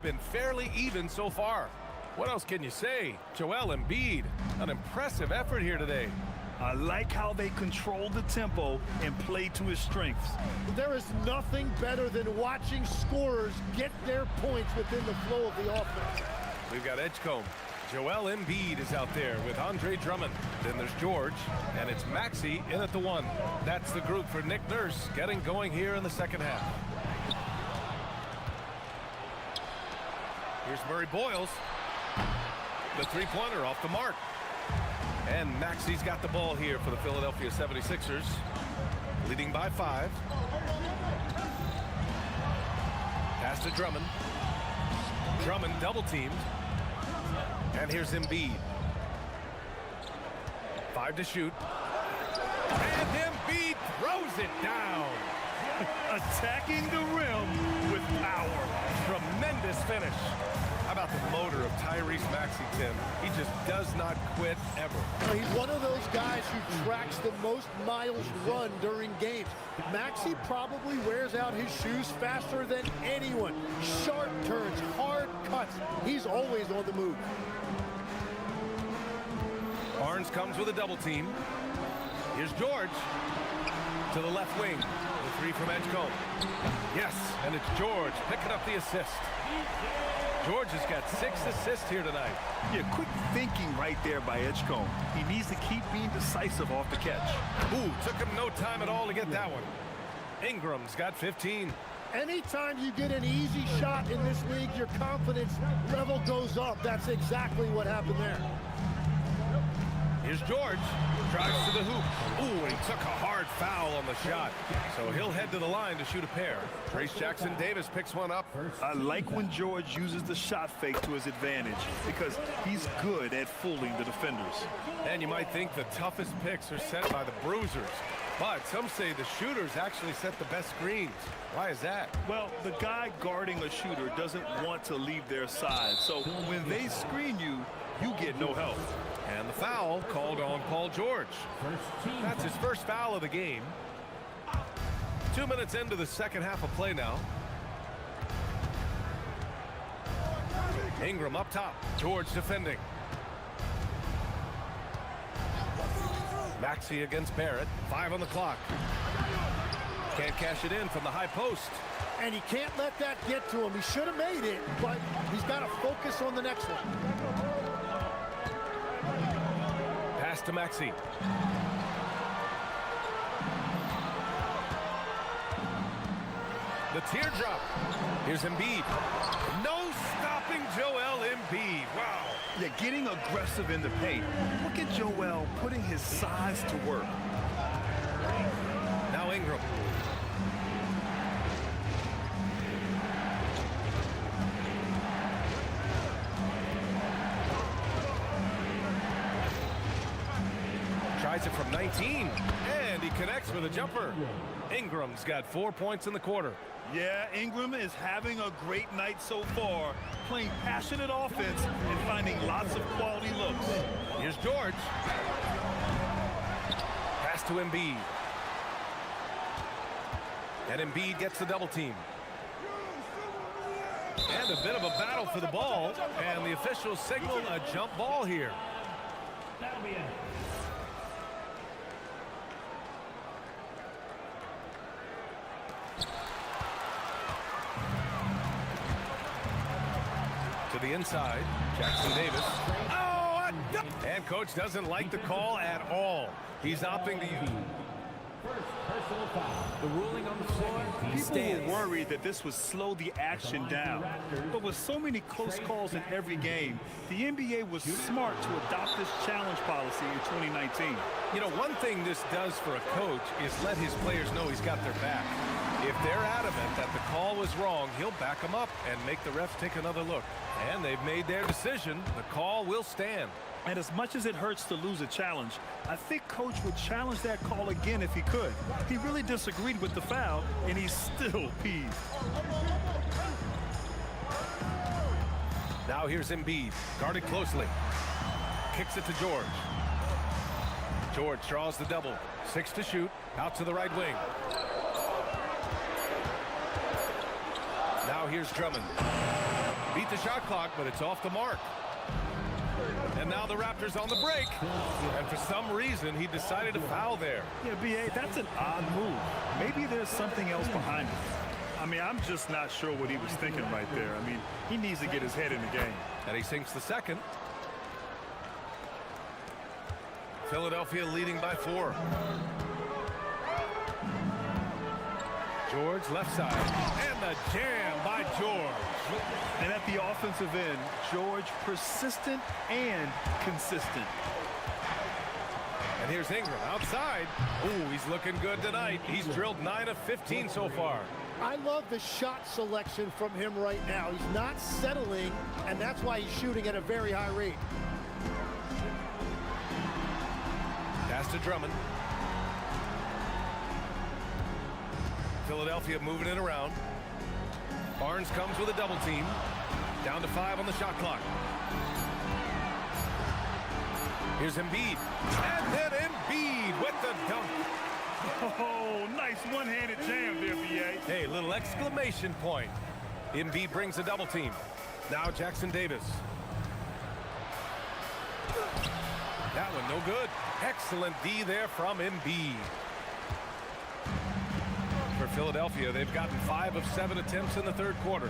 Been fairly even so far. What else can you say? Joel Embiid, an impressive effort here today. I like how they control the tempo and play to his strengths. There is nothing better than watching scorers get their points within the flow of the offense. We've got Edgecombe. Joel Embiid is out there with Andre Drummond. Then there's George, and it's Maxey in at the 1. That's the group for Nick Nurse getting going here in the second half. Here's Murray Boyles. The three-pointer off the mark. And Maxey's got the ball here for the Philadelphia 76ers. Leading by 5. Pass to Drummond. Drummond double-teamed. And here's Embiid. 5 to shoot. And Embiid throws it down. Attacking the rim with power. Tremendous finish. How about the motor of Tyrese Maxey, Tim? He just does not quit ever. He's one of those guys who tracks the most miles run during games. Maxey probably wears out his shoes faster than anyone. Sharp turns, hard cuts. He's always on the move. Barnes comes with a double team. Here's George to the left wing. The 3 from Edgecombe. Yes, and it's George picking up the assist. George has got 6 assists here tonight. Yeah, quick thinking right there by Edgecombe. He needs to keep being decisive off the catch. Ooh, took him no time at all to get that one. Ingram's got 15. Anytime you get an easy shot in this league, your confidence level goes up. That's exactly what happened there. Here's George. Drives to the hoop. Ooh, and he took a hard foul on the shot. So he'll head to the line to shoot a pair. Trace Jackson-Davis picks one up. I like when George uses the shot fake to his advantage because he's good at fooling the defenders. And you might think the toughest picks are set by the bruisers. But some say the shooters actually set the best screens. Why is that? Well, the guy guarding a shooter doesn't want to leave their side. So when they screen you, you get no help. And the foul called on Paul George. That's his first foul of the game. 2 minutes into the second half of play now. Ingram up top. George defending. Maxey against Barrett. 5 on the clock. Can't cash it in from the high post. And he can't let that get to him. He should have made it, but he's got to focus on the next one. Pass to Maxey. The teardrop. Here's Embiid. No stopping Joel Embiid. Wow. Yeah, getting aggressive in the paint. Look at Joel putting his size to work. Now Ingram. Tries it from 19, and he connects with a jumper. Ingram's got 4 points in the quarter. Yeah, Ingram is having a great night so far, playing passionate offense and finding lots of quality looks. Here's George. Pass to Embiid. And Embiid gets the double team. And a bit of a battle for the ball, and the officials signal a jump ball here. That'll be it. To the inside, Jackson-Davis. Oh, and coach doesn't like the call at all. He's opting to use. First personal foul. The ruling on the floor. People were worried that this would slow the action down. But with so many close calls in every game, the NBA was smart to adopt this challenge policy in 2019. You know, one thing this does for a coach is let his players know he's got their back. If they're adamant that the call was wrong, he'll back them up and make the refs take another look. And they've made their decision. The call will stand. And as much as it hurts to lose a challenge, I think Coach would challenge that call again if he could. He really disagreed with the foul, and he's still peeved. Now here's Embiid, guarded closely. Kicks it to George. George draws the double. 6 to shoot, out to the right wing. Now here's Drummond. Beat the shot clock, but it's off the mark. And now the Raptors on the break. And for some reason, he decided to foul there. Yeah, B.A., that's an odd move. Maybe there's something else behind it. I mean, I'm just not sure what he was thinking right there. I mean, he needs to get his head in the game. And he sinks the second. Philadelphia leading by 4. George left side. And the jam by George. And at the offensive end, George persistent and consistent. And here's Ingram outside. Ooh, he's looking good tonight. He's drilled 9 of 15 so far. I love the shot selection from him right now. He's not settling, and that's why he's shooting at a very high rate. Pass to Drummond. Philadelphia moving it around. Barnes comes with a double team. Down to 5 on the shot clock. Here's Embiid. And then Embiid with the dunk. Oh, nice one-handed jam there, B.A. Hey, little exclamation point. Embiid brings a double team. Now Jackson Davis. That one no good. Excellent D there from Embiid. For Philadelphia, they've gotten 5 of 7 attempts in the third quarter.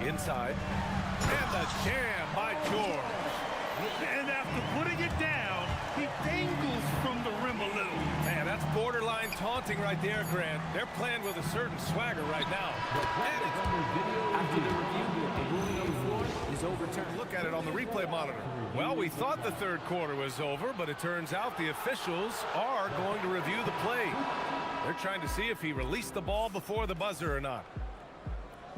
Inside. And the jam by George. And after putting it down, he dangles from the rim a little. Man, that's borderline taunting right there, Grant. They're playing with a certain swagger right now. After the review, the ruling on the floor is overturned. Look at it on the replay monitor. Well, we thought the third quarter was over, but it turns out the officials are going to review the play. They're trying to see if he released the ball before the buzzer or not.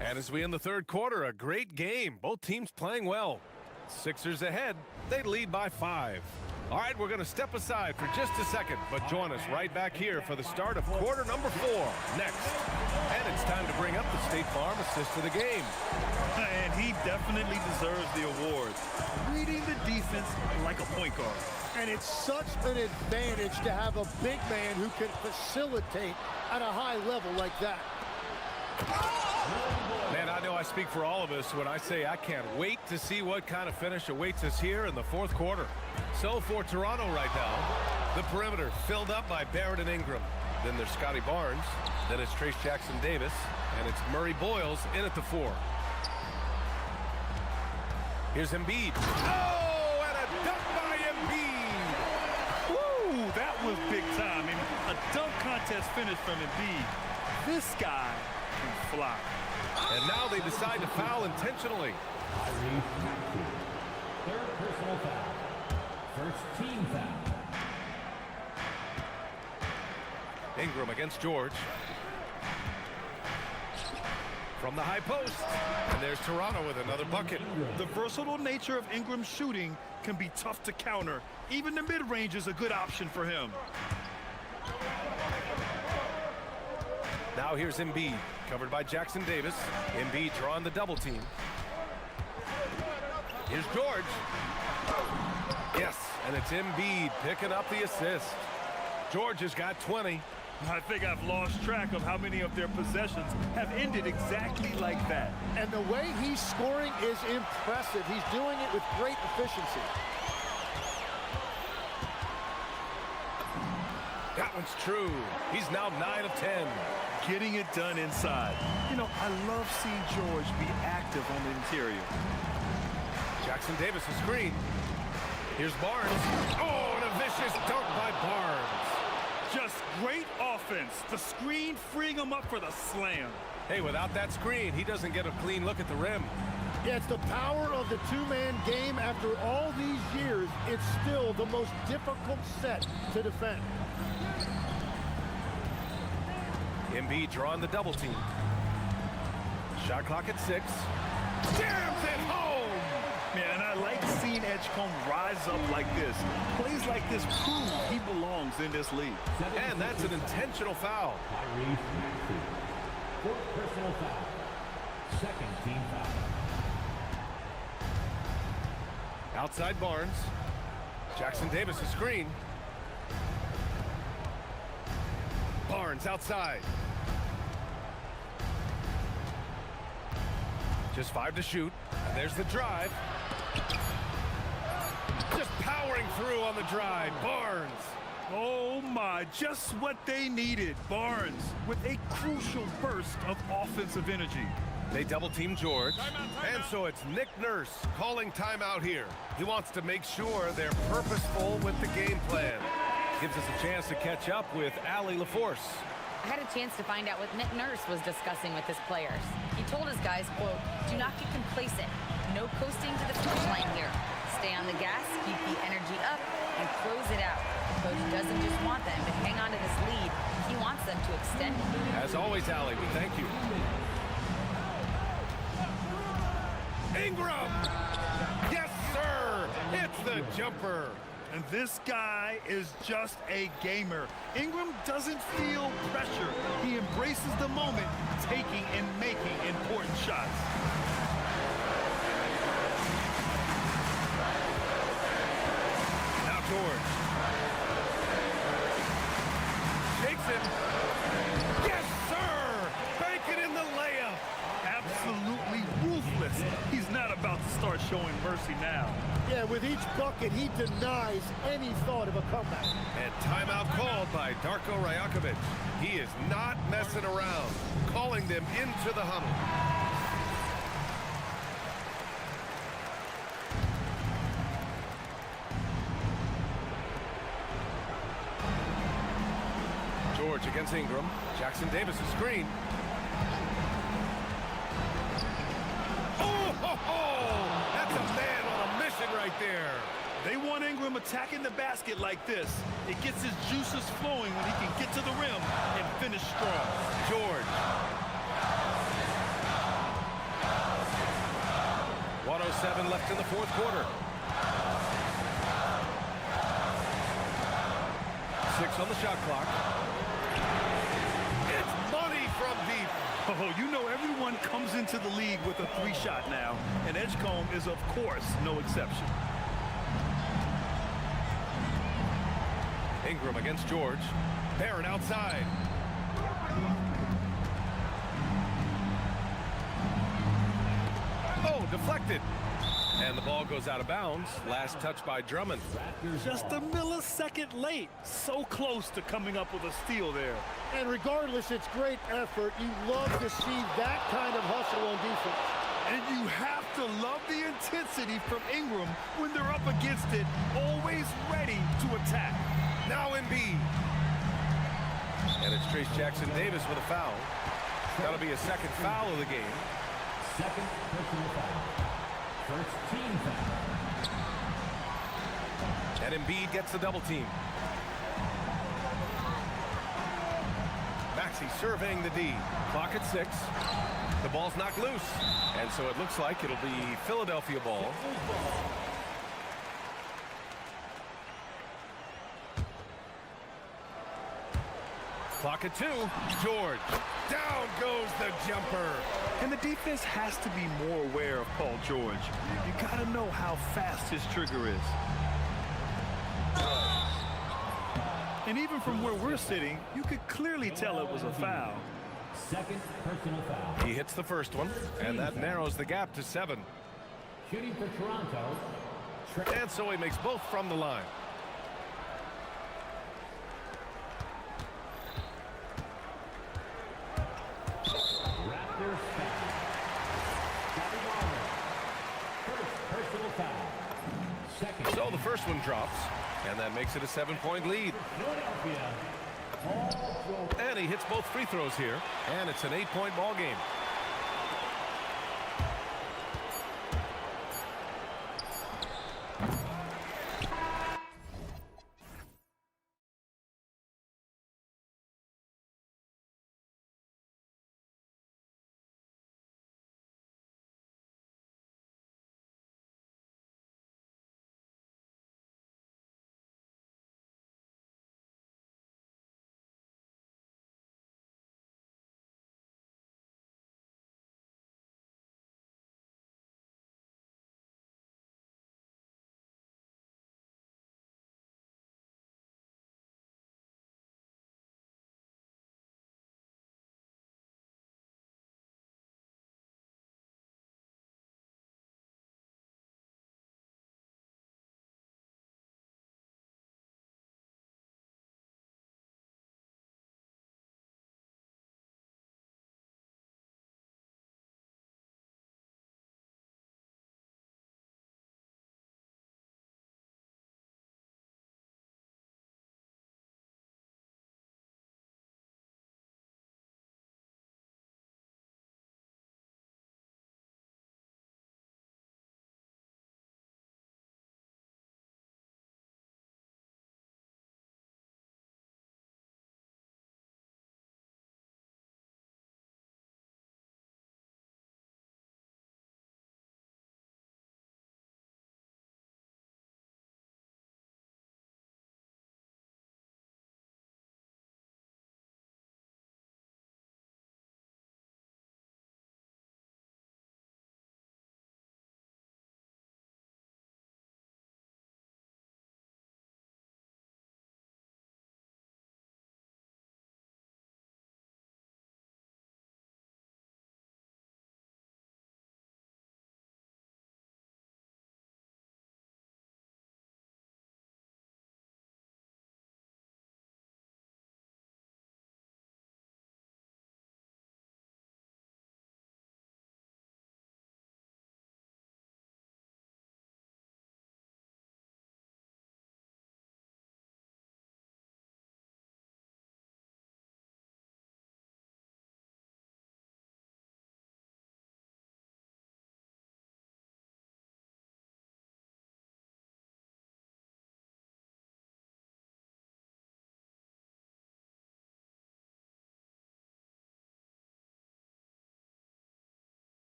And as we end the third quarter, a great game. Both teams playing well. Sixers ahead. They lead by 5. All right, we're going to step aside for just a second, but join us right back here for the start of quarter number 4 next. And it's time to bring up the State Farm assist of the game. And he definitely deserves the award. Reading the defense like a point guard. And it's such an advantage to have a big man who can facilitate at a high level like that. Man, I know I speak for all of us when I say I can't wait to see what kind of finish awaits us here in the fourth quarter. So for Toronto right now, the perimeter filled up by Barrett and Ingram. Then there's Scotty Barnes. Then it's Trace Jackson Davis. And it's Murray Boyles in at the 4. Here's Embiid. Oh, and a dunk by Embiid. Woo, that was big time. I mean, a dunk contest finish from Embiid. This guy can fly. And now they decide to foul intentionally. Third personal foul. First team foul. Ingram against George. From the high post. And there's Toronto with another bucket. The versatile nature of Ingram's shooting can be tough to counter. Even the mid-range is a good option for him. Now here's Embiid, covered by Jackson Davis. Embiid drawing the double team. Here's George. Yes, and it's Embiid picking up the assist. George has got 20. I think I've lost track of how many of their possessions have ended exactly like that. And the way he's scoring is impressive. He's doing it with great efficiency. That one's true. He's now 9 of 10. Getting it done inside. You know, I love seeing George be active on the interior. Jackson Davis a screen. Here's Barnes. Oh, and a vicious dunk by Barnes. Just great offense. The screen freeing him up for the slam. Hey, without that screen, he doesn't get a clean look at the rim. Yeah, it's the power of the two-man game. After all these years, it's still the most difficult set to defend. Embiid drawing the double team. Shot clock at 6. Jams it home! Man, I like seeing Edgecombe rise up like this. Plays like this prove he belongs in this league. And that's an intentional foul. Fourth personal foul. Second team foul. Outside Barnes. Jackson Davis a screen. Barnes outside. Just 5 to shoot. And there's the drive. Just powering through on the drive. Barnes. Oh my, just what they needed. Barnes with a crucial burst of offensive energy. They double team George. And so it's Nick Nurse calling timeout here. He wants to make sure they're purposeful with the game plan. Gives us a chance to catch up with Allie LaForce. I had a chance to find out what Nick Nurse was discussing with his players. He told his guys, quote, "Do not get complacent. No coasting to the finish line here. Stay on the gas, keep the energy up, and close it out." The coach doesn't just want them to hang on to this lead. He He wants them to extend it. As always, Allie, we thank you. Ingram! Yes, sir! It's the jumper. And this guy is just a gamer. Ingram doesn't feel pressure. He embraces the moment, taking and making important shots. Now George. Shakes it. Yes, sir! Bacon in the layup. Absolutely ruthless. He's not about to start showing mercy now. Yeah, with each bucket, he denies any thought of a comeback. And timeout called by Darko Rajakovic. He is not messing around, calling them into the huddle. George against Ingram. Jackson Davis' screen. That's a man on a mission right there. They want Ingram attacking the basket like this. It gets his juices flowing when he can get to the rim and finish strong. George. 1:07 left in the fourth quarter. 6 on the shot clock. It's money from deep. Oh, you know everyone comes into the league with a 3-shot now, and Edgecombe is, of course, no exception. Ingram against George. Barrett outside. Oh, deflected. And the ball goes out of bounds. Last touch by Drummond. Just a millisecond late. So close to coming up with a steal there. And regardless, it's great effort. You love to see that kind of hustle on defense. And you have to love the intensity from Ingram when they're up against it, always ready to attack. Now Embiid. And it's Trace Jackson Davis with a foul. That'll be a second foul of the game. Second personal foul. First team foul. And Embiid gets the double team. Maxey surveying the D. Clock at 6. The ball's knocked loose. And so it looks like it'll be Philadelphia ball. Clock at 2. George. Down goes the jumper. And the defense has to be more aware of Paul George. You got to know how fast his trigger is. And even from where we're sitting, you could clearly tell it was a foul. Second personal foul. He hits the first one, and that narrows the gap to 7. Shooting for Toronto. And so he makes both from the line. Raptors foul. First personal foul. Second. So the first one drops, and that makes it a 7-point lead. Philadelphia. And he hits both free throws here, and it's an 8-point ball game.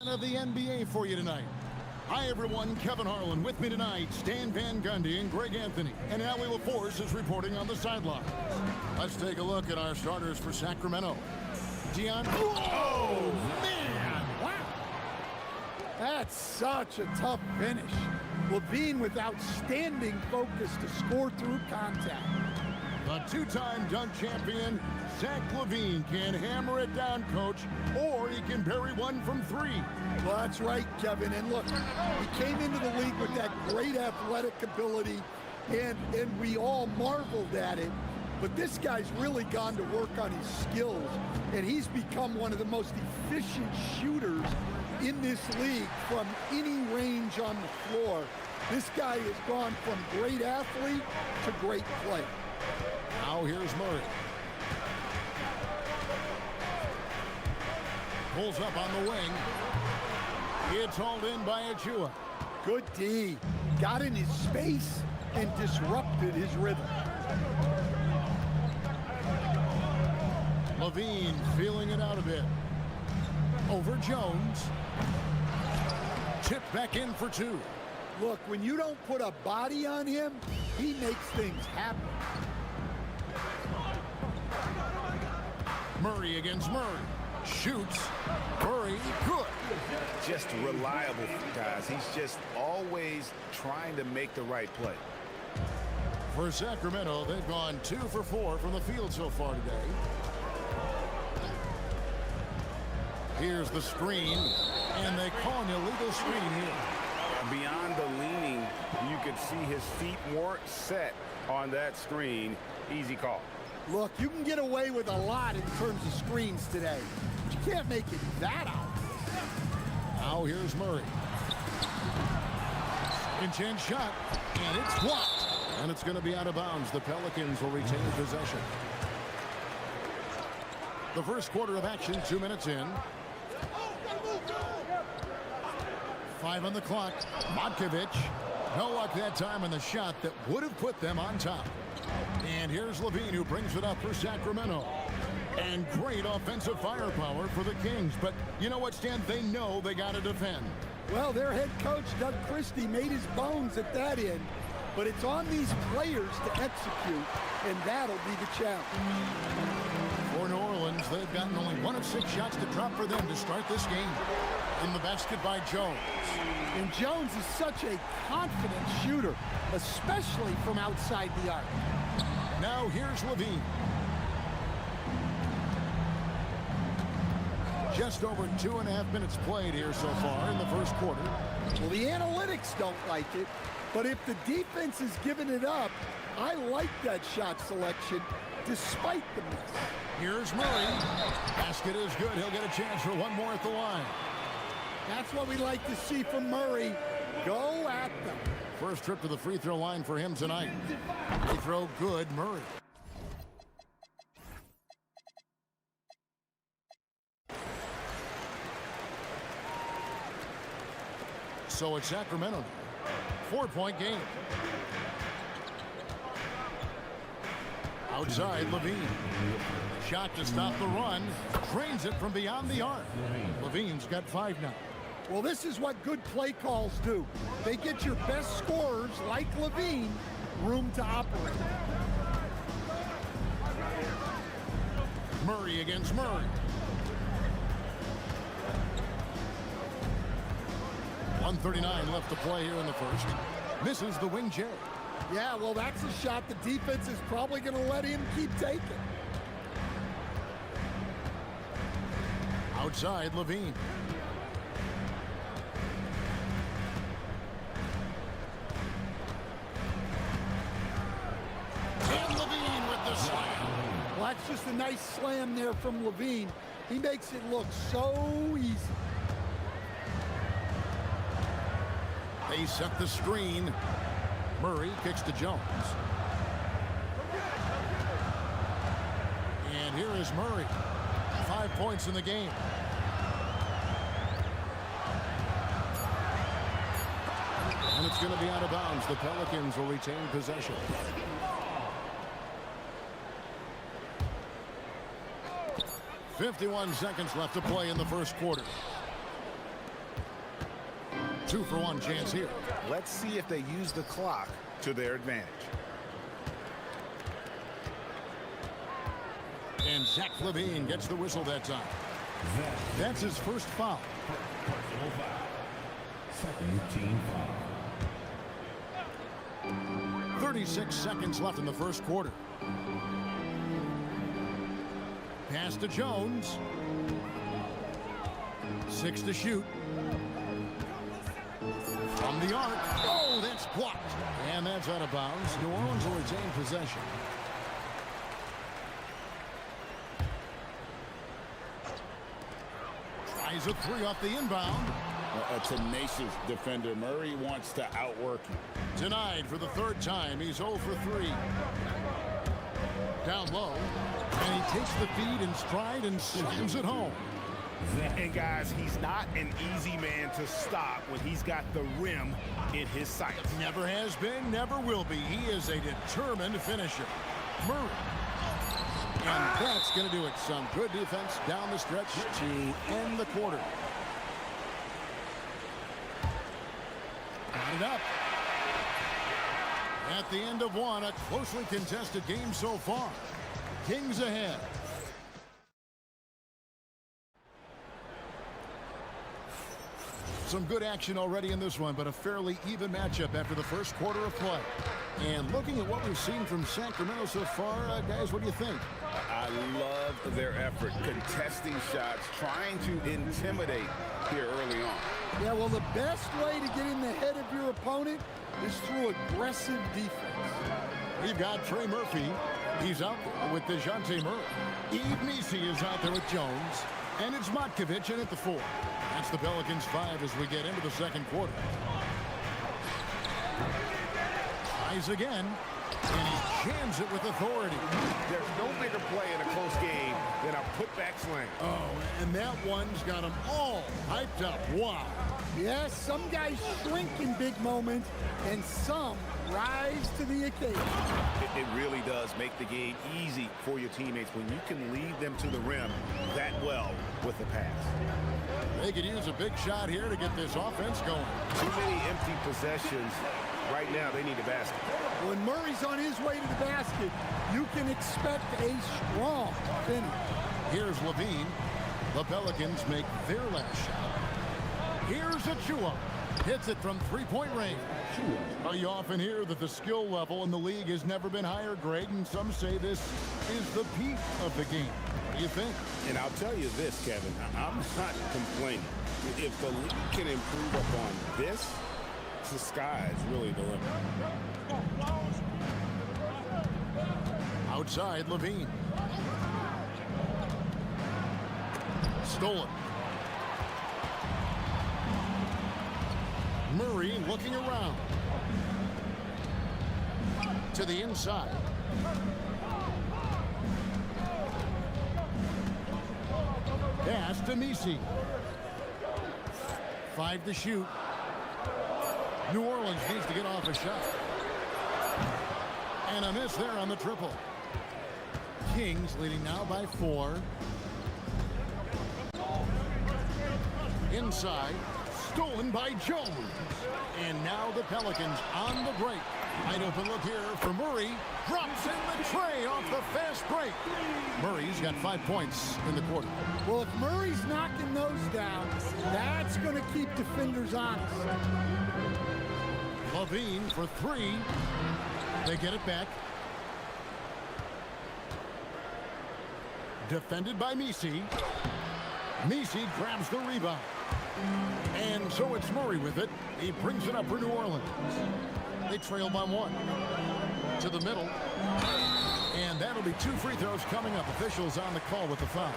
Of the NBA for you tonight. Hi everyone, Kevin Harlan with me tonight, Stan Van Gundy and Greg Anthony. And Allie LaForce is reporting on the sideline. Let's take a look at our starters for Sacramento. Oh, man! Wow! That's such a tough finish. Levine with outstanding focus to score through contact. The two-time dunk champion, Zach LaVine, can hammer it down, Coach, or he can bury one from three. Well, that's right, Kevin. And look, he came into the league with that great athletic ability, and we all marveled at it. But this guy's really gone to work on his skills, and he's become one of the most efficient shooters in this league from any range on the floor. This guy has gone from great athlete to great player. Now here's Murray. Pulls up on the wing. It's hauled in by Achua. Good D. Got in his space and disrupted his rhythm. Levine feeling it out a bit. Over Jones. Tipped back in for two. Look, when you don't put a body on him, he makes things happen. Murray against Murray. Shoots. Murray, good. Just reliable, guys. He's just always trying to make the right play. For Sacramento, they've gone 2 for 4 from the field so far today. Here's the screen, and they call an illegal screen here. Beyond the leaning, you could see his feet weren't set on that screen. Easy call. Look, you can get away with a lot in terms of screens today. But you can't make it that obvious. Now here's Murray. Second chance shot, and it's blocked. And it's going to be out of bounds. The Pelicans will retain possession. The first quarter of action, 2 minutes in. 5 on the clock. Matkovic. No luck that time on the shot that would have put them on top. And here's Levine, who brings it up for Sacramento. And great offensive firepower for the Kings. But you know what, Stan? They know they got to defend. Well, their head coach, Doug Christie, made his bones at that end. But it's on these players to execute, and that'll be the challenge. For New Orleans, they've gotten only 1 of 6 shots to drop for them to start this game. In the basket by Jones. And Jones is such a confident shooter, especially from outside the arc. Now here's Levine. Just over 2.5 minutes played here so far in the first quarter. Well, the analytics don't like it, but if the defense is giving it up, I like that shot selection despite the miss. Here's Murray. Basket is good. He'll get a chance for one more at the line. That's what we like to see from Murray. Go at them. First trip to the free throw line for him tonight. Free throw good, Murray. So it's Sacramento. 4-point game. Outside, Levine. Shot to stop the run. Drains it from beyond the arc. Levine's got 5 now. Well, this is what good play calls do. They get your best scorers, like Levine, room to operate. Murray against Murray. 1:39 left to play here in the first. Misses the wing J. Yeah, well, that's a shot the defense is probably going to let him keep taking. Outside, Levine. And Levine with the slam. Well, that's just a nice slam there from Levine. He makes it look so easy. They set the screen. Murray kicks to Jones. And here is Murray. 5 points in the game. And it's going to be out of bounds. The Pelicans will retain possession. .51 seconds left to play in the first quarter. 2-for-1 chance here. Let's see if they use the clock to their advantage. And Zach Levine gets the whistle that time. That's his first foul. Personal foul. Second team foul. 36 seconds left in the first quarter. Pass to Jones. 6 to shoot. From the arc. Oh, that's blocked. And that's out of bounds. New Orleans will retain possession. Tries a three off the inbound. A tenacious defender. Murray wants to outwork him. Denied for the third time. He's 0 for 3. Down low. And he takes the feed in stride and slams it home. And guys, he's not an easy man to stop when he's got the rim in his sights. Never has been, never will be. He is a determined finisher. Murray. And that's going to do it. Some good defense down the stretch to end the quarter. Got it up. At the end of one, a closely contested game so far. Kings ahead. Some good action already in this one, but a fairly even matchup after the first quarter of play. And looking at what we've seen from Sacramento so far, guys, what do you think? I love their effort, contesting shots, trying to intimidate here early on. Yeah, well, the best way to get in the head of your opponent is through aggressive defense. We've got Trey Murphy. He's out there with DeJounte Murray. Eve Messi is out there with Jones. And it's Matkovic in at the 4. That's the Pelicans 5 as we get into the second quarter. Tries again. And he jams it with authority. There's no bigger play in a close game than a putback slam. Oh, and that one's got them all hyped up. Wow. Yes, some guys shrink in big moments, and some rise to the occasion. It really does make the game easy for your teammates when you can lead them to the rim that well with the pass. They could use a big shot here to get this offense going. Too many empty possessions. Right now, they need a basket. When Murray's on his way to the basket, you can expect a strong finish. Here's Levine. The Pelicans make their last shot. Here's Achua. Hits it from three-point range. You often hear that the skill level in the league has never been higher, Greg, and some say this is the peak of the game. What do you think? And I'll tell you this, Kevin, I'm not complaining. If the league can improve upon this, the sky is really the limit. Outside, Levine. Stolen. Murray looking around. To the inside. Pass to Messi. 5 to shoot. New Orleans needs to get off a shot. And a miss there on the triple. Kings leading now by 4. Inside. Stolen by Jones. And now the Pelicans on the break. Wide open look here for Murray. Drops in the tray off the fast break. Murray's got 5 points in the quarter. Well, if Murray's knocking those down, that's going to keep defenders honest. Levine for 3. They get it back. Defended by Messi. Messi grabs the rebound. And so it's Murray with it. He brings it up for New Orleans. They trail by 1. To the middle. And that'll be 2 free throws coming up. Officials on the call with the foul.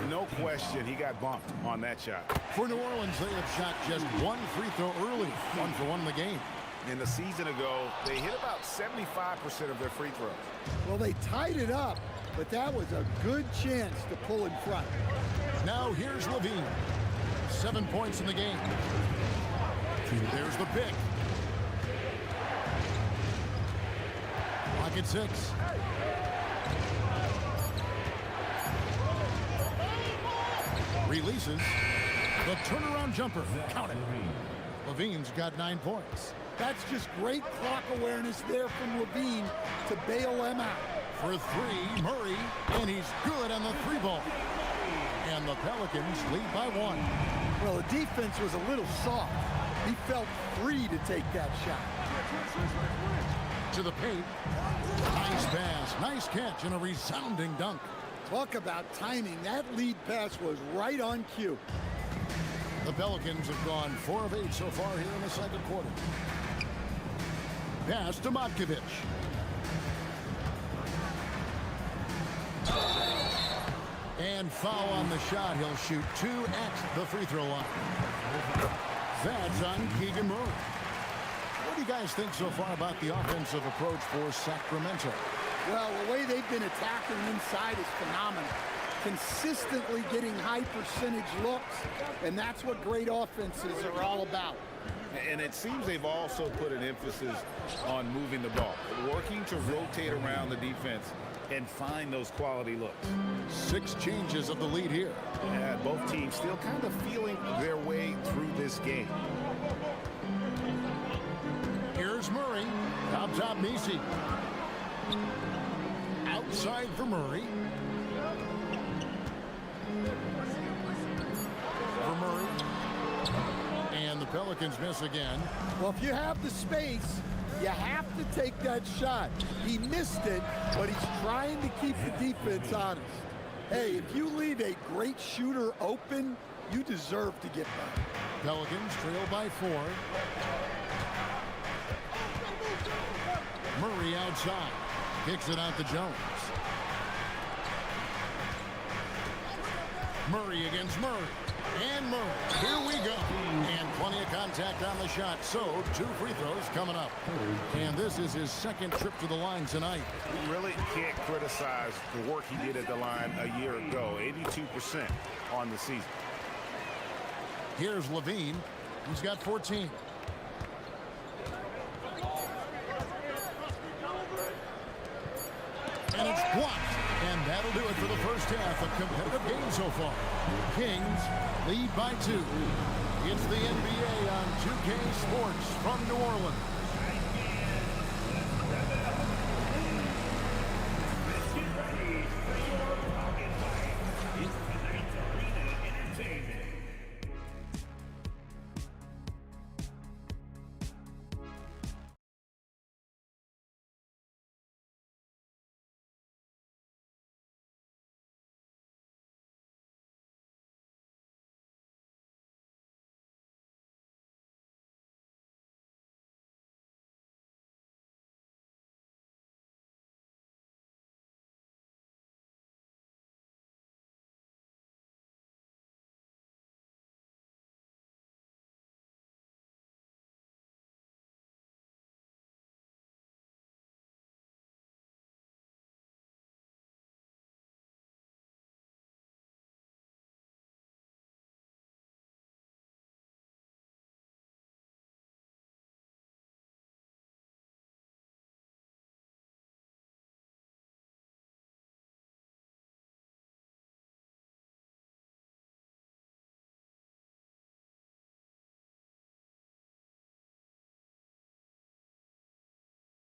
No question, he got bumped on that shot. For New Orleans, they have shot just 1 free throw early. 1 for 1 in the game. In the season ago, they hit about 75% of their free throws. Well, they tied it up, but that was a good chance to pull in front. Now here's Levine. 7 points in the game. There's the pick. Clock at 6. Releases. The turnaround jumper. Count it. Levine's got 9 points. That's just great clock awareness there from Levine to bail them out. For 3, Murray, and he's good on the 3-ball. And the Pelicans lead by 1. Well, the defense was a little soft. He felt free to take that shot. To the paint. Nice pass, nice catch, and a resounding dunk. Talk about timing. That lead pass was right on cue. The Pelicans have gone 4 of 8 so far here in the second quarter. Pass to Matkovic. And foul on the shot. He'll shoot 2 at the free throw line. That's on Keegan Murray. What do you guys think so far about the offensive approach for Sacramento? Well, the way they've been attacking inside is phenomenal. Consistently getting high percentage looks, and that's what great offenses are all about. And it seems they've also put an emphasis on moving the ball, working to rotate around the defense and find those quality looks. 6 changes of the lead here. Yeah, both teams still kind of feeling their way through this game. Here's Murray. Top Messi. Outside for Murray. For Murray. And the Pelicans miss again. Well, if you have the space, you have to take that shot. He missed it, but he's trying to keep the defense honest. Hey, if you leave a great shooter open, you deserve to get back. Pelicans trail by 4. Murray outside. Kicks it out to Jones. Murray against Murray. And Murray. Here we go. And plenty of contact on the shot. So 2 free throws coming up. And this is his 2nd trip to the line tonight. You really can't criticize the work he did at the line a year ago. 82% on the season. Here's Levine. He's got 14. And it's blocked. And that'll do it for the first half of competitive game so far. Kings lead by 2. It's the NBA on 2K Sports from New Orleans.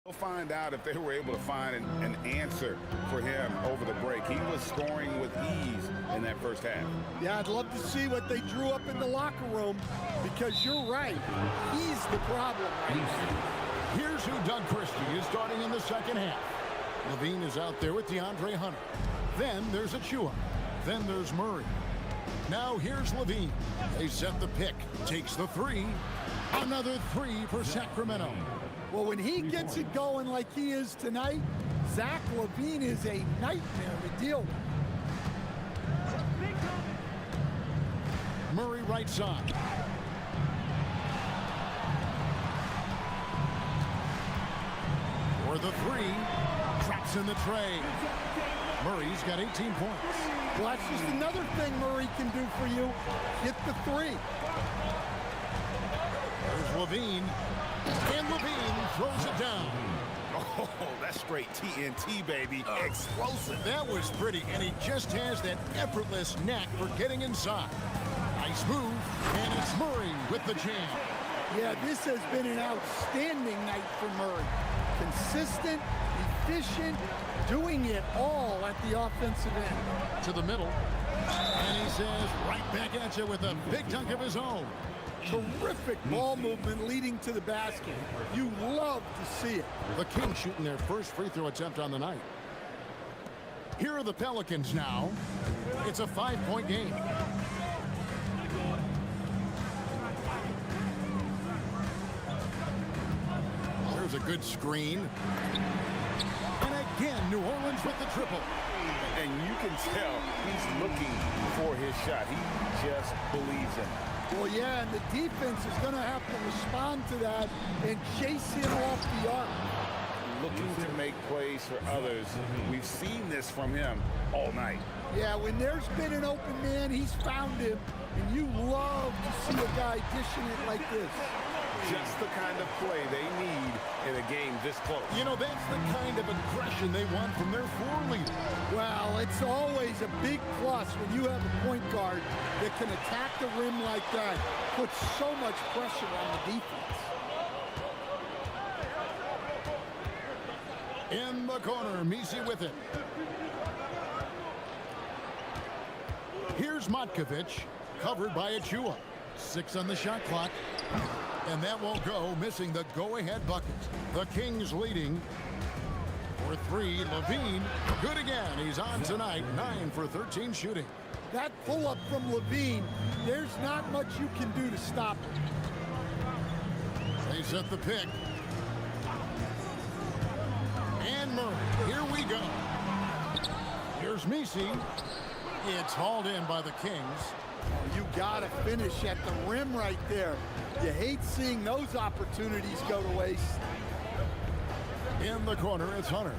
We'll find out if they were able to find an answer for him over the break. He was scoring with ease in that first half. Yeah, I'd love to see what they drew up in the locker room, because you're right. He's the problem right now. Here's who Doug Christie is starting in the second half. Levine is out there with DeAndre Hunter. Then there's Achua. Then there's Murray. Now here's Levine. They set the pick. Takes the 3. Another 3 for Sacramento. Well, when he gets it going like he is tonight, Zach LaVine is a nightmare to deal with. Murray right side. For the 3. Traps in the tray. Murray's got 18 points. Well, that's just another thing Murray can do for you. Hit the 3. There's Levine. And Levine throws it down. Oh, that's straight TNT, baby. Explosive. That was pretty, and he just has that effortless knack for getting inside. Nice Nice move, and it's Murray with the jam. Yeah, this has been an outstanding night for Murray. Consistent, efficient, doing it all at the offensive end. To the middle, and he says right back at you with a big dunk of his own. Terrific ball movement leading to the basket. You love to see it. The Kings shooting their first free throw attempt on the night. Here are the Pelicans now. It's a 5-point game. There's a good screen. And again, New Orleans with the triple. And you can tell he's looking for his shot. He just believes in it. Well, yeah, and the defense is going to have to respond to that and chase him off the arc. Looking to make plays for others. We've seen this from him all night. Yeah, when there's been an open man, he's found him, and you love to see a guy dishing it like this. Just the kind of play they need in a game this close. You know, that's the kind of aggression they want from their floor leader. Well, it's always a big plus when you have a point guard that can attack the rim like that, put so much pressure on the defense. In the corner, Misi with it. Here's Matkovic, covered by Achua. 6 on the shot clock. And that won't go, missing the go-ahead bucket. The Kings leading for 3. Levine, good again. He's on tonight, 9 for 13 shooting. That pull-up from Levine, there's not much you can do to stop it. They set the pick. And Murray, here we go. Here's Misi. It's hauled in by the Kings. You gotta finish at the rim right there. You hate seeing those opportunities go to waste. In the corner, it's Hunter.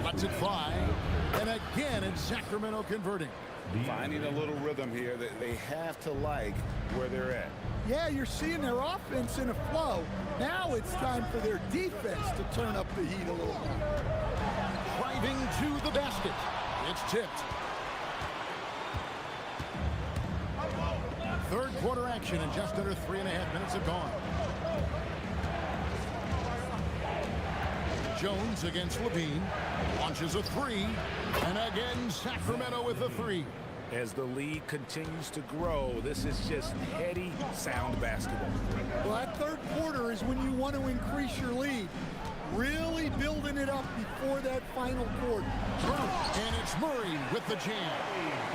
Lets it fly. And again, it's Sacramento converting. Finding a little rhythm here that they have to like where they're at. Yeah, you're seeing their offense in a flow. Now it's time for their defense to turn up the heat a little more. Driving to the basket. It's tipped. Third quarter action, and just under 3.5 minutes have gone. Jones against Levine. Launches a 3. And again, Sacramento with a 3. As the lead continues to grow, this is just heady, sound basketball. Well, that third quarter is when you want to increase your lead. Really building it up before that final quarter. And it's Murray with the jam.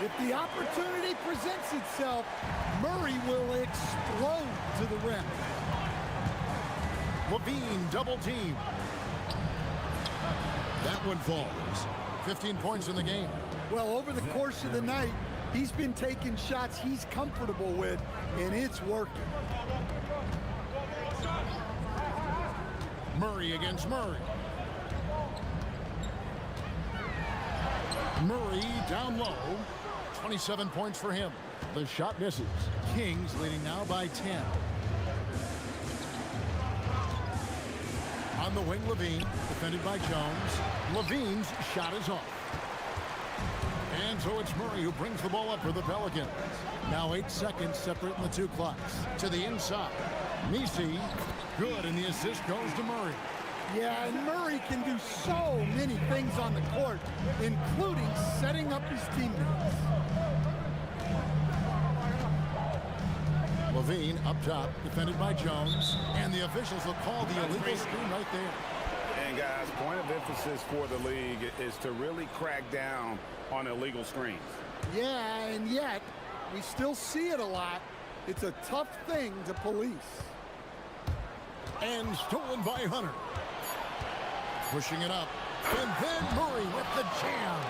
If the opportunity presents itself, Murray will explode to the rim. Levine double team. That one falls. 15 points in the game. Well, over the course of the night, he's been taking shots he's comfortable with, and it's working. Murray against Murray. Murray down low. 27 points for him. The shot misses. Kings leading now by 10. On the wing, Levine, defended by Jones. Levine's shot is off. And so it's Murray who brings the ball up for the Pelicans. Now 8 seconds separating the two clocks. To the inside. Misi, good, and the assist goes to Murray. Yeah, and Murray can do so many things on the court, including setting up his teammates. Levine up top, defended by Jones, and the officials will call the illegal screen right there. And guys, point of emphasis for the league is to really crack down on illegal screens. Yeah, and yet, we still see it a lot. It's a tough thing to police. And stolen by Hunter. Pushing it up. And then Murray with the jam.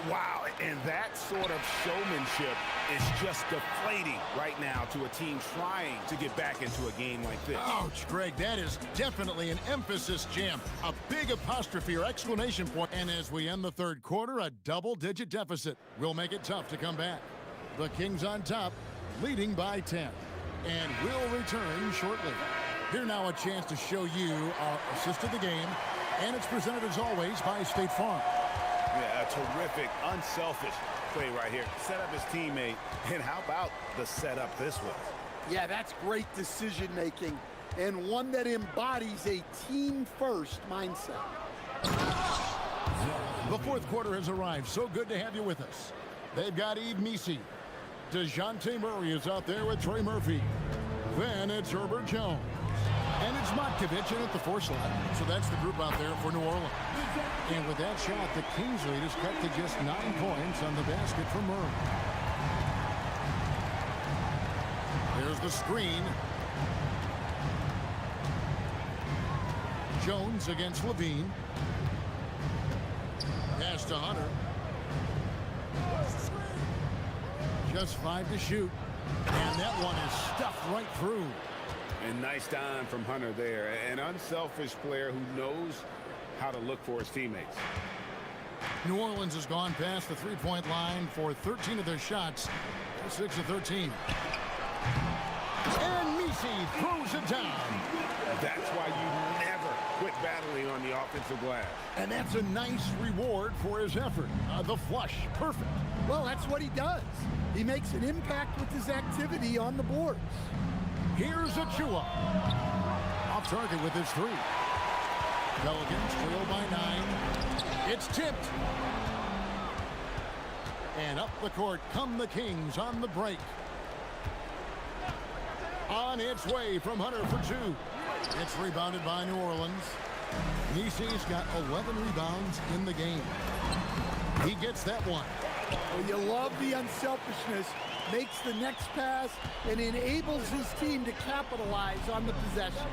Wow, and that sort of showmanship is just deflating right now to a team trying to get back into a game like this. Ouch, Greg, that is definitely an emphasis jam. A big apostrophe or exclamation point. And as we end the third quarter, a double-digit deficit will make it tough to come back. The Kings on top, leading by 10. And we'll return shortly. Here now a chance to show you our assist of the game. And it's presented as always by State Farm. Yeah, a A terrific, unselfish play right here. Set up his teammate, and how about the setup this was? Yeah, that's great decision-making, and one that embodies a team-first mindset. The fourth quarter has arrived. So good to have you with us. They've got Eve Misi. DeJounte Murray is out there with Trey Murphy. Then it's Herbert Jones. And it's Matkovic in at the 4 slot. So that's the group out there for New Orleans. And with that shot, the Kings lead is cut to just 9 points on the basket for Murray. There's the screen. Jones against Levine. Pass to Hunter. Just 5 to shoot. And that one is stuffed right through. And nice dime from Hunter there. An unselfish player who knows how to look for his teammates. New Orleans has gone past the three-point line for 13 of their shots. 6 of 13. And Misi throws it down. That's why you never quit battling on the offensive glass. And that's a nice reward for his effort. The flush, perfect. Well, that's what he does. He makes an impact with his activity on the boards. Here's Achua. Off target with his 3. Pelicans trail by 9. It's tipped. And up the court come the Kings on the break. On its way from Hunter for 2. It's rebounded by New Orleans. Nisi's got 11 rebounds in the game. He gets that one. Well, you love the unselfishness. Makes the next pass and enables his team to capitalize on the possession.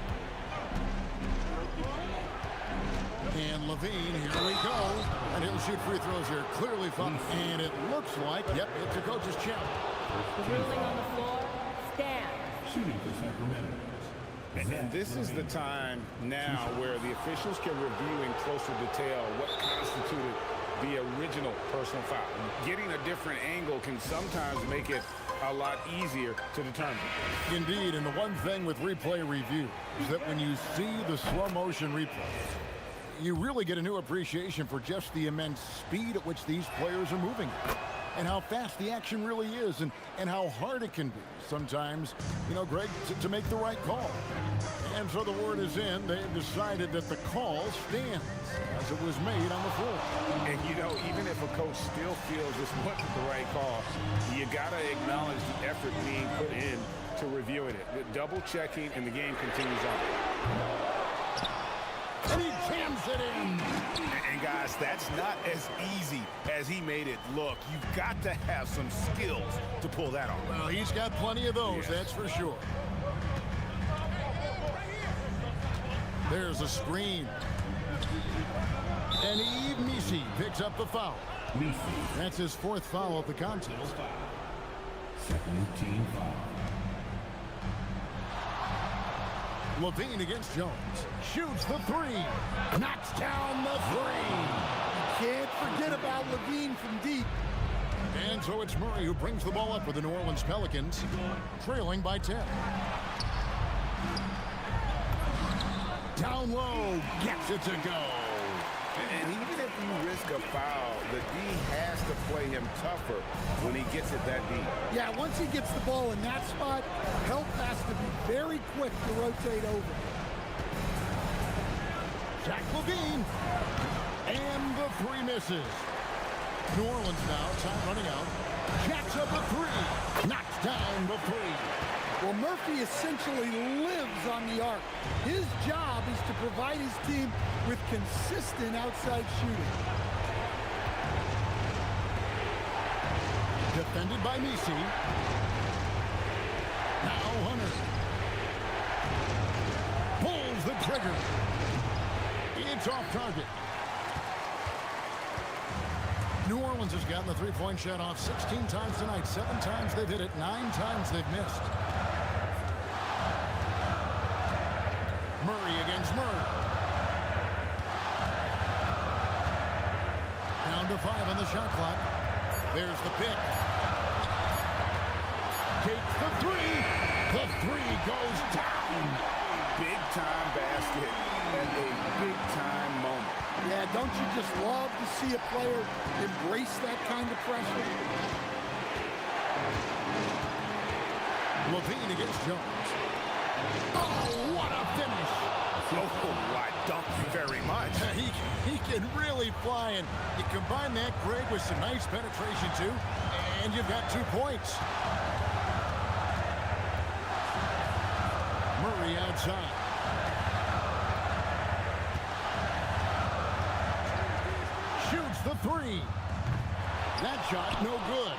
And Levine, here we go. And he'll shoot free throws here. Clearly fun. And it looks like, yep, it's a coach's challenge. Ruling on the floor, stand. Shooting for Sacramento. And this is the time now where the officials can review in closer detail what constituted the original personal foul. Getting a different angle can sometimes make it a lot easier to determine. Indeed, and the one thing with replay review is that when you see the slow motion replay, you really get a new appreciation for just the immense speed at which these players are moving and how fast the action really is and how hard it can be sometimes, you know, Greg, to make the right call. And so the word is in. They have decided that the call stands as it was made on the floor. And, you know, even if a coach still feels this wasn't the right call, you got to acknowledge the effort being put in to reviewing it. The double checking, and the game continues on. And he jams it in. And guys, that's not as easy as he made it look. You've got to have some skills to pull that off. Well, he's got plenty of those, that's for sure. There's a screen. And Eve Misi picks up the foul. That's his 4th foul of the contest. Second team foul. Levine against Jones. Shoots the 3. Knocks down the 3. Can't forget about Levine from deep. And so it's Murray who brings the ball up for the New Orleans Pelicans, trailing by 10. Down low, gets it to go. And even if you risk a foul, the D has to play him tougher when he gets it that deep. Yeah, once he gets the ball in that spot, help has to be very quick to rotate over. Jack Levine. And the 3 misses. New Orleans now, time running out. Jacks up a 3. Knocks down the 3. Well, Murphy essentially lives on the arc. His job is to provide his team with consistent outside shooting. Defended by Misi. Now Hunter. Pulls the trigger. It's off target. New Orleans has gotten the 3-point shot off 16 times tonight. 7 times they've hit it. 9 times they've missed. Murray against Murray. Down to 5 on the shot clock. There's the pick. Takes the 3. The 3 goes down. Big time basket and a big time moment. Yeah, don't you just love to see a player embrace that kind of pressure? Levine against Jones. Oh, what a finish! Oh, I don't very much. He can really fly, and you combine that, Greg, with some nice penetration, too, and you've got 2 points. Murray outside. Shoots the 3. That shot no good.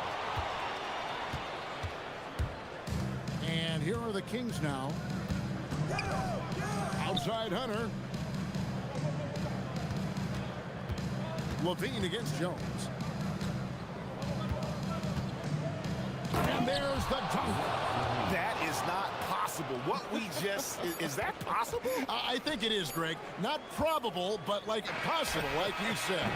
And here are the Kings now. Outside Hunter. Levine against Jones. And there's the dunk. That is not possible. What we just... is that possible? I think it is, Greg. Not probable, but like possible, like you said.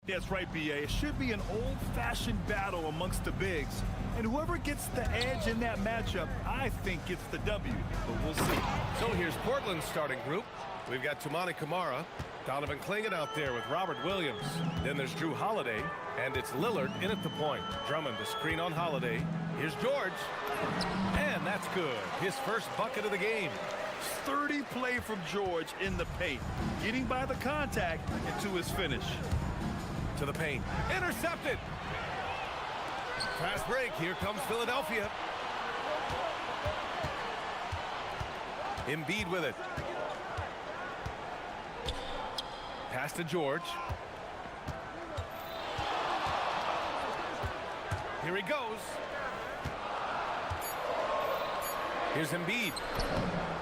That's right, BA. It should be an old-fashioned battle amongst the bigs. And whoever gets the edge in that matchup, I think gets the W. But we'll see. So here's Portland's starting group. We've got Tumani Kamara, Donovan Clingan out there with Robert Williams. Then there's Drew Holiday, and it's Lillard in at the point. Drummond to screen on Holiday. Here's George. And that's good. His first bucket of the game. Sturdy play from George in the paint, getting by the contact and to his finish. To the paint. Intercepted. Fast break. Here comes Philadelphia. Embiid with it. Pass to George. Here he goes. Here's Embiid.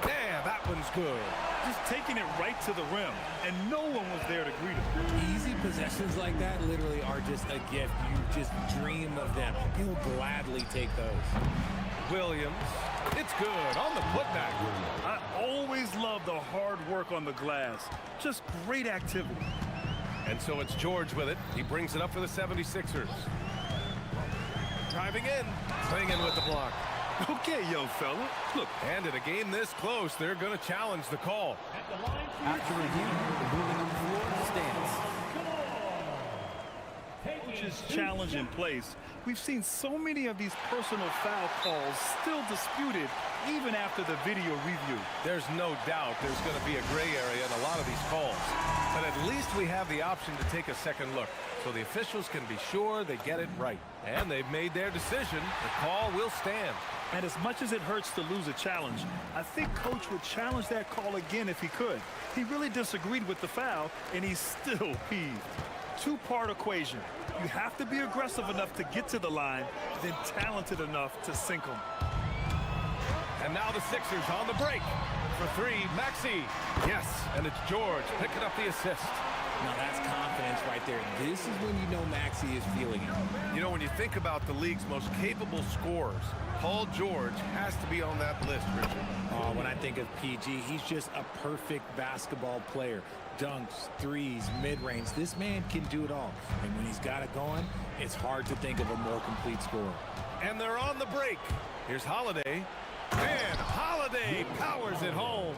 Damn, that one's good. Just taking it right to the rim, and no one was there to greet him. Easy possessions like that literally are just a gift. You just dream of them. He'll gladly take those. Williams. It's good on the putback. I always love the hard work on the glass. Just great activity. And so it's George with it. He brings it up for the 76ers. Driving in. Clingan with the block. Okay, young fella. Look. And in a game this close, they're going to challenge the call. After review, the ruling on the floor stands. Coach's challenge in place. We've seen so many of these personal foul calls still disputed even after the video review. There's no doubt there's going to be a gray area in a lot of these calls. But at least we have the option to take a second look, so the officials can be sure they get it right. And they've made their decision. The call will stand. And as much as it hurts to lose a challenge, I think Coach would challenge that call again if he could. He really disagreed with the foul, and he's still peeved. Two-part equation. You have to be aggressive enough to get to the line, then talented enough to sink them. And now the Sixers on the break. For three, Maxey. Yes, and it's George picking up the assist. Now that's confidence right there. This is when you know Maxey is feeling it. You know, when you think about the league's most capable scorers, Paul George has to be on that list, Richard. When I think of PG, he's just a perfect basketball player. Dunks, threes, mid-range. This man can do it all. And when he's got it going, it's hard to think of a more complete scorer. And they're on the break. Here's Holiday. And Holiday powers it home.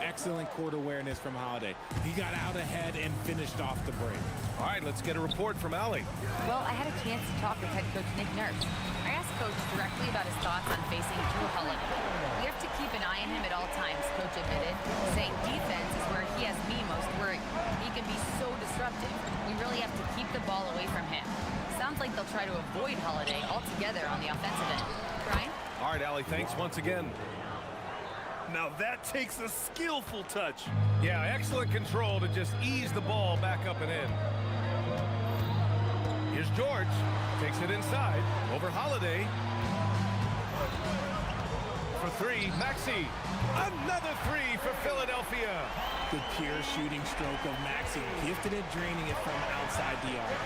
Excellent court awareness from Holiday. He got out ahead and finished off the break. All right, let's get a report from Allie. Well, I had a chance to talk with head coach Nick Nurse. I asked Coach directly about his thoughts on facing Drew Holiday. We have to keep an eye on him at all times, Coach admitted, saying defense is where he has me most worried. He can be so disruptive. We really have to keep the ball away from him. Sounds like they'll try to avoid Holiday altogether on the offensive end. Brian? All right, Allie, thanks once again. Now that takes a skillful touch. Yeah, excellent control to just ease the ball back up and in. Here's George. Takes it inside. Over Holiday. For three, Maxey. Another three for Philadelphia. The pure shooting stroke of Maxey. Gifted at draining it from outside the arc.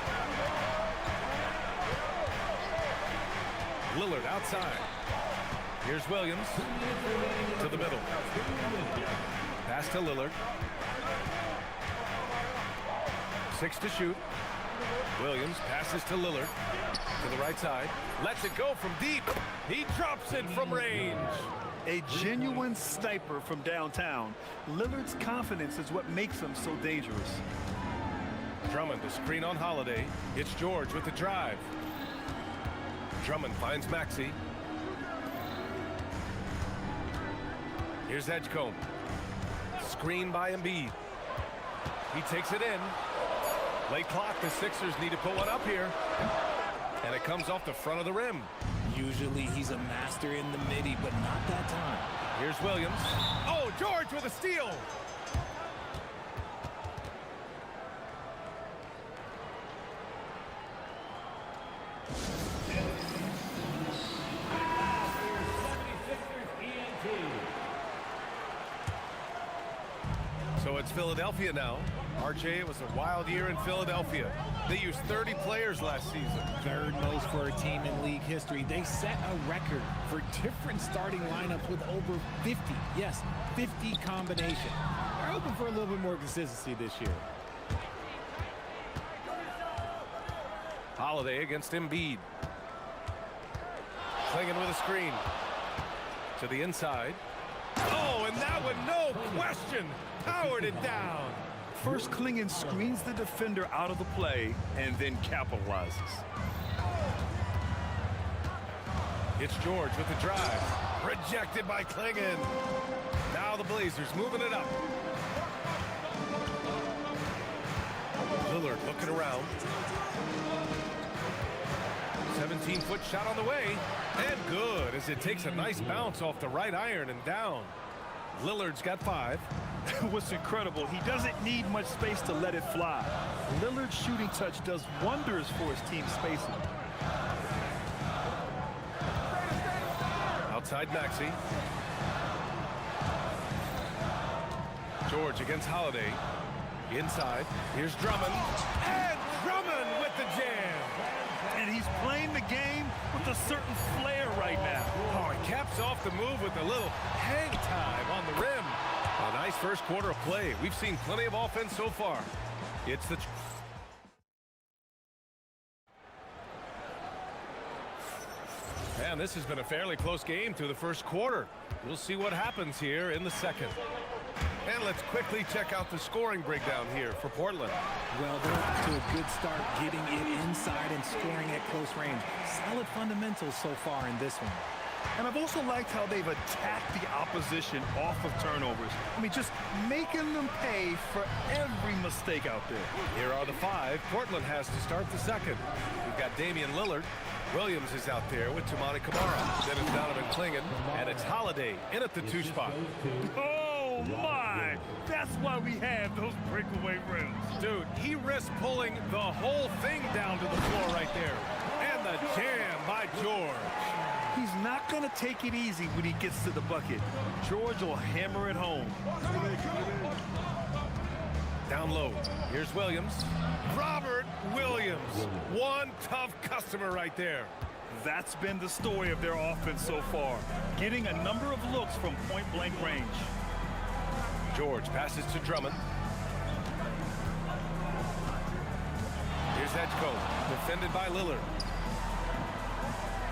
Lillard outside. Here's Williams to the middle. Pass to Lillard. 6 to shoot. Williams passes to Lillard to the right side. Lets it go from deep. He drops it from range. A genuine sniper from downtown. Lillard's confidence is what makes him so dangerous. Drummond to screen on Holiday. It's George with the drive. Drummond finds Maxey. Here's Edgecombe. Screen by Embiid. He takes it in. Late clock. The Sixers need to put one up here. And it comes off the front of the rim. Usually he's a master in the midi, but not that time. Here's Williams. Oh, George with a steal. So it's Philadelphia now. RJ, it was a wild year in Philadelphia. They used 30 players last season. Third most for a team in league history. They set a record for different starting lineups with over 50. Yes, 50 combinations. They're hoping for a little bit more consistency this year. Holiday against Embiid. Klingen with a screen. To the inside. Oh, and that one, no question, powered it down. First, Klingen screens the defender out of the play and then capitalizes. It's George with the drive. Rejected by Klingen. Now the Blazers moving it up. Lillard looking around. 17-foot shot on the way. And good, as it takes a nice bounce off the right iron and down. Lillard's got 5. What's incredible, he doesn't need much space to let it fly. Lillard's shooting touch does wonders for his team's spacing. Outside Maxey. George against Holiday. Inside. Here's Drummond. And Drummond with the jam. And he's playing the game with a certain flair right now. Oh, he caps off the move with a little hang time on the rim. A nice first quarter of play. We've seen plenty of offense so far. It's the... Man, this has been a fairly close game through the first quarter. We'll see what happens here in the second. And let's quickly check out the scoring breakdown here for Portland. Well, they're off to a good start getting it inside and scoring at close range. Solid fundamentals so far in this one. And I've also liked how they've attacked the opposition off of turnovers. I mean, just making them pay for every mistake out there. Here are the 5 Portland has to start the second. We've got Damian Lillard. Williams is out there with Toumani Camara. Then it's Donovan Klingen. And it's Holiday in at the 2 spot. Oh, my! That's why we have those breakaway rims. Dude, he risks pulling the whole thing down to the floor right there. And the jam by George. He's not going to take it easy when he gets to the bucket. George will hammer it home. Down low. Here's Williams. Robert Williams. One tough customer right there. That's been the story of their offense so far. Getting a number of looks from point-blank range. George passes to Drummond. Here's Edgecombe. Defended by Lillard.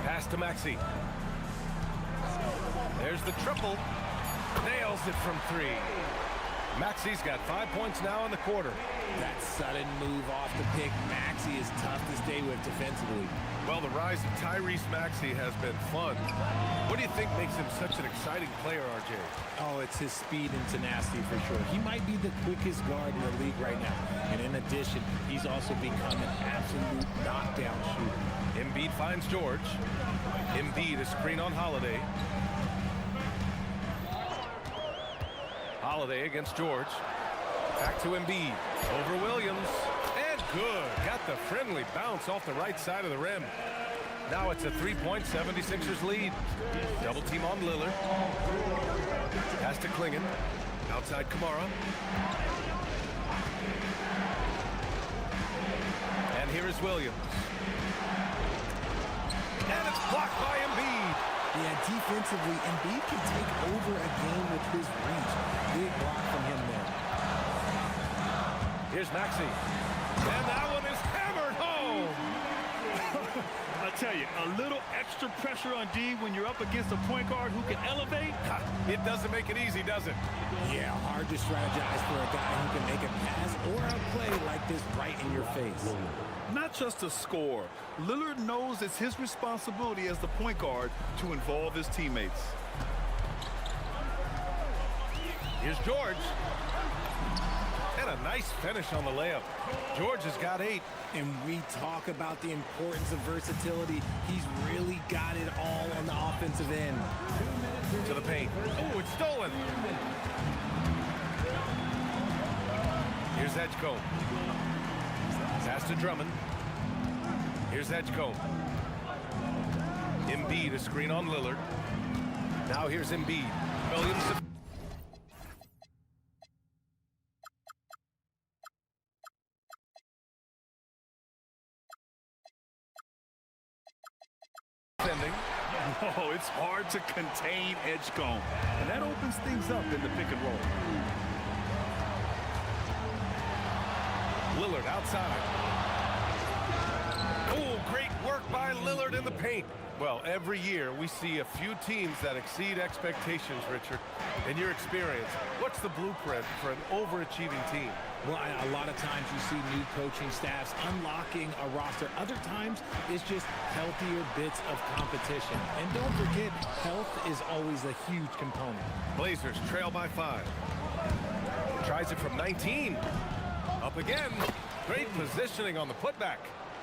Pass to Maxey. There's the triple. Nails it from 3. Maxey's got 5 points now in the quarter. That sudden move off the pick, Maxey is tough to stay with defensively. Well, the rise of Tyrese Maxey has been fun. What do you think makes him such an exciting player, RJ? Oh, it's his speed and tenacity for sure. He might be the quickest guard in the league right now. And in addition, he's also become an absolute knockdown shooter. Embiid finds George. Embiid a screen on Holiday. Holiday against George. Back to Embiid. Over Williams. And good. Got the friendly bounce off the right side of the rim. Now it's a 3-point 76ers lead. Double team on Lillard. Pass to Klingen. Outside Camara. And here is Williams. And it's blocked by Embiid. Yeah, defensively, Embiid can take over a game with his reach. Big block from him there. Here's Maxey. And that one is hammered home. I tell you, a little extra pressure on D when you're up against a point guard who can elevate. It doesn't make it easy, does it? Yeah, hard to strategize for a guy who can make a pass or a play like this right in your face. Not just a score. Lillard knows it's his responsibility as the point guard to involve his teammates. Here's George. And a nice finish on the layup. George has got 8. And we talk about the importance of versatility. He's really got it all on the offensive end. To the paint. Oh, it's stolen. Here's Edgecombe. Pass to Drummond. Here's Edgecombe. Embiid a screen on Lillard. Now here's Embiid. Williams. Oh, it's hard to contain Edgecombe. And that opens things up in the pick and roll. Lillard outside. Oh, Lillard in the paint. Well, every year we see a few teams that exceed expectations, Richard. In your experience, what's the blueprint for an overachieving team? Well, a lot of times you see new coaching staffs unlocking a roster. Other times it's just healthier bits of competition. And don't forget, health is always a huge component. Blazers trail by 5. Tries it from 19. Up again. Great positioning on the putback.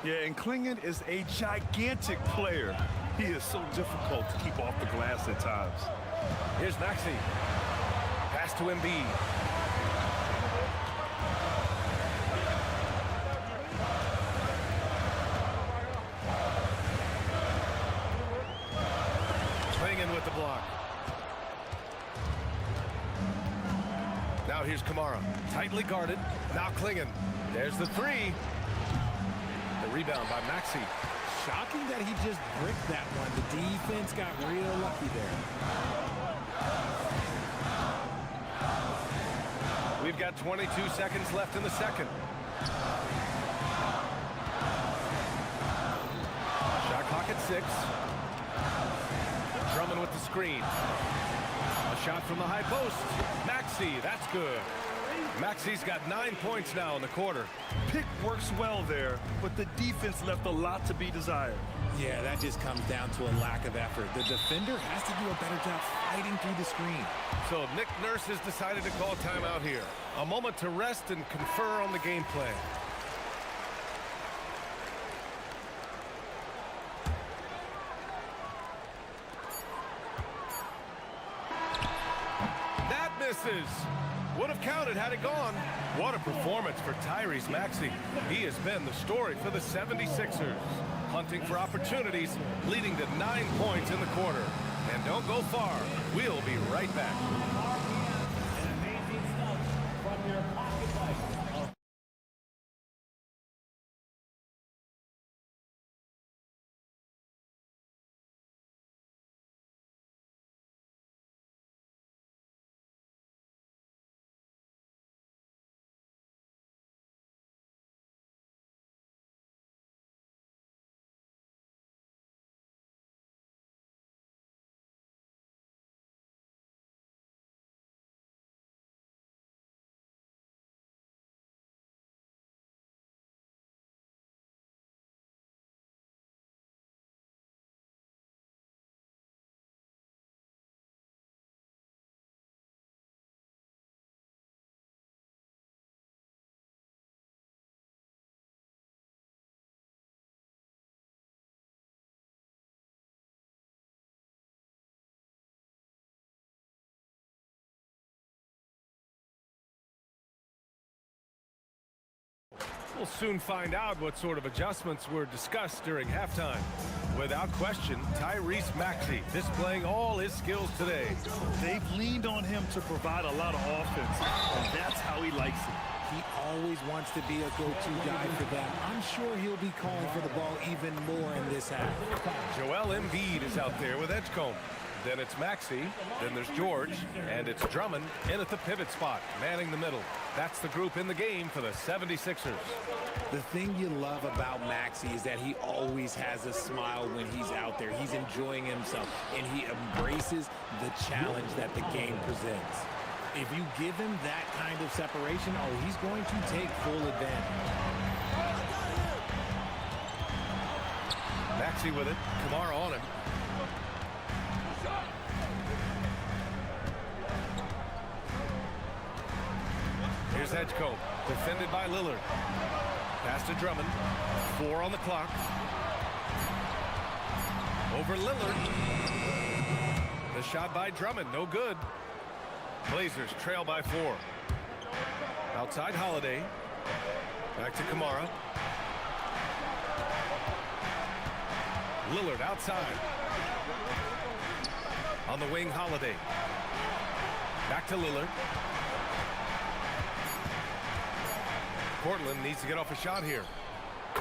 Yeah, and Klingon is a gigantic player. He is so difficult to keep off the glass at times. Here's Maxey. Pass to Embiid. Klingon with the block. Now here's Kamara. Tightly guarded. Now Klingon. There's the three. The rebound by Maxey. Shocking that he just bricked that one. The defense got real lucky there. We've got 22 seconds left in the second. Shot clock at 6. Drummond with the screen. A shot from the high post. Maxey, that's good. Maxey's got 9 points now in the quarter. Pick works well there, but the defense left a lot to be desired. Yeah, that just comes down to a lack of effort. The defender has to do a better job fighting through the screen. So Nick Nurse has decided to call timeout here. A moment to rest and confer on the game plan. That misses. Would have counted had it gone. What a performance for Tyrese Maxey. He has been the story for the 76ers. Hunting for opportunities, leading to 9 points in the quarter. And don't go far. We'll be right back. Amazing stuff from your pocket life. We'll soon find out what sort of adjustments were discussed during halftime. Without question, Tyrese Maxey displaying all his skills today. They've leaned on him to provide a lot of offense, and that's how he likes it. He always wants to be a go-to guy for them. I'm sure he'll be calling for the ball even more in this half. Joel Embiid is out there with Edgecombe. Then it's Maxey, then there's George, and it's Drummond in at the pivot spot, manning the middle. That's the group in the game for the 76ers. The thing you love about Maxey is that he always has a smile when he's out there. He's enjoying himself, and he embraces the challenge that the game presents. If you give him that kind of separation, oh, he's going to take full advantage. Maxey with it, Kamara on him. Here's Edgecombe, defended by Lillard. Pass to Drummond. 4 on the clock. Over Lillard. The shot by Drummond, no good. Blazers trail by 4. Outside Holiday. Back to Kamara. Lillard outside. On the wing, Holiday. Back to Lillard. Portland needs to get off a shot here.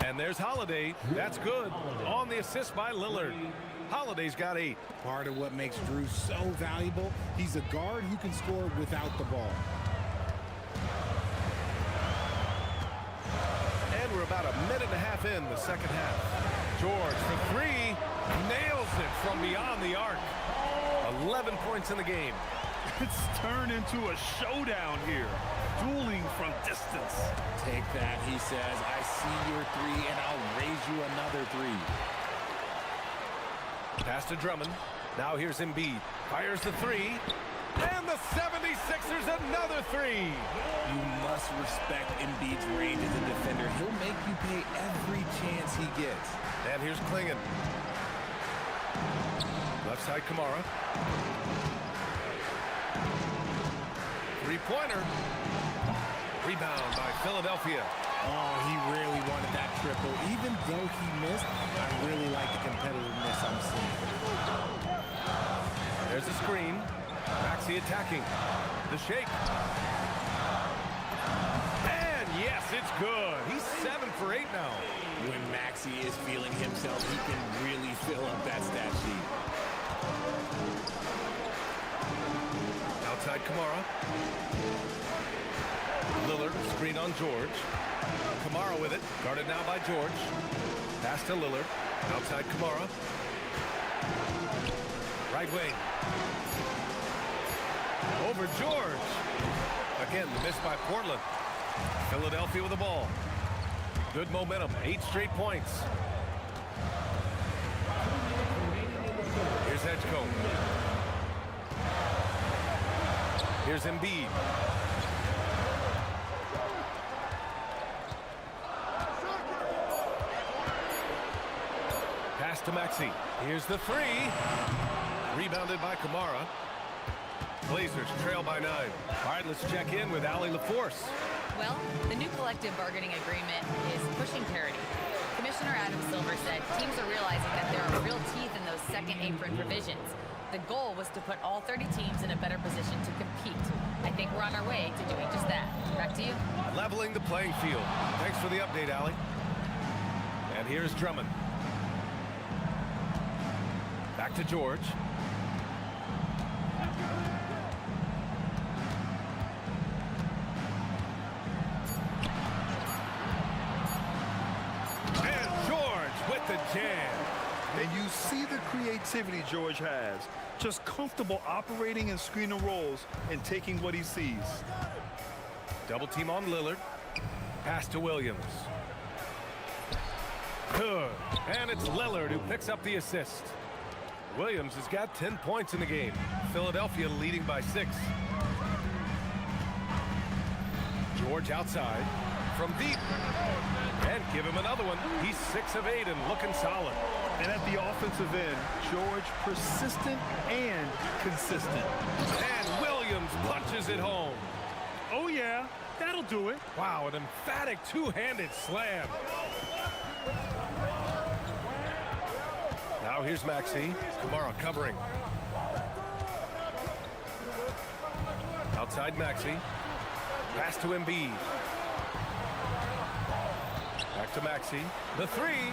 And there's Holiday. That's good. On the assist by Lillard. Holiday's got 8. Part of what makes Drew so valuable, he's a guard who can score without the ball. And we're about a minute and a half in the second half. George for 3. Nails it from beyond the arc. 11 points in the game. It's turned into a showdown here. Dueling from distance. Take that, he says. I see your three, and I'll raise you another three. Pass to Drummond. Now here's Embiid. Fires the three. And the 76ers another three. You must respect Embiid's range as a defender. He'll make you pay every chance he gets. And here's Klingon. Left side Kamara. Three-pointer. Rebound by Philadelphia. Oh, he really wanted that triple. Even though he missed, I really like the competitiveness I'm seeing. There's a screen. Maxey attacking. The shake. And yes, it's good. He's 7 for 8 now. When Maxey is feeling himself, he can really fill up that stat sheet. Outside Kamara. Lillard, screen on George. Kamara with it, guarded now by George. Pass to Lillard. Outside Kamara. Right wing. Over George. Again, the miss by Portland. Philadelphia with the ball. Good momentum, 8 straight points. Here's Edgecombe. Here's Embiid. Pass to Maxey. Here's the three. Rebounded by Kamara. Blazers trail by 9. All right, let's check in with Allie LaForce. Well, the new collective bargaining agreement is pushing parity. Commissioner Adam Silver said teams are realizing that there are real teeth in those second apron provisions. The goal was to put all 30 teams in a better position to compete. I think we're on our way to doing just that. Back to you. Leveling the playing field. Thanks for the update, Allie. And here's Drummond. Back to George. And George with the jam. And you see the creativity George has. Just comfortable operating in screen and rolls and taking what he sees. Double team on Lillard. Pass to Williams. Good. And it's Lillard who picks up the assist. Williams has got 10 points in the game. Philadelphia leading by 6. George outside from deep. And give him another one. He's 6 of 8 and looking solid. And at the offensive end, George persistent and consistent. And Williams punches it home. Oh yeah, that'll do it. Wow, an emphatic two-handed slam. Now here's Maxey. Kamara covering. Outside Maxey. Pass to Embiid. Back to Maxey. The three.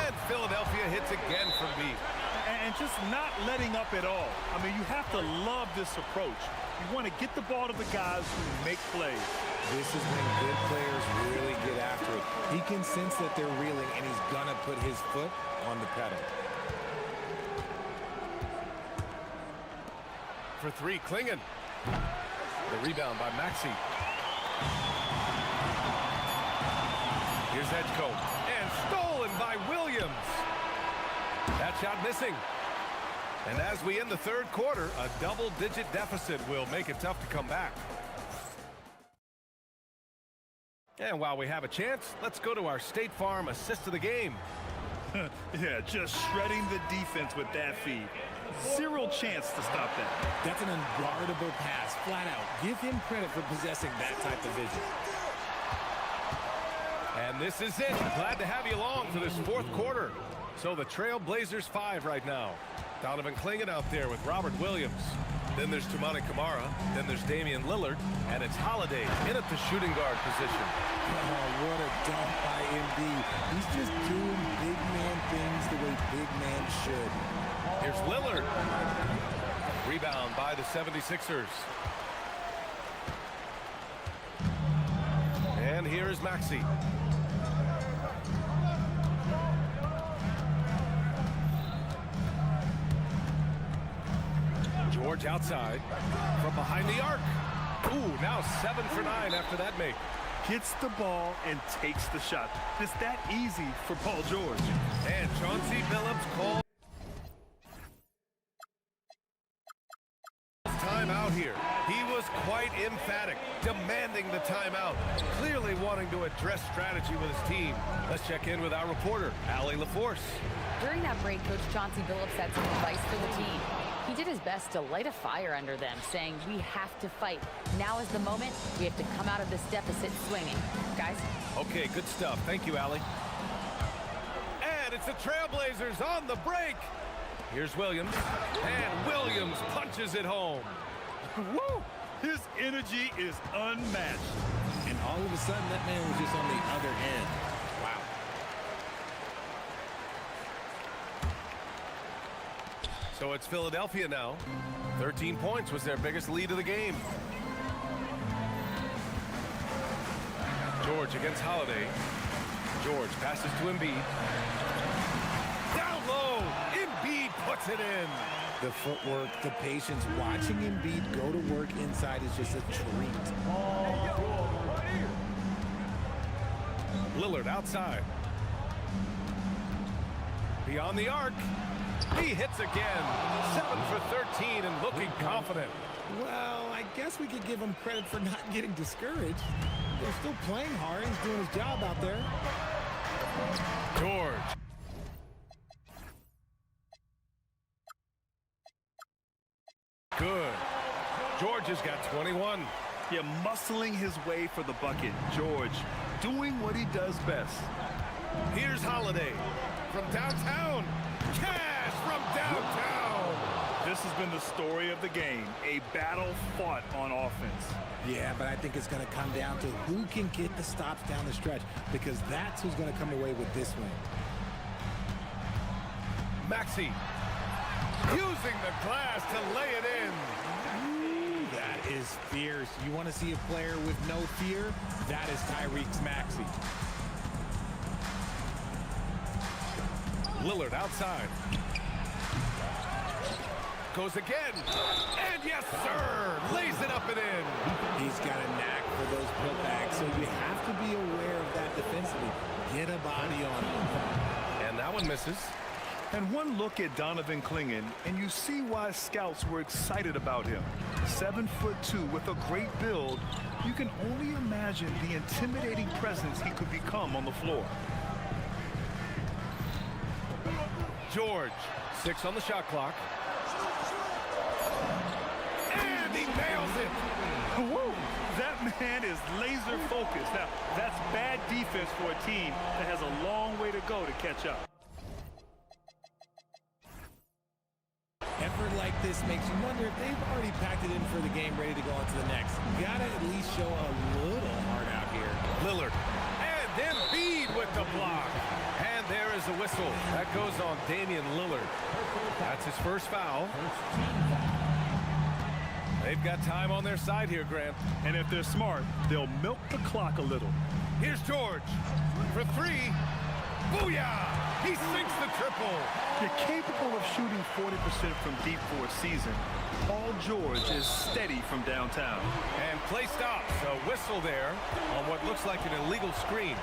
And Philadelphia hits again from deep. And just not letting up at all. I mean, you have to love this approach. You want to get the ball to the guys who make plays. This is when good players really get after it. He can sense that they're reeling, and he's going to put his foot on the pedal. For three, Klingon. The rebound by Maxey. Here's Edgecombe. And stolen by Williams. That shot missing. And as we end the third quarter, a double-digit deficit will make it tough to come back. And while we have a chance, let's go to our State Farm assist of the game. Yeah, just shredding the defense with that feed. Zero chance to stop that. That's an unguardable pass, flat out. Give him credit for possessing that type of vision. And this is it. Glad to have you along for this fourth quarter. So the Trail Blazers 5 right now. Donovan Klingon out there with Robert Williams. Then there's Toumani Camara. Then there's Damian Lillard. And it's Holiday in at the shooting guard position. Oh, what a dunk by Embiid. He's just doing big man things the way big man should. Here's Lillard. Rebound by the 76ers. And here is Maxey. George outside from behind the arc. Ooh, now 7 for 9 after that make. Gets the ball and takes the shot. It's that easy for Paul George. And Chauncey Billups calls timeout here. He was quite emphatic, demanding the timeout, clearly wanting to address strategy with his team. Let's check in with our reporter, Allie LaForce. During that break, Coach Chauncey Billups had some advice for the team. He did his best to light a fire under them, saying, we have to fight. Now is the moment. We have to come out of this deficit swinging. Guys? Okay, good stuff. Thank you, Allie. And it's the Trailblazers on the break. Here's Williams, and Williams punches it home. Woo! His energy is unmatched. And all of a sudden, that man was just on the other end. Wow. So it's Philadelphia now. 13 points was their biggest lead of the game. George against Holiday. George passes to Embiid. Down low, Embiid puts it in. The footwork, the patience, watching Embiid go to work inside is just a treat. Lillard outside. Beyond the arc. He hits again. 7 for 13 and looking confident. Well, I guess we could give him credit for not getting discouraged. They're still playing hard. He's doing his job out there. George. Good. George has got 21. Yeah, muscling his way for the bucket. George doing what he does best. Here's Holiday from downtown. Cash from downtown. This has been the story of the game. A battle fought on offense. Yeah, but I think it's going to come down to who can get the stops down the stretch, because that's who's going to come away with this win. Maxey using the glass to lay it in. Ooh, that is fierce. You want to see a player with no fear? That is Tyrese Maxey. Lillard outside. Goes again. And yes, sir. Lays it up and in. He's got a knack for those putbacks, so you have to be aware of that defensively. Get a body on him. And that one misses. And one look at Donovan Clingan, and you see why scouts were excited about him. 7'2" with a great build. You can only imagine the intimidating presence he could become on the floor. George, 6 on the shot clock. And he nails it. Woo! That man is laser focused. Now, that's bad defense for a team that has a long way to go to catch up. Effort like this makes you wonder if they've already packed it in for the game, ready to go on to the next. Gotta at least show a little heart out here. Lillard. And Embiid with the block. And there is a whistle. That goes on Damian Lillard. That's his first foul. They've got time on their side here, Grant. And if they're smart, they'll milk the clock a little. Here's George for 3. Booyah! He sinks the triple. You're capable of shooting 40% from deep for a season. Paul George is steady from downtown. And play stops. A whistle there on what looks like an illegal screen.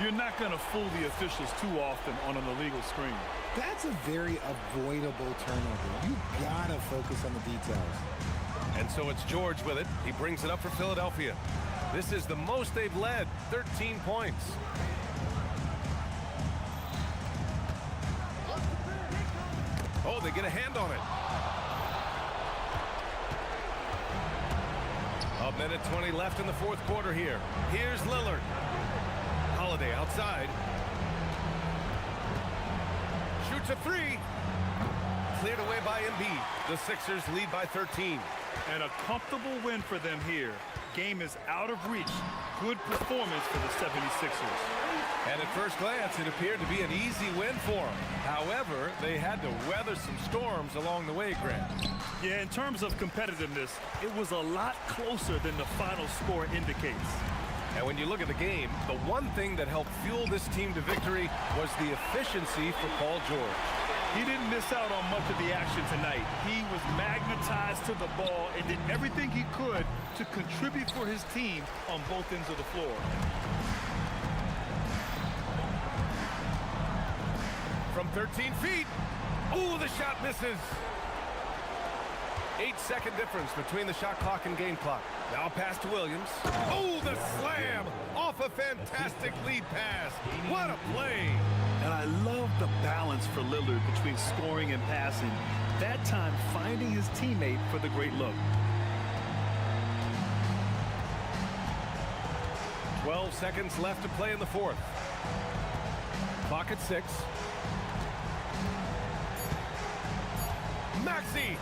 You're not going to fool the officials too often on an illegal screen. That's a very avoidable turnover. You gotta focus on the details. And so it's George with it. He brings it up for Philadelphia. This is the most they've led, 13 points. Oh, they get a hand on it. A minute 20 left in the fourth quarter here. Here's Lillard. Holiday outside. Shoots a 3. Cleared away by Embiid. The Sixers lead by 13. And a comfortable win for them here. Game is out of reach. Good performance for the 76ers. And at first glance, it appeared to be an easy win for them. However, they had to weather some storms along the way, Grant. Yeah, in terms of competitiveness, it was a lot closer than the final score indicates. And when you look at the game, the one thing that helped fuel this team to victory was the efficiency for Paul George. He didn't miss out on much of the action tonight. He was magnetized to the ball and did everything he could to contribute for his team on both ends of the floor. From 13 feet. Ooh, the shot misses. 8-second difference between the shot clock and game clock. Now pass to Williams. Oh, the slam off a fantastic lead pass. What a play. And I love the balance for Lillard between scoring and passing. That time finding his teammate for the great look. 12 seconds left to play in the fourth. Clock at 6. Maxey.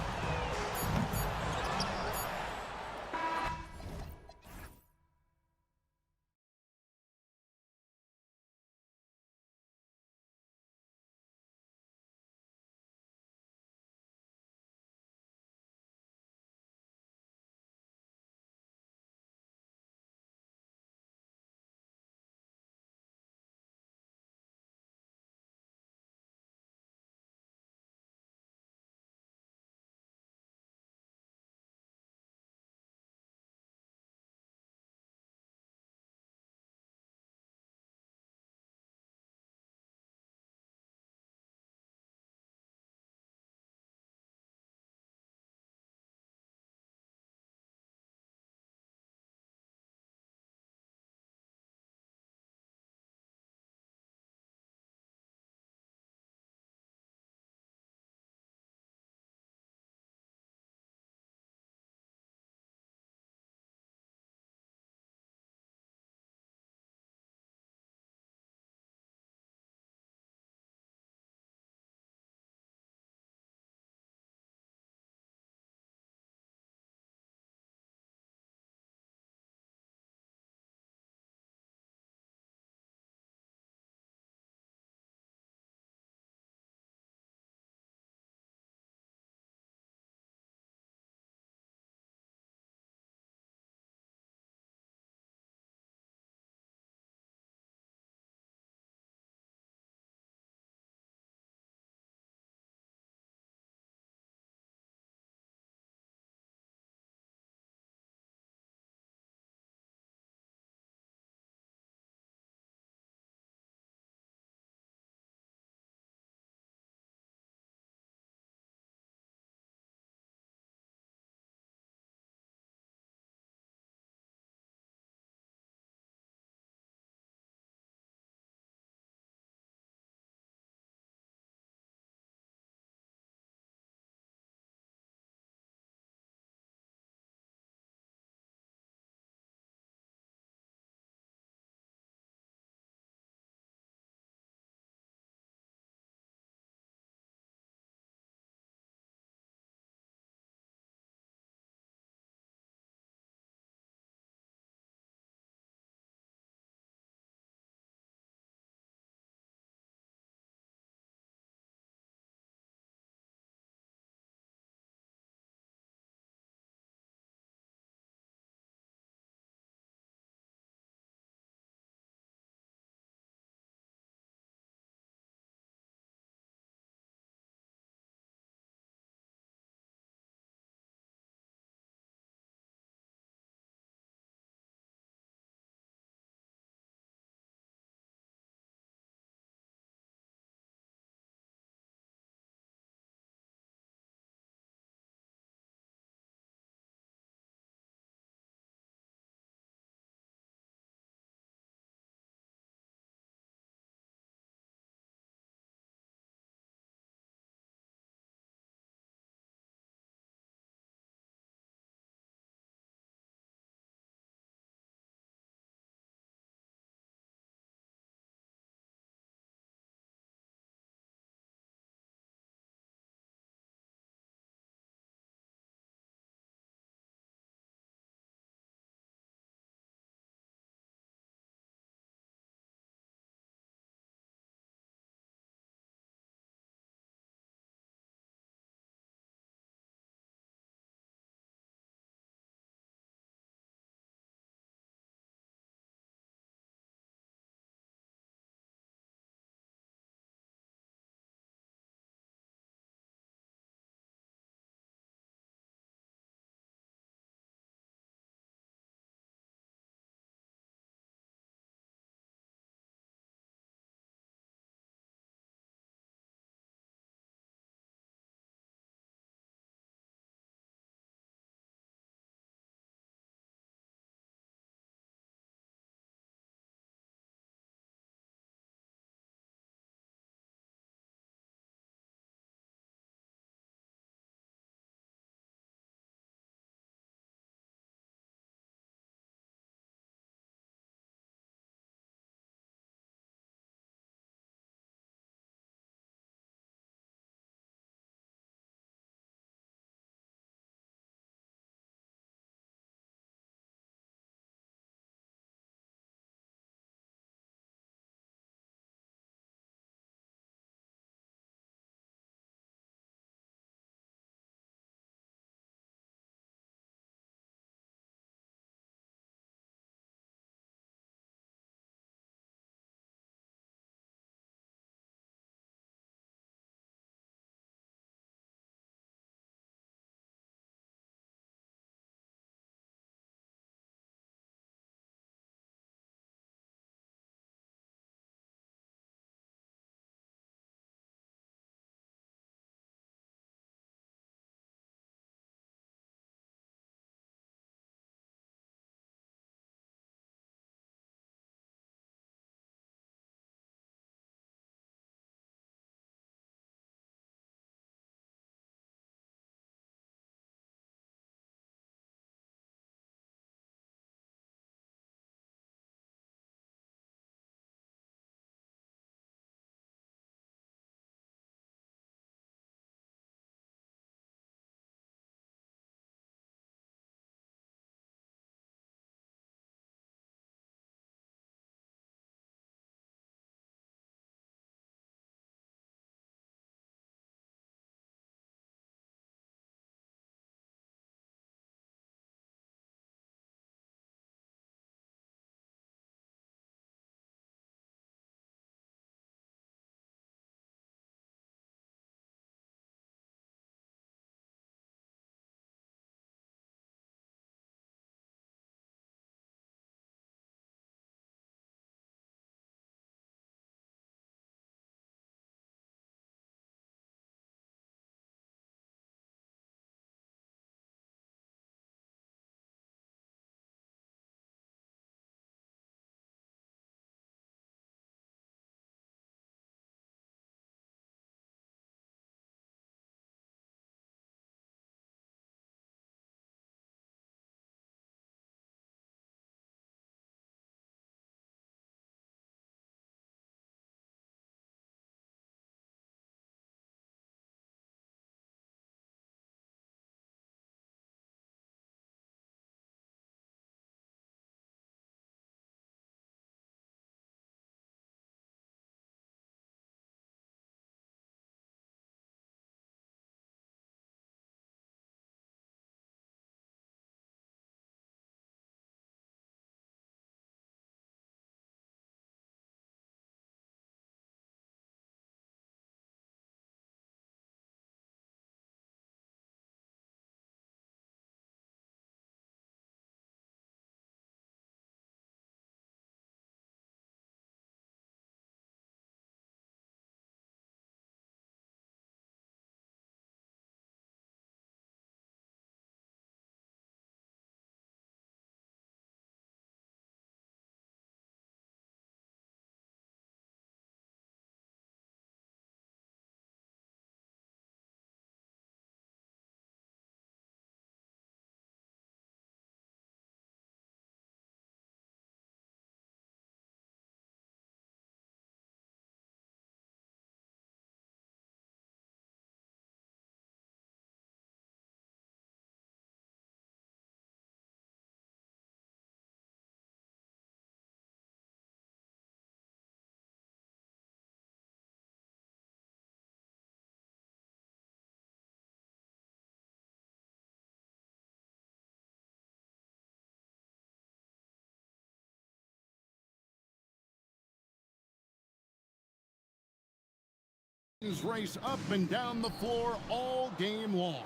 Race up and down the floor all game long.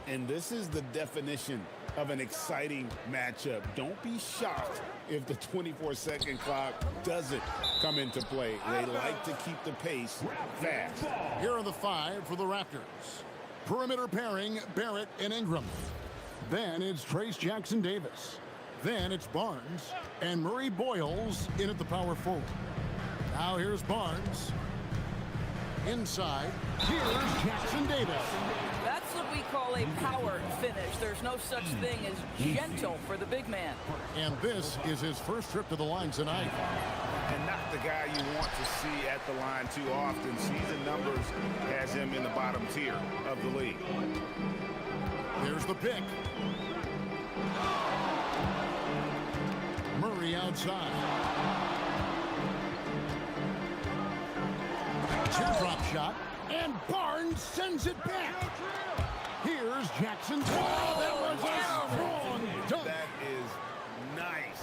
And this is the definition of an exciting matchup. Don't be shocked if the 24-second clock doesn't come into play. They like to keep the pace fast. Here are the five for the Raptors. Perimeter pairing, Barrett and Ingram. Then it's Trace Jackson-Davis. Then it's Barnes and Murray Boyles in at the power forward. Now here's Barnes. Inside, here's Jackson-Davis. That's what we call a power finish. There's no such thing as gentle for the big man. And this is his first trip to the line tonight. And not the guy you want to see at the line too often. Season numbers has him in the bottom tier of the league. Here's the pick. Murray outside. Teardrop shot, and Barnes sends it back. Here's Jackson. Oh, that was a strong dunk. That is nice.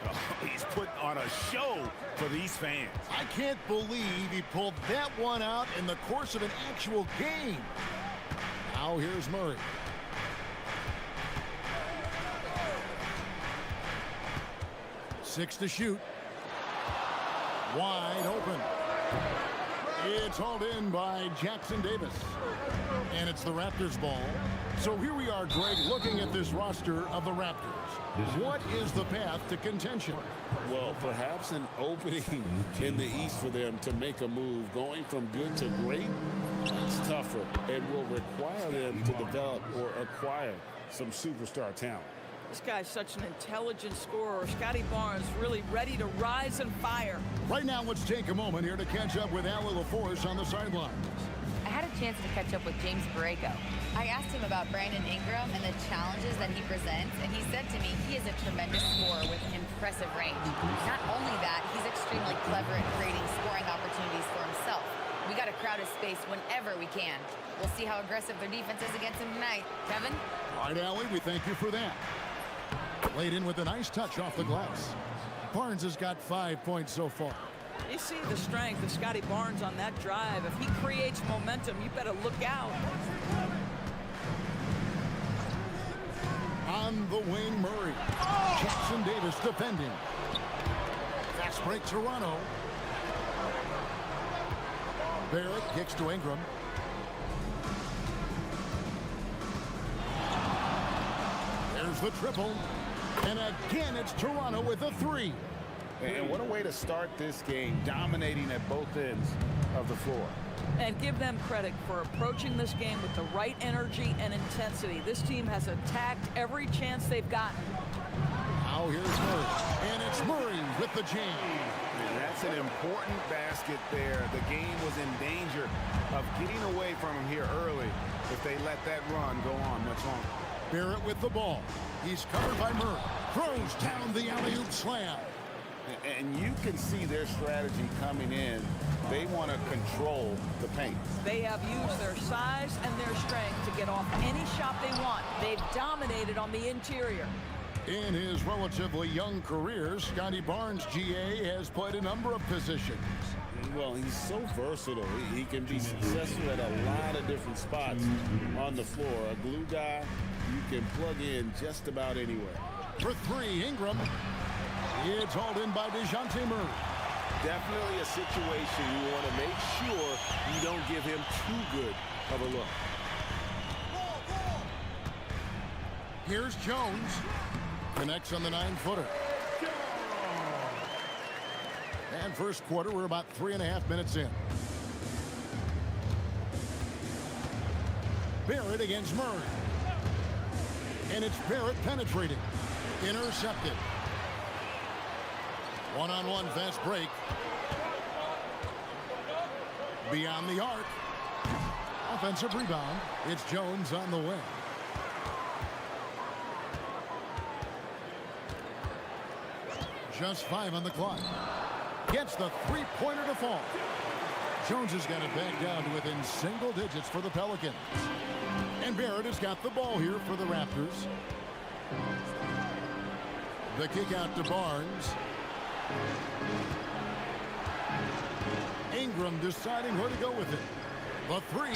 Oh, he's put on a show for these fans. I can't believe he pulled that one out in the course of an actual game. Now here's Murray. Six to shoot. Wide open. It's hauled in by Jackson-Davis. And it's the Raptors' ball. So here we are, Greg, looking at this roster of the Raptors. What is the path to contention? Well, perhaps an opening in the East for them to make a move. Going from good to great, it's tougher and will require them to develop or acquire some superstar talent. This guy's such an intelligent scorer. Scotty Barnes really ready to rise and fire. Right now, let's take a moment here to catch up with Allie LaForce on the sidelines. I had a chance to catch up with James Borrego. I asked him about Brandon Ingram and the challenges that he presents, and he said to me he is a tremendous scorer with impressive range. Not only that, he's extremely clever at creating scoring opportunities for himself. We got to crowd his space whenever we can. We'll see how aggressive their defense is against him tonight. Kevin? All right, Allie, we thank you for that. Laid in with a nice touch off the glass. Barnes has got 5 points so far. You see the strength of Scotty Barnes on that drive. If he creates momentum, you better look out. On the wing, Murray. Jackson-Davis defending. Fast break, Toronto. Barrett kicks to Ingram. There's the triple. And again, it's Toronto with a three. And what a way to start this game, dominating at both ends of the floor. And give them credit for approaching this game with the right energy and intensity. This team has attacked every chance they've gotten. Now here's Murray. And it's Murray with the jam. And that's an important basket there. The game was in danger of getting away from him here early if they let that run go on much longer. Barrett with the ball. He's covered by Murray. Throws down the alley-oop slam. And you can see their strategy coming in. They want to control the paint. They have used their size and their strength to get off any shot they want. They've dominated on the interior. In his relatively young career, Scotty Barnes, GA, has played a number of positions. Well, he's so versatile. He can be successful at a lot of different spots on the floor. A glue guy, you can plug in just about anywhere. For three, Ingram. It's hauled in by DeJounte Murray. Definitely a situation you want to make sure you don't give him too good of a look. Here's Jones. Connects on the 9-footer. And first quarter, we're about 3.5 minutes in. Barrett against Murray. And it's Barrett penetrating. Intercepted. One-on-one fast break. Beyond the arc. Offensive rebound. It's Jones on the way. Just 5 on the clock. Gets the three-pointer to fall. Jones has got it back down to within single digits for the Pelicans. And Barrett has got the ball here for the Raptors. The kick out to Barnes. Ingram Ingram deciding where to go with it. The three.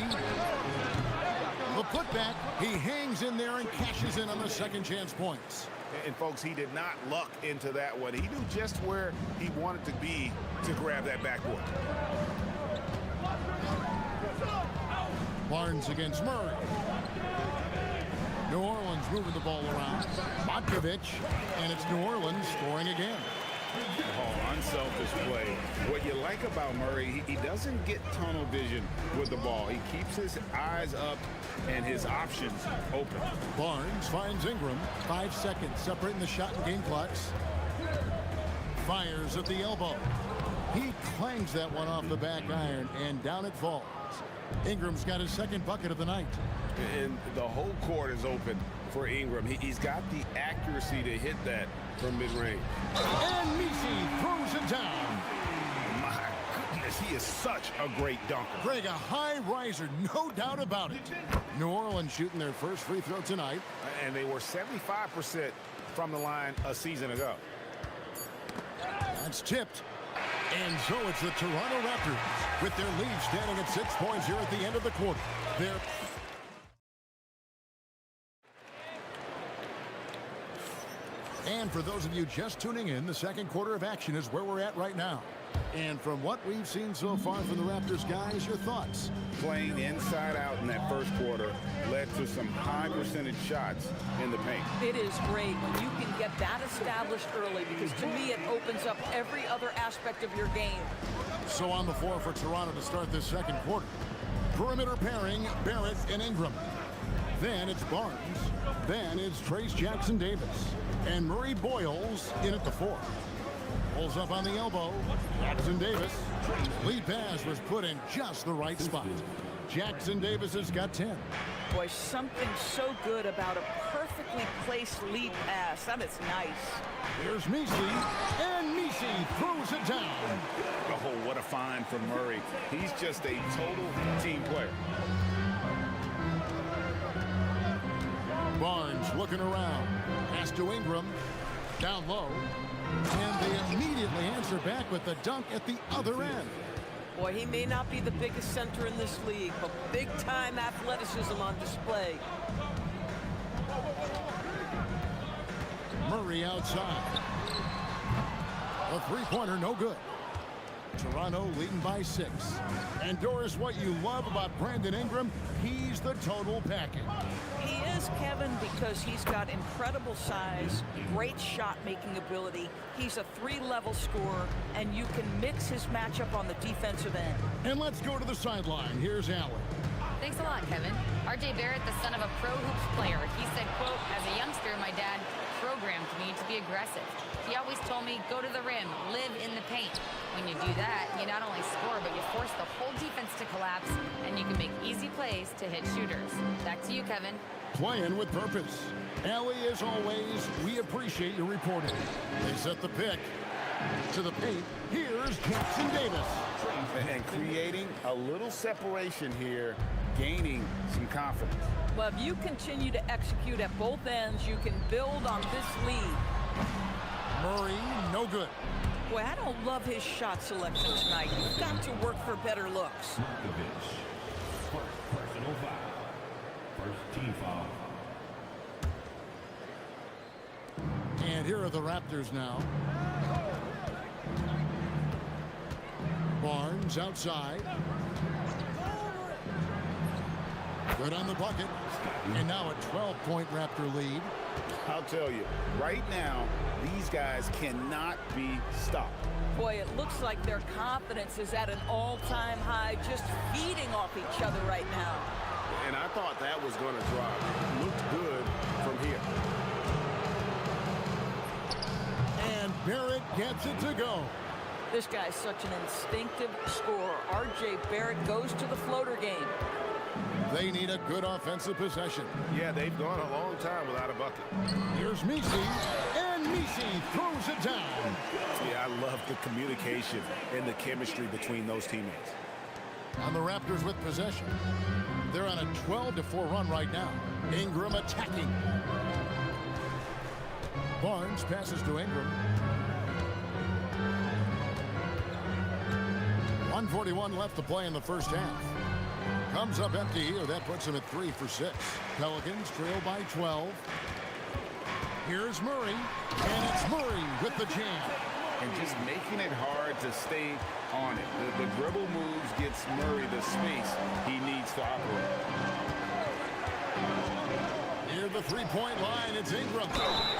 The putback. He hangs in there and cashes in on the second chance points. And folks, he did not luck into that one. He knew just where he wanted to be to grab that backboard. Barnes against Murray. New Orleans moving the ball around. Botkovich, and it's New Orleans scoring again. Oh, unselfish play. What you like about Murray, he doesn't get tunnel vision with the ball. He keeps his eyes up and his options open. Barnes finds Ingram. 5 seconds separating the shot and game clocks. Fires at the elbow. He clangs that one off the back iron, and down it falls. Ingram's got his second bucket of the night. And the whole court is open for Ingram. He's got the accuracy to hit that from mid-range. And Misi throws it down. My goodness, he is such a great dunker. Greg, a high riser, no doubt about it. New Orleans shooting their first free throw tonight. And they were 75% from the line a season ago. That's tipped. And so it's the Toronto Raptors with their lead standing at 6 points here at the end of the quarter. And for those of you just tuning in, the second quarter of action is where we're at right now. And from what we've seen so far from the Raptors, guys, your thoughts? Playing inside out in that first quarter led to some high percentage shots in the paint. It is great when you can get that established early, because to me it opens up every other aspect of your game. So on the floor for Toronto to start this second quarter. Perimeter pairing, Barrett and Ingram. Then it's Barnes. Then it's Trace Jackson-Davis. And Murray Boyles in at the 4. Pulls up on the elbow. Jackson-Davis. Lead pass was put in just the right spot. Jackson-Davis has got 10. Boy, something so good about a perfectly placed lead pass. That is nice. Here's Misi, and Misi throws it down. Oh, what a find from Murray. He's just a total team player. Barnes looking around. Pass to Ingram. Down low. And they immediately answer back with the dunk at the other end. Boy, he may not be the biggest center in this league, but big-time athleticism on display. Murray outside. A three-pointer, no good. Toronto leading by 6. And Doris, what you love about Brandon Ingram, he's the total package. He is, Kevin, because he's got incredible size, great shot-making ability. He's a 3-level scorer, and you can mix his matchup on the defensive end. And let's go to the sideline. Here's Allen. Thanks a lot, Kevin. R.J. Barrett, the son of a pro hoops player. He said, quote, as a youngster, my dad programmed me to be aggressive. He always told me, go to the rim, live in the paint. When you do that, you not only score, but you force the whole defense to collapse, and you can make easy plays to hit shooters. Back to you, Kevin. Playing with purpose. Allie, as always, we appreciate your reporting. They set the pick to the paint. Here's Jackson-Davis. And creating a little separation here, gaining some confidence. Well, if you continue to execute at both ends, you can build on this lead. Murray, no good. Boy, I don't love his shot selection tonight. You've got to work for better looks. Personal foul. First team foul. And here are the Raptors now. Barnes outside. Good on the bucket. And now a 12-point Raptor lead. I'll tell you, right now, these guys cannot be stopped. Boy, it looks like their confidence is at an all-time high, just feeding off each other right now. And I thought that was going to drop. Looked good from here. And Barrett gets it to go. This guy's such an instinctive scorer. R.J. Barrett goes to the floater game. They need a good offensive possession. Yeah, they've gone a long time without a bucket. Here's Misi, and Misi throws it down. Yeah, I love the communication and the chemistry between those teammates. And the Raptors with possession. They're on a 12-4 run right now. Ingram attacking. Barnes passes to Ingram. 1 1:41 left to play in the first half. Comes up empty here. That puts him at 3 for 6. Pelicans trail by 12. Here's Murray, and it's Murray with the jam. And just making it hard to stay on it. The dribble moves gets Murray the space he needs to operate. Near the three-point line, it's Ingram.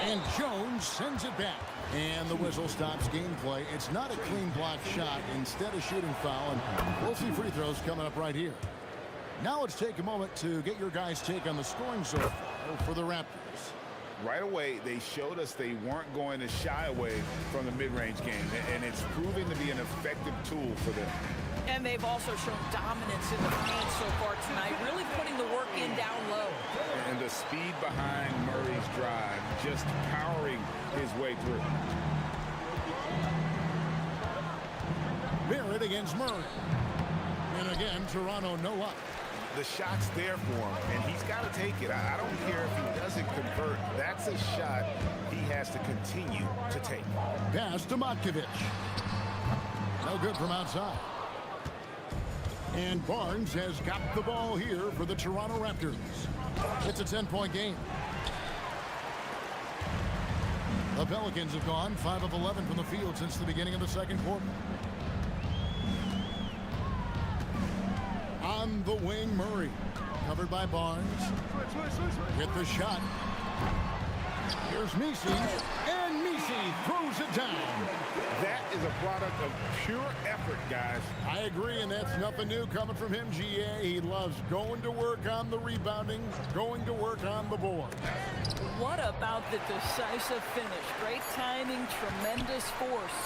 And Jones sends it back. And the whistle stops gameplay. It's not a clean block shot. Instead, a shooting foul. And we'll see free throws coming up right here. Now let's take a moment to get your guys' take on the scoring so far for the Raptors. Right away, they showed us they weren't going to shy away from the mid-range game, and it's proving to be an effective tool for them. And they've also shown dominance in the paint so far tonight, really putting the work in down low. And the speed behind Murray's drive, just powering his way through. Barrett against Murray. And again, Toronto no up. The shot's there for him, and he's got to take it. I don't care if he doesn't convert. That's a shot he has to continue to take. Pass to Matkovic. No good from outside. And Barnes has got the ball here for the Toronto Raptors. It's a 10-point game. The Pelicans have gone 5 of 11 from the field since the beginning of the second quarter. On the wing, Murray. Covered by Barnes. Hit the shot. Here's Misi. And Misi throws it down. That is a product of pure effort, guys. I agree, and that's nothing new coming from him, GA. He loves going to work on the rebounding, going to work on the board. What about the decisive finish? Great timing, tremendous force.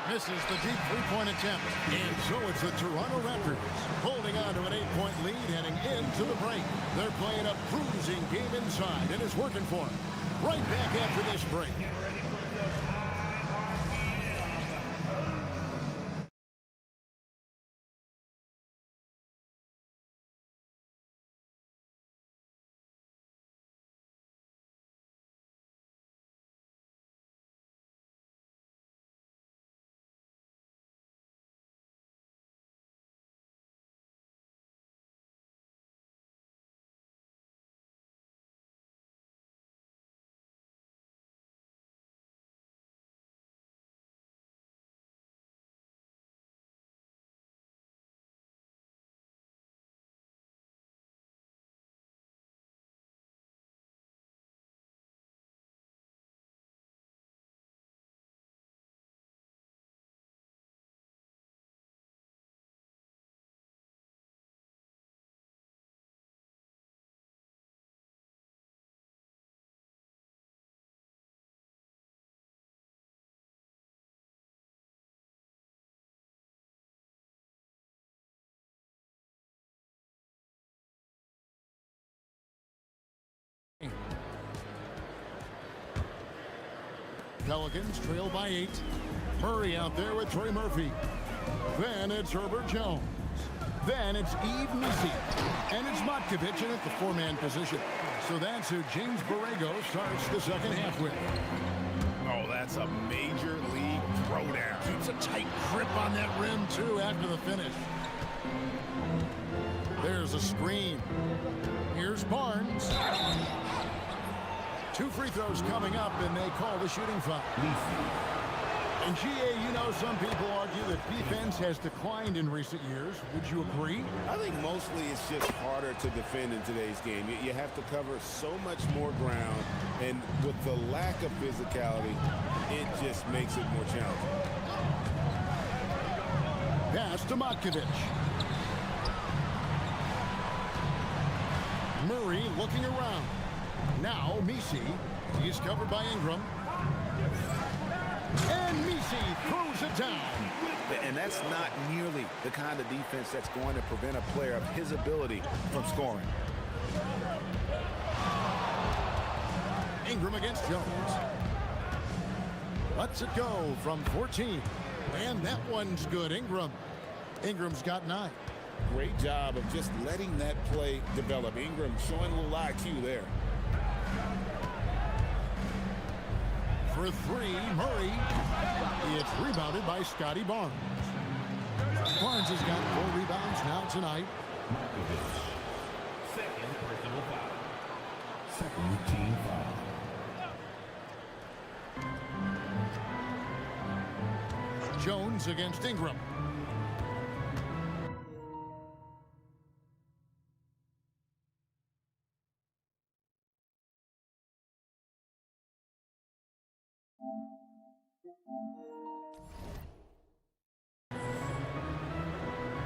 Misses the deep three-point attempt. And so it's the Toronto Raptors holding on to an 8-point lead heading into the break. They're playing a cruising game inside, and it's working for them. Right back after this break. Pelicans trail by 8. Murray out there with Trey Murphy. Then it's Herbert Jones. Then it's Yves Misi. And it's Matkovic in at the 4-man position. So that's who James Borrego starts the second half with. Oh, that's a major league throwdown. Keeps a tight grip on that rim, too, after the finish. There's a screen. Here's Barnes. 2 free throws coming up, and they call the shooting foul. And GA, you know, some people argue that defense has declined in recent years. Would you agree? I think mostly it's just harder to defend in today's game. You have to cover so much more ground, and with the lack of physicality, it just makes it more challenging. Pass to Matkovic. Murray looking around. Now Misi. He's covered by Ingram. And Misi throws it down. And that's not nearly the kind of defense that's going to prevent a player of his ability from scoring. Ingram against Jones. Lets it go from 14. And that one's good. Ingram's got 9. Great job of just letting that play develop. Ingram showing a little IQ there. For 3, Murray. It's rebounded by Scotty Barnes. Barnes has got 4 rebounds now tonight. Second personal foul. Second team foul. Jones against Ingram.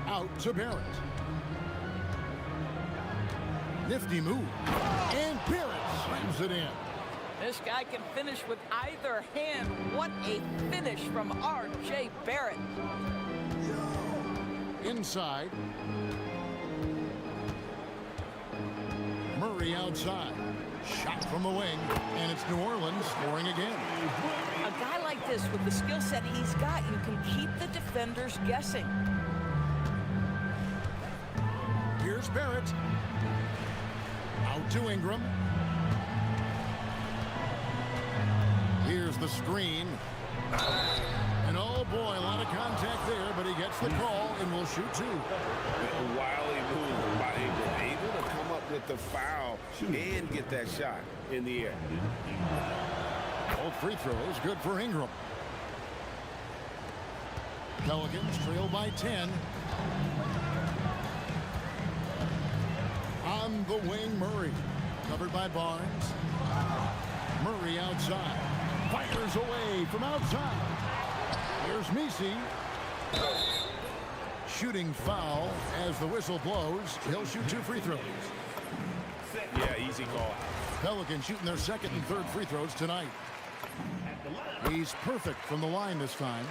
Out to Barrett. Nifty move. And Barrett slams it in. This guy can finish with either hand. What a finish from R.J. Barrett. Inside. Murray outside. Shot from the wing. And it's New Orleans scoring again. A guy like this, with the skill set he's got, you can keep the defenders guessing. Here's Barrett. Out to Ingram. Here's the screen. And oh boy, a lot of contact there, but he gets the call and will shoot 2. A wily move by Ingram, able to come up with the foul and get that shot in the air. Both free throws good for Ingram. Pelicans trail by 10. On the wing, Murray. Covered by Barnes. Murray outside. Fires away from outside. Here's Messi. Shooting foul as the whistle blows. He'll shoot 2 free throws. Yeah, easy call. Pelicans shooting their second and third free throws tonight. He's perfect from the line this time.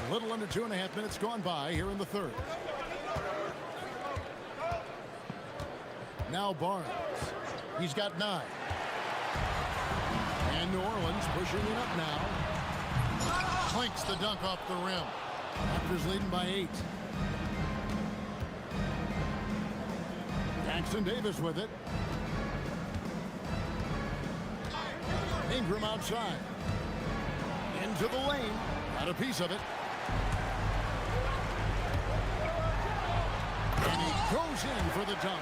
A little under 2.5 minutes gone by here in the third. Now Barnes. He's got 9. And New Orleans pushing it up now. Clinks the dunk off the rim. Raptors leading by 8. Jackson Davis with it. Ingram outside. Into the lane. Got a piece of it. And he goes in for the dunk.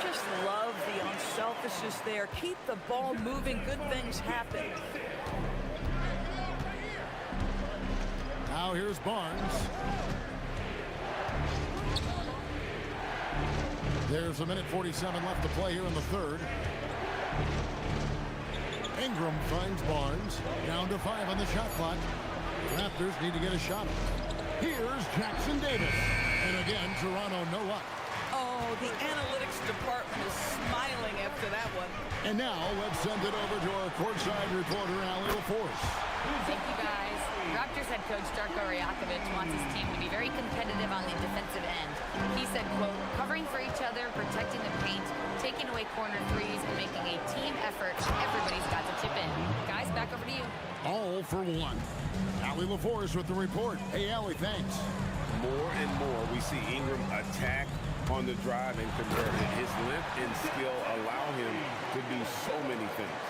Just love the unselfishness there. Keep the ball moving. Good things happen. Now here's Barnes. There's 1:47 left to play here in the third. Ingram finds Barnes. Down to 5 on the shot clock. Raptors need to get a shot. Here's Jackson Davis. And again, Toronto no up. Oh, the analytics department is smiling after that one. And now let's send it over to our courtside reporter, Allie LaForce. Thank you, guys. Raptors head coach Darko Rajakovic wants his team to be very competitive on the defensive end. He said, quote, covering for each other, protecting the paint, taking away corner threes, and making a team effort. Everybody's got to chip in. Guys, back over to you. All for one. Allie LaForce with the report. Hey, Allie, thanks. More and more we see Ingram attack on the drive and convert it. His length and skill allow him to do so many things.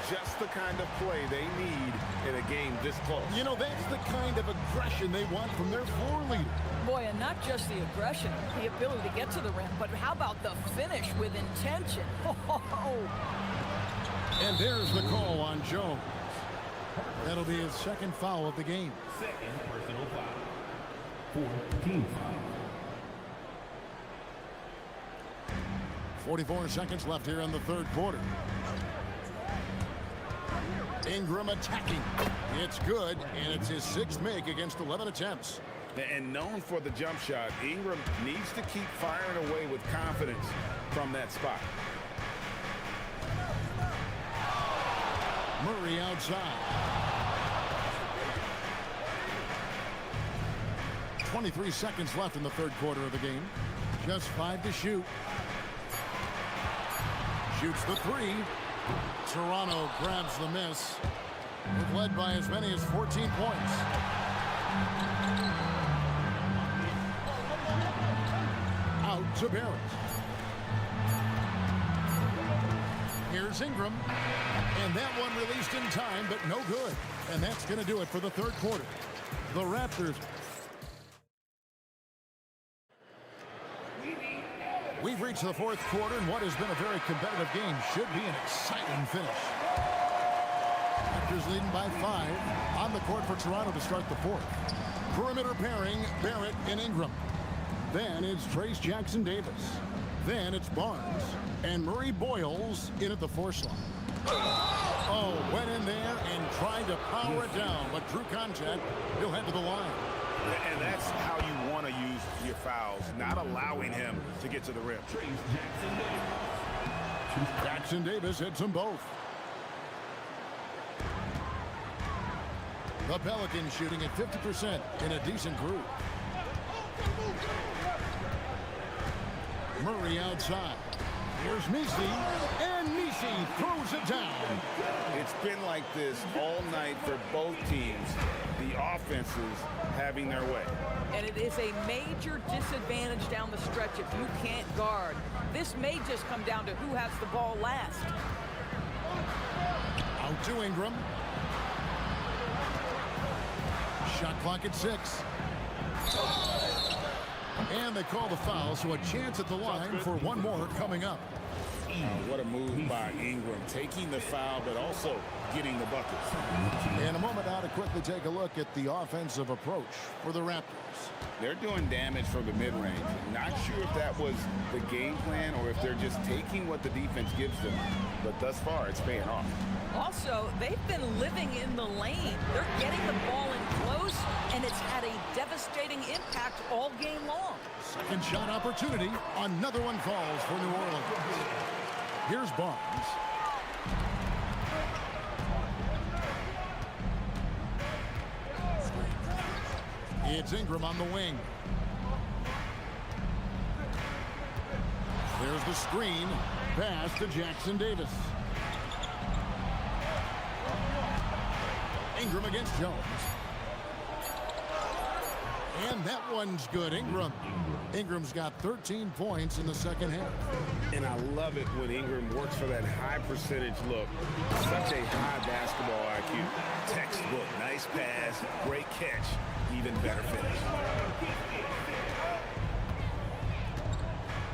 Just the kind of play they need in a game this close. You know, that's the kind of aggression they want from their floor leader. Boy, and not just the aggression, the ability to get to the rim, but how about the finish with intention? And there's the call on Jones. That'll be his second foul of the game. Second personal foul. 4th team foul. 44 seconds left here in the third quarter. Ingram attacking. It's good, and it's his 6th make against 11 attempts. And known for the jump shot, Ingram needs to keep firing away with confidence from that spot. Murray outside. 23 seconds left in the third quarter of the game. Just 5 to shoot. Shoots the 3. Toronto grabs the miss. They've led by as many as 14 points. Out to Barrett. Here's Ingram. And that one released in time, but no good. And that's going to do it for the third quarter. The Raptors We've reached the fourth quarter, and what has been a very competitive game should be an exciting finish. Raptors leading by 5. On the court for Toronto to start the fourth. Perimeter pairing, Barrett and Ingram. Then it's Trace Jackson-Davis. Then it's Barnes. And Murray Boyles in at the 4 slot. Oh, went in there and tried to power it down, but drew contact. He'll head to the line. And that's how you want to use your fouls, not allowing him to get to the rim. Jackson-Davis hits them both. The Pelicans shooting at 50% in a decent group. Murray outside. Here's Misi, and Misi throws it down. It's been like this all night for both teams. The offenses having their way. And it is a major disadvantage down the stretch if you can't guard. This may just come down to who has the ball last. Out to Ingram. Shot clock at 6. And they call the foul, so a chance at the line for one more coming up. What a move by Ingram, taking the foul, but also getting the buckets. In a moment now to quickly take a look at the offensive approach for the Raptors. They're doing damage from the mid-range. Not sure if that was the game plan or if they're just taking what the defense gives them. But thus far, it's paying off. Also, they've been living in the lane. They're getting the ball in close, and it's had a devastating impact all game long. Second shot opportunity. Another one falls for New Orleans. Here's Barnes. It's Ingram on the wing. There's the screen. Pass to Jackson-Davis. Ingram against Jones. And that one's good. Ingram's got 13 points in the second half. And I love it when Ingram works for that high percentage look. Such a high basketball IQ. Textbook, nice pass, great catch, even better finish.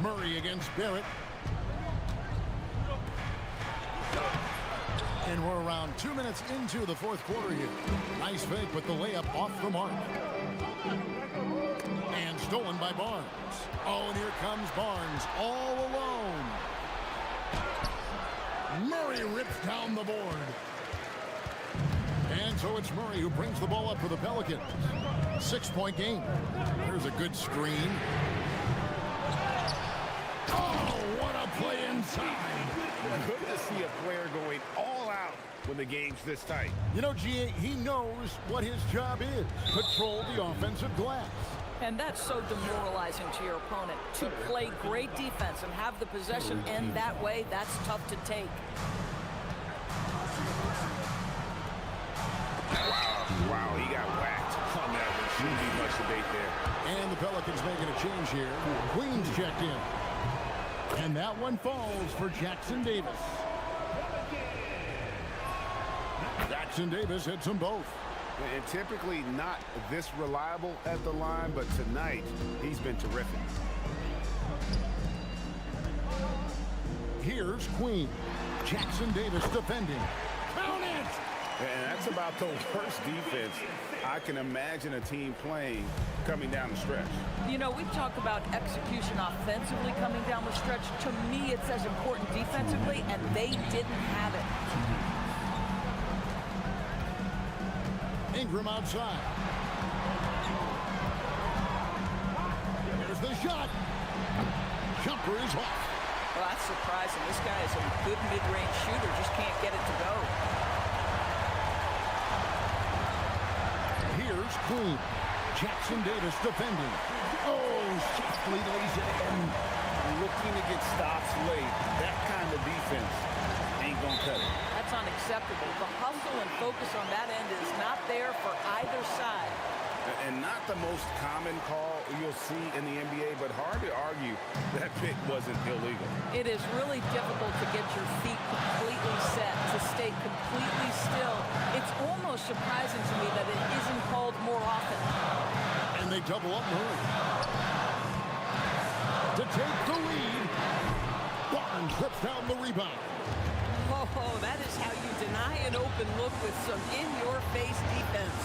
Murray against Barrett. And we're around 2 minutes into the fourth quarter here. Nice fake with the layup off the mark. And stolen by Barnes. Oh, and here comes Barnes all alone. Murray rips down the board. And so it's Murray who brings the ball up for the Pelicans. 6-point game. There's a good screen. Oh, what a play inside. Good to see a player going all out when the game's this tight. You know, G.A., he knows what his job is. Control the offensive glass. And that's so demoralizing to your opponent. To play great defense and have the possession end that way, that's tough to take. Wow, he got whacked on that one. Shouldn't be much debate there. And the Pelicans making a change here. Queens checked in. And that one falls for Jackson-Davis. Jackson-Davis hits them both. And typically not this reliable at the line, but tonight he's been terrific. Here's Queen. Jackson-Davis defending. Count it! And that's about the worst defense I can imagine a team playing coming down the stretch. You know, we've talked about execution offensively coming down the stretch. To me, it's as important defensively, and they didn't have it. Ingram outside. There's the shot. Jumper is off. Well, that's surprising. This guy is a good mid-range shooter, just can't get it to go. Here's Queen. Jackson-Davis defending. Oh, softly lays it in. Looking to get stops late. That kind of defense ain't gonna cut it. That's unacceptable. The hustle and focus on that end is not there for either side. And not the most common call you'll see in the NBA, but hard to argue that pick wasn't illegal. It is really difficult to get your feet completely set, to stay completely still. It's almost surprising to me that it isn't called more often. And they double up Murray. to take the lead. Barnes rips down the rebound. Oh, that is how you deny an open look with some in-your-face defense.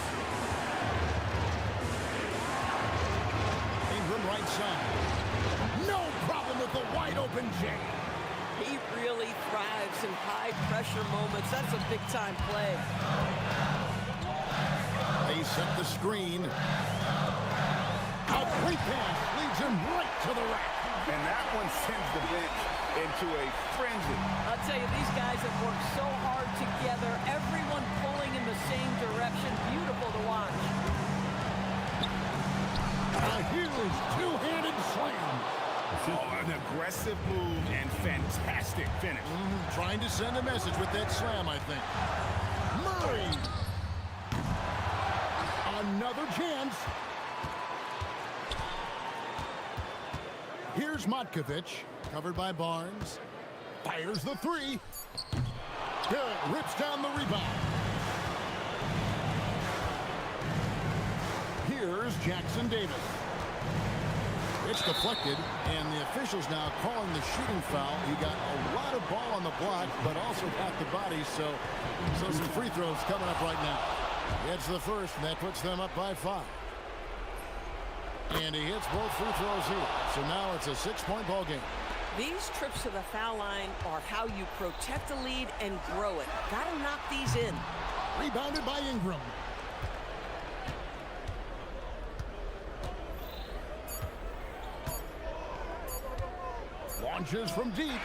Ingram right side. No problem with the wide-open J. He really thrives in high-pressure moments. That's a big-time play. They set the screen. A great pass leads him right to the rack. And that one sends the bench into a frenzy. I'll tell you, these guys have worked so hard together. Everyone pulling in the same direction. Beautiful to watch. A huge two-handed slam. Oh, an aggressive move and fantastic finish. Trying to send a message with that slam, I think. Murray. Another chance. Here's Matkovic, covered by Barnes. Fires the three. Good, rips down the rebound. Here's Jackson Davis. It's deflected, and the officials now calling the shooting foul. He got a lot of ball on the block, but also got the body, so some free throws coming up right now. Gets the first, and that puts them up by 5. And he hits both free throws here. So now it's a 6-point ball game. These trips to the foul line are how you protect a lead and grow it. Got to knock these in. Rebounded by Ingram. Launches from deep.